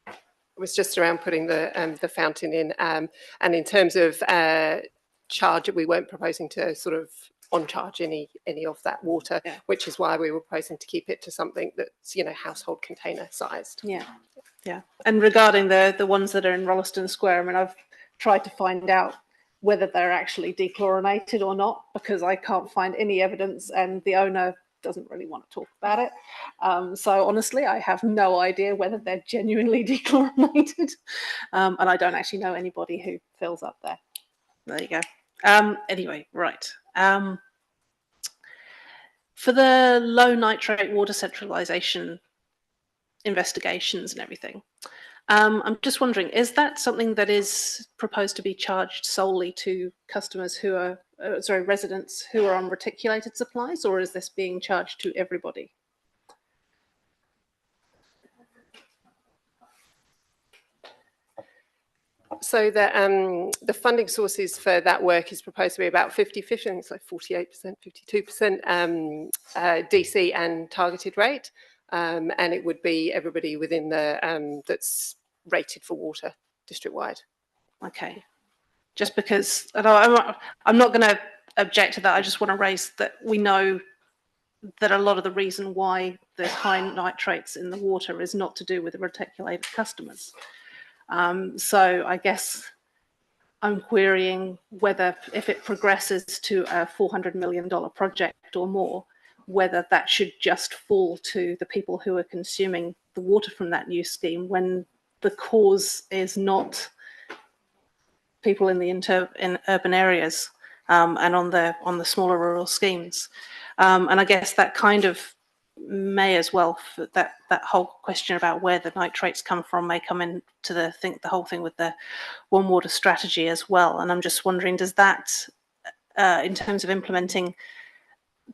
Speaker 7: It was just around putting the fountain in, and in terms of charge, we weren't proposing to sort of on charge any of that water, which is why we were proposing to keep it to something that's household container sized.
Speaker 14: Yeah. And regarding the ones that are in Rolleston Square, I mean, I've tried to find out whether they're actually dechlorinated or not, because I can't find any evidence, and the owner doesn't really want to talk about it. So honestly, I have no idea whether they're genuinely dechlorinated, and I don't actually know anybody who fills up there. There you go. Anyway, right. For the low nitrate water centralisation investigations and everything, I'm just wondering, is that something that is proposed to be charged solely to customers who are, residents who are on reticulated supplies, or is this being charged to everybody?
Speaker 7: So the funding sources for that work is proposed to be about 50-50, I think it's like 48%, 52% DC and targeted rate, and it would be everybody within the that's rated for water district-wide.
Speaker 14: Okay, just because I'm not going to object to that. I just want to raise that we know that a lot of the reason why there's high nitrates in the water is not to do with the reticulated customers. So I guess I'm querying whether, if it progresses to a $400 million project or more, whether that should just fall to the people who are consuming the water from that new scheme, when the cause is not people in the in urban areas and on the smaller rural schemes. And I guess that kind of may as well, that whole question about where the nitrates come from may come into the whole thing with the One Water strategy as well. And I'm just wondering, does that, in terms of implementing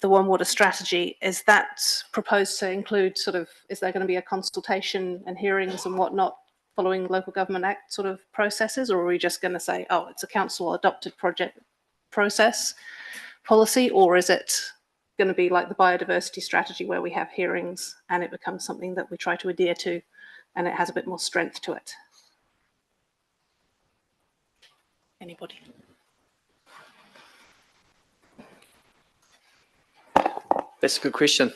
Speaker 14: the One Water strategy, is that proposed to include sort of, is there going to be a consultation and hearings and whatnot following Local Government Act sort of processes, or are we just going to say, oh, it's a council adopted project process policy, or is it going to be like the biodiversity strategy where we have hearings and it becomes something that we try to adhere to and it has a bit more strength to it? Anybody?
Speaker 21: That's a good question.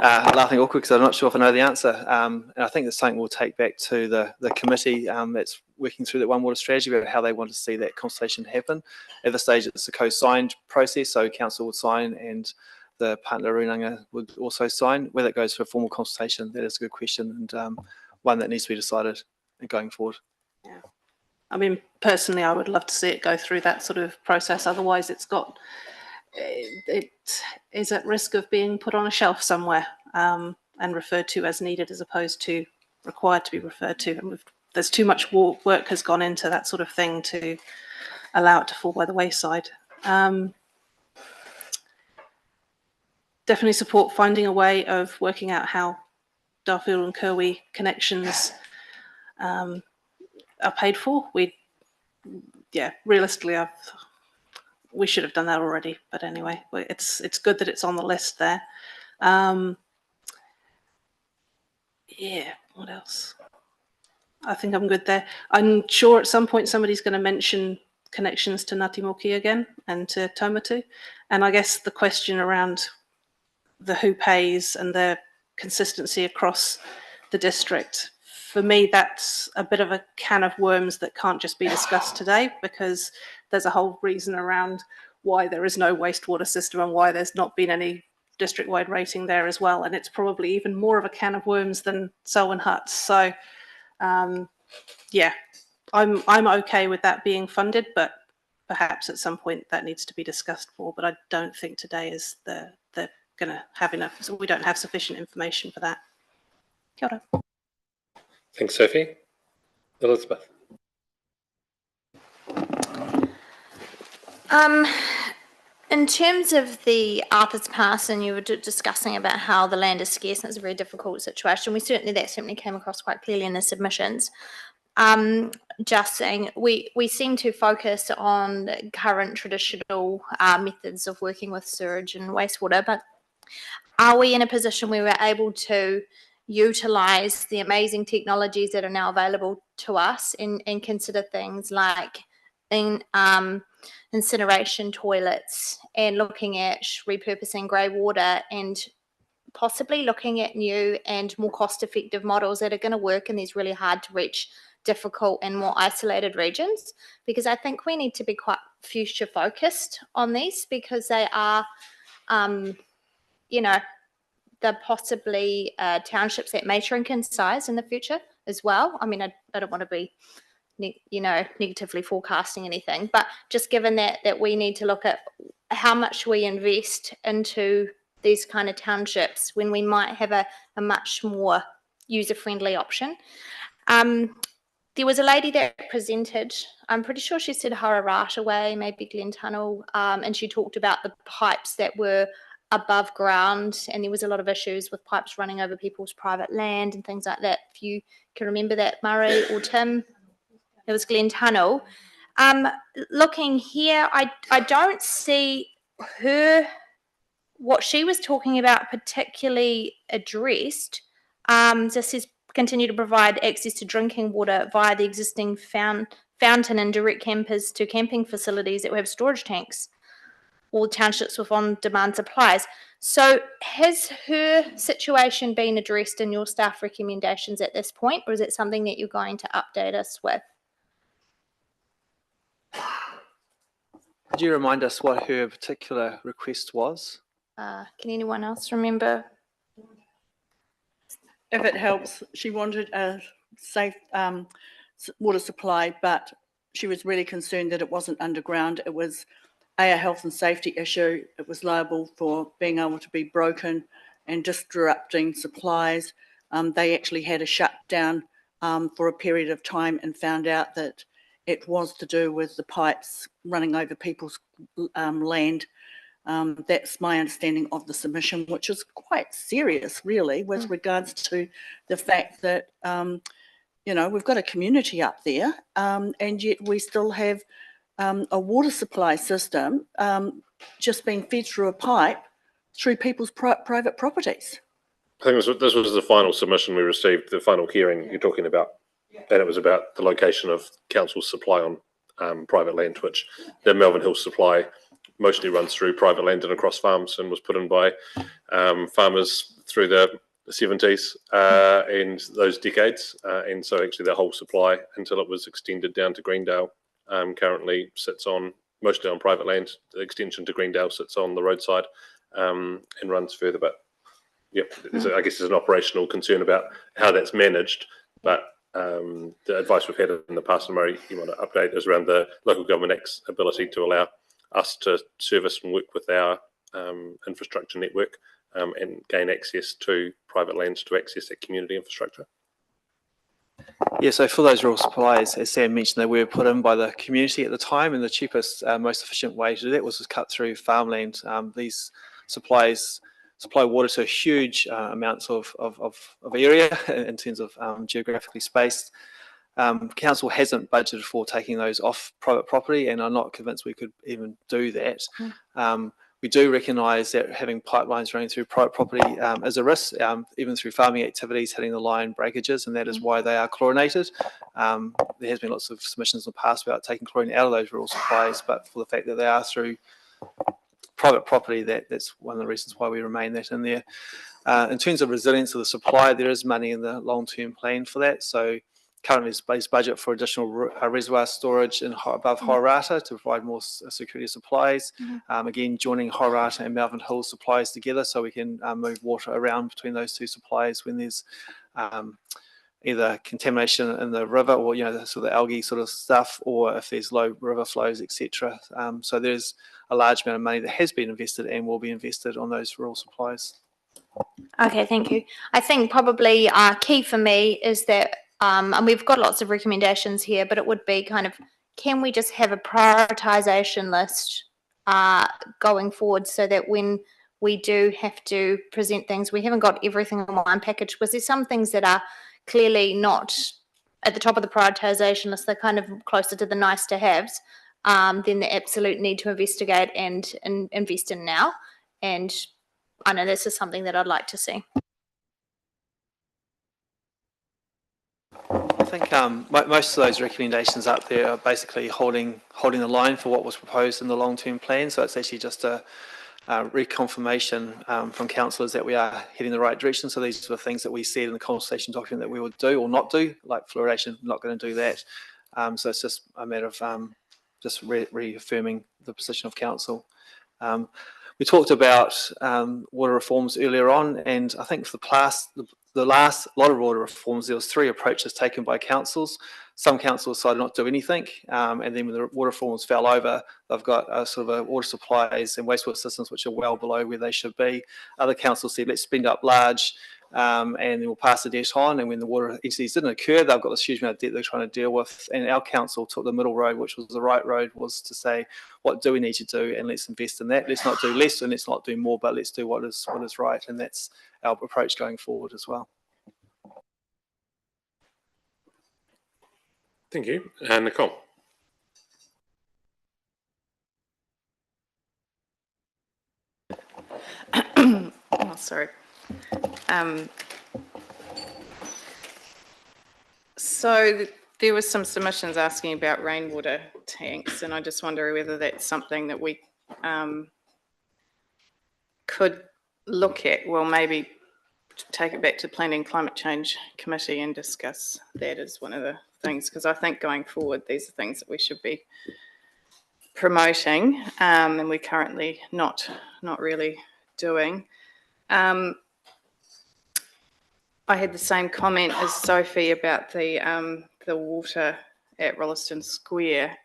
Speaker 21: Laughing awkward because I'm not sure if I know the answer. And I think it's something we'll take back to the committee that's working through that One Water strategy about how they want to see that consultation happen. At this stage, it's a co-signed process, so council would sign and the partner Runanga would also sign. Whether it goes for a formal consultation, that is a good question, and one that needs to be decided going forward.
Speaker 14: Yeah. I mean, personally, I would love to see it go through that sort of process. Otherwise, it is at risk of being put on a shelf somewhere and referred to as needed as opposed to required to be referred to. And there's too much work has gone into that sort of thing to allow it to fall by the wayside. Definitely support finding a way of working out how Darfield and Kirwi connections are paid for. Realistically, we should have done that already, but anyway, it's good that it's on the list there. Yeah, what else? I think I'm good there. I'm sure at some point somebody's going to mention connections to Ngāti Moki again and to Taumatu. And I guess the question around the who pays and the consistency across the district, for me, that's a bit of a can of worms that can't just be discussed today, because there's a whole reason around why there is no wastewater system and why there's not been any district-wide rating there as well. And it's probably even more of a can of worms than Selwyn Huts. So yeah, I'm okay with that being funded, but perhaps at some point that needs to be discussed more. But I don't think today is they're going to have enough. So we don't have sufficient information for that. Kia ora.
Speaker 1: Thanks, Sophie. Elizabeth.
Speaker 15: In terms of the Arthur's Pass, and you were discussing about how the land is scarce and it's a very difficult situation, that certainly came across quite clearly in the submissions. Just saying, we seem to focus on current traditional methods of working with sewage and wastewater, but are we in a position where we're able to utilise the amazing technologies that are now available to us and consider things like incineration toilets and looking at repurposing grey water and possibly looking at new and more cost-effective models that are going to work in these really hard-to-reach, difficult and more isolated regions? Because I think we need to be quite future-focused on these, because they are, they're possibly townships that may shrink in size in the future as well. I mean, I don't want to be negatively forecasting anything, but just given that we need to look at how much we invest into these kind of townships when we might have a much more user-friendly option. There was a lady that presented, I'm pretty sure she said Hararata Way, maybe Glen Tunnel, and she talked about the pipes that were above ground, and there was a lot of issues with pipes running over people's private land and things like that. If you can remember that, Murray or Tim, it was Glen Tunnel. Looking here, I don't see what she was talking about particularly addressed. Just says continue to provide access to drinking water via the existing fountain and direct campers to camping facilities that have storage tanks. all townships with on-demand supplies. So has her situation been addressed in your staff recommendations at this point, or is it something that you're going to update us with?
Speaker 21: Could you remind us what her particular request was?
Speaker 15: Can anyone else remember?
Speaker 4: If it helps, she wanted a safe water supply, but she was really concerned that it wasn't underground. It was a health and safety issue. It was liable for being able to be broken and disrupting supplies. They actually had a shutdown for a period of time and found out that it was to do with the pipes running over people's land. That's my understanding of the submission, which is quite serious, really, with regards to the fact that, you know, we've got a community up there, and yet we still have a water supply system just being fed through a pipe through people's private properties.
Speaker 1: I think this was the final submission we received, the final hearing you're talking about, and it was about the location of council's supply on private land, which the Melbourne Hills supply mostly runs through private land and across farms, and was put in by farmers through the 70s and those decades. And so actually the whole supply, until it was extended down to Greendale, currently sits on mostly on private land. The extension to Greendale sits on the roadside and runs further. But yeah, I guess there's an operational concern about how that's managed. But the advice we've had in the past, and Murray, you want to update, is around the Local Government Act's ability to allow us to service and work with our infrastructure network and gain access to private lands to access that community infrastructure.
Speaker 21: Yeah, so for those rural supplies, as Sam mentioned, they were put in by the community at the time, and the cheapest, most efficient way to do that was to cut through farmland. These supplies supply water to huge amounts of area in terms of geographically spaced. Council hasn't budgeted for taking those off private property, and I'm not convinced we could even do that. We do recognise that having pipelines running through private property is a risk, even through farming activities, hitting the line breakages, and that is why they are chlorinated. There has been lots of submissions in the past about taking chlorine out of those rural supplies, but for the fact that they are through private property, that's one of the reasons why we remain that in there. In terms of resilience of the supply, there is money in the long-term plan for that. So currently there's base budget for additional reservoir storage above Horata to provide more security of supplies. Again, joining Horata and Melbourne Hills supplies together so we can move water around between those two supplies when there's either contamination in the river, or the sort of algae sort of stuff, or if there's low river flows, etc. So there's a large amount of money that has been invested and will be invested on those rural supplies.
Speaker 15: Okay, thank you. I think probably key for me is that, and we've got lots of recommendations here, but it would be kind of, can we just have a prioritisation list going forward so that when we do have to present things, we haven't got everything in one package, because there's some things that are clearly not at the top of the prioritisation list. They're kind of closer to the nice to haves than the absolute need to investigate and invest in now. And I know this is something that I'd like to see.
Speaker 21: I think most of those recommendations up there are basically holding the line for what was proposed in the long-term plan. So it's actually just a reconfirmation from councillors that we are heading in the right direction. So these are the things that we said in the consultation document that we would do or not do, like fluoridation, not going to do that. So it's just a matter of just reaffirming the position of council. We talked about water reforms earlier on, and I think for the last lot of water reforms, there was 3 approaches taken by councils. Some councils decided not to do anything, and then when the water reforms fell over, they've got sort of water supplies and wastewater systems which are well below where they should be. Other councils said, let's spend up large, and then we'll pass the debt on, and when the water entities didn't occur, they've got this huge amount of debt they're trying to deal with. And our council took the middle road, which was the right road, was to say, what do we need to do, and let's invest in that. Let's not do less and let's not do more, but let's do what is right, and that's our approach going forward as well.
Speaker 1: Thank you. And Nicole.
Speaker 2: Oh, sorry. So there was some submissions asking about rainwater tanks, and I just wonder whether that's something that we could look at, well, maybe take it back to Planning and Climate Change Committee and discuss that as one of the things, because I think going forward, these are things that we should be promoting, and we're currently not really doing. I had the same comment as Sophie about the water at Leeston Square.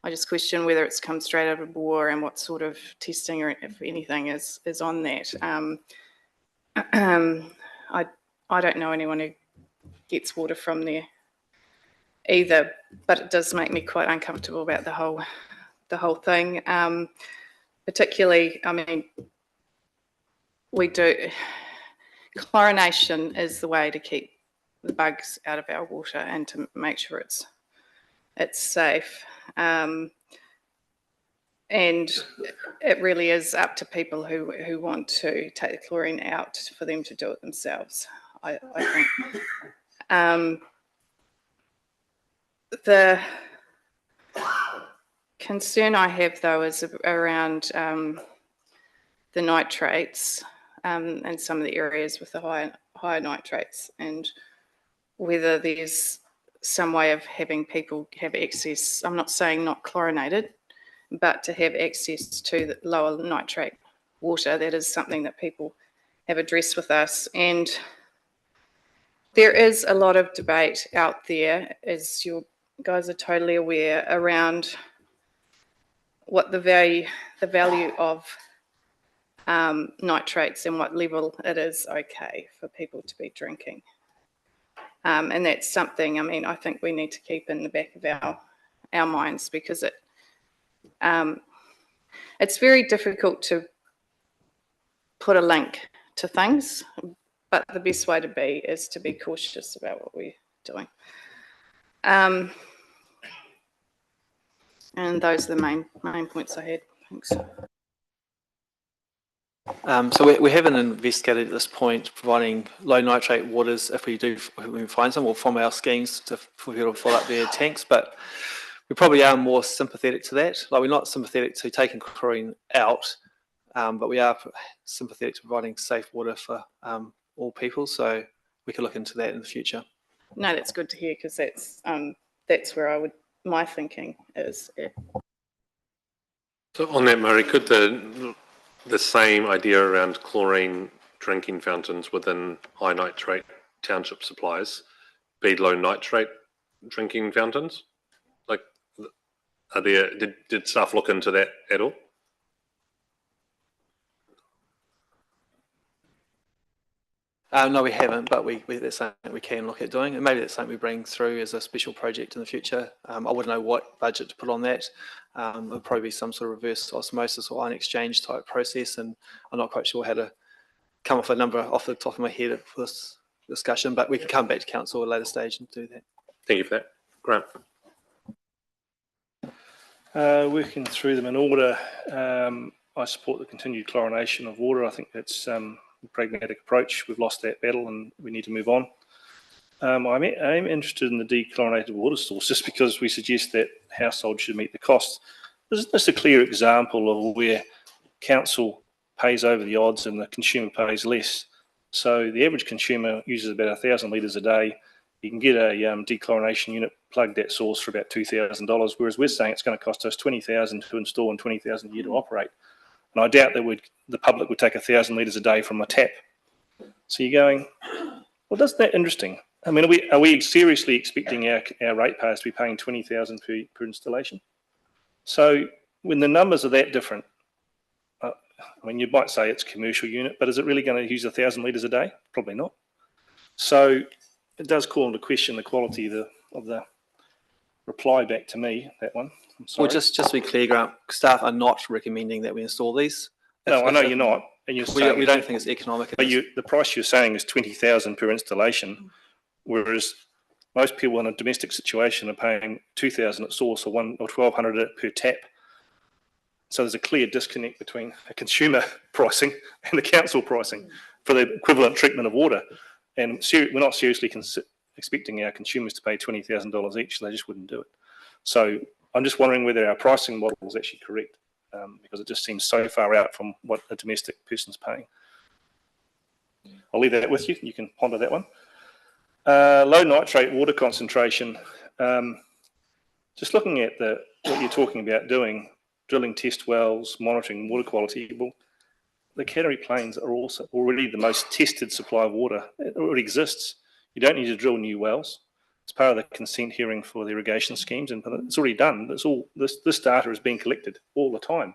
Speaker 2: I just question whether it's come straight out of bore and what sort of testing, or if anything, is on that. I don't know anyone who gets water from there either, but it does make me quite uncomfortable about the whole thing. Particularly, I mean, chlorination is the way to keep the bugs out of our water and to make sure it's safe. And it really is up to people who want to take the chlorine out for them to do it themselves, I think. The concern I have, though, is around the nitrates and some of the areas with the higher nitrates, and whether there's some way of having people have access. I'm not saying not chlorinated, but to have access to the lower nitrate water. That is something that people have addressed with us. And there is a lot of debate out there, as you guys are totally aware, around what the value of nitrates and what level it is okay for people to be drinking. And that's something, I mean, I think we need to keep in the back of our minds, because it's very difficult to put a link to things, but the best way to be is to be cautious about what we're doing. And those are the main points I had. Thanks.
Speaker 21: So we haven't investigated at this point providing low nitrate waters if we find some, or from our schemes for people to fill up their tanks, but we probably are more sympathetic to that. Like, we're not sympathetic to taking chlorine out, but we are sympathetic to providing safe water for all people. So we could look into that in the future.
Speaker 2: No, that's good to hear, because that's where my thinking is. Yeah.
Speaker 1: So on that, Murray, could the same idea around chlorine drinking fountains within high nitrate township supplies be low nitrate drinking fountains? Like, did staff look into that at all?
Speaker 21: No, we haven't, but that's something we can look at doing, and maybe that's something we bring through as a special project in the future. I wouldn't know what budget to put on that. It'll probably be some sort of reverse osmosis or ion exchange type process, and I'm not quite sure how to come off a number off the top of my head for this discussion, but we can come back to council at a later stage and do that.
Speaker 1: Thank you for that. Grant.
Speaker 8: Working through them in order, I support the continued chlorination of water. I think that's a pragmatic approach. We've lost that battle and we need to move on. I'm interested in the dechlorinated water source, just because we suggest that households should meet the cost. This is a clear example of where council pays over the odds and the consumer pays less. So the average consumer uses about 1,000 litres a day. You can get a dechlorination unit plugged at source for about $2,000, whereas we're saying it's going to cost us $20,000 to install and $20,000 a year to operate. And I doubt that the public would take 1,000 litres a day from a tap. So you're going, well, isn't that interesting? I mean, are we seriously expecting our ratepayers to be paying $20,000 per installation? So when the numbers are that different, I mean, you might say it's a commercial unit, but is it really going to use 1,000 litres a day? Probably not. So it does call into question the quality of the reply back to me, that one. I'm sorry.
Speaker 21: Well, just to be clear, Grant, staff are not recommending that we install these.
Speaker 8: No, I know you're not. And you're saying
Speaker 21: we don't think it's economic.
Speaker 8: But the price you're saying is $20,000 per installation, whereas most people in a domestic situation are paying $2,000 at source or $1,200 per tap. So there's a clear disconnect between a consumer pricing and the council pricing for the equivalent treatment of water. And we're not seriously expecting our consumers to pay $20,000 each. They just wouldn't do it. So I'm just wondering whether our pricing model is actually correct. because it just seems so far out from what a domestic person's paying. I'll leave that with you. You can ponder that one. Low nitrate water concentration. Just looking at what you're talking about doing, drilling test wells, monitoring water quality. Well, the Canterbury Plains are also already the most tested supply of water. It already exists. You don't need to drill new wells. It's part of the consent hearing for the irrigation schemes, and it's already done. This data is being collected all the time.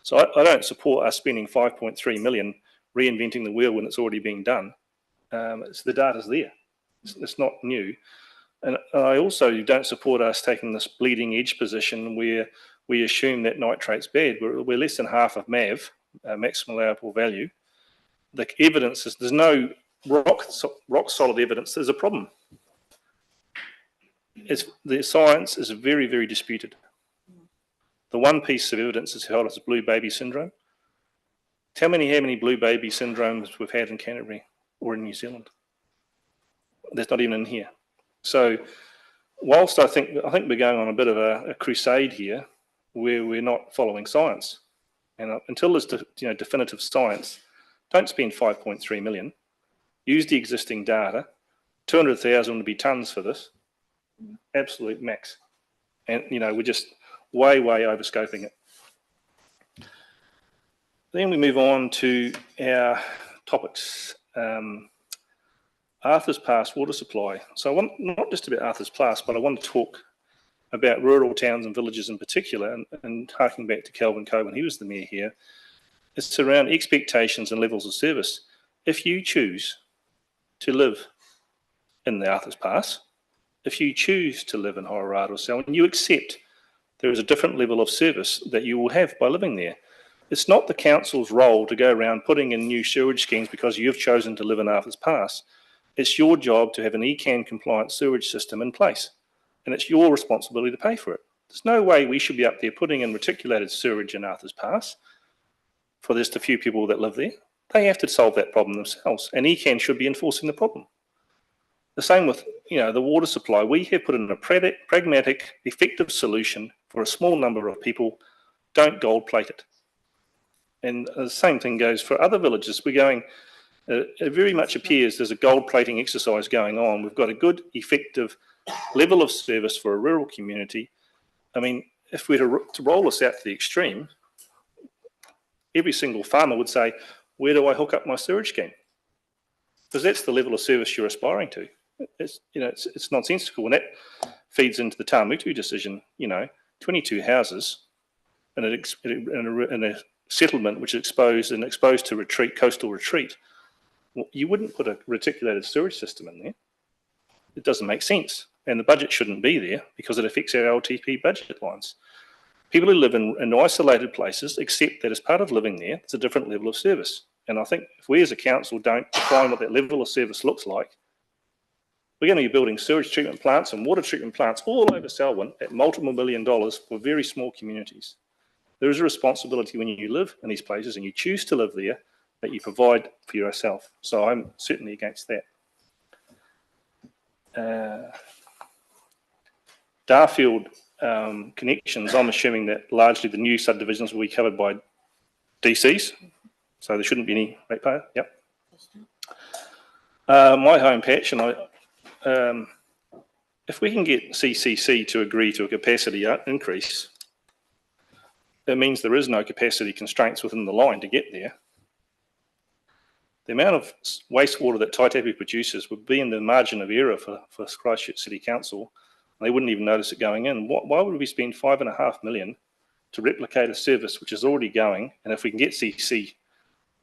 Speaker 8: So I don't support us spending 5.3 million reinventing the wheel when it's already being done. The data's there. It's not new. And I also don't support us taking this bleeding edge position where we assume that nitrate's bad. We're less than half of MAV, maximum allowable value. The evidence is there's no rock solid evidence there's a problem. The science is very, very disputed. The one piece of evidence is held as blue baby syndrome. Tell me how many blue baby syndromes we've had in Canterbury or in New Zealand. That's not even in here. So whilst I think we're going on a bit of a crusade here where we're not following science, and until there's definitive science, don't spend 5.3 million. Use the existing data. 200,000 would be tons for this. Absolute max. And we're just way overscoping it. Then we move on to our topics. Arthur's Pass water supply. So I want not just about Arthur's Pass, but I want to talk about rural towns and villages in particular, and harking back to Calvin Coe when he was the mayor here. It's around expectations and levels of service. If you choose to live in the Arthur's Pass, if you choose to live in Hororado or Selwyn, you accept there is a different level of service that you will have by living there. It's not the council's role to go around putting in new sewage schemes because you've chosen to live in Arthur's Pass. It's your job to have an ECAN compliant sewage system in place, and it's your responsibility to pay for it. There's no way we should be up there putting in reticulated sewage in Arthur's Pass for just a few people that live there. They have to solve that problem themselves, and ECAN should be enforcing the problem. The same with the water supply. We have put in a pragmatic, effective solution for a small number of people. Don't gold plate it. And the same thing goes for other villages. We're going, it very much appears there's a gold plating exercise going on. We've got a good, effective level of service for a rural community. I mean, if we were to roll this out to the extreme, every single farmer would say, where do I hook up my sewage scheme? Because that's the level of service you're aspiring to. It's nonsensical, and that feeds into the Tamutu decision. 22 houses in a settlement which is exposed to coastal retreat. Well, you wouldn't put a reticulated sewage system in there. It doesn't make sense, and the budget shouldn't be there because it affects our LTP budget lines. People who live in isolated places accept that as part of living there, it's a different level of service. And I think if we as a council don't define what that level of service looks like, we're going to be building sewage treatment plants and water treatment plants all over Selwyn at multiple $1 million for very small communities. There is a responsibility when you live in these places and you choose to live there that you provide for yourself. So I'm certainly against that. Darfield connections, I'm assuming that largely the new subdivisions will be covered by DCs, so there shouldn't be any ratepayer. Yep. My home patch, and if we can get CCC to agree to a capacity increase, it means there is no capacity constraints within the line to get there. The amount of wastewater that Taitapi produces would be in the margin of error for Christchurch City Council, and they wouldn't even notice it going in. Why would we spend $5.5 million to replicate a service which is already going? And if we can get CC,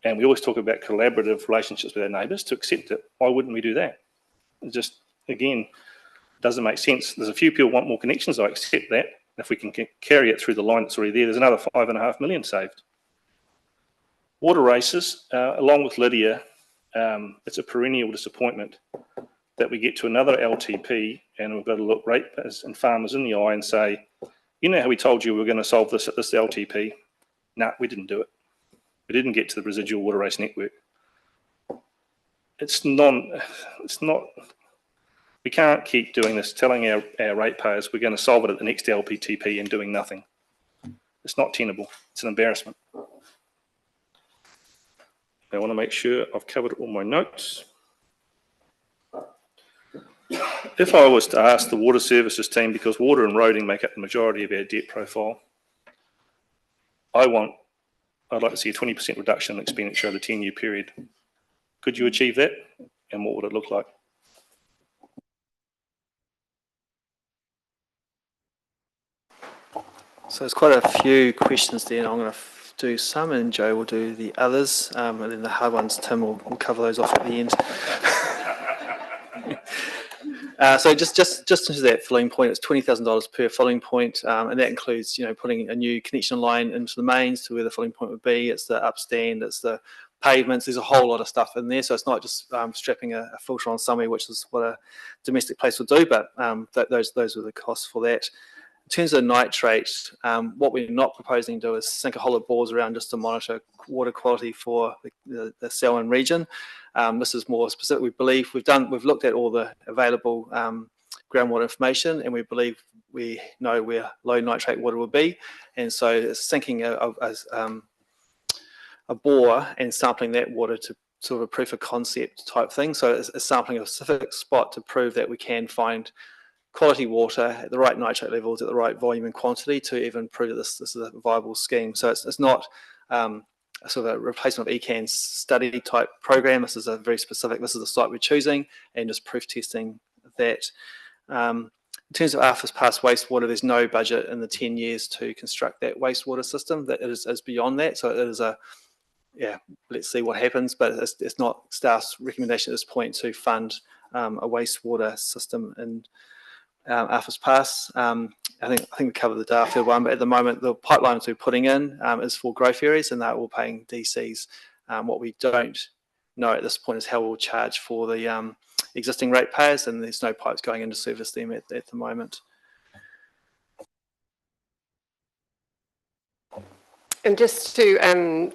Speaker 8: and we always talk about collaborative relationships with our neighbours, to accept it, why wouldn't we do that? It just, again, doesn't make sense. There's a few people want more connections, I accept that. If we can carry it through the line that's already there, there's another $5.5 million saved. Water races, along with Lydia, it's a perennial disappointment that we get to another LTP and we've got to look ratepayers and farmers in the eye and say, you know how we told you we were going to solve this at this LTP? No, we didn't do it. We didn't get to the residual water race network. It's not, we can't keep doing this, telling our ratepayers we're going to solve it at the next LPTP and doing nothing. It's not tenable. It's an embarrassment. I want to make sure I've covered all my notes. If I was to ask the water services team, because water and roading make up the majority of our debt profile, I'd like to see a 20% reduction in expenditure over the 10-year period. Could you achieve that? And what would it look like?
Speaker 21: So there's quite a few questions there, and I'm going to do some, and Joe will do the others, and then the hard ones, Tim will cover those off at the end. So just into that filling point, it's $20,000 per filling point, and that includes, putting a new connection line into the mains to where the filling point would be. It's the upstand, it's the pavements. There's a whole lot of stuff in there, so it's not just strapping a filter on somewhere, which is what a domestic place would do. But those are the costs for that. In terms of nitrate, what we're not proposing to do is sink a hole of bores around just to monitor water quality for the Selwyn region. This is more specific. We believe we've looked at all the available groundwater information, and we believe we know where low nitrate water will be, and so sinking a bore and sampling that water to sort of a proof of concept type thing. So it's sampling a specific spot to prove that we can find quality water at the right nitrate levels, at the right volume and quantity to even prove that this is a viable scheme. So it's not sort of a replacement of ECAN's study type program. This is a very specific, this is the site we're choosing, and just proof testing that. In terms of Arthur's Pass wastewater, there's no budget in the 10 years to construct that wastewater system. That is beyond that. So it is let's see what happens, but it's not staff's recommendation at this point to fund a wastewater system in Arthur's Pass. I think we covered the Darfield one, but at the moment the pipelines we're putting in is for growth areas, and they're all paying DCs. What we don't know at this point is how we'll charge for the existing ratepayers, and there's no pipes going in to service them at the moment.
Speaker 7: And just to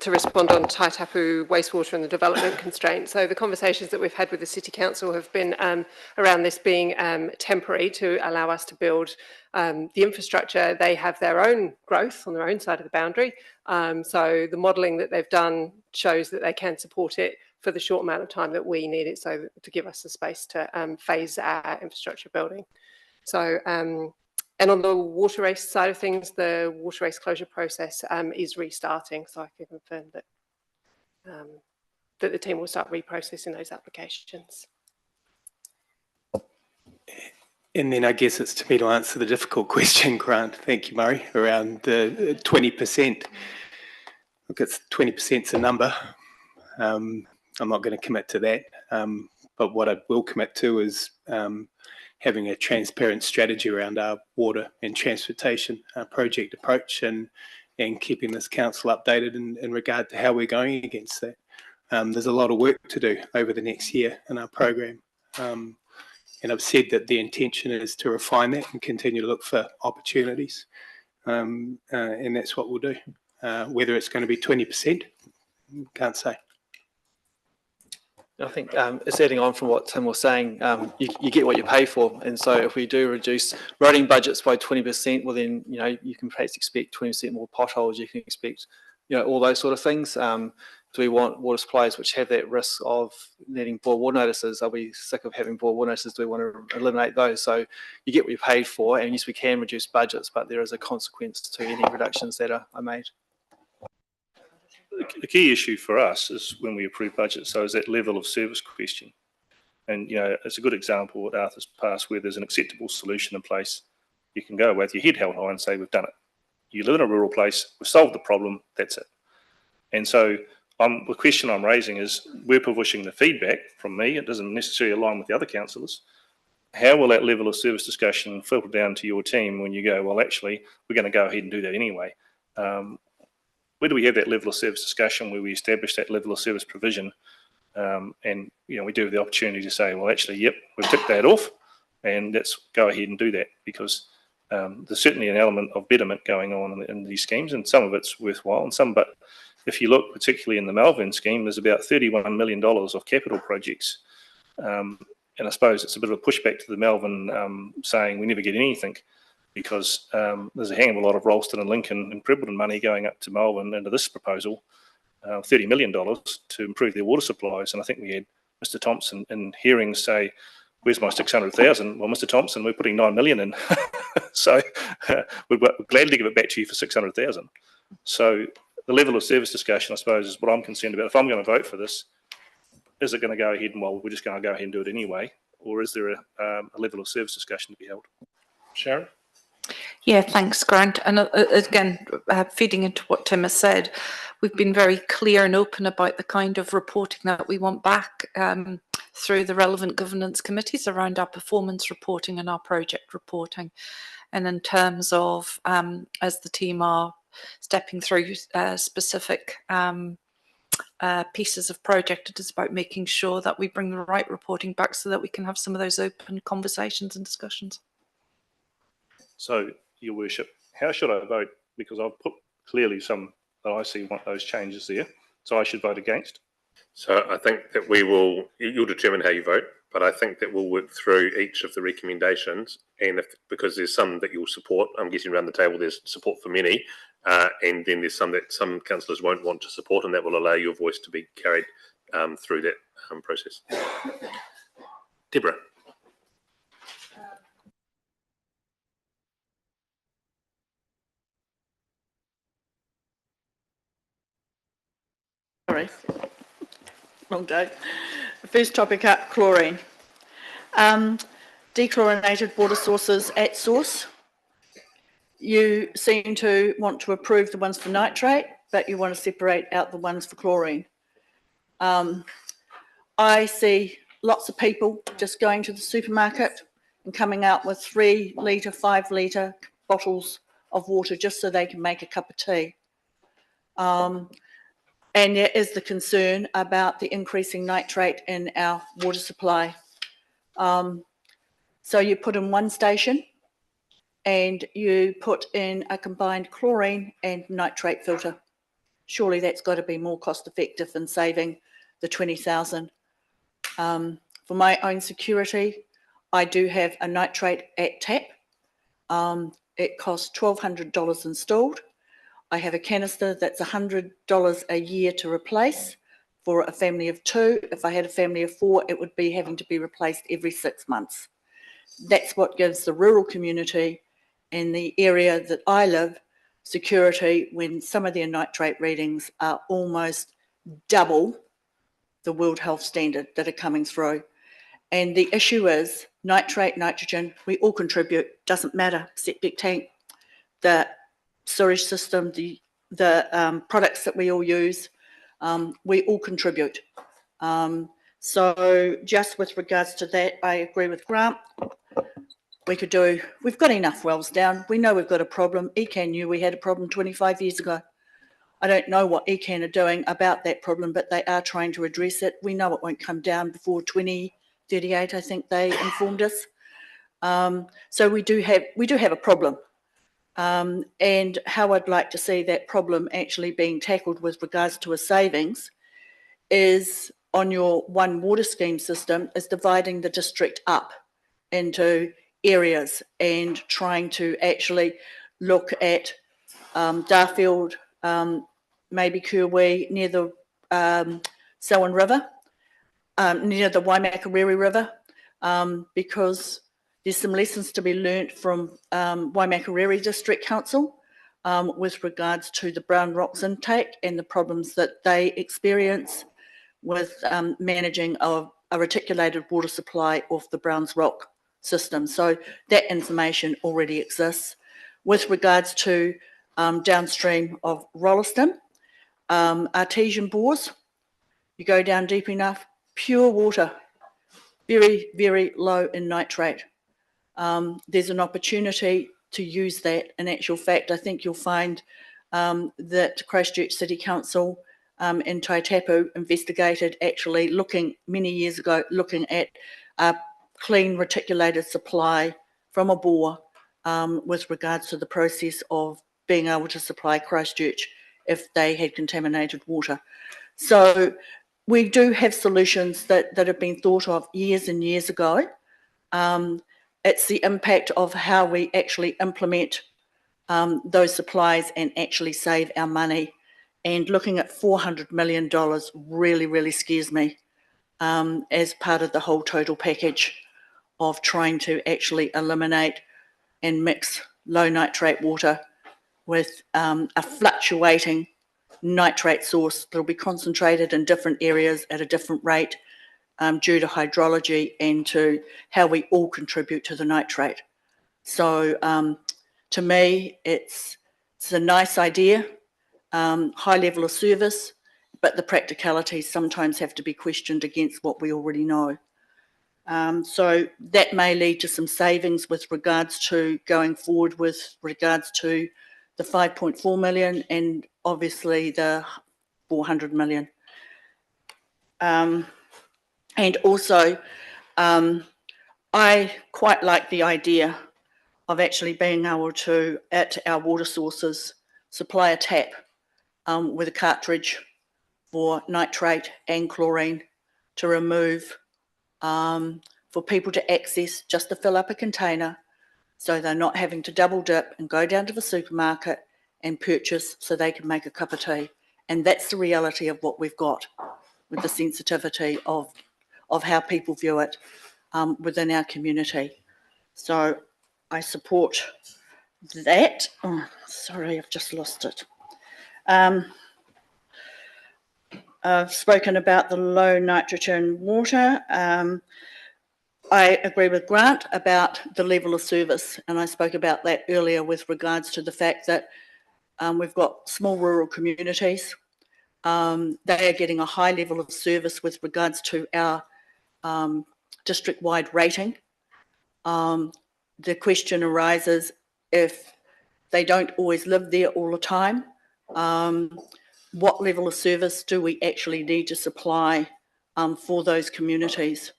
Speaker 7: respond on Taitapu wastewater and the development constraints, so the conversations that we've had with the City Council have been around this being temporary to allow us to build the infrastructure. They have their own growth on their own side of the boundary, so the modelling that they've done shows that they can support it for the short amount of time that we need it, so to give us the space to phase our infrastructure building. So. And on the water race side of things, the water race closure process is restarting, so I can confirm that that the team will start reprocessing those applications.
Speaker 17: And then I guess it's to me to answer the difficult question, Grant. Thank you, Murray, around the 20%. Look, it's 20%'s a number. I'm not going to commit to that, but what I will commit to is having a transparent strategy around our water and transportation project approach, and keeping this council updated in regard to how we're going against that. There's a lot of work to do over the next year in our program, and I've said that the intention is to refine that and continue to look for opportunities, and that's what we'll do. Whether it's going to be 20%, can't say.
Speaker 21: I think it's adding on from what Tim was saying. You get what you pay for, and so if we do reduce roading budgets by 20%, well then you can perhaps expect 20% more potholes. You can expect all those sort of things. Do we want water supplies which have that risk of needing boil water notices? Are we sick of having boil water notices? Do we want to eliminate those? So you get what you paid for, and yes, we can reduce budgets, but there is a consequence to any reductions that are made.
Speaker 8: The key issue for us is when we approve budgets, so is that level of service question. And, it's a good example at Arthur's Pass where there's an acceptable solution in place. You can go with your head held high and say, we've done it. You live in a rural place, we've solved the problem, that's it. And so the question I'm raising is, we're pushing the feedback from me, it doesn't necessarily align with the other councillors. How will that level of service discussion filter down to your team when you go, well, actually, we're going to go ahead and do that anyway? Where do we have that level of service discussion where we establish that level of service provision, and we do have the opportunity to say, well, actually, yep, we've ticked that off, and let's go ahead and do that, because there's certainly an element of betterment going on in these schemes, and some of it's worthwhile, and some. But if you look particularly in the Melbourne scheme, there's about $31 million of capital projects, and I suppose it's a bit of a pushback to the Melbourne saying we never get anything. because there's a hang of a lot of Rolleston and Lincoln and Prebleton money going up to Melbourne into this proposal, $30 million to improve their water supplies. And I think we had Mr. Thompson in hearings say, "Where's my 600,000? Well, Mr. Thompson, we're putting 9 million in. So we're gladly give it back to you for 600,000. So the level of service discussion, I suppose, is what I'm concerned about. If I'm going to vote for this, is it going to go ahead and, well, we're just going to go ahead and do it anyway? Or is there a level of service discussion to be held? Sharon?
Speaker 3: Yeah, thanks, Grant. And again, feeding into what Tim has said, we've been very clear and open about the kind of reporting that we want back through the relevant governance committees around our performance reporting and our project reporting. And in terms of, as the team are stepping through specific pieces of project, it is about making sure that we bring the right reporting back so that we can have some of those open conversations and discussions.
Speaker 8: So, Your Worship, how should I vote? Because I've put clearly some that I see want those changes there. So I should vote against?
Speaker 1: So I think that you'll determine how you vote, but I think that we'll work through each of the recommendations. And because there's some that you'll support, I'm guessing around the table there's support for many, and then there's some that some councillors won't want to support, and that will allow your voice to be carried through that process. Deborah.
Speaker 4: Sorry, wrong day. The first topic up, chlorine. Dechlorinated water sources at source. You seem to want to approve the ones for nitrate, but you want to separate out the ones for chlorine. I see lots of people just going to the supermarket and coming out with 3 litre, 5 litre bottles of water just so they can make a cup of tea. And there is the concern about the increasing nitrate in our water supply. So you put in one station and you put in a combined chlorine and nitrate filter. Surely that's got to be more cost effective than saving the 20,000. For my own security, I do have a nitrate at tap. It costs $1,200 installed. I have a canister that's $100 a year to replace for a family of 2. If I had a family of 4, it would be having to be replaced every 6 months. That's what gives the rural community in the area that I live security when some of their nitrate readings are almost double the World Health Standard that are coming through. And the issue is nitrate, nitrogen, we all contribute, doesn't matter, septic tank, the storage system, the products that we all use, we all contribute. So just with regards to that, I agree with Grant. We've got enough wells down. We know we've got a problem. ECAN knew we had a problem 25 years ago. I don't know what ECAN are doing about that problem, but they are trying to address it. We know it won't come down before 2038, I think they informed us. So we do have a problem. And how I'd like to see that problem actually being tackled with regards to a savings is on your one water scheme system is dividing the district up into areas and trying to actually look at Darfield, maybe Kirwee, near the Selwyn River, near the Waimakariri River, because there's some lessons to be learnt from Waimakariri District Council with regards to the brown rocks intake and the problems that they experience with managing a reticulated water supply off the Browns Rock system. So that information already exists. With regards to downstream of Rolleston, artesian bores, you go down deep enough, pure water, very, very low in nitrate. There's an opportunity to use that. In actual fact, I think you'll find that Christchurch City Council in Taitapu investigated actually looking many years ago, looking at a clean reticulated supply from a bore with regards to the process of being able to supply Christchurch if they had contaminated water. So we do have solutions that have been thought of years and years ago. It's the impact of how we actually implement those supplies and actually save our money. And looking at $400 million really, really scares me as part of the whole total package of trying to actually eliminate and mix low nitrate water with a fluctuating nitrate source that'll be concentrated in different areas at a different rate due to hydrology and to how we all contribute to the nitrate. So to me, it's a nice idea, high level of service, but the practicalities sometimes have to be questioned against what we already know. So that may lead to some savings with regards to going forward with regards to the 5.4 million and obviously the 400 million. And also, I quite like the idea of actually being able to, at our water sources, supply a tap with a cartridge for nitrate and chlorine to remove for people to access, just to fill up a container, so they're not having to double dip and go down to the supermarket and purchase so they can make a cup of tea. And that's the reality of what we've got with the sensitivity of how people view it within our community. So I support that. Oh, sorry, I've just lost it. I've spoken about the low nitrogen water. I agree with Grant about the level of service, and I spoke about that earlier with regards to the fact that we've got small rural communities. They are getting a high level of service with regards to our district-wide rating. The question arises, if they don't always live there all the time, what level of service do we actually need to supply for those communities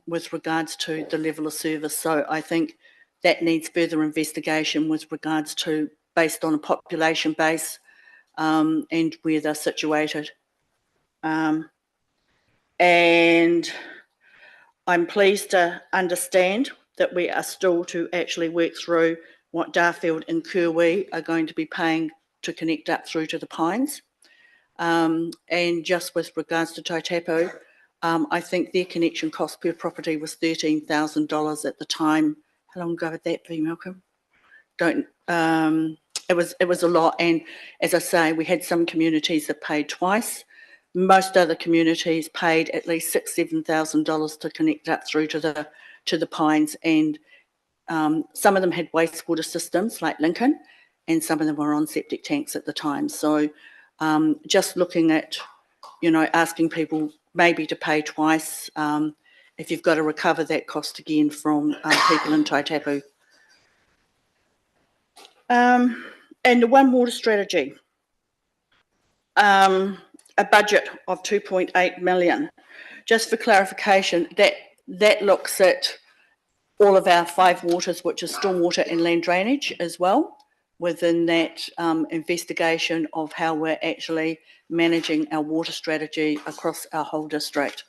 Speaker 4: with regards to the level of service? So I think that needs further investigation with regards to, based on a population base and where they're situated. And I'm pleased to understand that we are still to actually work through what Darfield and Kerwee are going to be paying to connect up through to the Pines. And just with regards to Tautapu, I think their connection cost per property was $13,000 at the time. How long ago would that be, Malcolm? It was a lot, and as I say, we had some communities that paid twice. Most other communities paid at least $6,000–7,000 to connect up through to the Pines, and some of them had wastewater systems like Lincoln, and some of them were on septic tanks at the time. So just looking at, asking people maybe to pay twice if you've got to recover that cost again from people in Tautapu. And the One Water strategy, a budget of 2.8 million. Just for clarification, that looks at all of our 5 waters, which is stormwater and land drainage as well, within that investigation of how we're actually managing our water strategy across our whole district.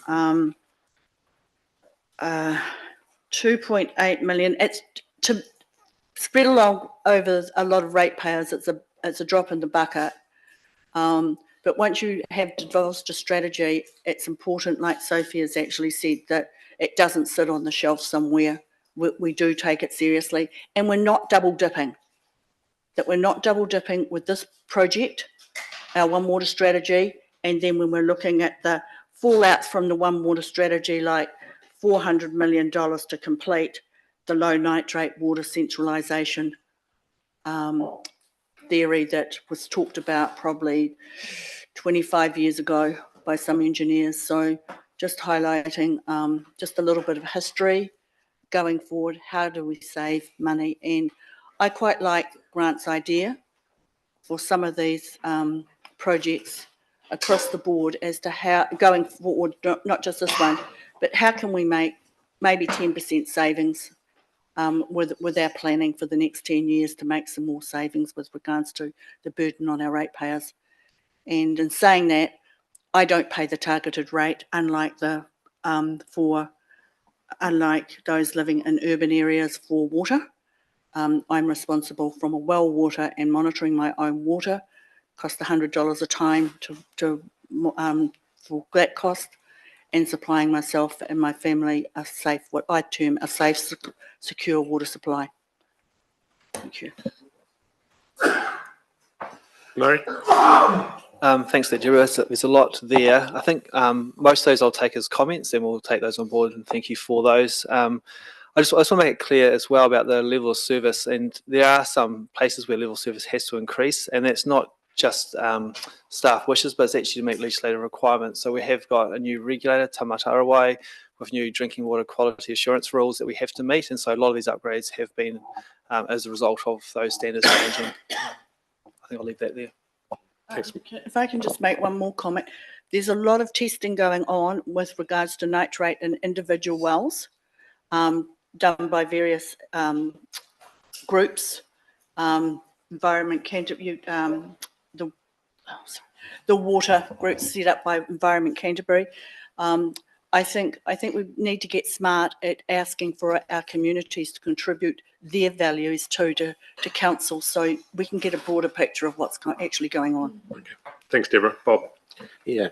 Speaker 4: 2.8 million, it's to spread along over a lot of ratepayers. It's a drop in the bucket. But once you have developed a strategy, it's important, like Sophie has actually said, that it doesn't sit on the shelf somewhere. We do take it seriously, and we're not double dipping. That we're not double dipping with this project, our One Water strategy, and then when we're looking at the fallouts from the One Water strategy, like $400 million to complete the low nitrate water centralisation theory that was talked about probably 25 years ago by some engineers. So just highlighting just a little bit of history going forward. How do we save money? And I quite like Grant's idea for some of these projects across the board as to how, going forward, not just this one, but how can we make maybe 10% savings with our planning for the next 10 years to make some more savings with regards to the burden on our ratepayers. And in saying that, I don't pay the targeted rate, unlike the for unlike those living in urban areas for water. I'm responsible from a well water and monitoring my own water. Cost $100 a time for that cost, and supplying myself and my family a safe, what I term a safe, secure water supply. Thank you.
Speaker 1: Murray?
Speaker 21: Thanks, Deborah. There's a lot there. I think most of those I'll take as comments, and we'll take those on board, and thank you for those. I just want to make it clear as well about the level of service, and there are some places where level of service has to increase, and that's not just staff wishes, but it's actually to meet legislative requirements. So we have got a new regulator, Tamata Arawai, with new drinking water quality assurance rules that we have to meet, and so a lot of these upgrades have been as a result of those standards changing. I think I'll leave that there.
Speaker 1: Thanks.
Speaker 4: If I can just make one more comment. There's a lot of testing going on with regards to nitrate in individual wells, done by various groups, Environment Canterbury, the water group set up by Environment Canterbury. I think we need to get smart at asking for our communities to contribute their values to council, so we can get a broader picture of what's actually going on.
Speaker 1: Okay. Thanks, Deborah. Bob?
Speaker 9: Yeah,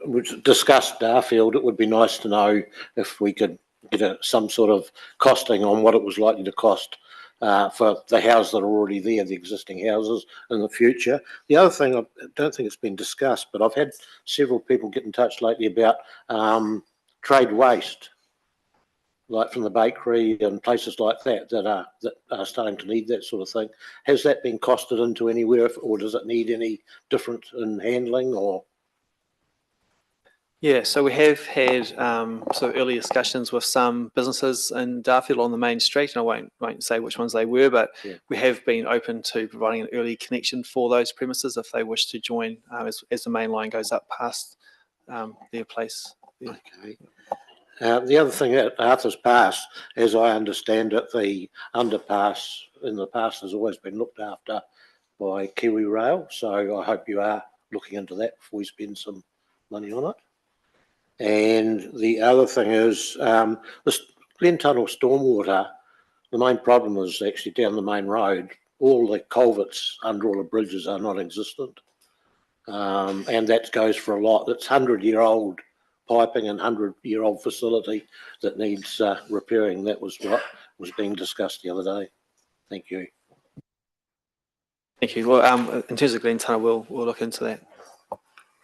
Speaker 9: we discussed Darfield. It would be nice to know if we could get some sort of costing on what it was likely to cost for the houses that are already there, the existing houses in the future. The other thing, I don't think it's been discussed, but I've had several people get in touch lately about trade waste, like from the bakery and places like that that are starting to need that sort of thing. Has that been costed into anywhere, or does it need any different in handling, or?
Speaker 21: Yeah, so we have had sort of early discussions with some businesses in Darfield on the main street, and I won't say which ones they were, but we have been open to providing an early connection for those premises if they wish to join as the main line goes up past their place. Yeah.
Speaker 9: Okay. The other thing at Arthur's Pass, as I understand it, the underpass in the past has always been looked after by Kiwi Rail, so I hope you are looking into that before we spend some money on it. And the other thing is, this Glen Tunnel stormwater, the main problem is actually down the main road. All the culverts under all the bridges are non-existent. And that goes for a lot. It's 100-year-old piping and 100-year-old facility that needs repairing. That was what was being discussed the other day. Thank you.
Speaker 21: Thank you. Well, in terms of Glen Tunnel, we'll look into that.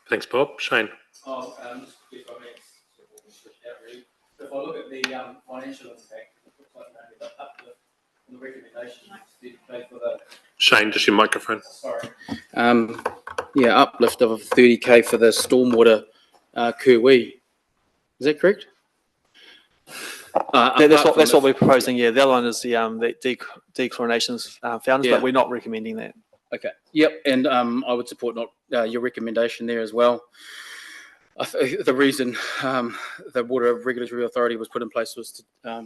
Speaker 1: Thanks, Bob. Shane?
Speaker 10: If I look at the financial impact, it looks like maybe up the recommendation for the.
Speaker 1: Shane, just your microphone.
Speaker 10: Sorry. Yeah, uplift of 30K for the stormwater Kerwee. Is that correct?
Speaker 21: That's what we're proposing. Yeah, the other one is the dechlorinations founders, but we're not recommending that.
Speaker 10: Okay. Yep, and I would support your recommendation there as well. The reason the Water Regulatory Authority was put in place was to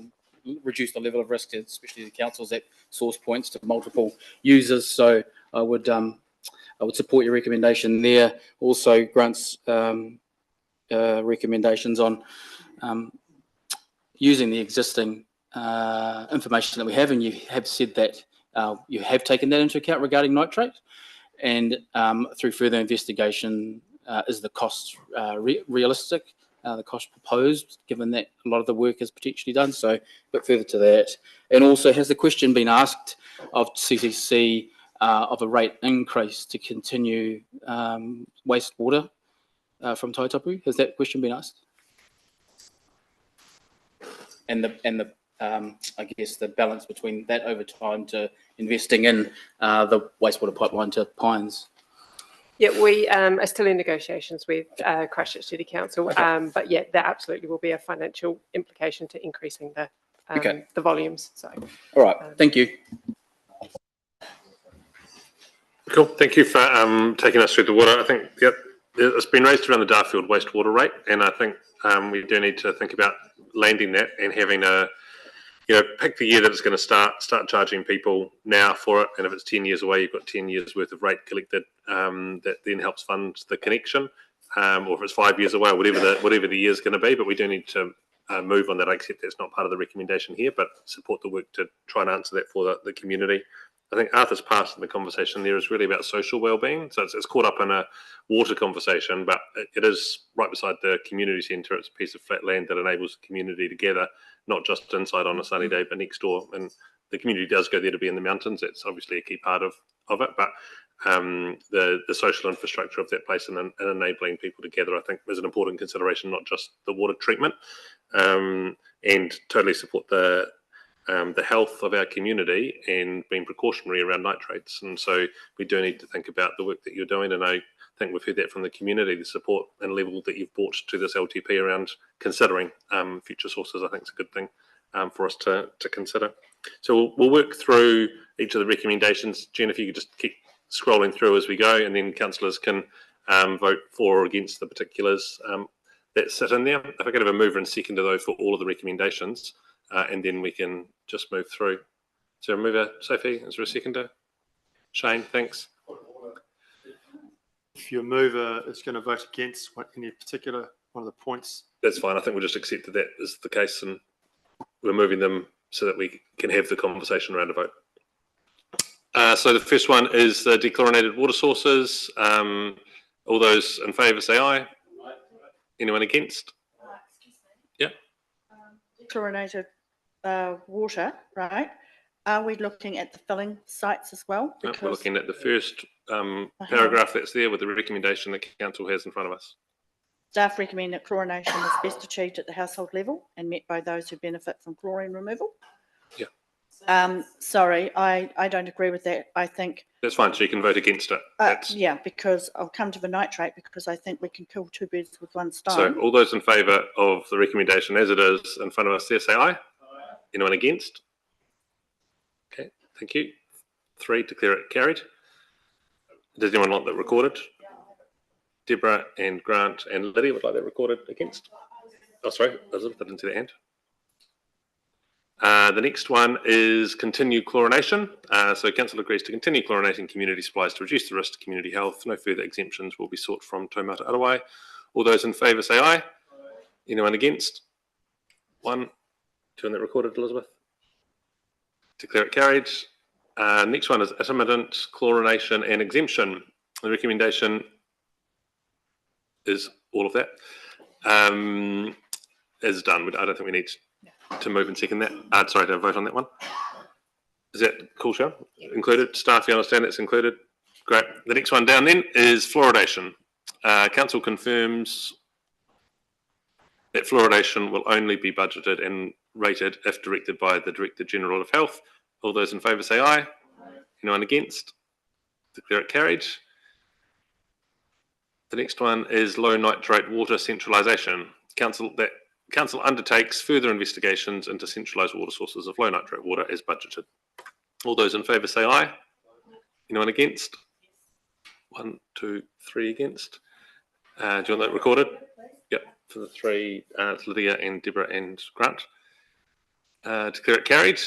Speaker 10: reduce the level of risk, especially the councils at source points to multiple users. So I would support your recommendation there. Also, Grant's recommendations on using the existing information that we have, and you have said that you have taken that into account regarding nitrate, and through further investigation. Is the cost realistic, the cost proposed, given that a lot of the work is potentially done? So a bit further to that. And also, has the question been asked of CCC of a rate increase to continue wastewater from Taitapu? Has that question been asked? And the I guess the balance between that over time to investing in the wastewater pipeline to Pines.
Speaker 7: Yeah, we are still in negotiations with Christchurch City Council, but yeah, there absolutely will be a financial implication to increasing the volumes. So,
Speaker 10: all right, thank you.
Speaker 1: Cool. Thank you for taking us through the water. I think it's been raised around the Darfield wastewater rate, and I think we do need to think about landing that and having a pick the year that it's going to start charging people now for it, and if it's 10 years away, you've got 10 years worth of rate collected that then helps fund the connection, or if it's 5 years away, whatever the year is going to be. But we do need to move on that. I accept that's not part of the recommendation here, but support the work to try and answer that for the community. I think Arthur's part of the conversation there is really about social wellbeing. So it's caught up in a water conversation, but it is right beside the community centre. It's a piece of flat land that enables the community to gather, not just inside on a sunny day, but next door. And the community does go there to be in the mountains. It's obviously a key part of it, but the social infrastructure of that place and enabling people to gather, I think, is an important consideration, not just the water treatment, and totally support the health of our community and being precautionary around nitrates. And so we do need to think about the work that you're doing. And I think we've heard that from the community, the support and level that you've brought to this LTP around considering future sources. I think it's a good thing for us to consider. So we'll work through each of the recommendations. Jen, if you could just keep scrolling through as we go, and then councillors can vote for or against the particulars that sit in there. If I could have a mover and seconder though for all of the recommendations, and then we can just move through. Is there a mover, Sophie? Is there a seconder? Shane, thanks.
Speaker 13: If your mover is going to vote against any particular one of the points.
Speaker 1: That's fine. I think we'll just accept that is the case, and we're moving them so that we can have the conversation around a vote. So the first one is the dechlorinated water sources. All those in favour say aye. Anyone against? Yeah.
Speaker 4: Chlorinated water, right? Are we looking at the filling sites as well?
Speaker 1: No, we're looking at the first paragraph that's there with the recommendation that council has in front of us.
Speaker 4: Staff recommend that chlorination is best achieved at the household level and met by those who benefit from chlorine removal.
Speaker 1: Yeah.
Speaker 4: Sorry, I don't agree with that. I think
Speaker 1: that's fine. So you can vote against it.
Speaker 4: Yeah, because I'll come to the nitrate because I think we can kill two birds with one stone.
Speaker 1: So all those in favour of the recommendation as it is in front of us there say aye. Anyone against? Okay, thank you. 3, declare it carried. Does anyone want that recorded? Deborah and Grant and Lydia would like that recorded against. Oh, sorry, Elizabeth, I didn't see the hand. The next one is continued chlorination. So council agrees to continue chlorinating community supplies to reduce the risk to community health. No further exemptions will be sought from Taumata Arawai. All those in favour say aye. Anyone against? 1. Do you want that recorded, Elizabeth? Declare it carried. Next one is intermittent chlorination and exemption. The recommendation is all of that. Is done. I don't think we need to move and second that. Sorry, to vote on that one. Is that cool, Sharon? Included? Staff, you understand that's included? Great. The next one down then is fluoridation. Council confirms that fluoridation will only be budgeted and rated if directed by the Director General of Health. All those in favour say aye. Anyone against? Declare it carried. The next one is low nitrate water centralisation. Council undertakes further investigations into centralised water sources of low nitrate water as budgeted. All those in favour say aye. Anyone against? 1, 2, 3 against. Do you want that recorded? Yep, for the 3, it's Lydia and Deborah and Grant. Declare it carried.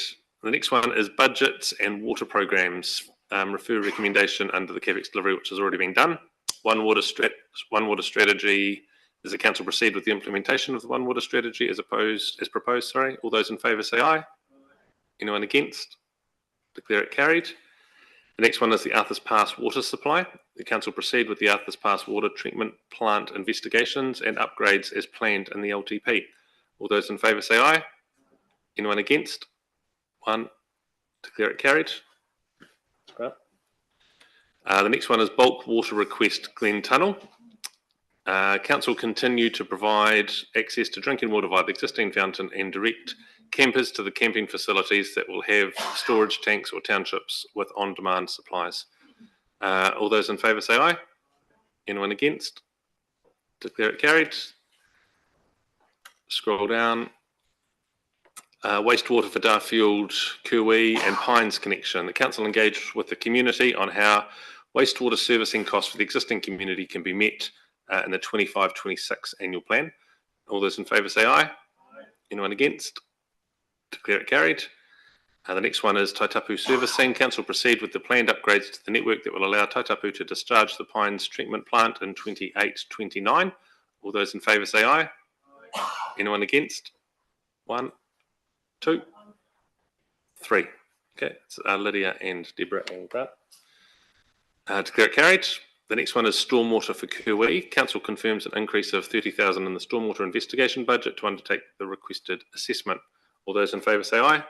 Speaker 1: The next one is budgets and water programs. Refer recommendation under the CAPEX delivery, which has already been done. One water strategy. Does the council proceed with the implementation of the one water strategy as proposed? Sorry. All those in favour say aye. Anyone against? Declare it carried. The next one is the Arthur's Pass water supply. The council proceed with the Arthur's Pass water treatment plant investigations and upgrades as planned in the LTP. All those in favour say aye. Anyone against? 1. Declare it carried. Right. The next one is bulk water request Glen Tunnel. Council continue to provide access to drinking water via the existing fountain and direct campers to the camping facilities that will have storage tanks or townships with on-demand supplies. All those in favour say aye. Anyone against? Declare it carried. Scroll down. Wastewater for Darfield, Kuwi and Pines connection. The council engaged with the community on how wastewater servicing costs for the existing community can be met in the 25-26 annual plan. All those in favour say aye. Anyone against? Declare it carried. The next one is Taitapu servicing. Council proceed with the planned upgrades to the network that will allow Taitapu to discharge the Pines treatment plant in 28-29. All those in favour say aye. Anyone against? 1, 2, 3. Okay, it's Lydia and Deborah and Grant. Declare it carried. The next one is stormwater for QE. Council confirms an increase of 30,000 in the stormwater investigation budget to undertake the requested assessment. All those in favour say aye.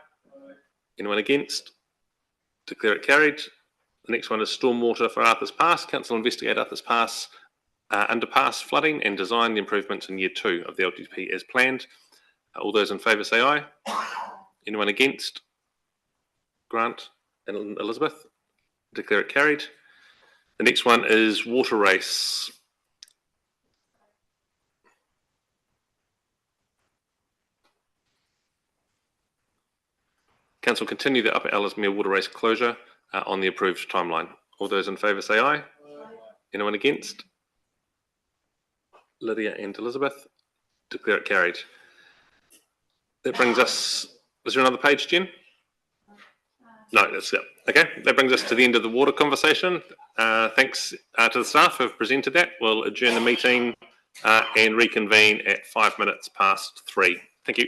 Speaker 1: Anyone against? Declare it carried. The next one is stormwater for Arthur's Pass. Council investigate Arthur's Pass underpass flooding and design the improvements in year 2 of the LTP as planned. All those in favour say aye. Anyone against? Grant and Elizabeth. Declare it carried. The next one is water race. Council continue the Upper Ellesmere water race closure on the approved timeline. All those in favour say aye. Anyone against? Lydia and Elizabeth. Declare it carried. That brings us, was there another page, Jen? No, that's it. Okay, that brings us to the end of the water conversation. Thanks to the staff who have presented that. We'll adjourn the meeting and reconvene at 5 minutes past 3. Thank you.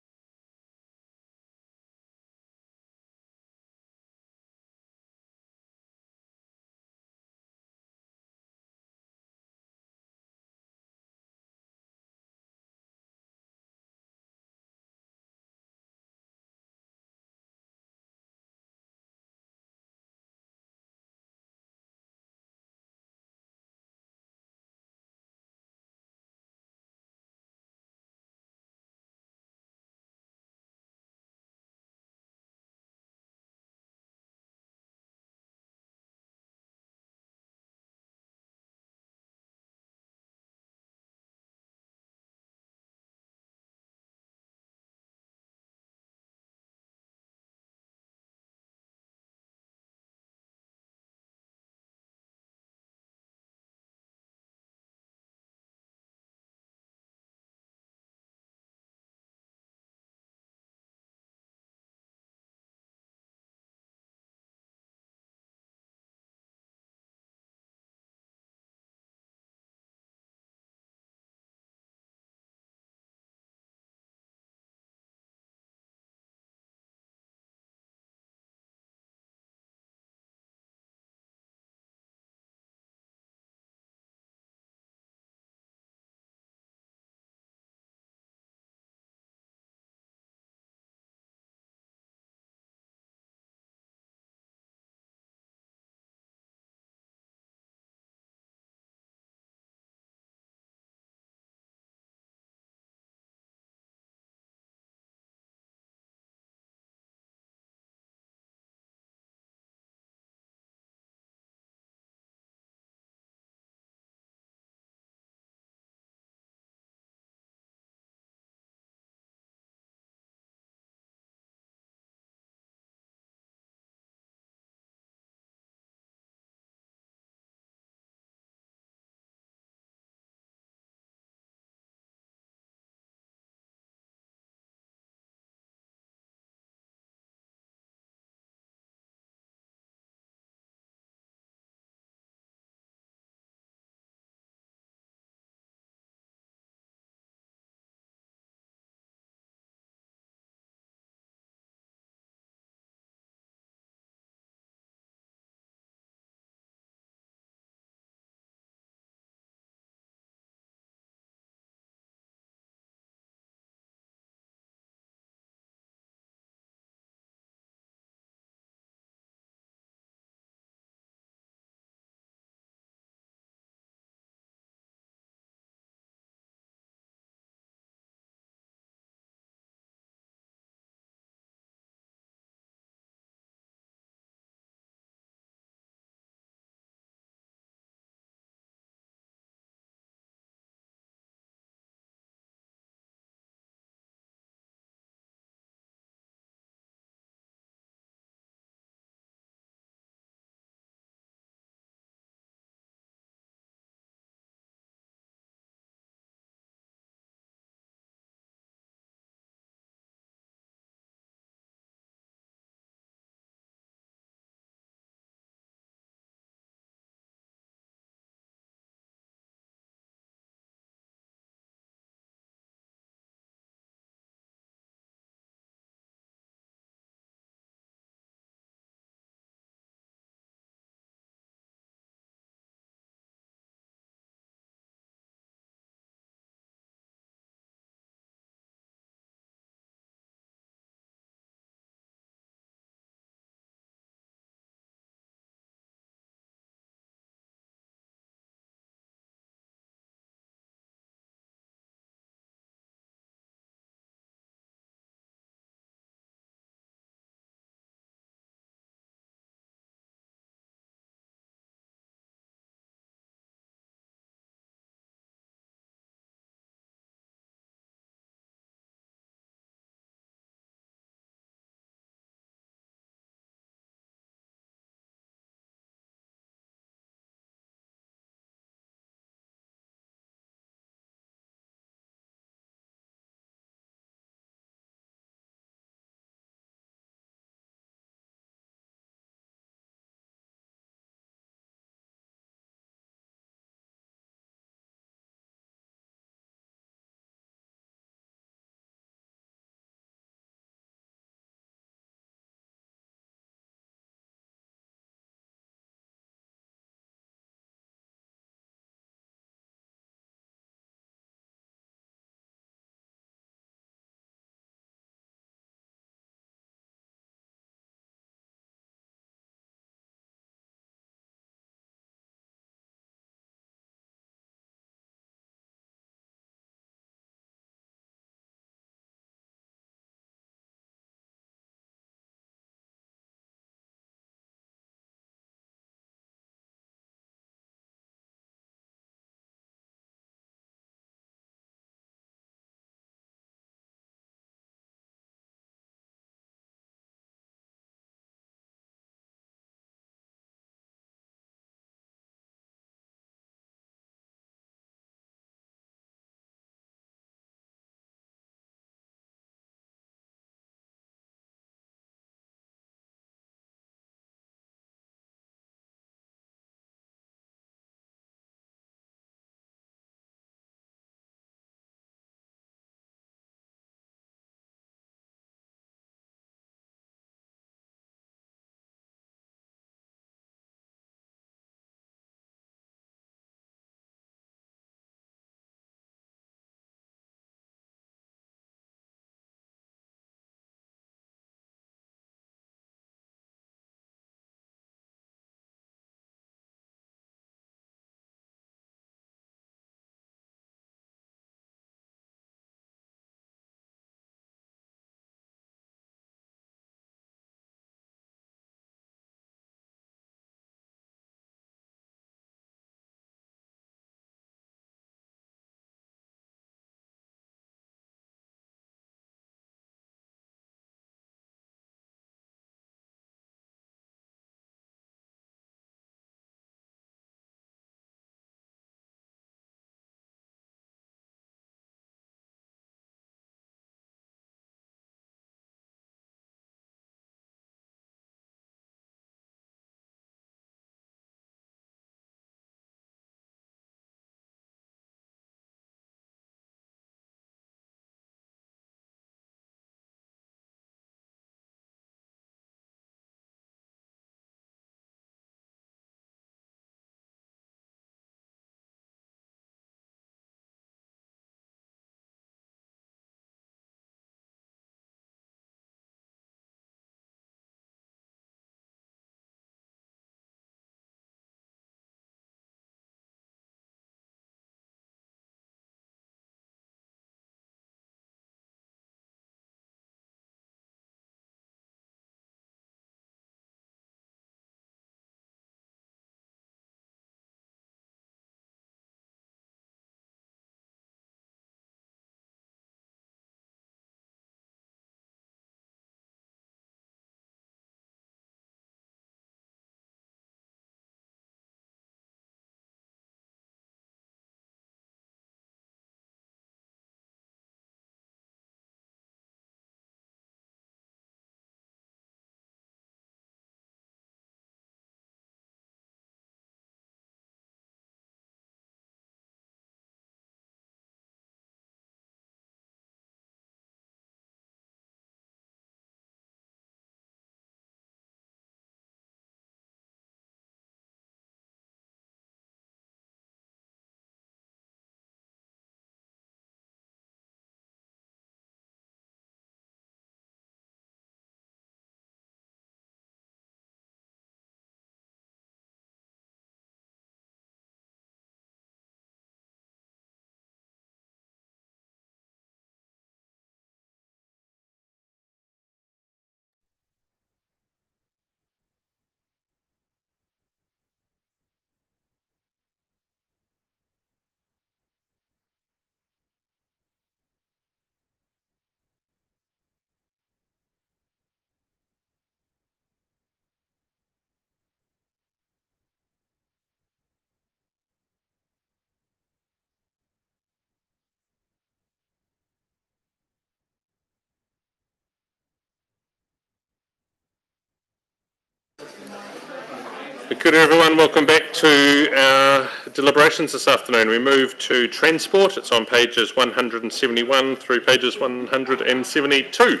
Speaker 1: Good everyone, welcome back to our deliberations this afternoon. We move to transport. It's on pages 171 through pages 172.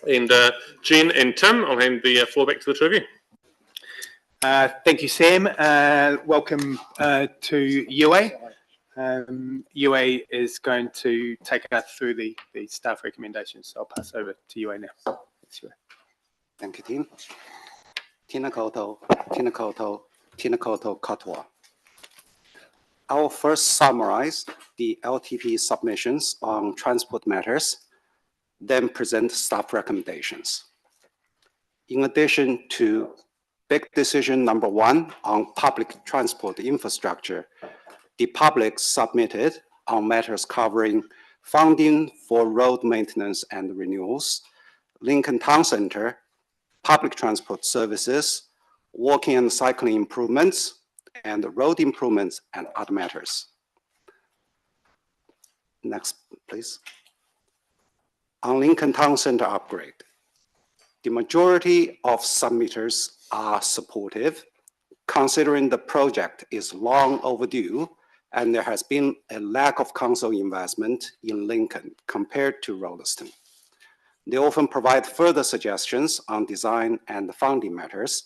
Speaker 1: And Jen and Tim, I'll hand the floor back to the two of you.
Speaker 17: Thank you, Sam. Welcome to UA. UA is going to take us through the staff recommendations. I'll pass over to UA now. Thanks, UA.
Speaker 16: Thank you, Tim. Tina Koto Katoa. I will first summarize the LTP submissions on transport matters, then present staff recommendations. In addition to big decision number 1 on public transport infrastructure, the public submitted on matters covering funding for road maintenance and renewals, Lincoln Town Centre, public transport services, walking and cycling improvements, and road improvements and other matters. Next, please. On Lincoln Town Centre upgrade, the majority of submitters are supportive, considering the project is long overdue and there has been a lack of council investment in Lincoln compared to Rolleston. They often provide further suggestions on design and funding matters.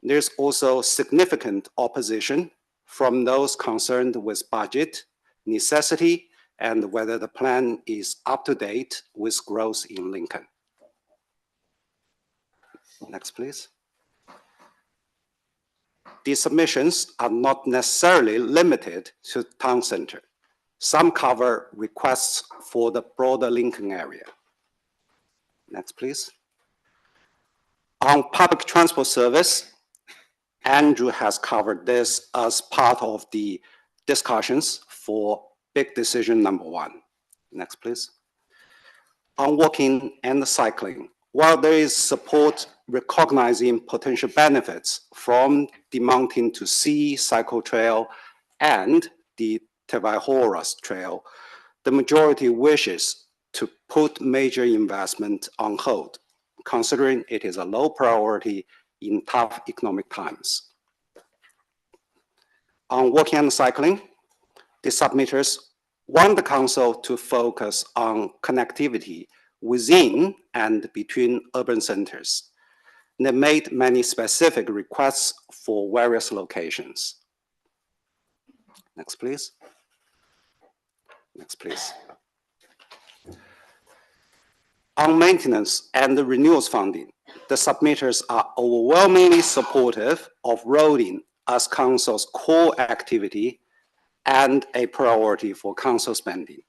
Speaker 16: There's also significant opposition from those concerned with budget, necessity, and whether the plan is up to date with growth in Lincoln. Next, please. The submissions are not necessarily limited to town centre. Some cover requests for the broader Lincoln area. Next, please. On public transport service, Andrew has covered this as part of the discussions for big decision number 1. Next, please. On walking and cycling, while there is support recognizing potential benefits from the Mountain to Sea cycle trail and the Te Waihoras trail, the majority wishes to put major investment on hold, considering it is a low priority in tough economic times. On walking and cycling, the submitters want the council to focus on connectivity within and between urban centers. They made many specific requests for various locations. Next, please. Next, please. On maintenance and the renewals funding, the submitters are overwhelmingly supportive of roading as council's core activity and a priority for council spending.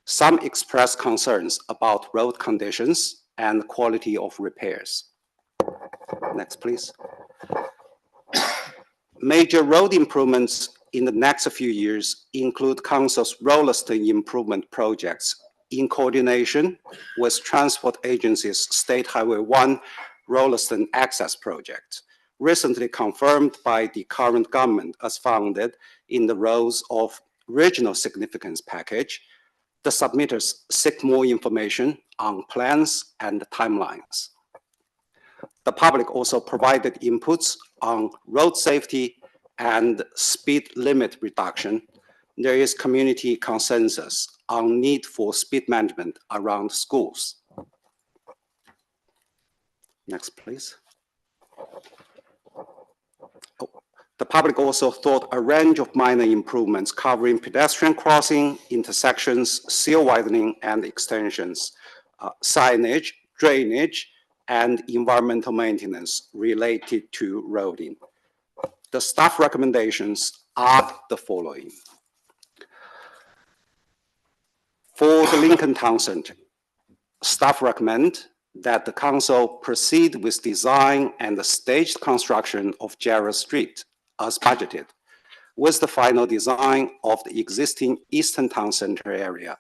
Speaker 16: Some express concerns about road conditions and quality of repairs. Next, please. Major road improvements in the next few years include council's Rolleston improvement projects in coordination with transport agencies' State Highway 1 Rolleston Access Project, recently confirmed by the current government as founded in the roles of regional significance package. The submitters seek more information on plans and timelines. The public also provided inputs on road safety and speed limit reduction. There is community consensus on need for speed management around schools. Next, please. The public also thought a range of minor improvements covering pedestrian crossing, intersections, seal widening and extensions, signage, drainage, and environmental maintenance related to roading. The staff recommendations are the following. For the Lincoln Town Centre, staff recommend that the council proceed with design and the staged construction of Jarrah Street as budgeted, with the final design of the existing Eastern Town Centre area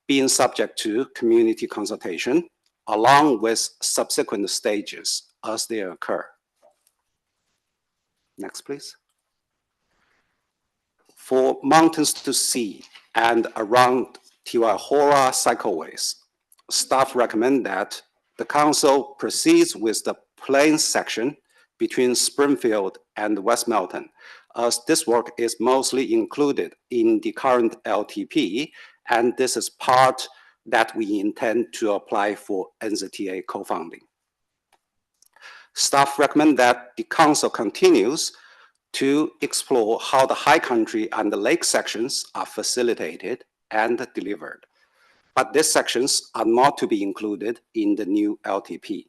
Speaker 16: being subject to community consultation, along with subsequent stages as they occur. Next, please. For Mountains to Sea and around Te Waihoras cycleways, staff recommend that the council proceeds with the plain section between Springfield and West Melton, as this work is mostly included in the current LTP, and this is part that we intend to apply for NZTA co-funding. Staff recommend that the council continues to explore how the high country and the lake sections are facilitated and delivered, but these sections are not to be included in the new LTP.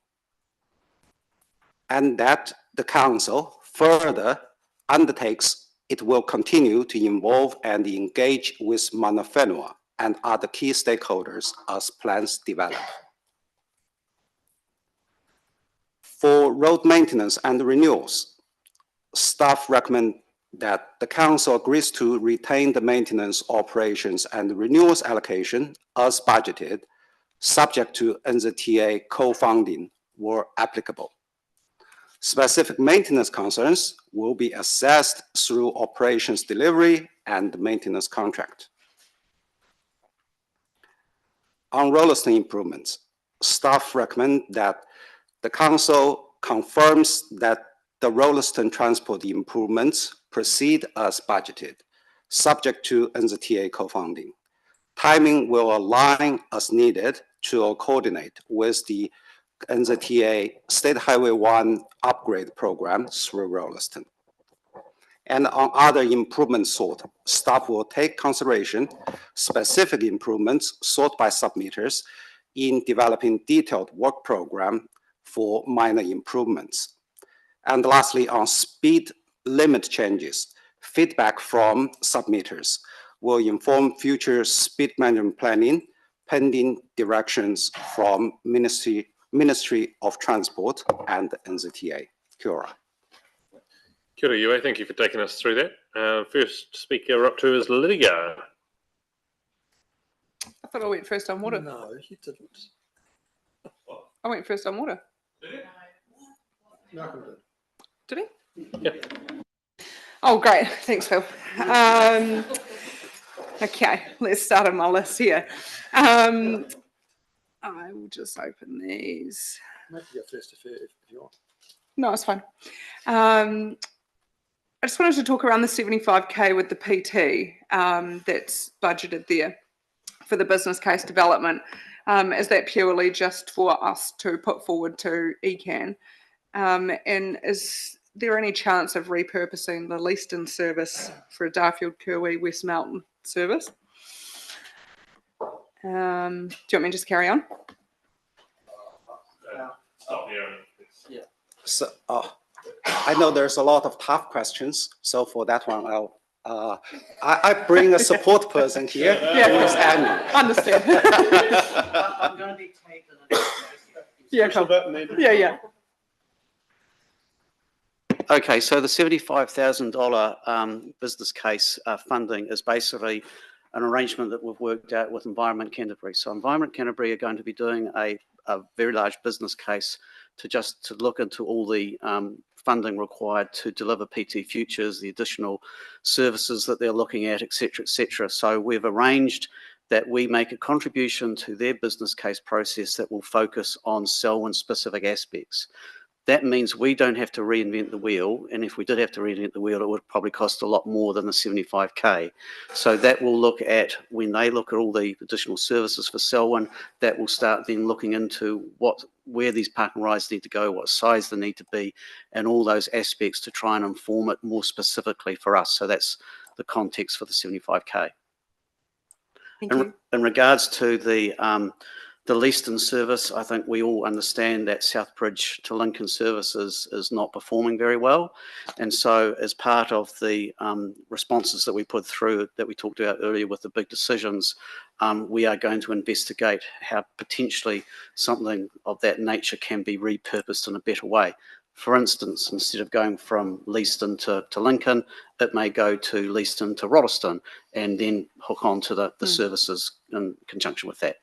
Speaker 16: And that the council further undertakes it will continue to involve and engage with Mana Whenua and other key stakeholders as plans develop. For road maintenance and renewals, staff recommend that the council agrees to retain the maintenance operations and renewals allocation as budgeted, subject to NZTA co-funding where applicable. Specific maintenance concerns will be assessed through operations delivery and maintenance contract. On Rolleston improvements, staff recommend that the council confirms that the Rolleston transport improvements proceed as budgeted, subject to NZTA co-funding. Timing will align as needed to coordinate with the NZTA State Highway 1 upgrade program through Rolleston. And on other improvements sought, staff will take consideration specific improvements sought by submitters in developing detailed work program for minor improvements. And lastly, on speed limit changes, feedback from submitters will inform future speed management planning pending directions from Ministry of Transport and NZTA. Kia ora.
Speaker 1: Kia ora, Yue. Thank you for taking us through that. First speaker up to is Lydia.
Speaker 12: I thought I went first on water.
Speaker 11: No, you didn't.
Speaker 12: I went first on water.
Speaker 11: Malcolm did.
Speaker 12: Did he?
Speaker 1: Yeah.
Speaker 12: Oh, great. Thanks, Phil. Okay, let's start on my list here. I will just open these.
Speaker 11: Maybe go first if you want.
Speaker 12: No, it's fine. I just wanted to talk around the 75K with the PT that's budgeted there for the business case development. Is that purely just for us to put forward to ECAN? And is there any chance of repurposing the Leeston service for a Darfield, Kirwee, West Melton service? Do you want me to just carry on?
Speaker 1: Stop here.
Speaker 16: Yeah. So, I know there's a lot of tough questions, so for that one, I bring a support person here.
Speaker 12: Yeah,
Speaker 16: who is Andy.
Speaker 12: Understand.
Speaker 9: I'm going to be taken.
Speaker 12: Yeah, cool. Yeah.
Speaker 18: Okay, so the $75,000 business case funding is basically an arrangement that we've worked out with Environment Canterbury. So Environment Canterbury are going to be doing a very large business case to look into all the funding required to deliver PT Futures, the additional services that they're looking at, et cetera, et cetera. So we've arranged that we make a contribution to their business case process that will focus on Selwyn specific aspects. That means we don't have to reinvent the wheel, and if we did have to reinvent the wheel, it would probably cost a lot more than the 75K. So that will look at, when they look at all the additional services for Selwyn, that will start then looking into where these park and rides need to go, what size they need to be, and all those aspects to try and inform it more specifically for us. So that's the context for the 75K. In regards to the Leeston service, I think we all understand that Southbridge to Lincoln services is not performing very well. And so as part of the responses that we put through, that we talked about earlier with the big decisions, we are going to investigate how potentially something of that nature can be repurposed in a better way. For instance, instead of going from Leeston to Lincoln, it may go to Leeston to Rolleston and then hook on to the services in conjunction with that.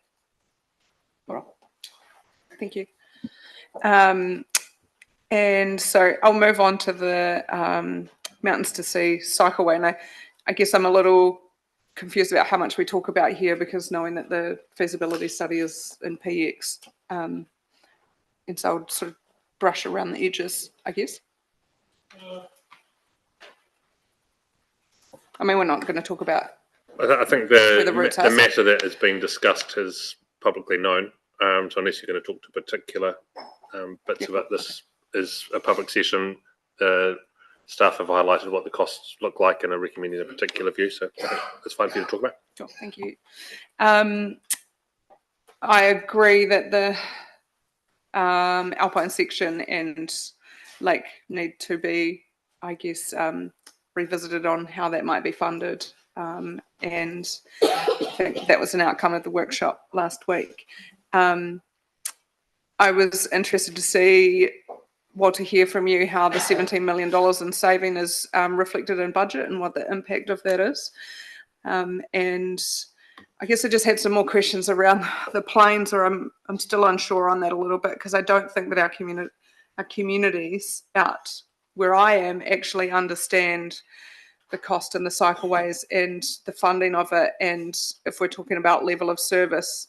Speaker 12: Thank you. And so I'll move on to the Mountains to Sea cycleway. And I guess I'm a little confused about how much we talk about here, because knowing that the feasibility study is in PX, and so I'll sort of brush around the edges, I guess. I mean, we're not going to talk about.
Speaker 1: I think
Speaker 12: Where the
Speaker 1: the
Speaker 12: roots are.
Speaker 1: matter that has been discussed is publicly known. So unless you're going to talk to particular bits about this is a public session, staff have highlighted what the costs look like and are recommending a particular view. So I think it's fine for you to talk about.
Speaker 12: Sure, thank you. I agree that the Alpine section and Lake need to be, I guess, revisited on how that might be funded. And I think that was an outcome of the workshop last week. I was interested to hear from you how the $17 million in saving is reflected in budget and what the impact of that is. And I guess I just had some more questions around the planes, or I'm still unsure on that a little bit, because I don't think that our communities out where I am actually understand the cost and the cycleways and the funding of it. And if we're talking about level of service,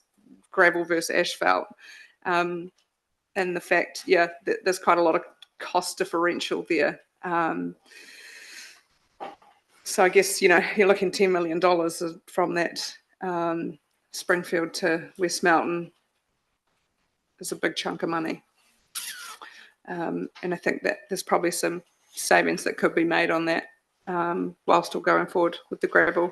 Speaker 12: gravel versus asphalt, and the fact, there's quite a lot of cost differential there. So I guess, you're looking $10 million from that Springfield to West Mountain is a big chunk of money. And I think that there's probably some savings that could be made on that while still going forward with the gravel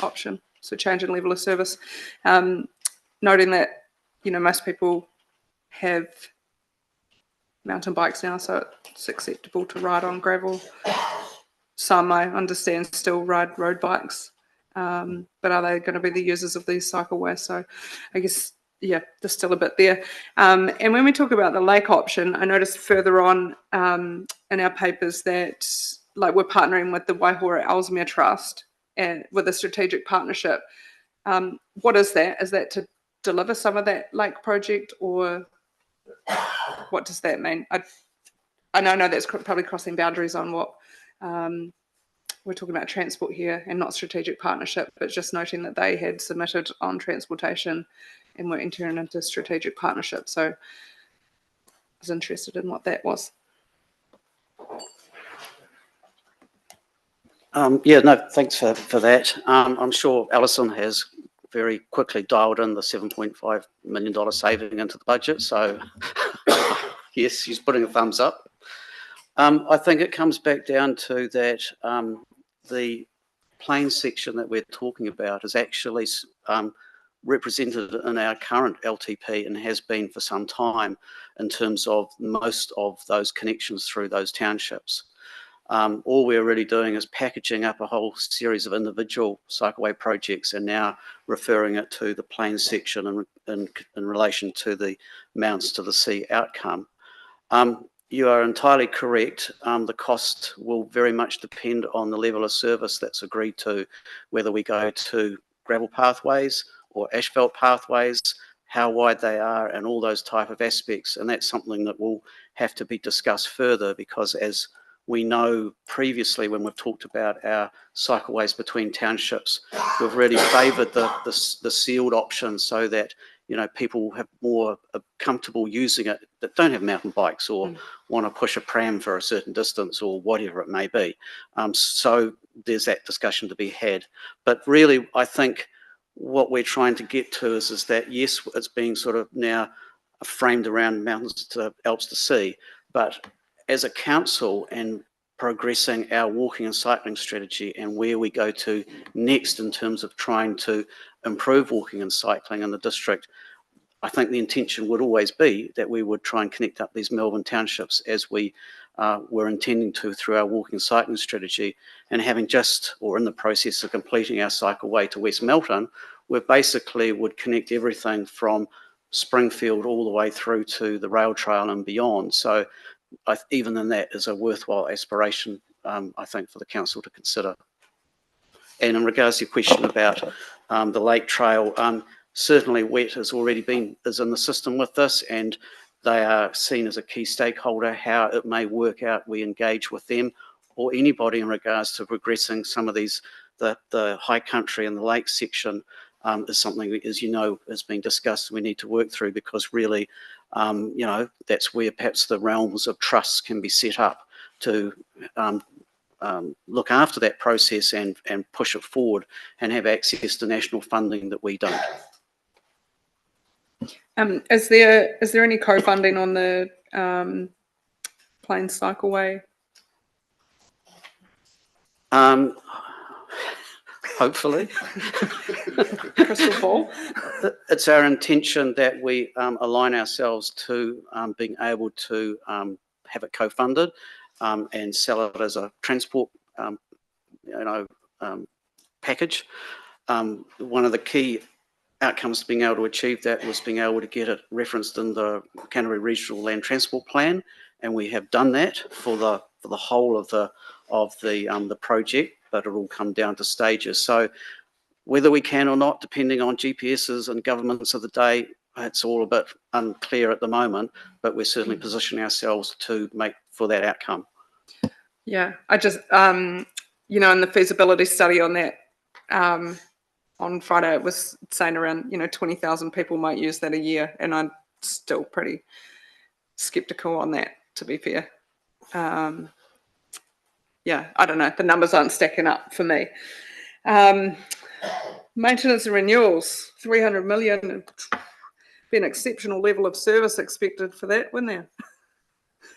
Speaker 12: option. So change in level of service. Noting that, most people have mountain bikes now, so it's acceptable to ride on gravel. Some, I understand, still ride road bikes, but are they going to be the users of these cycleways? So I guess, there's still a bit there. And when we talk about the lake option, I noticed further on in our papers that we're partnering with the Waihora Ellesmere Trust and with a strategic partnership. What is that? Is that to deliver some of that lake project, or what does that mean? I know that's probably crossing boundaries on what we're talking about transport here and not strategic partnership, but just noting that they had submitted on transportation and were entering into strategic partnership. So I was interested in what that was.
Speaker 18: Thanks for that. I'm sure Alison has very quickly dialed in the $7.5 million saving into the budget. So yes, she's putting a thumbs up. I think it comes back down to that the plain section that we're talking about is actually represented in our current LTP and has been for some time in terms of most of those connections through those townships. All we're really doing is packaging up a whole series of individual cycleway projects and now referring it to the plain section in relation to the mountains to the sea outcome. You are entirely correct. The cost will very much depend on the level of service that's agreed to, whether we go to gravel pathways or asphalt pathways, how wide they are, and all those type of aspects. And that's something that will have to be discussed further, because as we know previously when we've talked about our cycleways between townships, we've really favoured the sealed option so that people have more comfortable using it that don't have mountain bikes or want to push a pram for a certain distance or whatever it may be. So there's that discussion to be had. But really, I think what we're trying to get to is that, yes, it's being sort of now framed around mountains to Alps to sea, but as a council and progressing our walking and cycling strategy and where we go to next in terms of trying to improve walking and cycling in the district, I think the intention would always be that we would try and connect up these Melbourne townships as we were intending to through our walking and cycling strategy. And having just, or in the process of completing our cycleway to West Melton, we basically would connect everything from Springfield all the way through to the rail trail and beyond. So even then, that is a worthwhile aspiration, I think, for the council to consider. And in regards to your question about the lake trail, certainly WET is in the system with this, and they are seen as a key stakeholder. How it may work out, we engage with them or anybody in regards to progressing some of these, the high country and the lake section is something that, as you know, has been discussed and we need to work through, because really, that's where perhaps the realms of trusts can be set up to look after that process and push it forward and have access to national funding that we don't.
Speaker 12: Is there any co-funding on the Plains Cycleway?
Speaker 18: Hopefully.
Speaker 12: Crystal ball.
Speaker 18: It's our intention that we align ourselves to being able to have it co-funded and sell it as a transport, package. One of the key outcomes to being able to achieve that was being able to get it referenced in the Canterbury Regional Land Transport Plan, and we have done that for the whole of the project, but it will come down to stages. So whether we can or not, depending on GPSs and governments of the day, it's all a bit unclear at the moment, but we're certainly positioning ourselves to make for that outcome.
Speaker 12: Yeah, I just, in the feasibility study on that, on Friday, it was saying around, 20,000 people might use that a year, and I'm still pretty skeptical on that, to be fair. Yeah, I don't know. The numbers aren't stacking up for me. Maintenance and renewals, 300 million. Be an exceptional level of service expected for that, wouldn't there?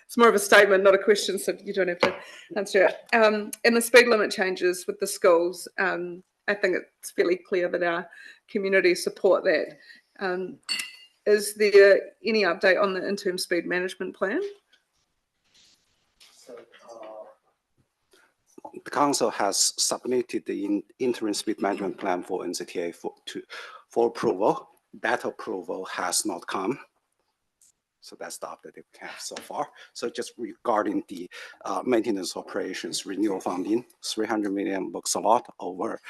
Speaker 12: It's more of a statement, not a question, so you don't have to answer it. And the speed limit changes with the schools, I think it's fairly clear that our community support that. Is there any update on the interim speed management plan?
Speaker 16: The council has submitted the interim speed management plan for NZTA for approval. That approval has not come. So that's the update we have so far. So just regarding the maintenance operations renewal funding, 300 million looks a lot over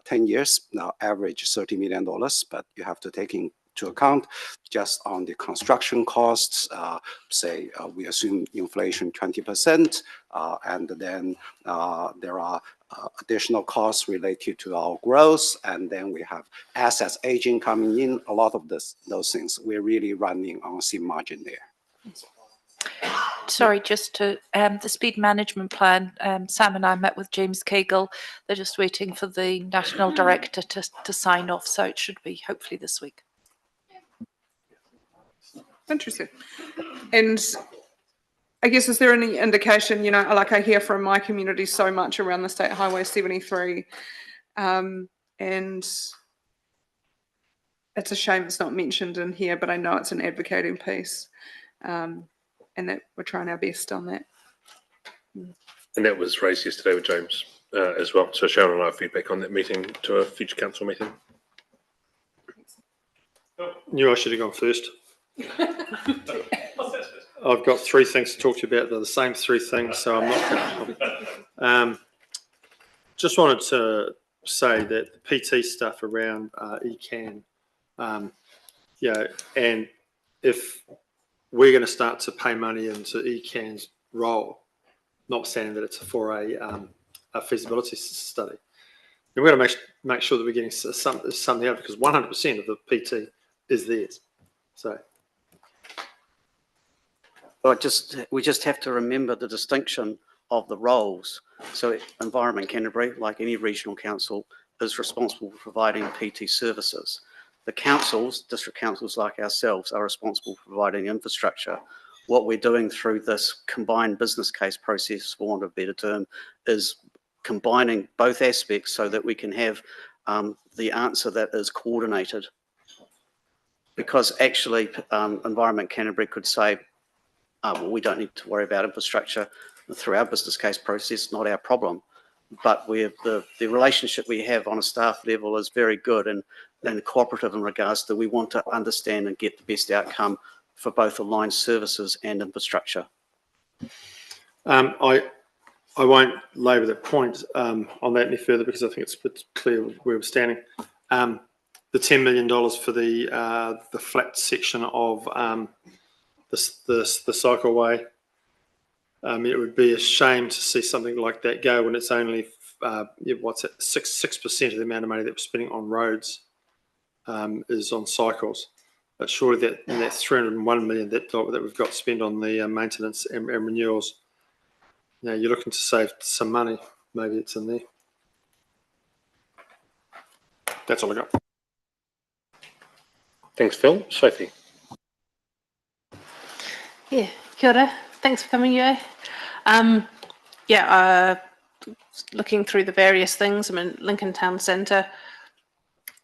Speaker 16: 10 years, now average $30 million, but you have to take into account just on the construction costs, say we assume inflation 20%, and then there are additional costs related to our growth, and then we have assets aging coming in, a lot of those things. We're really running on a thin margin there.
Speaker 3: Sorry, just to the speed management plan, Sam and I met with James Cagle. They're just waiting for the national director to sign off, so it should be hopefully this week.
Speaker 12: Interesting. And I guess, is there any indication, like I hear from my community so much around the State Highway 73, and it's a shame it's not mentioned in here, but I know it's an advocating piece, and that we're trying our best on that.
Speaker 1: And that was raised yesterday with James as well. So Sharon and I have feedback on that meeting to a future council meeting.
Speaker 13: Knew I should have gone first. I've got three things to talk to you about. They're the same three things, so I'm not going to. Just wanted to say that the PT stuff around ECAN, and if we're going to start to pay money into ECAN's role, notwithstanding that it's for a feasibility study, then we're going to make sure that we're getting something out, because 100% of the PT is theirs. So.
Speaker 18: We just have to remember the distinction of the roles. So Environment Canterbury, like any regional council, is responsible for providing PT services. The councils, district councils like ourselves, are responsible for providing infrastructure. What we're doing through this combined business case process, for want of a better term, is combining both aspects so that we can have the answer that is coordinated. Because actually, Environment Canterbury could say, well, we don't need to worry about infrastructure through our business case process, not our problem. But the relationship we have on a staff level is very good and cooperative in regards to we want to understand and get the best outcome for both aligned services and infrastructure.
Speaker 13: I won't labour that point on that any further, because I think it's clear where we're standing. The $10 million for the flat section of the cycleway. It would be a shame to see something like that go when it's only 6% of the amount of money that we're spending on roads is on cycles. But surely that 301 million that we've got to spend on the maintenance and renewals Now you're looking to save some money. Maybe it's in there. That's all I got.
Speaker 1: Thanks, Phil. Sophie.
Speaker 14: Yeah, kia ora. Thanks for coming, Yue. Looking through the various things, I mean, Lincoln Town Centre,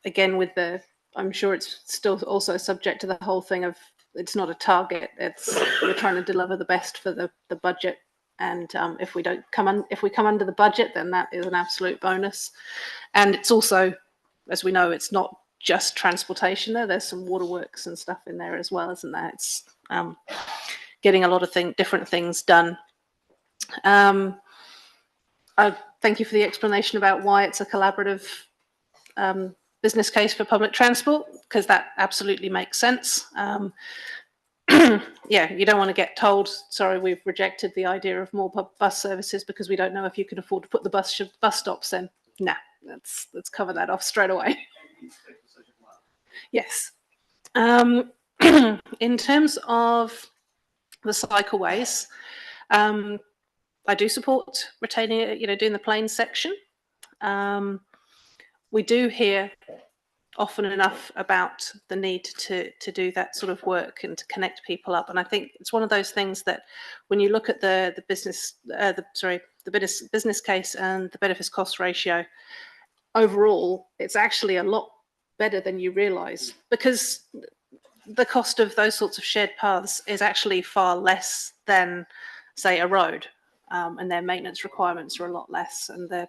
Speaker 14: again with the, I'm sure it's still also subject to the whole thing of, it's not a target, it's, we're trying to deliver the best for the budget. And if we come under the budget, then that is an absolute bonus. And it's also, as we know, it's not just transportation there. There's some waterworks and stuff in there as well, isn't there? It's getting a lot of different things done. I thank you for the explanation about why it's a collaborative business case for public transport, because that absolutely makes sense. Yeah, you don't want to get told, sorry, we've rejected the idea of more bus services because we don't know if you can afford to put the bus stops in. Nah, let's cover that off straight away. Yes. In terms of the cycleways, I do support retaining it, doing the plain section. We do hear often enough about the need to do that sort of work and to connect people up. And I think it's one of those things that when you look at the business case and the benefits cost ratio, overall, it's actually a lot better than you realise, because the cost of those sorts of shared paths is actually far less than, say, a road, and their maintenance requirements are a lot less, and the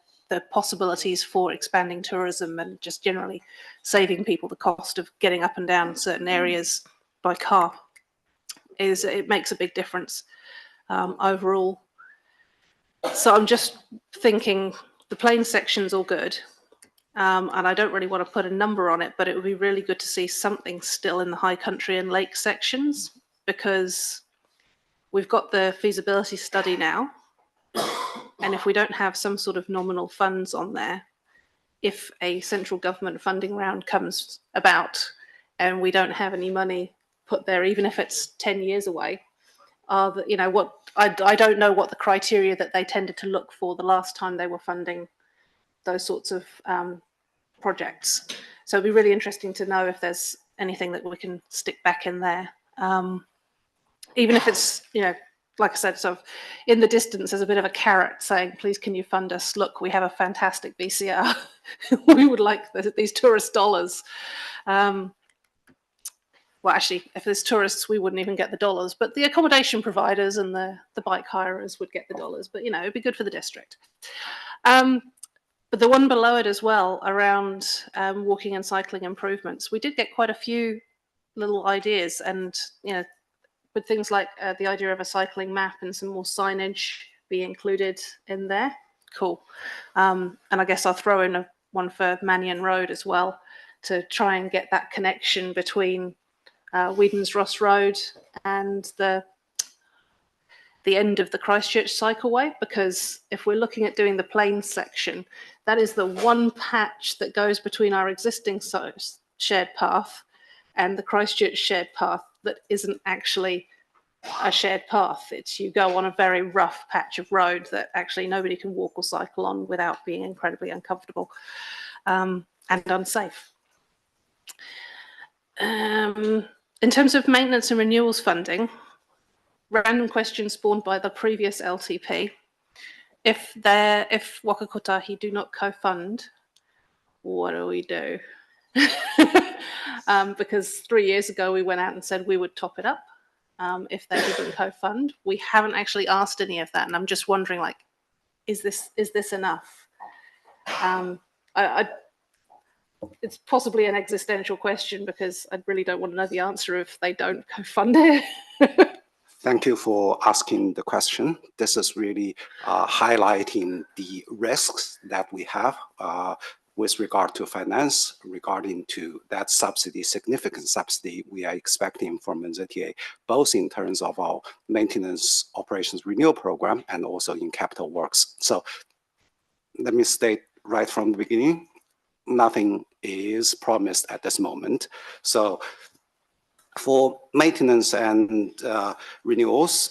Speaker 14: possibilities for expanding tourism and just generally saving people the cost of getting up and down certain areas by car it makes a big difference overall. So I'm just thinking the plain section's all good. And I don't really want to put a number on it, but it would be really good to see something still in the high country and lake sections, because we've got the feasibility study now. And if we don't have some sort of nominal funds on there, if a central government funding round comes about and we don't have any money put there, even if it's 10 years away, I don't know what the criteria that they tended to look for the last time they were funding those sorts of projects. So it'd be really interesting to know if there's anything that we can stick back in there. Even if it's, like I said, sort of in the distance, there's a bit of a carrot saying, please, can you fund us? Look, we have a fantastic BCR. We would like these tourist dollars. Well, actually, if there's tourists, we wouldn't even get the dollars, but the accommodation providers and the bike hirers would get the dollars. But, it'd be good for the district. But the one below it as well, around walking and cycling improvements, we did get quite a few little ideas, and, with things like the idea of a cycling map and some more signage be included in there. Cool. And I guess I'll throw in one for Mannion Road as well, to try and get that connection between Whedon's Ross Road and the end of the Christchurch cycleway, because if we're looking at doing the plain section, that is the one patch that goes between our existing shared path and the Christchurch shared path that isn't actually a shared path. It's, you go on a very rough patch of road that actually nobody can walk or cycle on without being incredibly uncomfortable and unsafe. In terms of maintenance and renewals funding, random question spawned by the previous LTP. If Waka Kotahi do not co-fund, what do we do? Because 3 years ago we went out and said we would top it up if they didn't co-fund. We haven't actually asked any of that, and I'm just wondering, like, is this enough? It's possibly an existential question, because I really don't want to know the answer if they don't co-fund it.
Speaker 16: Thank you for asking the question. This is really highlighting the risks that we have with regard to finance, regarding to that subsidy, significant subsidy we are expecting from NZTA, both in terms of our maintenance operations renewal program and also in capital works. So let me state right from the beginning, nothing is promised at this moment. So for maintenance and renewals,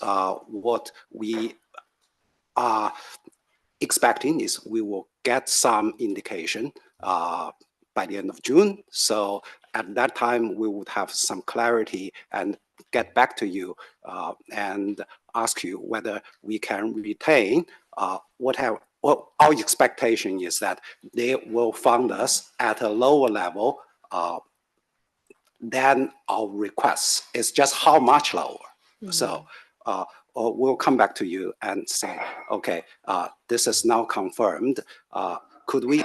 Speaker 16: what we are expecting is we will get some indication by the end of June. So at that time, we would have some clarity and get back to you and ask you whether we can retain well, our expectation is that they will fund us at a lower level than our requests. It's just how much lower. So we'll come back to you and say, okay, this is now confirmed. Could we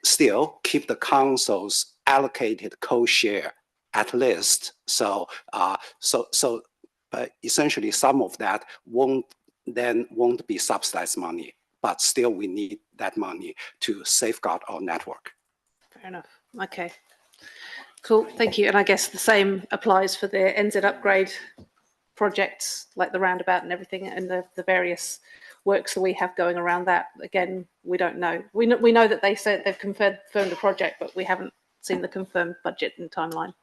Speaker 16: still keep the council's allocated co-share at least? So, but essentially some of that won't be subsidized money, but still we need that money to safeguard our network.
Speaker 14: Fair enough. Okay. Cool. Thank you. And I guess the same applies for the NZ upgrade projects, like the roundabout and everything, and the various works that we have going around that. Again, we don't know. We know that they said they've confirmed the project, but we haven't seen the confirmed budget and timeline.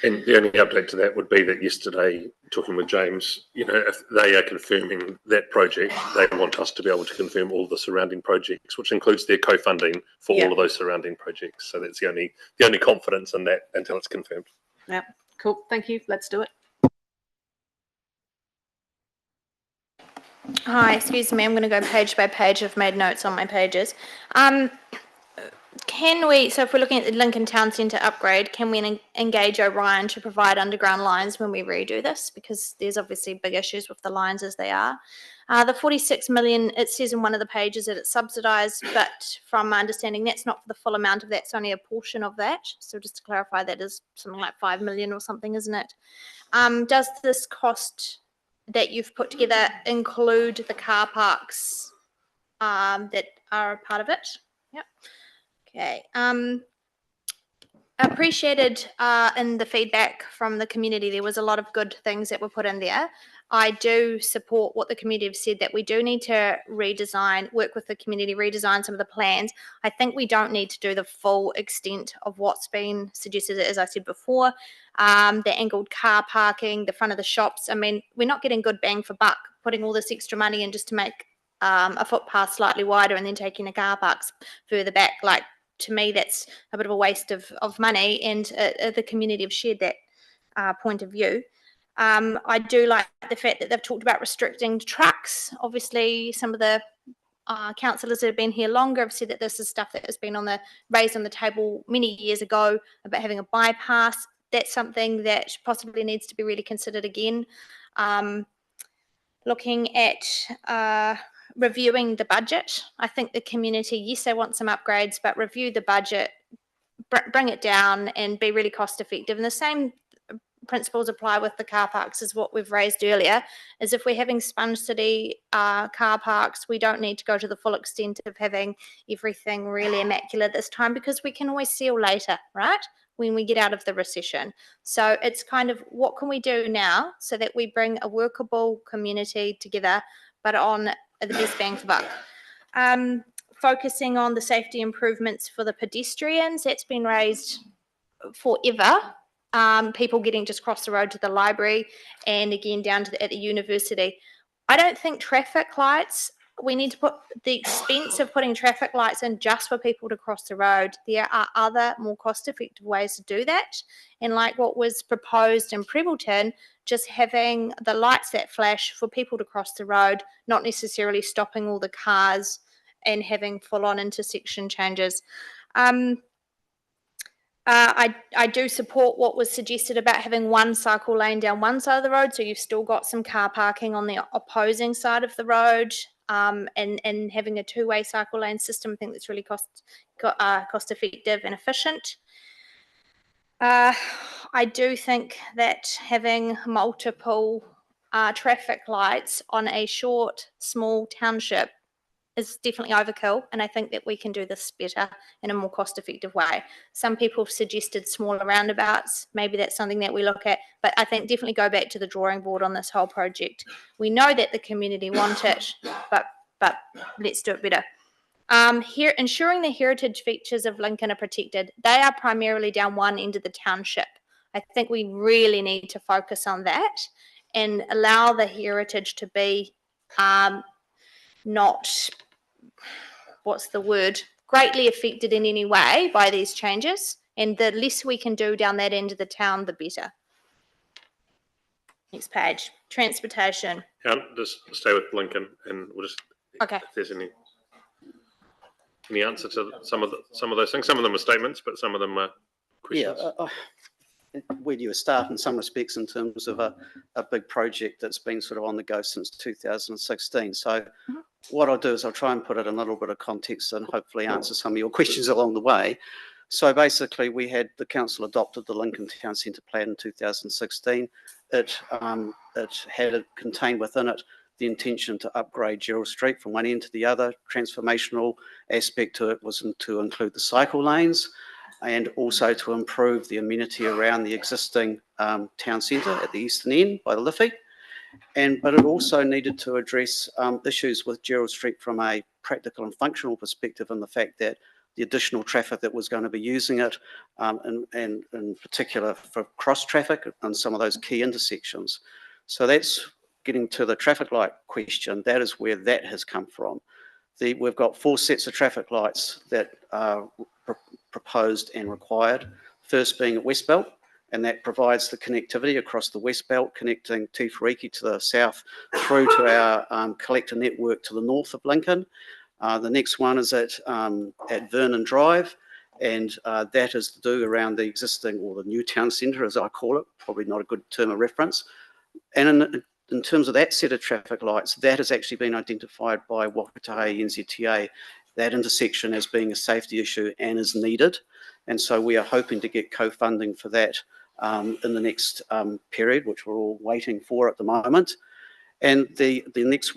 Speaker 1: And the only update to that would be that yesterday, talking with James, if they are confirming that project, they want us to be able to confirm all the surrounding projects, which includes their co-funding for all of those surrounding projects. So that's the only confidence in that until it's confirmed.
Speaker 14: Yeah, cool. Thank you. Let's do it.
Speaker 15: Hi, excuse me, I'm going to go page by page. I've made notes on my pages. So if we're looking at the Lincoln Town Centre upgrade, can we engage Orion to provide underground lines when we redo this? Because there's obviously big issues with the lines as they are. The 46 million, it says in one of the pages that it's subsidised, but from my understanding, that's not for the full amount of that, it's only a portion of that. So just to clarify, that is something like 5 million or something, isn't it? Does this cost that you've put together include the car parks that are a part of it? Yep. Okay. Appreciated in the feedback from the community. There was a lot of good things that were put in there. I do support what the community have said, that we do need to work with the community, redesign some of the plans. I think we don't need to do the full extent of what's been suggested, as I said before. The angled car parking, the front of the shops. I mean, we're not getting good bang for buck putting all this extra money in just to make a footpath slightly wider and then taking the car parks further back. Like, to me, that's a bit of a waste of money, and the community have shared that point of view. I do like the fact that they've talked about restricting trucks. Obviously, some of the councillors that have been here longer have said that this is stuff that has been raised on the table many years ago about having a bypass. That's something that possibly needs to be really considered again. Looking at reviewing the budget. I think the community, yes, they want some upgrades, but review the budget, bring it down and be really cost effective. And the same principles apply with the car parks as what we've raised earlier, is if we're having Sponge City car parks, we don't need to go to the full extent of having everything really immaculate this time, because we can always seal later, right? When we get out of the recession. So it's kind of, what can we do now so that we bring a workable community together, but on the best bang for buck. Focusing on the safety improvements for the pedestrians, that's been raised forever. People getting just across the road to the library and again down to at the university. I don't think traffic lights, we need to put the expense of putting traffic lights in just for people to cross the road. There are other more cost-effective ways to do that. And like what was proposed in Prebbleton, just having the lights that flash for people to cross the road, not necessarily stopping all the cars and having full-on intersection changes. I do support what was suggested about having one cycle lane down one side of the road, so you've still got some car parking on the opposing side of the road, and having a two-way cycle lane system. I think that's really cost effective and efficient. I do think that having multiple traffic lights on a short, small township is definitely overkill, and I think that we can do this better in a more cost-effective way. Some people have suggested smaller roundabouts. Maybe that's something that we look at, but I think definitely go back to the drawing board on this whole project. We know that the community want it, but let's do it better. Here, ensuring the heritage features of Lincoln are protected. They are primarily down one end of the township. I think we really need to focus on that and allow the heritage to be not, what's the word, greatly affected in any way by these changes. And the less we can do down that end of the town, the better. Next page, transportation.
Speaker 1: Just stay with Lincoln, and we'll just
Speaker 15: Okay.
Speaker 1: if there's any answer to some of those things. Some of them are statements, but some of them are questions.
Speaker 18: Yeah, where do you start in some respects in terms of a big project that's been sort of on the go since 2016? So what I'll do is I'll try and put it in a little bit of context and hopefully answer some of your questions along the way. So basically the council adopted the Lincoln Town Centre Plan in 2016. It contained within it the intention to upgrade Gerald Street from one end to the other. Transformational aspect to it was to include the cycle lanes and also to improve the amenity around the existing town centre at the eastern end by the Liffey. But it also needed to address issues with Gerald Street from a practical and functional perspective, and the fact that the additional traffic that was going to be using it, and in particular for cross traffic on some of those key intersections. So that's getting to the traffic light question. That is where that has come from. We've got 4 sets of traffic lights that are proposed and required. First being at Westbelt, and that provides the connectivity across the Westbelt, connecting Tīwhariki to the south through to our collector network to the north of Lincoln. The next one is at Vernon Drive, and that is to do around the existing, or the new town centre as I call it, probably not a good term of reference. And in terms of that set of traffic lights, that has actually been identified by Whakatahe NZTA, that intersection as being a safety issue and is needed. And so we are hoping to get co-funding for that in the next period, which we're all waiting for at the moment. And the next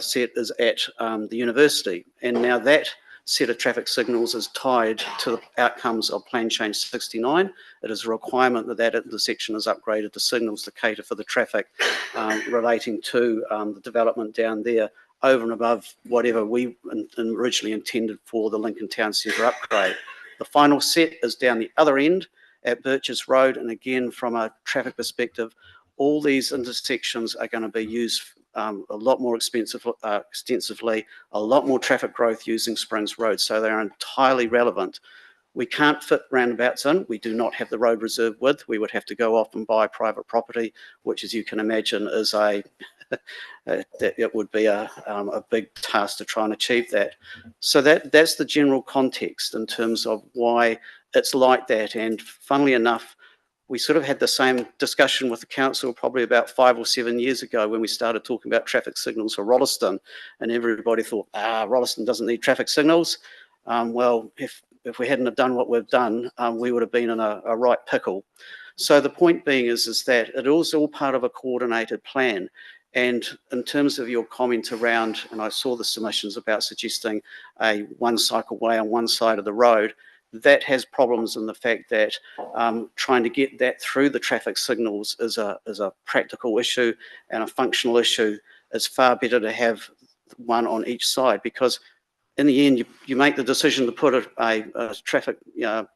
Speaker 18: set is at the university. And now that set of traffic signals is tied to the outcomes of Plan Change 69. It is a requirement that that intersection is upgraded to signals to cater for the traffic relating to the development down there, over and above whatever we originally intended for the Lincoln Town Centre upgrade. The final set is down the other end at Birches Road, and again, from a traffic perspective, all these intersections are going to be used a lot more extensively, a lot more traffic growth using Springs Road, so they're entirely relevant. We can't fit roundabouts in. We do not have the road reserve width. We would have to go off and buy private property, which, as you can imagine, is it would be a big task to try and achieve that. So that's the general context in terms of why it's like that. And funnily enough, we sort of had the same discussion with the council probably about 5 or 7 years ago when we started talking about traffic signals for Rolleston, and everybody thought, Rolleston doesn't need traffic signals. Well, if we hadn't have done what we've done, we would have been in a right pickle. So the point being is that it is all part of a coordinated plan. And in terms of your comment around, and I saw the submissions about suggesting a one cycleway on one side of the road, that has problems in the fact that trying to get that through the traffic signals is a practical issue and a functional issue. It's far better to have one on each side, because in the end, you make the decision to put a traffic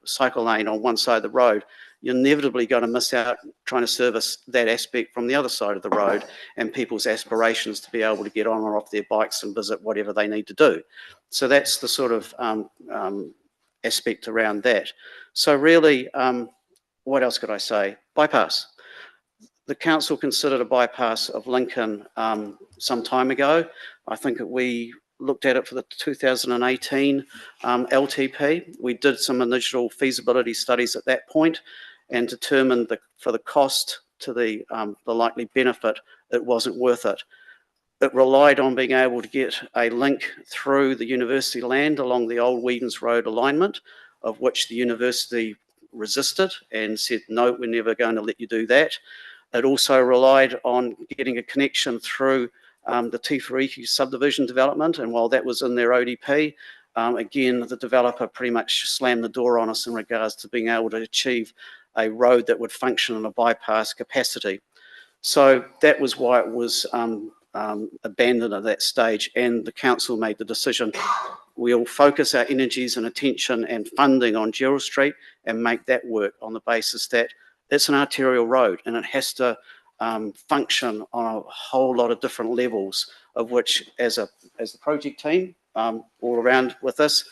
Speaker 18: cycle lane on one side of the road, you're inevitably going to miss out trying to service that aspect from the other side of the road and people's aspirations to be able to get on or off their bikes and visit whatever they need to do. So that's the sort of aspect around that. So really, what else could I say? Bypass. The council considered a bypass of Lincoln some time ago. I think that we looked at it for the 2018 LTP. We did some initial feasibility studies at that point and determined that for the cost to the likely benefit, it wasn't worth it. It relied on being able to get a link through the university land along the old Whedon's Road alignment, of which the university resisted and said, no, we're never going to let you do that. It also relied on getting a connection through the Tīwhariki subdivision development, and while that was in their ODP, again, the developer pretty much slammed the door on us in regards to being able to achieve a road that would function in a bypass capacity. So that was why it was abandoned at that stage, and the council made the decision, we'll focus our energies and attention and funding on Gerald Street and make that work on the basis that it's an arterial road and it has to function on a whole lot of different levels, of which as the project team all around with this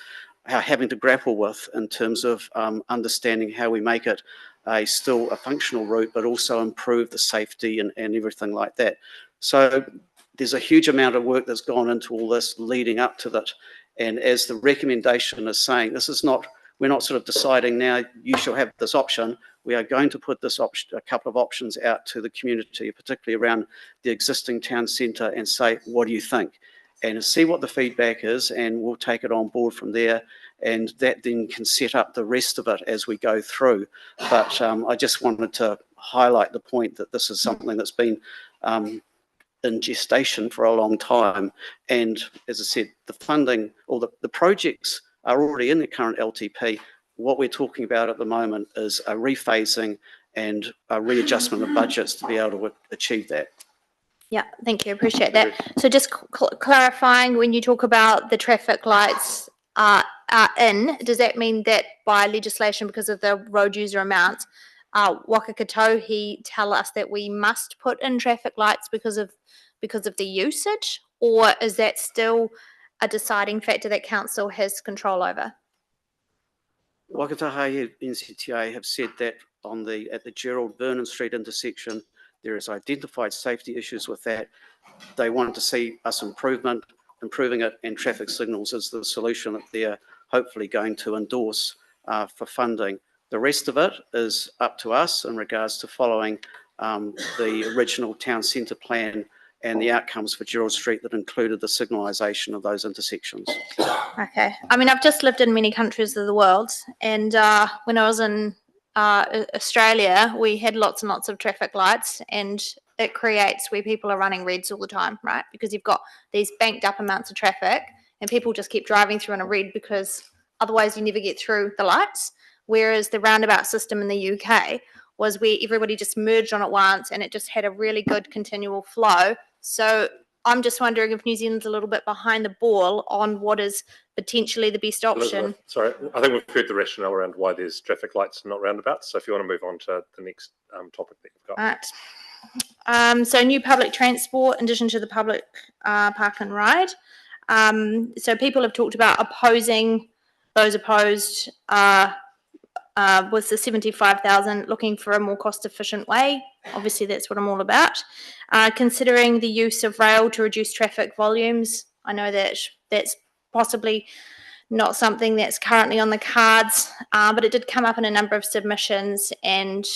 Speaker 18: are having to grapple with in terms of understanding how we make it still a functional route, but also improve the safety and everything like that. So there's a huge amount of work that's gone into all this leading up to that. And as the recommendation is saying, this is not, we're not sort of deciding now you shall have this option. We are going to put this option, a couple of options out to the community, particularly around the existing town centre, and say, what do you think? And see what the feedback is, and we'll take it on board from there. And that then can set up the rest of it as we go through. But I just wanted to highlight the point that this is something that's been in gestation for a long time. And as I said, the funding or the projects are already in the current LTP. What we're talking about at the moment is a rephasing and a readjustment of budgets to be able to achieve that.
Speaker 15: Yeah, thank you. Appreciate that. So just clarifying, when you talk about the traffic lights are in, does that mean that by legislation, because of the road user amounts, Wakakatohi tell us that we must put in traffic lights because of the usage, or is that still a deciding factor that council has control over?
Speaker 18: Wakatahi NCTA have said that at the Gerald Vernon Street intersection, there is identified safety issues with that. They want to see us improving it, and traffic signals is the solution that they're hopefully going to endorse for funding. The rest of it is up to us in regards to following the original town centre plan and the outcomes for Gerald Street that included the signalisation of those intersections.
Speaker 15: Okay. I mean, I've just lived in many countries of the world, and when I was in Australia, we had lots and lots of traffic lights, and it creates where people are running reds all the time, right? Because you've got these banked up amounts of traffic, and people just keep driving through in a red because otherwise you never get through the lights. Whereas the roundabout system in the UK was where everybody just merged on at once, and it just had a really good continual flow. So I'm just wondering if New Zealand's a little bit behind the ball on what is potentially the best option.
Speaker 1: Elizabeth, sorry, I think we've heard the rationale around why there's traffic lights and not roundabouts. So if you want to move on to the next topic that you've got.
Speaker 15: Right. So new public transport in addition to the public park and ride. So people have talked about opposing, those opposed was the 75,000, looking for a more cost efficient way. Obviously that's what I'm all about. Considering the use of rail to reduce traffic volumes. I know that that's possibly not something that's currently on the cards, but it did come up in a number of submissions, and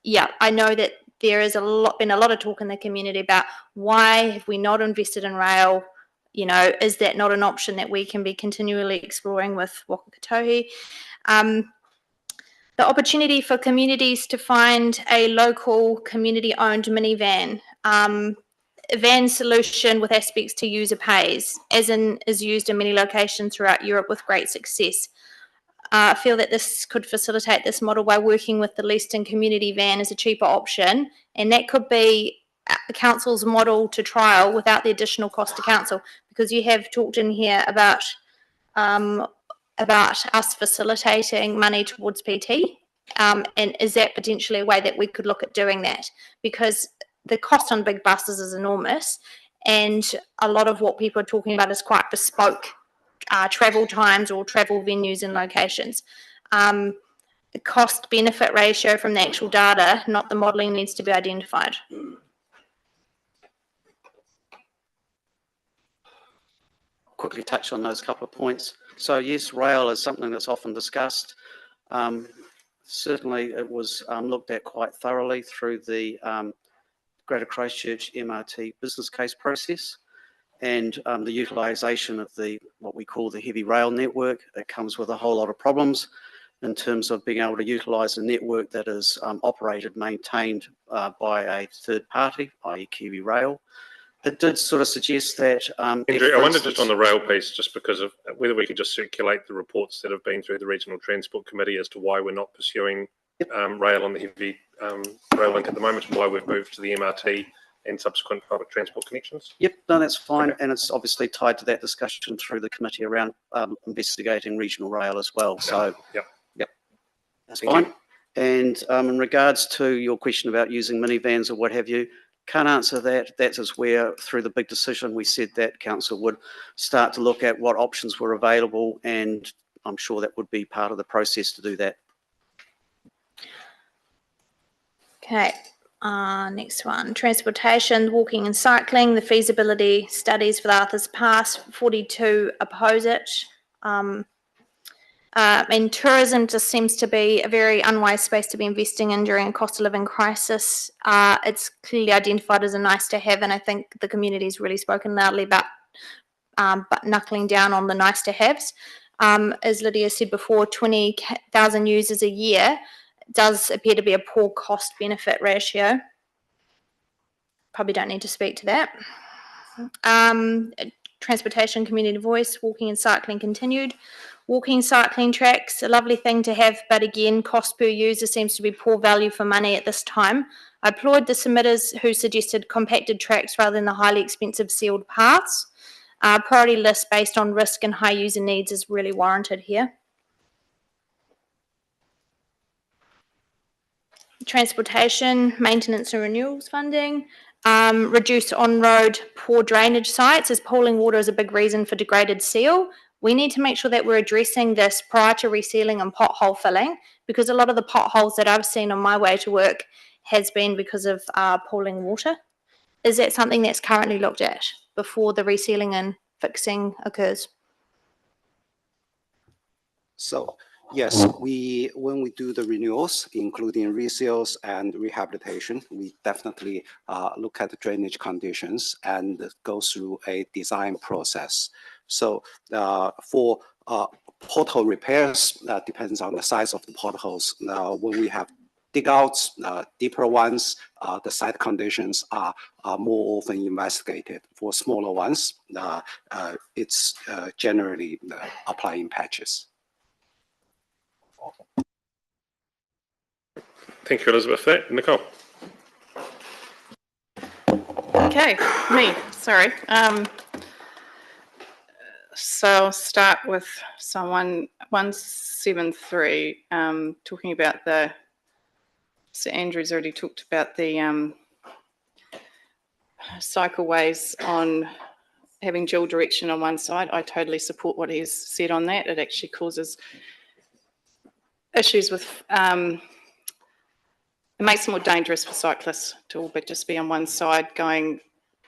Speaker 15: yeah, I know that there is been a lot of talk in the community about why have we not invested in rail? You know, is that not an option that we can be continually exploring with Wakakatohi? The opportunity for communities to find a local community-owned minivan, a van solution with aspects to user pays, as in is used in many locations throughout Europe with great success. I feel that this could facilitate this model by working with the Leeston community van as a cheaper option, and that could be the council's model to trial without the additional cost to council, because you have talked in here about us facilitating money towards PT, and is that potentially a way that we could look at doing that? Because the cost on big buses is enormous, and a lot of what people are talking about is quite bespoke travel times or travel venues and locations. The cost benefit ratio from the actual data, not the modelling, needs to be identified.
Speaker 18: Quickly touch on those couple of points. So yes, rail is something that's often discussed. Certainly it was looked at quite thoroughly through the Greater Christchurch MRT business case process, and the utilisation of what we call the heavy rail network. It comes with a whole lot of problems in terms of being able to utilise a network that is operated, maintained by a third party, i.e. Kiwi Rail. It did sort of suggest that...
Speaker 1: Andrew, I wonder just on the rail piece, just because of whether we could just circulate the reports that have been through the Regional Transport Committee as to why we're not pursuing rail on the heavy rail link at the moment, and why we've moved to the MRT and subsequent public transport connections.
Speaker 18: Yep, no, that's fine. Okay. And it's obviously tied to that discussion through the committee around investigating regional rail as well. So,
Speaker 1: yep,
Speaker 18: that's fine. And in regards to your question about using minivans or what have you, can't answer that. That is where, through the big decision, we said that council would start to look at what options were available, and I'm sure that would be part of the process to do that.
Speaker 15: Okay, next one. Transportation, walking and cycling, the feasibility studies for the Arthur's Pass, 42 oppose it. And tourism just seems to be a very unwise space to be investing in during a cost of living crisis. It's clearly identified as a nice to have, and I think the community's really spoken loudly about but knuckling down on the nice to haves. As Lydia said before, 20,000 users a year does appear to be a poor cost benefit ratio. Probably don't need to speak to that. Transportation, community voice, walking and cycling continued. Walking cycling tracks, a lovely thing to have, but again, cost per user seems to be poor value for money at this time. I applaud the submitters who suggested compacted tracks rather than the highly expensive sealed paths. Priority list based on risk and high user needs is really warranted here. Transportation, maintenance and renewals funding. Reduce on-road poor drainage sites, as pooling water is a big reason for degraded seal. We need to make sure that we're addressing this prior to resealing and pothole filling, because a lot of the potholes that I've seen on my way to work has been because of pooling water. Is that something that's currently looked at before the resealing and fixing occurs?
Speaker 16: So yes, when we do the renewals, including reseals and rehabilitation, we definitely look at the drainage conditions and go through a design process. So for pothole repairs, depends on the size of the potholes. When we have dig outs, deeper ones, the site conditions are more often investigated. For smaller ones, it's generally applying patches.
Speaker 1: Thank you, Elizabeth, for that. Nicole.
Speaker 2: Okay, me, sorry. So I'll start with someone 173, talking about the, so Andrew's already talked about the cycleways on having dual direction on one side. I totally support what he's said on that. It actually causes issues with, it makes it more dangerous for cyclists to all but just be on one side going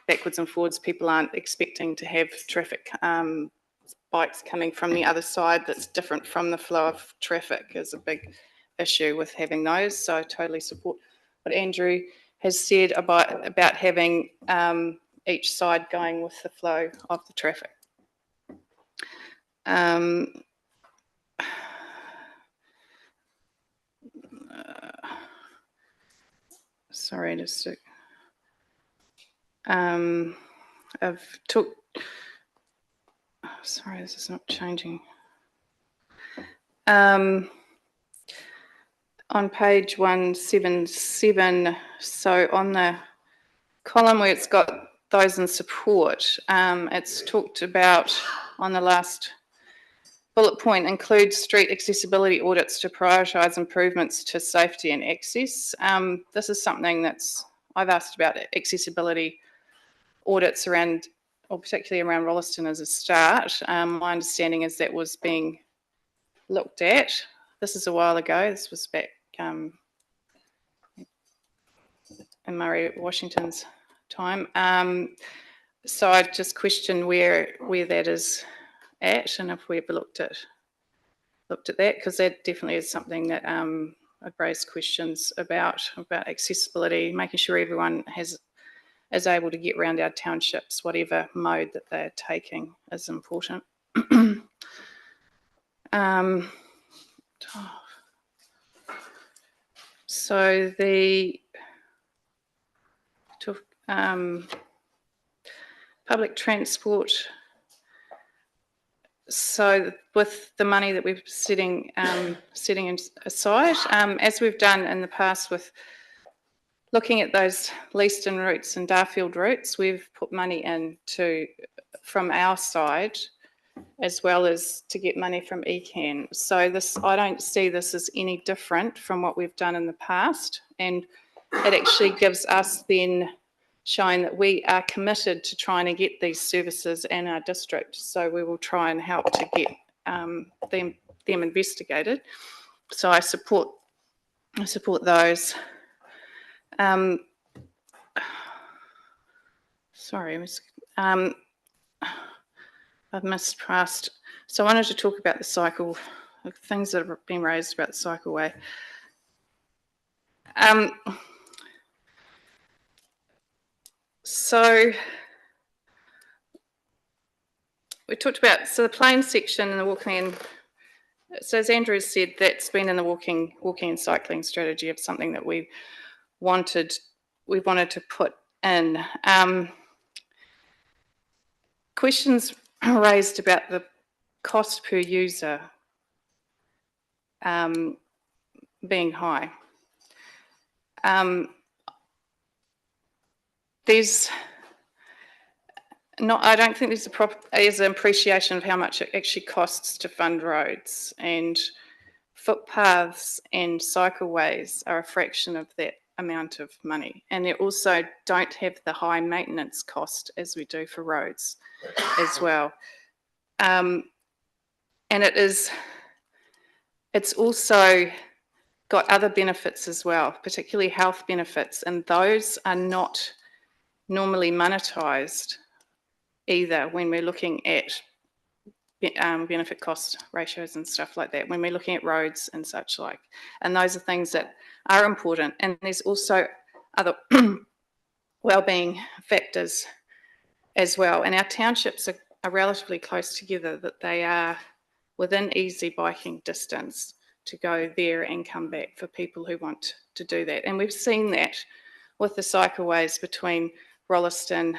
Speaker 2: backwards and forwards. People aren't expecting to have traffic bikes coming from the other side that's different from the flow of traffic is a big issue with having those. So I totally support what Andrew has said about having each side going with the flow of the traffic. Sorry, just I've took. Sorry, this is not changing. On page 177, so on the column where it's got those in support, it's talked about on the last bullet point, include street accessibility audits to prioritise improvements to safety and access. This is something that's, I've asked about accessibility audits around, or particularly around Rolleston as a start. My understanding is that was being looked at. This is a while ago. This was back in Murray Washington's time. So I just question where that is at, and if we ever looked at that, because that definitely is something that I've raised questions about accessibility, making sure everyone is able to get around our townships, whatever mode that they're taking is important. So the public transport, so with the money that we're setting aside, as we've done in the past with looking at those Leeston routes and Darfield routes, we've put money in from our side as well as to get money from ECAN. So this, I don't see this as any different from what we've done in the past, and it actually gives us then showing that we are committed to trying to get these services in our district. So we will try and help to get them investigated. So I support those. Sorry, I've mispronounced. So I wanted to talk about the cycle, things that have been raised about the cycleway. So we talked about, so the plain section and the walking in. So as Andrew has said, that's been in the walking and cycling strategy of something that we wanted to put in. Questions raised about the cost per user being high. I don't think there's an appreciation of how much it actually costs to fund roads, and footpaths and cycleways are a fraction of that amount of money, and they also don't have the high maintenance cost as we do for roads as well. And it's also got other benefits as well, particularly health benefits, and those are not normally monetised either when we're looking at benefit cost ratios and stuff like that, when we're looking at roads and such like. And those are things that are important. And there's also other wellbeing factors as well. And our townships are relatively close together, that they are within easy biking distance to go there and come back for people who want to do that. And we've seen that with the cycleways between Rolleston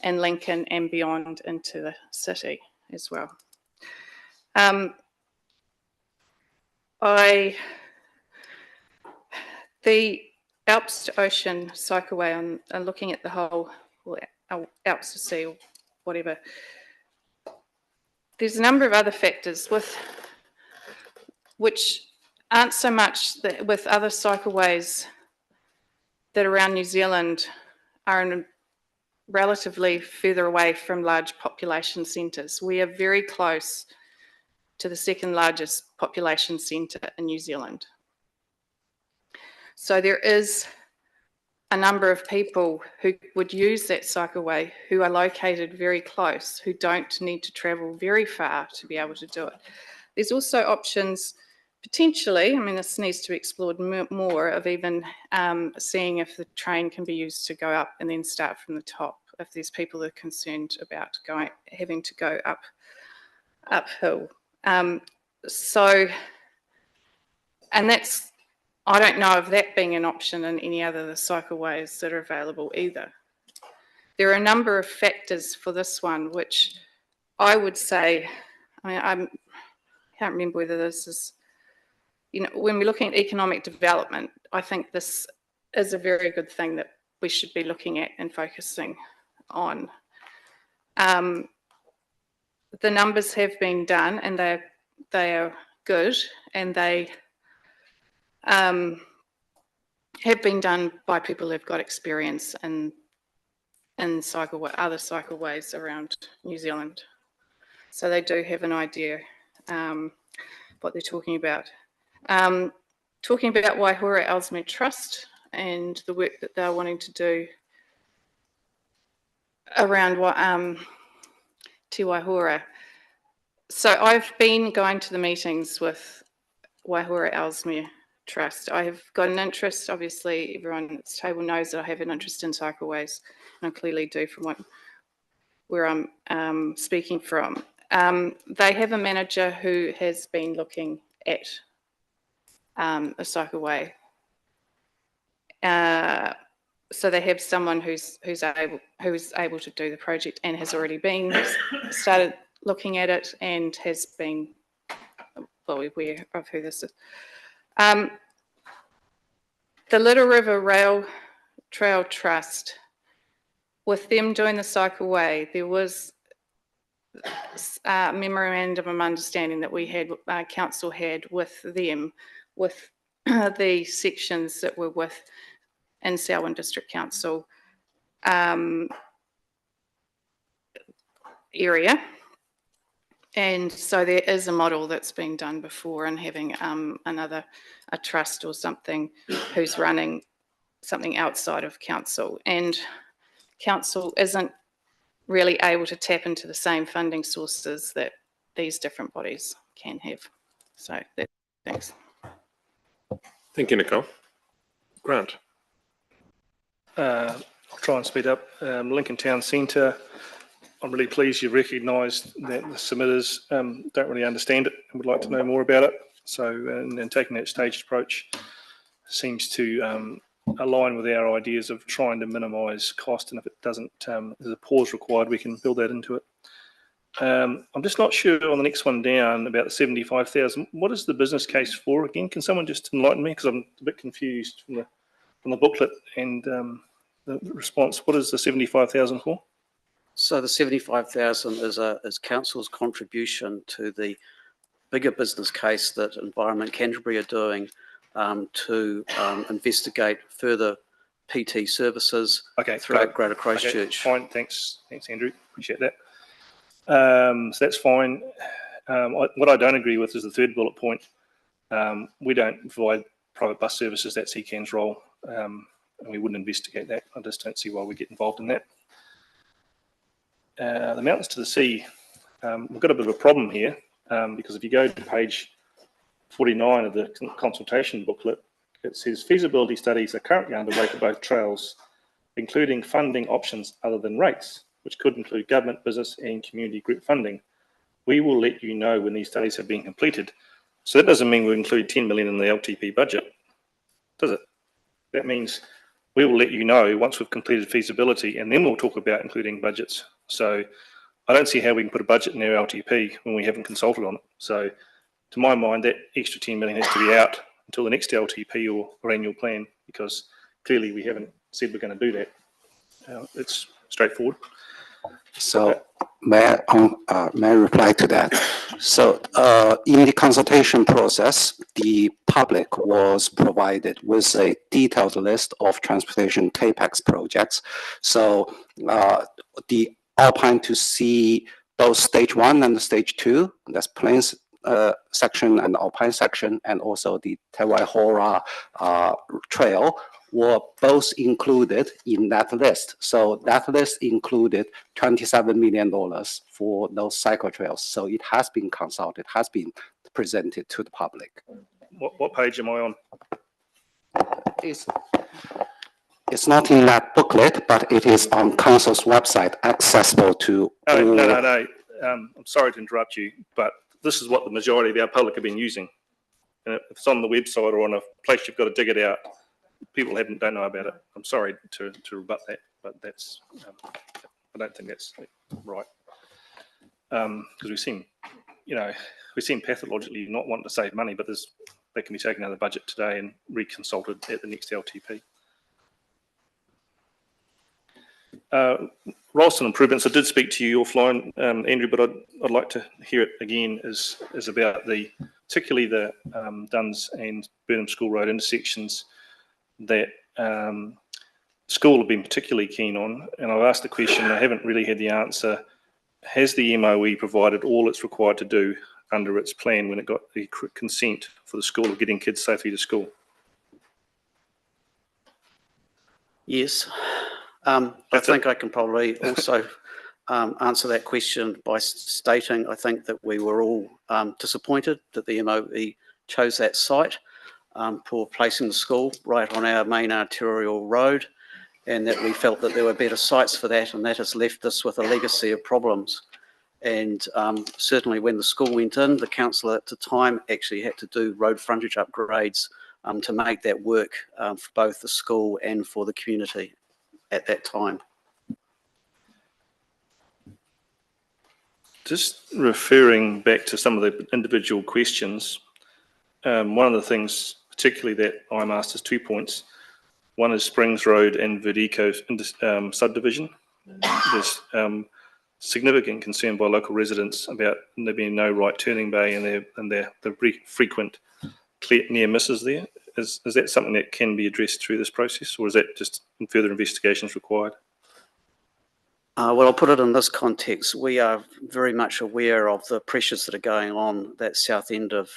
Speaker 2: and Lincoln and beyond into the city as well. The Alps to Ocean cycleway, I'm looking at the whole, well, Alps to Sea or whatever. There's a number of other factors which aren't so much with other cycleways that around New Zealand are relatively further away from large population centres. We are very close to the second largest population centre in New Zealand. So there is a number of people who would use that cycleway who are located very close, who don't need to travel very far to be able to do it. There's also options potentially, I mean, this needs to be explored more, of even seeing if the train can be used to go up and then start from the top, if there's people that are concerned about having to go uphill. And that's, I don't know of that being an option in any other of the cycleways that are available either. There are a number of factors for this one, which I would say, I mean, I can't remember whether this is, you know, when we're looking at economic development, I think this is a very good thing that we should be looking at and focusing on. The numbers have been done, and they are good, and they have been done by people who've got experience in other cycleways around New Zealand. So they do have an idea what they're talking about. Talking about Waihora Ellesmere Trust and the work that they're wanting to do around Te Waihora. So I've been going to the meetings with Waihora Ellesmere Trust. I have got an interest, obviously everyone at this table knows that I have an interest in cycleways, and I clearly do from where I'm speaking from. They have a manager who has been looking at a cycleway. So they have someone who's able to do the project and has already started looking at it and has been well aware of who this is. The Little River Rail Trail Trust, with them doing the cycleway, memorandum of understanding that we had, council had with them, with the sections that were in Selwyn District Council area. And so there is a model that's been done before, and having a trust or something who's running something outside of council, and council isn't really able to tap into the same funding sources that these different bodies can have. So thanks.
Speaker 1: Thank you, Nicole. Grant.
Speaker 8: I'll try and speed up. Lincoln Town Centre, I'm really pleased you've recognised that the submitters don't really understand it and would like to know more about it. So, and taking that staged approach seems to align with our ideas of trying to minimise cost, and if it doesn't, there's a pause required, we can build that into it. I'm just not sure on the next one down about the 75,000. What is the business case for again? Can someone just enlighten me, because I'm a bit confused from the booklet and the response. What is the 75,000 for?
Speaker 18: So the 75,000 is council's contribution to the bigger business case that Environment Canterbury are doing to investigate further PT services throughout Greater Christchurch.
Speaker 8: Okay, fine, thanks Andrew, appreciate that. So that's fine. What I don't agree with is the third bullet point. We don't provide private bus services, that's ECAN's role, and we wouldn't investigate that. I just don't see why we get involved in that. The mountains to the sea, we've got a bit of a problem here, because if you go to page 49 of the consultation booklet, it says feasibility studies are currently underway for both trails, including funding options other than rates, which could include government, business and community group funding. We will let you know when these studies have been completed. So that doesn't mean we'll include 10 million in the LTP budget, does it? That means we will let you know once we've completed feasibility, and then we'll talk about including budgets. So I don't see how we can put a budget in our LTP when we haven't consulted on it. So to my mind, that extra 10 million has to be out until the next LTP or annual plan, because clearly we haven't said we're going to do that. It's straightforward.
Speaker 16: So may I reply to that? So in the consultation process, the public was provided with a detailed list of transportation CAPEX projects. So the Alpine to see both stage 1 and stage 2, that's plains section and Alpine section, and also the Te Waihora trail were both included in that list. So that list included $27 million for those cycle trails. So it has been consulted, has been presented to the public.
Speaker 8: What page am I on?
Speaker 16: It's not in that booklet, but it is on council's website, accessible to all.
Speaker 8: No. I'm sorry to interrupt you, but this is what the majority of our public have been using. And if it's on the website or on a place you've got to dig it out, people don't know about it. I'm sorry to rebut that, but that's I don't think that's right, because we seem pathologically not wanting to save money, but they can be taken out of the budget today and reconsulted at the next LTP. Rolleston improvements, I did speak to you offline, Andrew, but I'd like to hear it again, is about particularly the Duns and Burnham School Road intersections that school have been particularly keen on. And I've asked the question, I haven't really had the answer. Has the MOE provided all it's required to do under its plan when it got the consent for the school of getting kids safely to school?
Speaker 18: Yes. I think I can probably also answer that question by stating I think that we were all disappointed that the MOE chose that site for placing the school right on our main arterial road, and that we felt that there were better sites for that, and that has left us with a legacy of problems. And certainly when the school went in, the council at the time actually had to do road frontage upgrades to make that work for both the school and for the community at that time.
Speaker 8: Just referring back to some of the individual questions, one of the things particularly that I'm asked is 2 points. One is Springs Road and Verdeco subdivision. There's significant concern by local residents about there being no right turning bay and the frequent near misses there. Is that something that can be addressed through this process, or is that just further investigations required?
Speaker 18: Well, I'll put it in this context. We are very much aware of the pressures that are going on that south end of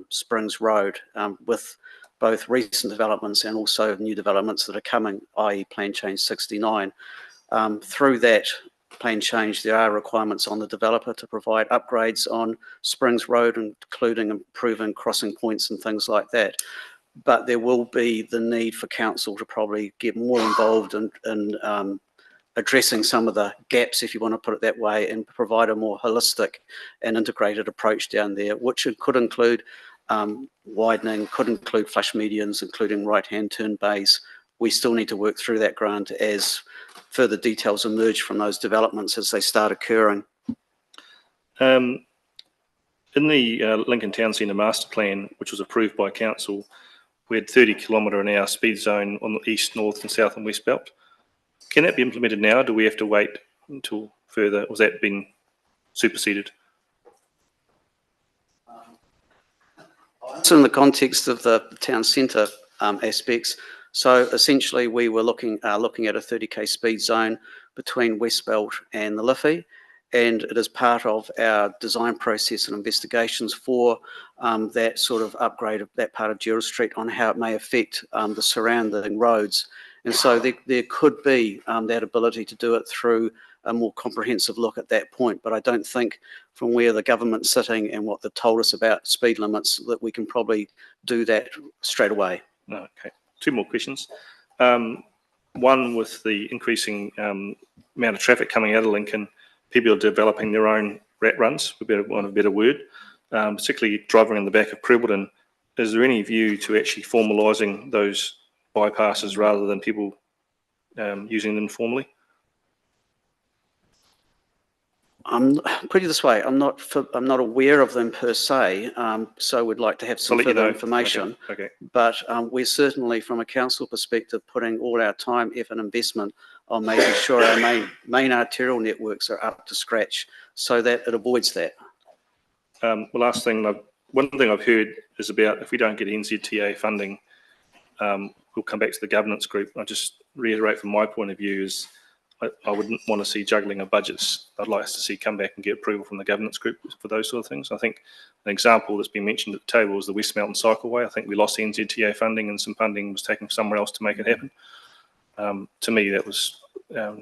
Speaker 18: Springs Road with both recent developments and also new developments that are coming, i.e. Plan Change 69. Through that plan change, there are requirements on the developer to provide upgrades on Springs Road, including improving crossing points and things like that. But there will be the need for council to probably get more involved in addressing some of the gaps, if you want to put it that way, and provide a more holistic and integrated approach down there, which could include widening, could include flush medians, including right-hand turn bays. We still need to work through that grant as further details emerge from those developments as they start occurring.
Speaker 8: In the Lincoln Town Centre Master Plan, which was approved by council, we had 30km/h speed zone on the east, north and south and west belt. Can that be implemented now, or do we have to wait until further, or has that been superseded?
Speaker 18: So in the context of the town centre aspects, so essentially we were looking at a 30k speed zone between Westbelt and the Liffey, and it is part of our design process and investigations for that sort of upgrade of that part of Gerald Street on how it may affect the surrounding roads. And so there could be that ability to do it through a more comprehensive look at that point. But I don't think from where the government's sitting and what they've told us about speed limits that we can probably do that straight away.
Speaker 8: No, okay. Two more questions. One, with the increasing amount of traffic coming out of Lincoln, people are developing their own rat runs, for want of a better word, particularly driving in the back of Prebbleton. Is there any view to actually formalising those bypasses rather than people using them informally?
Speaker 18: Put it this way, I'm not aware of them per se, so we'd like to have some further information.
Speaker 8: Okay.
Speaker 18: But we're certainly, from a council perspective, putting all our time, effort, and investment on making sure our main arterial networks are up to scratch, so that it avoids that.
Speaker 8: The last thing, one thing I've heard is about if we don't get NZTA funding, we'll come back to the governance group. I just reiterate from my point of view is I wouldn't want to see juggling of budgets. I'd like us to see come back and get approval from the governance group for those sort of things. I think an example that's been mentioned at the table is the West Mountain Cycleway. I think we lost the NZTA funding and some funding was taken somewhere else to make it happen. To me, that was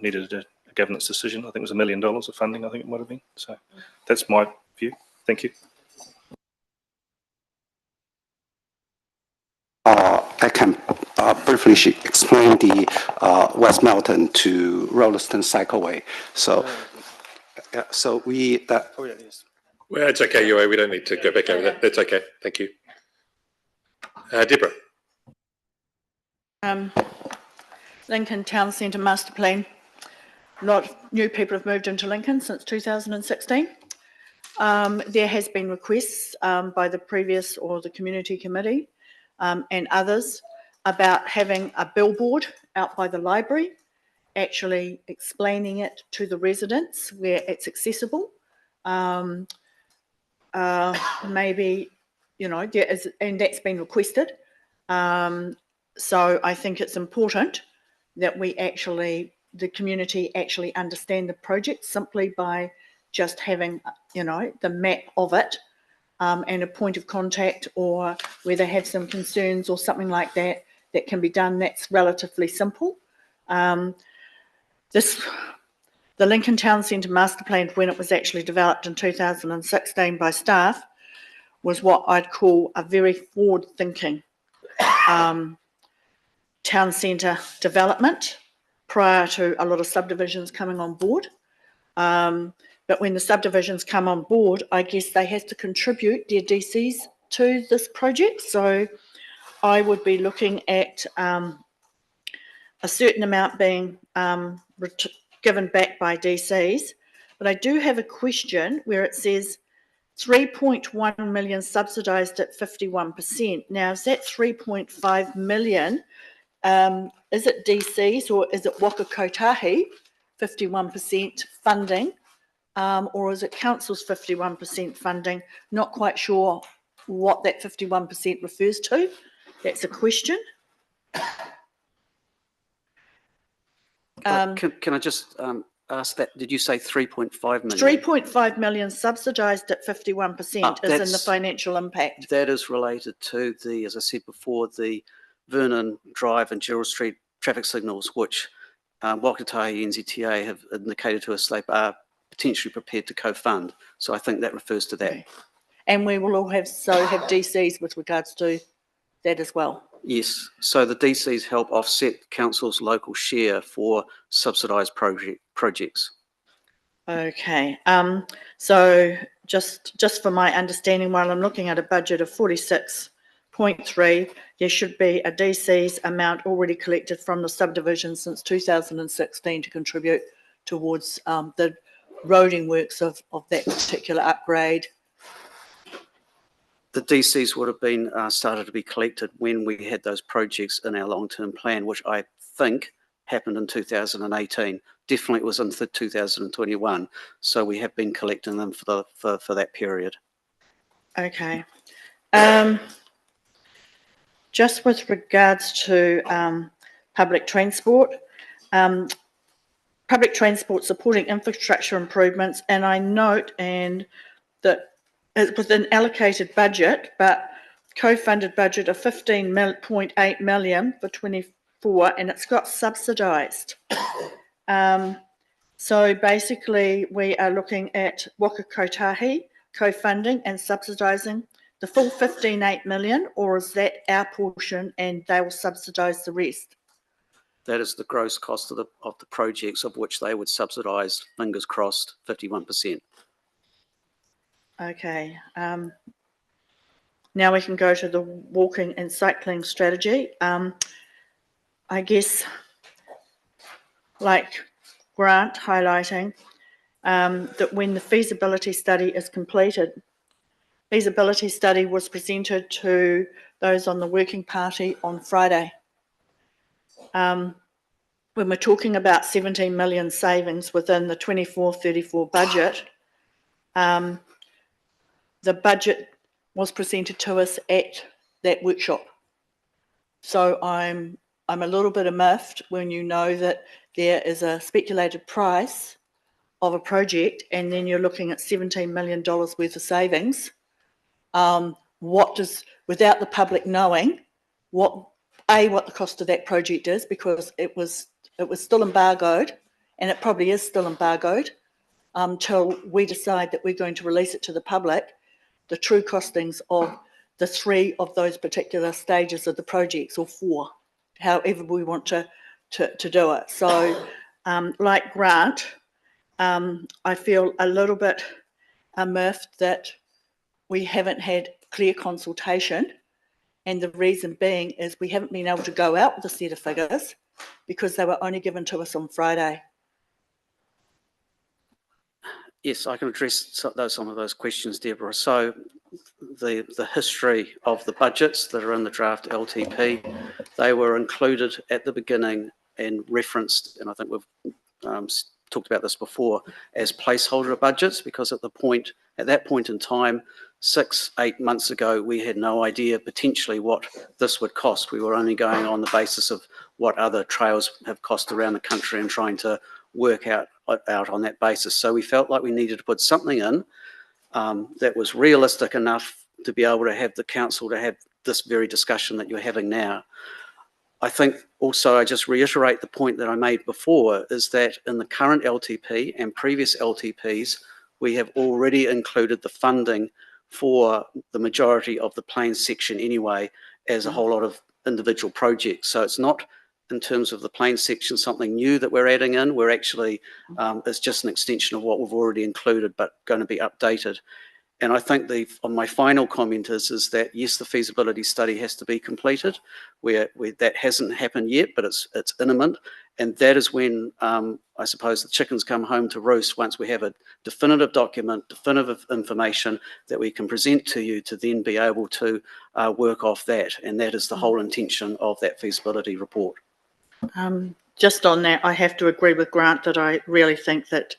Speaker 8: needed a governance decision. I think it was $1 million of funding, I think it might have been. So that's my view. Thank you.
Speaker 16: I can briefly explain the West Melton to Rolleston Cycleway. So,
Speaker 1: Well, it's okay, Yue. We don't need to go back over that. That's okay. Thank you. Deborah.
Speaker 4: Lincoln Town Centre Master Plan. A lot of new people have moved into Lincoln since 2016. There has been requests by the previous or the community committee and others about having a billboard out by the library, actually explaining it to the residents where it's accessible. Maybe, there is, and that's been requested. So I think it's important that the community actually understand the project simply by just having, the map of it. And a point of contact, or where they have some concerns or something like that, that can be done. That's relatively simple. The Lincoln Town Centre Master Plan, when it was actually developed in 2016 by staff, was what I'd call a very forward-thinking town centre development prior to a lot of subdivisions coming on board. But when the subdivisions come on board, I guess they have to contribute their DCs to this project. So I would be looking at a certain amount being given back by DCs. But I do have a question where it says 3.1 million subsidised at 51%. Now, is that 3.5 million? Is it DCs or is it Waka Kotahi, 51% funding? or is it council's 51% funding? Not quite sure what that 51% refers to. That's a question.
Speaker 18: Can I just ask that? Did you say 3.5 million?
Speaker 4: 3.5 million subsidised at 51% is in the
Speaker 18: that's-
Speaker 4: financial impact.
Speaker 18: That is related to the, as I said before, the Vernon Drive and Gerald Street traffic signals, which Wakatahi NZTA have indicated to us they are potentially prepared to co-fund. So I think that refers to that.
Speaker 4: Okay. And we will all have DCs with regards to that as well.
Speaker 18: Yes, so the DCs help offset council's local share for subsidised projects.
Speaker 4: Okay, so just for my understanding, while I'm looking at a budget of 46.3, there should be a DC's amount already collected from the subdivision since 2016 to contribute towards the roading works of that particular upgrade.
Speaker 18: The DCs would have been started to be collected when we had those projects in our long-term plan, which I think happened in 2018. Definitely it was in 2021. So we have been collecting them for that period.
Speaker 4: Okay. Just with regards to public transport supporting infrastructure improvements, and I note that it was an allocated budget, but co-funded budget of 15.8 million for 24, and it's got subsidised. So basically, we are looking at Waka Kotahi co-funding and subsidising the full 15.8 million, or is that our portion and they will subsidise the rest?
Speaker 18: That is the gross cost of the projects, of which they would subsidise, fingers crossed, 51%.
Speaker 4: Okay. Now we can go to the walking and cycling strategy. I guess, like Grant highlighting, that when the feasibility study is completed, feasibility study was presented to those on the working party on Friday. When we're talking about 17 million savings within the 24-34 budget, the budget was presented to us at that workshop. So I'm a little bit miffed when you know that there is a speculated price of a project and then you're looking at $17 million worth of savings. Without the public knowing what the cost of that project is, because it was still embargoed, and it probably is still embargoed until we decide that we're going to release it to the public, the true costings of the 3 of those particular stages of the projects, or 4, however we want to do it. So like Grant, I feel a little bit miffed that we haven't had clear consultation, and the reason being is we haven't been able to go out with a set of figures because they were only given to us on Friday.
Speaker 18: Yes, I can address some of those questions, Deborah. So the history of the budgets that are in the draft LTP, they were included at the beginning and referenced, and I think we've talked about this before, as placeholder budgets, because at that point in time, 6-8 months ago, we had no idea potentially what this would cost. We were only going on the basis of what other trails have cost around the country and trying to work out on that basis. So we felt like we needed to put something in that was realistic enough to be able to have the council to have this very discussion that you're having now. I think also, I just reiterate the point that I made before, is that in the current LTP and previous LTPs, we have already included the funding for the majority of the plain section anyway, as a whole lot of individual projects. So it's not, in terms of the plain section, something new that we're adding in. We're actually, it's just an extension of what we've already included, but going to be updated. And I think on my final comment is that, yes, the feasibility study has to be completed. That hasn't happened yet, but it's imminent. And that is when, I suppose, the chickens come home to roost, once we have a definitive document, definitive information that we can present to you to then be able to work off that. And that is the whole intention of that feasibility report.
Speaker 4: Just on that, I have to agree with Grant that I really think that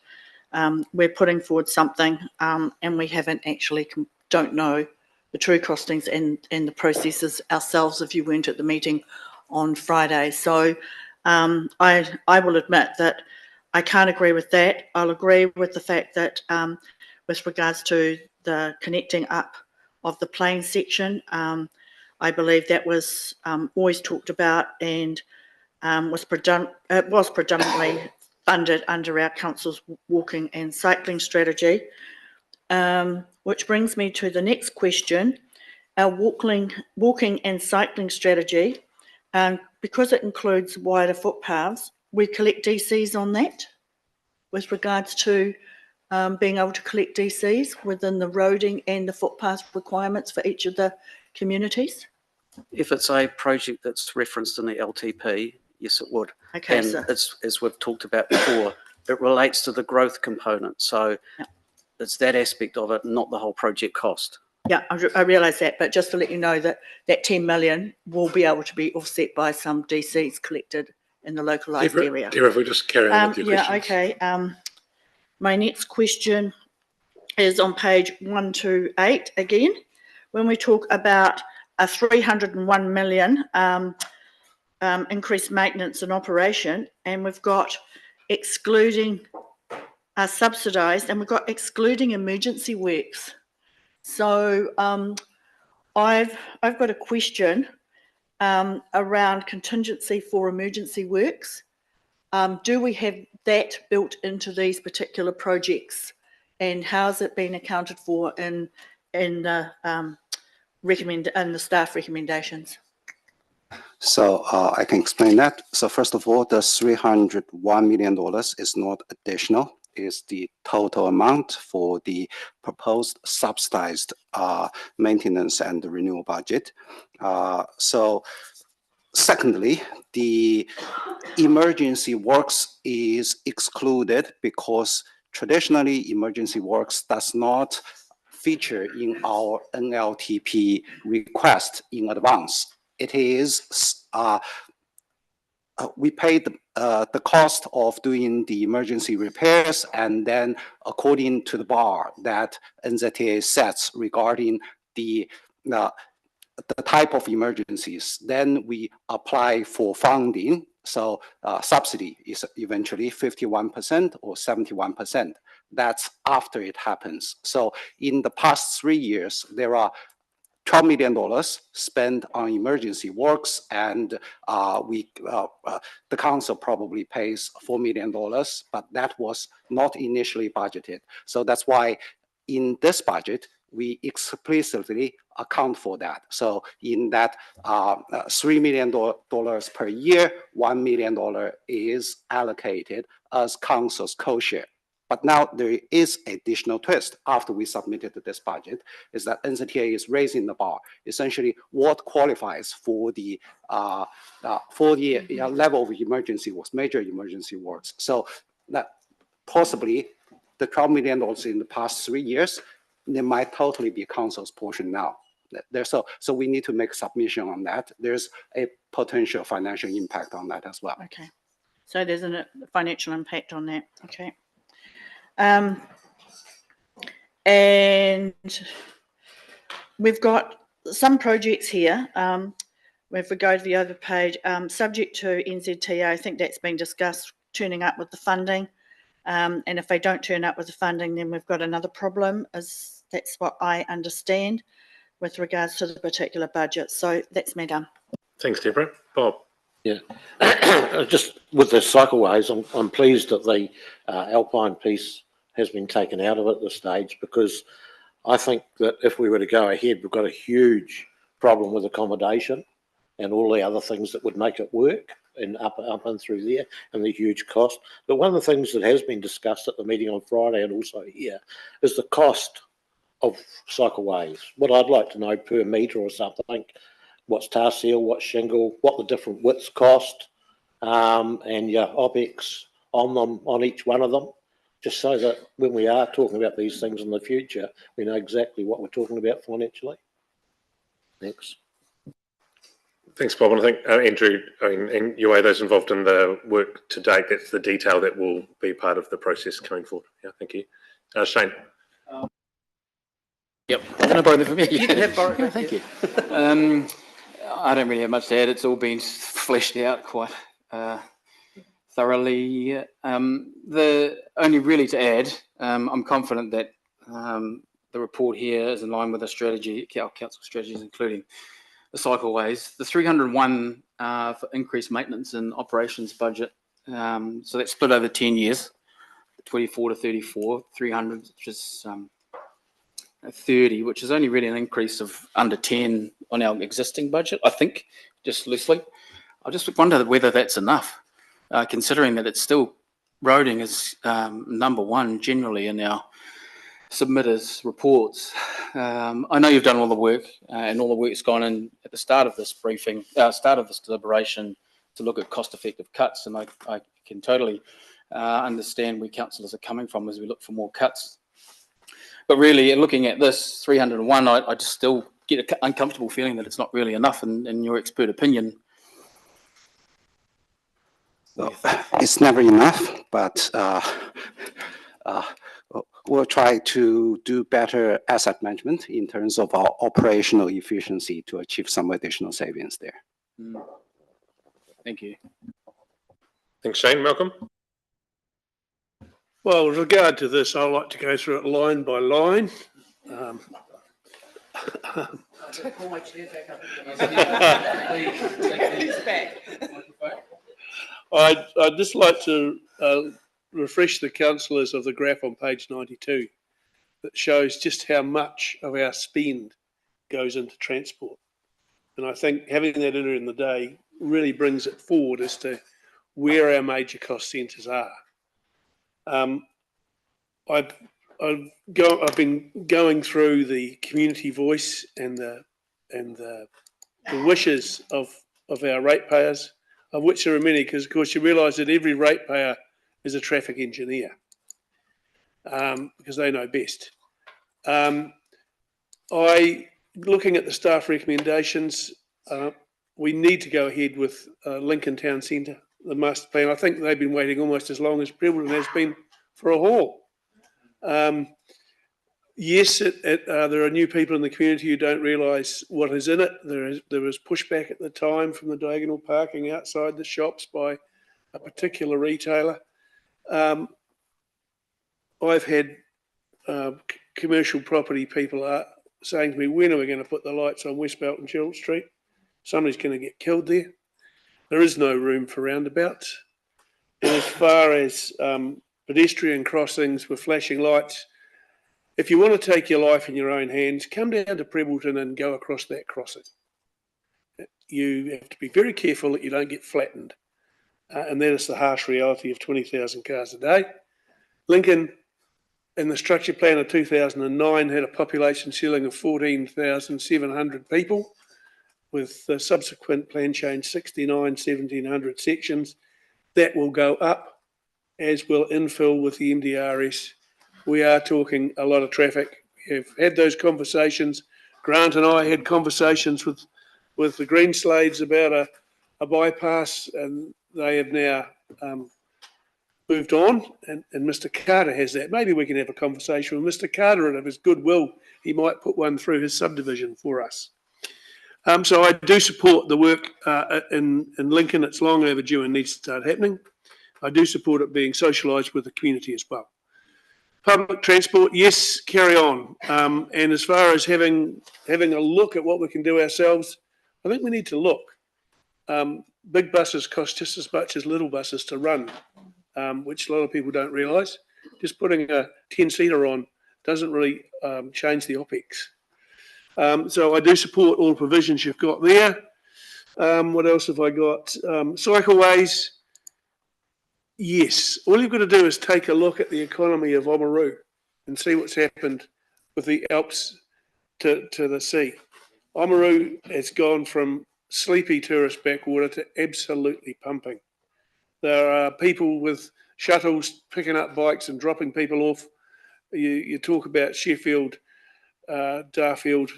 Speaker 4: we're putting forward something and we haven't actually, don't know the true costings and the processes ourselves if you weren't at the meeting on Friday. So I will admit that I can't agree with that. I'll agree with the fact that with regards to the connecting up of the plain section, I believe that was always talked about and was predominantly funded under our council's walking and cycling strategy. Which brings me to the next question. Our walking and cycling strategy, because it includes wider footpaths, we collect DCs on that with regards to being able to collect DCs within the roading and the footpath requirements for each of the communities.
Speaker 18: If it's a project that's referenced in the LTP, yes, it would.
Speaker 4: Okay,
Speaker 18: and
Speaker 4: so
Speaker 18: it's, as we've talked about before, it relates to the growth component. So it's that aspect of it, not the whole project cost.
Speaker 4: yeah, I realise that, but just to let you know that that 10 million will be able to be offset by some DCs collected in the localised area.
Speaker 5: Deborah, if we just carry on with your questions.
Speaker 4: Okay. My next question is on page 128 again. When we talk about a 301 million increased maintenance and operation, and we've got excluding subsidised, and we've got excluding emergency works. So I've got a question around contingency for emergency works. Do we have that built into these particular projects, and how's it been accounted for in the staff recommendations?
Speaker 16: So I can explain that. So first of all, the $301 million is not additional, is the total amount for the proposed subsidized maintenance and the renewal budget. So secondly, the emergency works is excluded because traditionally emergency works does not feature in our NLTP request in advance. It is, we paid the cost of doing the emergency repairs, and then according to the bar that NZTA sets regarding the type of emergencies, then we apply for funding. So subsidy is eventually 51% or 71%. That's after it happens. So in the past 3 years, there are $12 million spent on emergency works, and the council probably pays $4 million, but that was not initially budgeted. So that's why in this budget, we explicitly account for that. So in that $3 million per year, $1 million is allocated as council's co-share. But now there is additional twist after we submitted this budget, is that NZTA is raising the bar. Essentially, what qualifies for the level of emergency works, major emergency works. So that possibly the $12 million in the past 3 years, they might totally be council's portion now. So we need to make submission on that. There's a potential financial impact on that as well.
Speaker 4: Okay, so there's a financial impact on that. Okay. And we've got some projects here. If we go to the other page, subject to NZTA, I think that's been discussed, turning up with the funding. And if they don't turn up with the funding, then we've got another problem, as that's what I understand with regards to the particular budget. So that's me done.
Speaker 1: Thanks, Deborah. Bob.
Speaker 9: Yeah, just with the cycleways, I'm pleased that the Alpine piece has been taken out of it at this stage, because I think that if we were to go ahead, we've got a huge problem with accommodation and all the other things that would make it work, and up and through there, and the huge cost. But one of the things that has been discussed at the meeting on Friday and also here is the cost of cycleways. What I'd like to know per metre or something, what's tar seal, what's shingle, what the different widths cost, and your OPEX on them, on each one of them, just so that when we are talking about these things in the future, we know exactly what we're talking about financially. Thanks.
Speaker 1: Thanks, Bob. And I think, Andrew, and UA, those involved in the work to date, that's the detail that will be part of the process coming forward. Yeah, thank you. Shane.
Speaker 10: Yep, I'm going to borrow that from you.
Speaker 18: You can have borrow it.
Speaker 10: Thank you. I don't really have much to add. It's all been fleshed out quite thoroughly. The only really to add, I'm confident that the report here is in line with the strategy, our council strategies, including the cycleways. The 301 for increased maintenance and operations budget. So that's split over 10 years, 24 to 34, 300, which is 30, which is only really an increase of under 10 on our existing budget, I think, just loosely. I just wonder whether that's enough, considering that it's still, roading is number one generally in our submitters reports. I know you've done all the work and all the work's gone in at the start of this briefing, start of this deliberation to look at cost-effective cuts, and I can totally understand where councillors are coming from as we look for more cuts. But really, looking at this 301, I just still get an uncomfortable feeling that it's not really enough in your expert opinion.
Speaker 16: It's never enough, but we'll try to do better asset management in terms of our operational efficiency to achieve some additional savings there.
Speaker 10: Thank you.
Speaker 1: Thanks, Shane. Malcolm?
Speaker 11: Well, with regard to this, I'd like to go through it line by line.
Speaker 2: Take all my chairs back up.
Speaker 11: I'd just like to refresh the councillors of the graph on page 92 that shows just how much of our spend goes into transport. And I think having that in the day really brings it forward as to where our major cost centres are. I've been going through the community voice and the wishes of our ratepayers, of which there are many, because of course you realise that every ratepayer is a traffic engineer, because they know best. Looking at the staff recommendations, we need to go ahead with Lincoln Town Centre, the master plan. I think they've been waiting almost as long as Prebbleton has been for a haul. Yes, there are new people in the community who don't realise what is in it. There was pushback at the time from the diagonal parking outside the shops by a particular retailer. I've had commercial property people saying to me, when are we going to put the lights on Westbelt and Gerald Street? Somebody's going to get killed there. There is no room for roundabouts. And as far as pedestrian crossings with flashing lights, if you want to take your life in your own hands, come down to Prebbleton and go across that crossing. You have to be very careful that you don't get flattened. And that is the harsh reality of 20,000 cars a day. Lincoln, in the structure plan of 2009, had a population ceiling of 14,700 people, with the subsequent plan change 1,700 sections. That will go up, as will infill with the MDRS. We are talking a lot of traffic. We have had those conversations. Grant and I had conversations with the Greenslades about a bypass, and they have now moved on, and Mr. Carter has that. Maybe we can have a conversation with Mr. Carter, and of his goodwill, he might put one through his subdivision for us. So I do support the work in Lincoln. It's long overdue and needs to start happening. I do support it being socialised with the community as well. Public transport, yes, carry on. And as far as having a look at what we can do ourselves, I think we need to look. Big buses cost just as much as little buses to run, which a lot of people don't realise. Just putting a 10-seater on doesn't really change the OPEX. So I do support all the provisions you've got there. What else have I got? Cycleways. Yes, all you've got to do is take a look at the economy of Oamaru and see what's happened with the Alps to the sea. Oamaru has gone from sleepy tourist backwater to absolutely pumping. There are people with shuttles picking up bikes and dropping people off. You talk about Sheffield, Darfield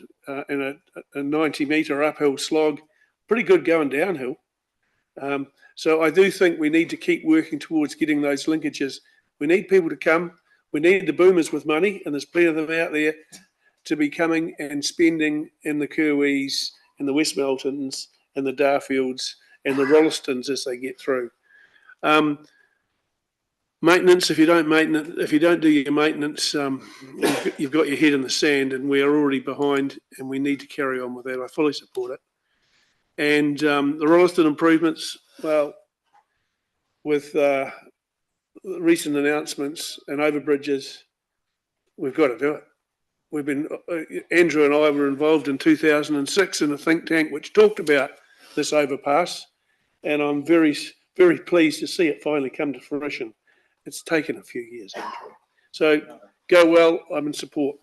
Speaker 11: in a 90-metre uphill slog. pretty good going downhill. So I do think we need to keep working towards getting those linkages. We need people to come. We need the boomers with money, and there's plenty of them out there, to be coming and spending in the Kirwis and the Westmeltons and the Darfields and the Rollistons as they get through. Maintenance, if you don't do your maintenance, you've got your head in the sand, and we are already behind, and we need to carry on with that. I fully support it. And the Rolliston improvements, well, with recent announcements and overbridges, we've got to do it. We've been, Andrew and I were involved in 2006 in a think tank which talked about this overpass, and I'm very, very pleased to see it finally come to fruition. It's taken a few years, Andrew. So go well, I'm in support.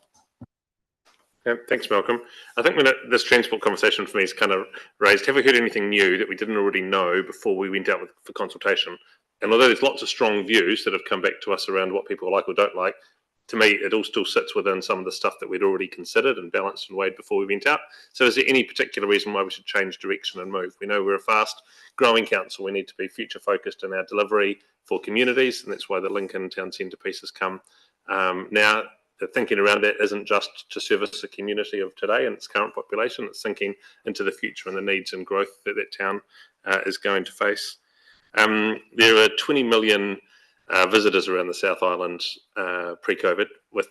Speaker 1: Yeah, thanks, Malcolm. I think when this transport conversation for me is kind of raised, have we heard anything new that we didn't already know before we went out for consultation? And although there's lots of strong views that have come back to us around what people like or don't like, to me, it all still sits within some of the stuff that we'd already considered and balanced and weighed before we went out. So is there any particular reason why we should change direction and move? We know we're a fast growing council. We need to be future focused in our delivery for communities, and that's why the Lincoln Town Centre piece has come. Now, the thinking around that isn't just to service the community of today and its current population, it's thinking into the future and the needs and growth that that town is going to face. There are 20 million visitors around the South Island pre-COVID, with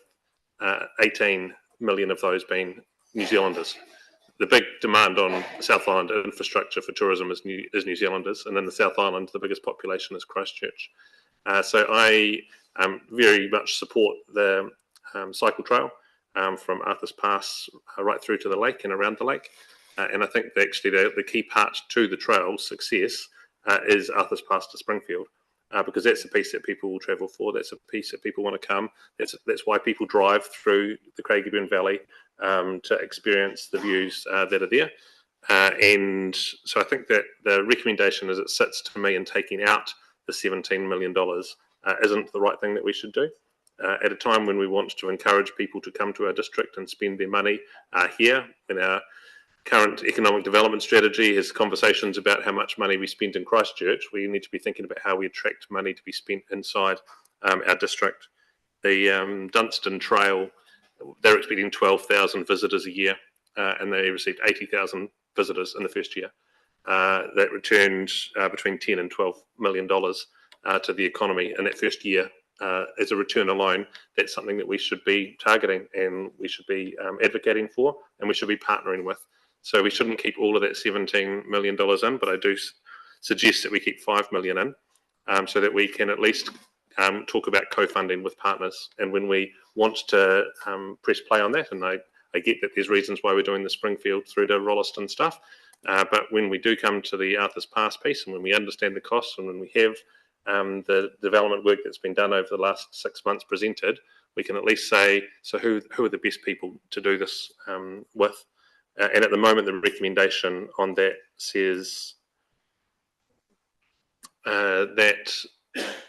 Speaker 1: 18 million of those being New Zealanders. The big demand on South Island infrastructure for tourism is New Zealanders, and in the South Island, the biggest population is Christchurch. So I very much support the cycle trail from Arthur's Pass right through to the lake and around the lake. And I think that actually the key part to the trail's success is Arthur's Pass to Springfield. Because that's the piece that people will travel for. That's a piece that people want to come. That's why people drive through the Craigieburn Valley to experience the views that are there. And so I think that the recommendation as it sits to me in taking out the $17 million isn't the right thing that we should do. At a time when we want to encourage people to come to our district and spend their money here in our current economic development strategy has conversations about how much money we spend in Christchurch. We need to be thinking about how we attract money to be spent inside our district. The Dunstan Trail, they're expecting 12,000 visitors a year, and they received 80,000 visitors in the first year. That returned between $10 and $12 million to the economy in that first year. As a return alone, that's something that we should be targeting, and we should be advocating for, and we should be partnering with. So we shouldn't keep all of that $17 million in, but I do suggest that we keep $5 million in, so that we can at least talk about co-funding with partners. And when we want to press play on that, and I get that there's reasons why we're doing the Springfield through to Rolliston stuff, but when we do come to the Arthur's Pass piece, and when we understand the costs, and when we have the development work that's been done over the last 6 months presented, we can at least say, so who are the best people to do this with? And at the moment, the recommendation on that says that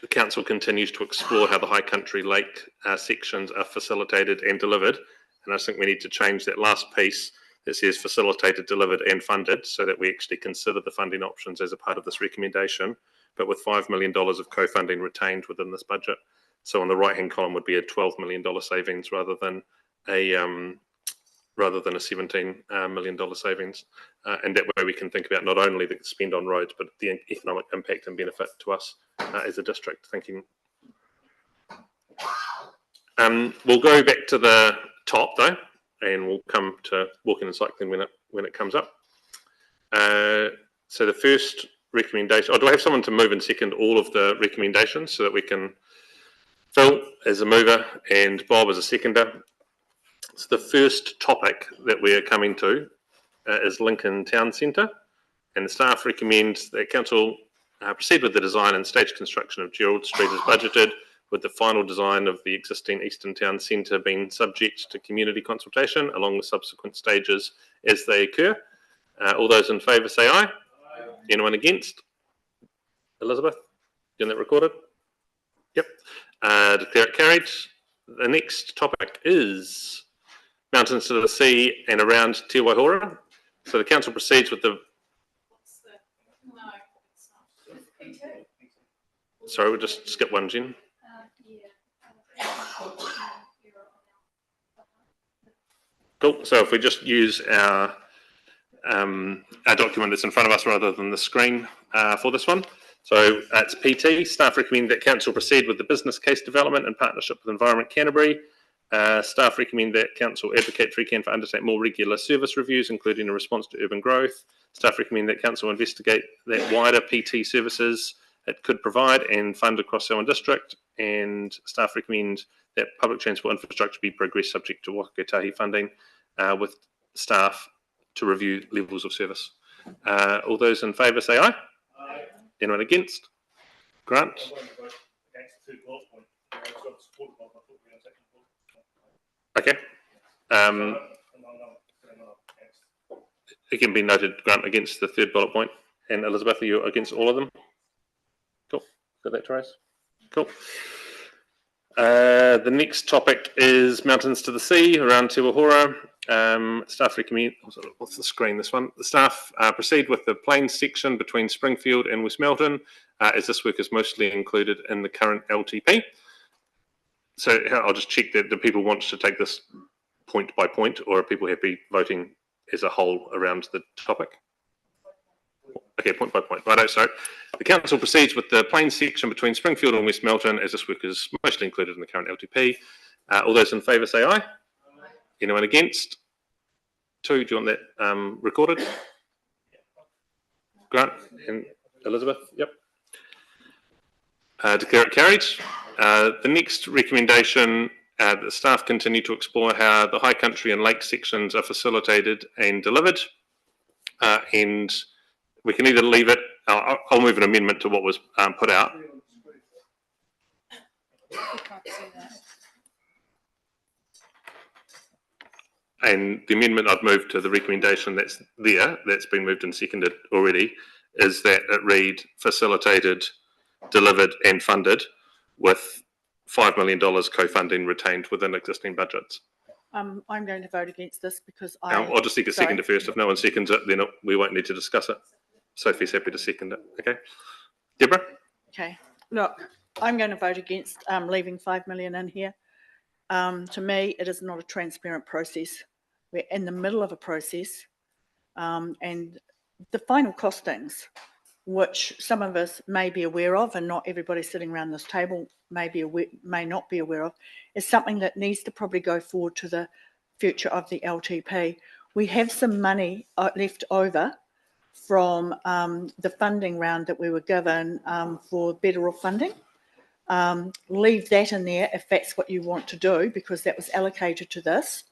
Speaker 1: the council continues to explore how the High Country Lake sections are facilitated and delivered. And I think we need to change that last piece that says facilitated, delivered and funded, so that we actually consider the funding options as a part of this recommendation, but with $5 million of co-funding retained within this budget. So on the right-hand column would be a $12 million savings rather than a $17 million savings. And that way we can think about not only the spend on roads, but the economic impact and benefit to us as a district. Thinking. We'll go back to the top though, and we'll come to walking and cycling when it comes up. So the first recommendation, do I have someone to move and second all of the recommendations so that we can, Phil as a mover and Bob as a seconder. So the first topic that we're coming to is Lincoln Town Centre, and the staff recommends that council proceed with the design and stage construction of Gerald Street as budgeted, with the final design of the existing Eastern Town Centre being subject to community consultation along the subsequent stages as they occur. All those in favour say aye. Anyone against? Elizabeth, getting that recorded? Yep. Declare it carried. The next topic is Mountains to the Sea and around Te Waihora. So the council proceeds with the Sorry, we'll just skip one, Jen. Cool. So if we just use our document that's in front of us rather than the screen for this one. So it's PT. Staff recommend that council proceed with the business case development in partnership with Environment Canterbury. Staff recommend that council advocate for ECAN for undertake more regular service reviews, including a response to urban growth. Staff recommend that council investigate that wider PT services it could provide and fund across Selwyn District. And staff recommend that public transport infrastructure be progressed subject to Whakatahi funding with staff to review levels of service. All those in favour say aye. Aye. Anyone against? Grant? Okay. It can be noted, Grant, against the third bullet point. And Elizabeth, are you against all of them? Cool. Got that, Therese? Cool. The next topic is Mountains to the Sea around Te Wahora. Staff recommend, what's the screen, this one? The staff proceed with the plains section between Springfield and West Melton, as this work is mostly included in the current LTP. So I'll just check that the people want to take this point by point, or are people happy voting as a whole around the topic? Okay, point by point. Righto, so the council proceeds with the plains section between Springfield and West Melton, as this work is mostly included in the current LTP. All those in favour say aye. Anyone against? 2, do you want that recorded? Grant and Elizabeth, yep. Declare it carried. The next recommendation, the staff continue to explore how the high country and lake sections are facilitated and delivered. And we can either leave it, I'll move an amendment to what was put out. And the amendment I've moved to the recommendation that's there, that's been moved and seconded already, is that it read facilitated, delivered and funded with $5 million co-funding retained within existing budgets.
Speaker 4: I'm going to vote against this because
Speaker 1: I'll just seek a seconder first. If no one seconds it, then we won't need to discuss it. Sophie's happy to second it. Okay. Deborah?
Speaker 4: Okay. Look, I'm going to vote against leaving 5 million in here. To me, it is not a transparent process. We're in the middle of a process, and the final costings, which some of us may be aware of, and not everybody sitting around this table may not be aware of, is something that needs to probably go forward to the future of the LTP. We have some money left over from the funding round that we were given for better off funding. Leave that in there if that's what you want to do, because that was allocated to this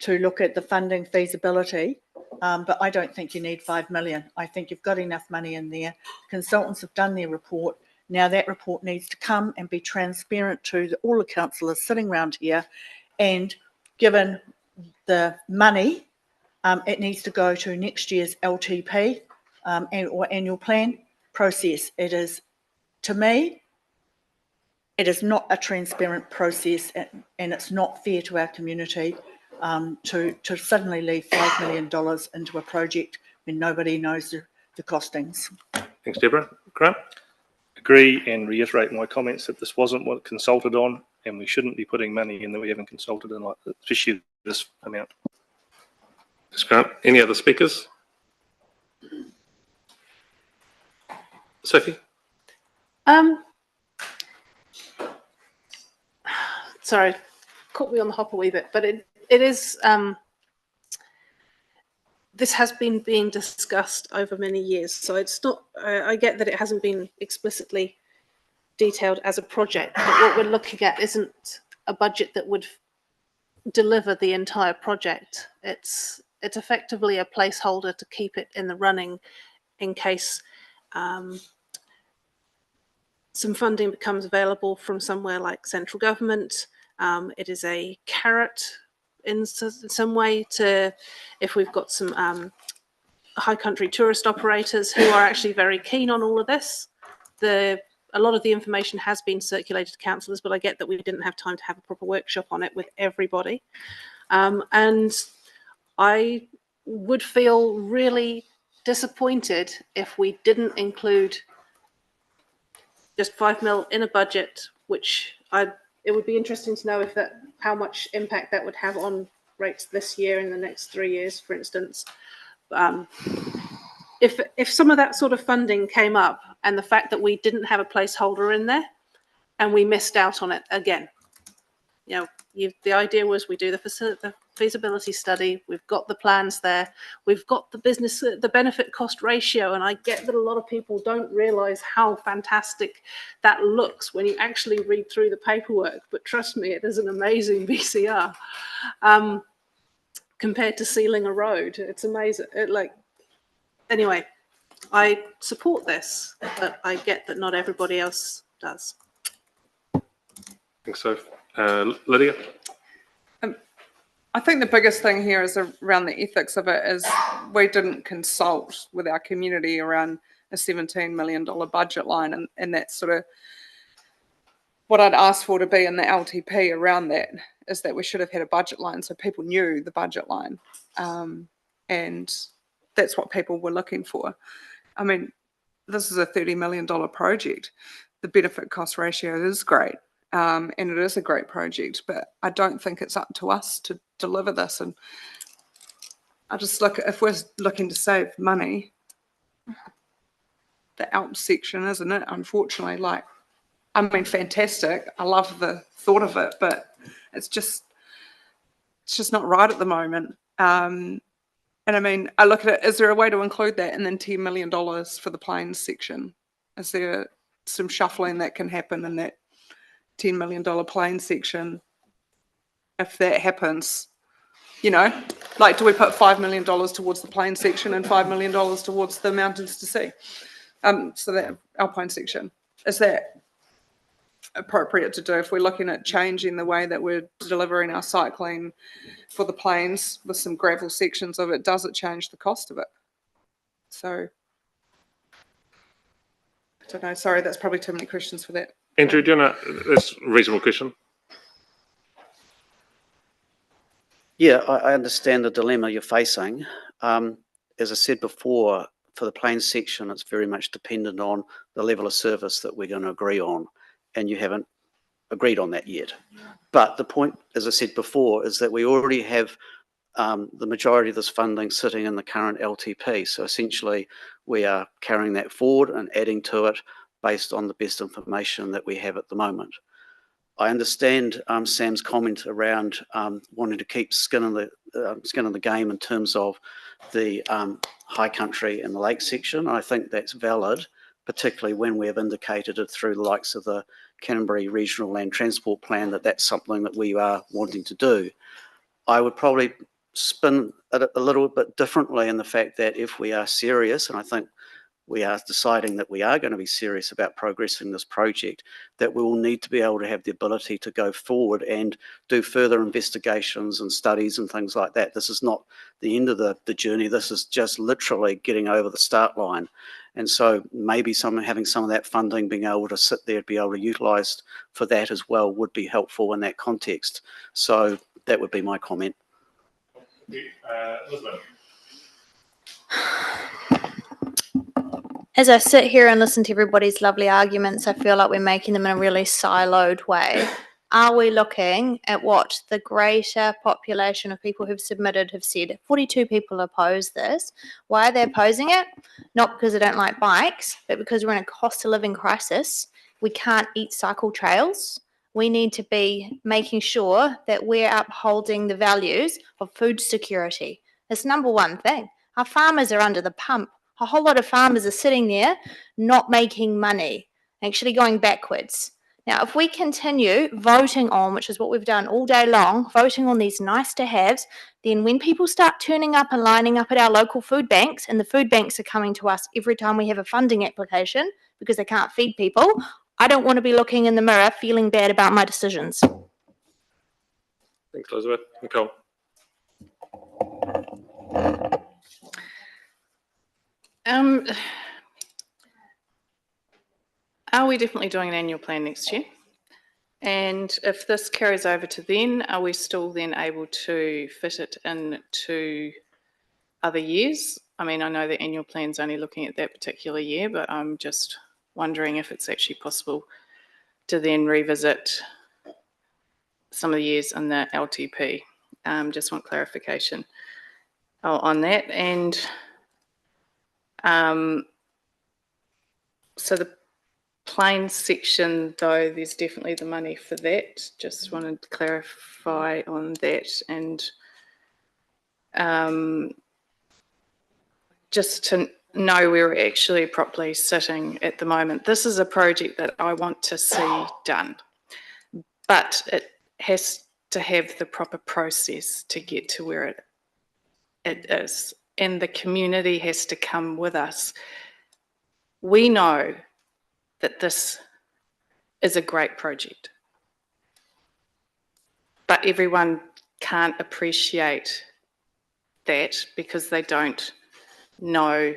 Speaker 4: to look at the funding feasibility. But I don't think you need 5 million. I think you've got enough money in there. Consultants have done their report. Now that report needs to come and be transparent to all the councillors sitting around here. And given the money, it needs to go to next year's LTP or annual plan process. It is, to me, it is not a transparent process, and it's not fair to our community to suddenly leave $5 million into a project when nobody knows the costings.
Speaker 1: Thanks, Deborah. Grant?
Speaker 8: Agree and reiterate my comments that this wasn't what consulted on, and we shouldn't be putting money in that we haven't consulted on, especially this amount.
Speaker 1: Thanks, Grant. Any other speakers? Sophie?
Speaker 14: Sorry, caught me on the hop a wee bit, but it is, this has been being discussed over many years. So it's not, I get that it hasn't been explicitly detailed as a project, but what we're looking at isn't a budget that would deliver the entire project. It's effectively a placeholder to keep it in the running in case some funding becomes available from somewhere like central government. It is a carrot in some way to, if we've got some high country tourist operators who are actually very keen on all of this. A lot of the information has been circulated to councillors, but I get that we didn't have time to have a proper workshop on it with everybody. And I would feel really disappointed if we didn't include just 5 mil in a budget, which it would be interesting to know how much impact that would have on rates this year and the next 3 years, for instance. If some of that sort of funding came up, and the fact that we didn't have a placeholder in there and we missed out on it again, the idea was we do the feasibility study, we've got the plans there, we've got the benefit cost ratio, and I get that a lot of people don't realize how fantastic that looks when you actually read through the paperwork, but trust me, it is an amazing BCR. Compared to sealing a road, it's amazing. Anyway, I support this, but I get that not everybody else does.
Speaker 1: I think so. Lydia?
Speaker 12: I think the biggest thing here is around the ethics of it is we didn't consult with our community around a $17 million budget line, and that's sort of what I'd asked for to be in the LTP around that, is that we should have had a budget line so people knew the budget line. And that's what people were looking for. I mean, this is a $30 million project. The benefit cost ratio is great. And it is a great project, but I don't think it's up to us to deliver this. And I just if we're looking to save money, the Alps section, isn't it? Unfortunately, fantastic. I love the thought of it, but it's just not right at the moment. And I mean, I look at it, is there a way to include that and then $10 million for the plains section? Is there some shuffling that can happen in that $10 million plains section? If that happens, do we put $5 million towards the plains section and $5 million towards the mountains to sea? So that alpine section, is that appropriate to do if we're looking at changing the way that we're delivering our cycling for the plains with some gravel sections of it? Does it change the cost of it? So I don't know. Sorry, that's probably too many questions for that.
Speaker 1: Andrew, do you know, that's a reasonable question.
Speaker 18: Yeah, I understand the dilemma you're facing. As I said before, for the plains section, it's very much dependent on the level of service that we're going to agree on, and you haven't agreed on that yet. But the point, as I said before, is that we already have the majority of this funding sitting in the current LTP. So essentially, we are carrying that forward and adding to it based on the best information that we have at the moment. I understand Sam's comment around wanting to keep skin in the game in terms of the high country and the lake section. I think that's valid, particularly when we have indicated it through the likes of the Canterbury Regional Land Transport Plan that that's something that we are wanting to do. I would probably spin it a little bit differently in the fact that if we are serious, and I think we are deciding that we are going to be serious about progressing this project, that we will need to be able to have the ability to go forward and do further investigations and studies and things like that. This is not the end of the journey. This is just literally getting over the start line. And so maybe having some of that funding, being able to sit there, be able to utilise for that as well would be helpful in that context. So that would be my comment.
Speaker 1: Elizabeth.
Speaker 15: As I sit here and listen to everybody's lovely arguments, I feel like we're making them in a really siloed way. Are we looking at what the greater population of people who've submitted have said? 42 people oppose this. Why are they opposing it? Not because they don't like bikes, but because we're in a cost of living crisis. We can't eat cycle trails. We need to be making sure that we're upholding the values of food security. It's number one thing. Our farmers are under the pump. A whole lot of farmers are sitting there not making money, actually going backwards. Now, if we continue voting on, which is what we've done all day long, voting on these nice to haves, then when people start turning up and lining up at our local food banks, and the food banks are coming to us every time we have a funding application because they can't feed people, I don't want to be looking in the mirror feeling bad about my decisions.
Speaker 1: Thanks, Elizabeth. Nicole.
Speaker 2: Are we definitely doing an annual plan next year? And if this carries over to then, are we still then able to fit it into other years? I mean, I know the annual plan's only looking at that particular year, but I'm just wondering if it's actually possible to then revisit some of the years in the LTP. Just want clarification on that. And so the plain section, though, there's definitely the money for that. Just wanted to clarify on that. And just to know where we're actually properly sitting at the moment. This is a project that I want to see done, but it has to have the proper process to get to where it is. And the community has to come with us. We know that this is a great project, but everyone can't appreciate that because they don't know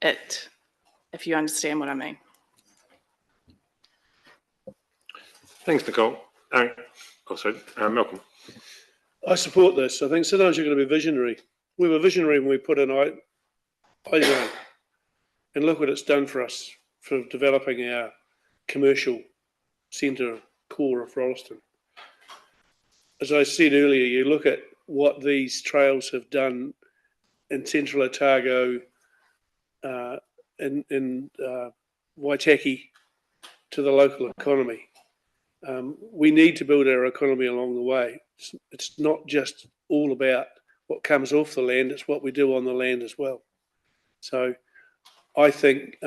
Speaker 2: it, if you understand what I mean.
Speaker 1: Thanks, Nicole. Malcolm.
Speaker 11: I support this. I think sometimes you're going to be visionary. We were visionary when we put in iZone, and look what it's done for us for developing our commercial centre core of Rolleston. As I said earlier, you look at what these trails have done in Central Otago, in Waitaki, to the local economy. We need to build our economy along the way. It's not just all about what comes off the land, it's what we do on the land as well. So I think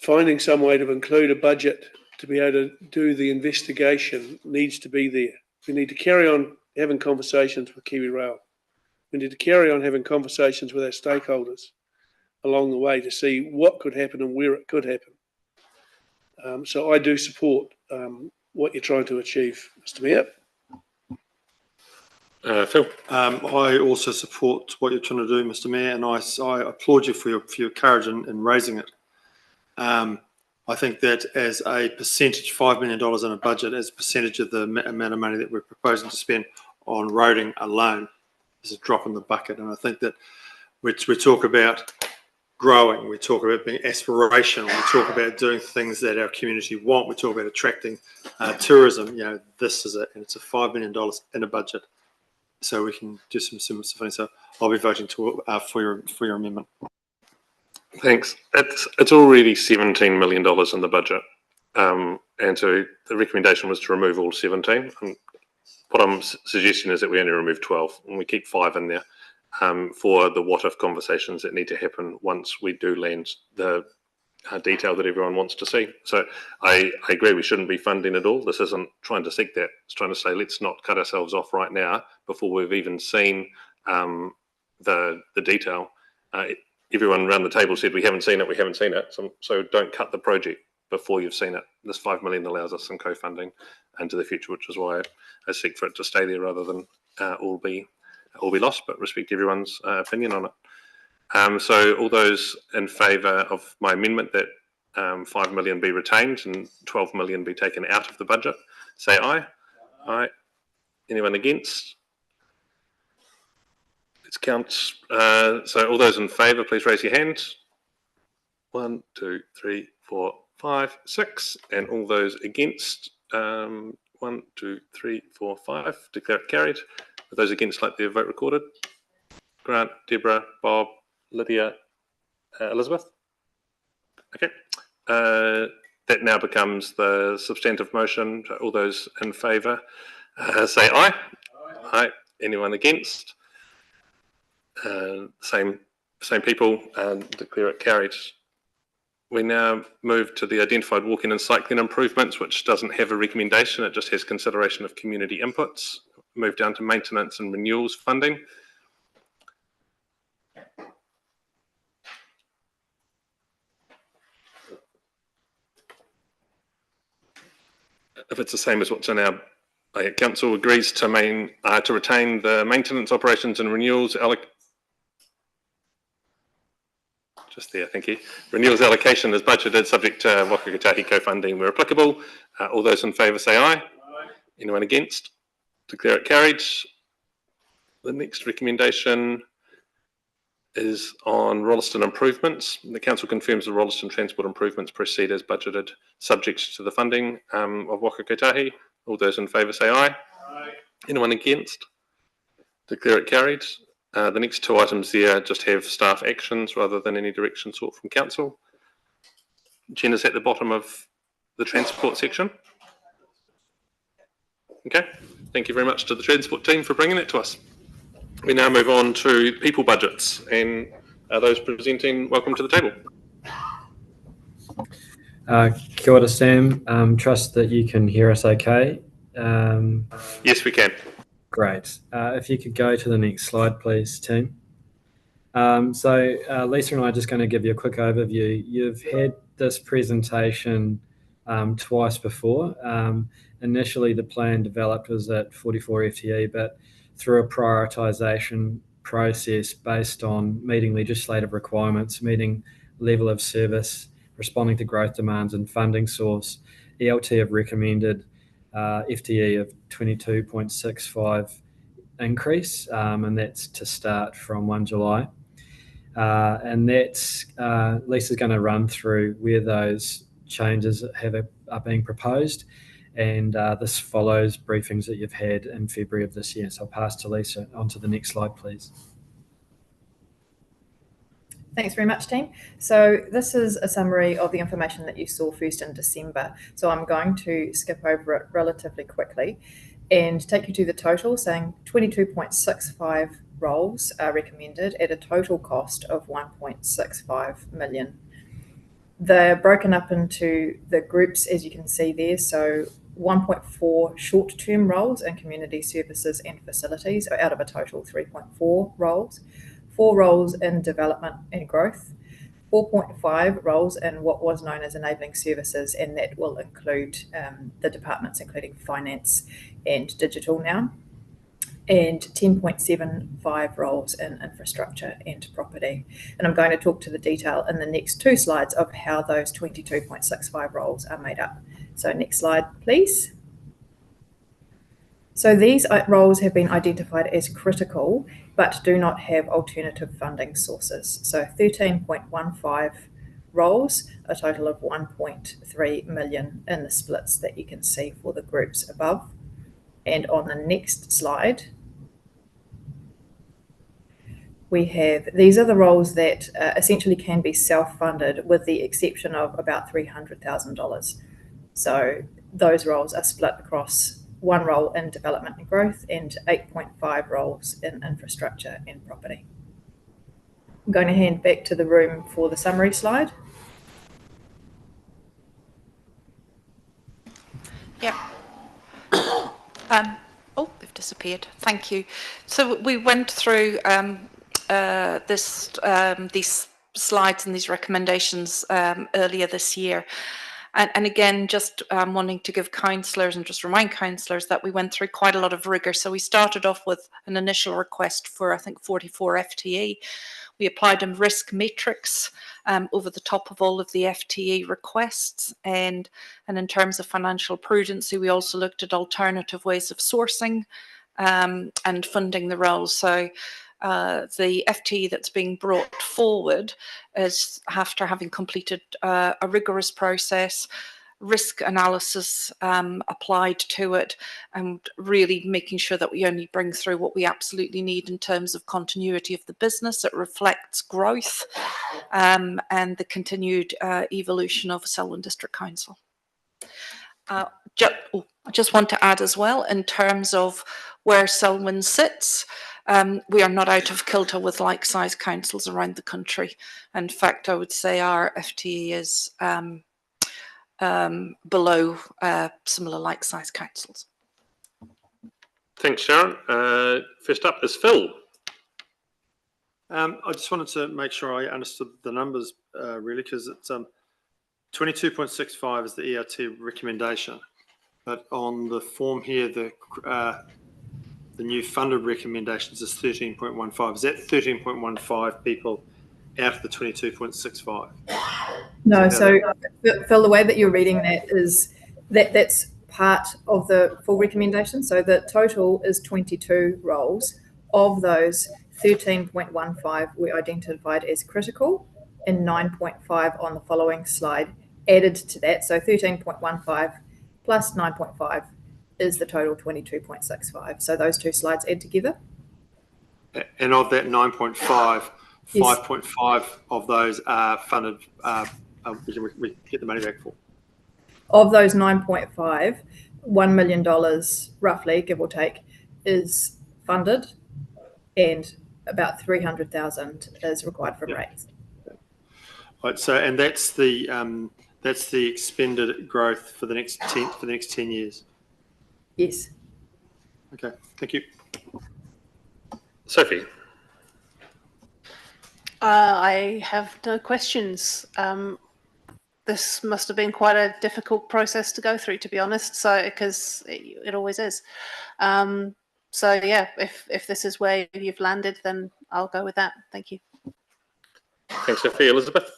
Speaker 11: finding some way to include a budget to be able to do the investigation needs to be there. We need to carry on having conversations with Kiwi Rail. We need to carry on having conversations with our stakeholders along the way to see what could happen and where it could happen. So I do support what you're trying to achieve, Mr. Mayor.
Speaker 1: Phil.
Speaker 13: I also support what you're trying to do, Mr. Mayor, and I applaud you for your courage in raising it. I think that as a percentage, $5 million in a budget, as a percentage of the amount of money that we're proposing to spend on roading alone, is a drop in the bucket. And I think that we talk about growing, we talk about being aspirational, we talk about doing things that our community want, we talk about attracting tourism. You know, this is it, and it's a $5 million in a budget, so we can do some things. So I'll be voting for your amendment.
Speaker 1: Thanks. It's already $17 million in the budget, and so the recommendation was to remove all 17. And what I'm suggesting is that we only remove 12, and we keep 5 in there. For the what-if conversations that need to happen once we do land the detail that everyone wants to see. So I agree we shouldn't be funding it all. This isn't trying to seek that. It's trying to say let's not cut ourselves off right now before we've even seen the detail. Everyone around the table said we haven't seen it. So don't cut the project before you've seen it. This $5 million allows us some co-funding into the future, which is why I seek for it to stay there rather than all be lost, but respect everyone's opinion on it. So all those in favour of my amendment that 5 million be retained and 12 million be taken out of the budget, say aye. Aye. Anyone against? Let's count. So all those in favour, please raise your hand. 1, 2, 3, 4, 5, 6. And all those against, 1, 2, 3, 4, 5. Declare it carried. Are those against like their vote recorded? Grant, Deborah, Bob, Lydia, Elizabeth? Okay. That now becomes the substantive motion. So all those in favour say aye. Aye. Anyone against? Same people, and declare it carried. We now move to the identified walking and cycling improvements, which doesn't have a recommendation. It just has consideration of community inputs. Move down to maintenance and renewals funding. If it's the same as what's in our council agrees to retain the maintenance operations and renewals just there, thank you. Renewals allocation is budgeted subject to Whakakatahi co-funding where applicable. All those in favour say aye. Aye. Anyone against? Declare it carried. The next recommendation is on Rolleston improvements. The council confirms the Rolleston transport improvements proceed as budgeted, subject to the funding of Waka Kotahi. All those in favour say aye. Aye. Anyone against? Declare it carried. The next two items there just have staff actions rather than any direction sought from council. Jen is at the bottom of the transport section. Okay, thank you very much to the transport team for bringing it to us. We now move on to people budgets, and those presenting, welcome to the table.
Speaker 19: Kia ora, Sam. Trust that you can hear us okay.
Speaker 1: Yes, we can.
Speaker 19: Great. If you could go to the next slide, please, team. Lisa and I are just going to give you a quick overview. You've had this presentation twice before. Initially, the plan developed was at 44 FTE, but through a prioritisation process based on meeting legislative requirements, meeting level of service, responding to growth demands and funding source, ELT have recommended FTE of 22.65 increase, and that's to start from 1 July. And that's Lisa's going to run through where those changes are being proposed, and this follows briefings that you've had in February of this year. So I'll pass to Lisa. On to the next slide, please.
Speaker 20: Thanks very much, team. So this is a summary of the information that you saw first in December. So I'm going to skip over it relatively quickly and take you to the total, saying 22.65 roles are recommended at a total cost of 1.65 million. They're broken up into the groups, as you can see there. So 1.4 short-term roles in community services and facilities out of a total 3.4 roles. 4 roles in development and growth, 4.5 roles in what was known as enabling services, and that will include the departments including finance and digital now, and 10.75 roles in infrastructure and property. And I'm going to talk to the detail in the next 2 slides of how those 22.65 roles are made up. So next slide, please. So these roles have been identified as critical, but do not have alternative funding sources. So 13.15 roles, a total of 1.3 million in the splits that you can see for the groups above. And on the next slide, we have, these are the roles that essentially can be self-funded with the exception of about $300,000. So those roles are split across 1 role in development and growth and 8.5 roles in infrastructure and property. I'm going to hand back to the room for the summary slide.
Speaker 3: Yeah. Oh, they've disappeared. Thank you. So we went through these slides and these recommendations earlier this year. And again, just wanting to give councillors and just remind councillors that we went through quite a lot of rigour. So we started off with an initial request for, I think, 44 FTE. We applied a risk matrix over the top of all of the FTE requests. And in terms of financial prudency, we also looked at alternative ways of sourcing and funding the roles. So the FTE that's being brought forward is after having completed a rigorous process, risk analysis applied to it, and really making sure that we only bring through what we absolutely need in terms of continuity of the business. It reflects growth and the continued evolution of Selwyn District Council. I just want to add as well, in terms of where Selwyn sits, we are not out of kilter with like-sized councils around the country. In fact, I would say our FTE is below similar like-sized councils.
Speaker 1: Thanks, Sharon. First up is Phil.
Speaker 13: I just wanted to make sure I understood the numbers really, because it's 22.65 is the ERT recommendation, but on the form here, the new funded recommendations is 13.15. Is that 13.15 people out of the 22.65?
Speaker 20: No, so Phil, the way that you're reading that is that's part of the full recommendation. So the total is 22 roles. Of those, 13.15 we identified as critical, and 9.5 on the following slide added to that. So 13.15 plus 9.5 is the total 22.65. So those two slides add together.
Speaker 13: And of that 9.5,
Speaker 20: Yes.
Speaker 13: 5.5 of those are funded, we get the money back for.
Speaker 20: Of those 9.5, $1 million roughly, give or take, is funded, and about 300,000 is required from rates.
Speaker 13: Right, so and that's the expended growth for the next 10 years.
Speaker 20: Yes.
Speaker 13: Okay, thank you.
Speaker 1: Sophie.
Speaker 14: I have no questions. This must have been quite a difficult process to go through, to be honest. So, because it always is. So yeah, if this is where you've landed, then I'll go with that. Thank you.
Speaker 1: Thanks, Sophie. Elizabeth.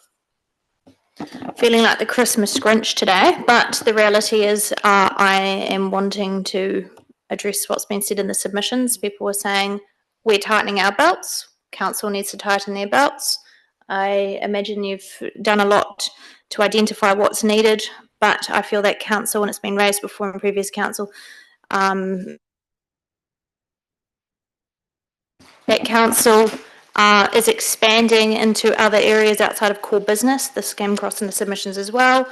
Speaker 15: Feeling like the Christmas Grinch today, but the reality is I am wanting to address what's been said in the submissions. People were saying we're tightening our belts. Council needs to tighten their belts. I imagine you've done a lot to identify what's needed, but I feel that council, and it's been raised before in previous council, that council is expanding into other areas outside of core business. This came across in the submissions as well.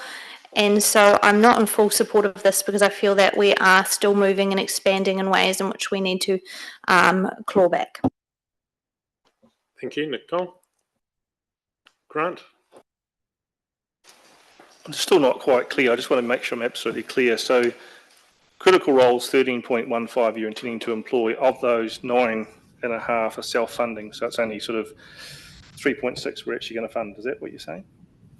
Speaker 15: And so I'm not in full support of this because I feel that we are still moving and expanding in ways in which we need to claw back.
Speaker 1: Thank you, Nicole. Grant.
Speaker 8: I'm still not quite clear. I just want to make sure I'm absolutely clear. So critical roles, 13.15 you're intending to employ. Of those, 9.5 are self-funding. So it's only sort of 3.6 we're actually going to fund. Is that what you're saying?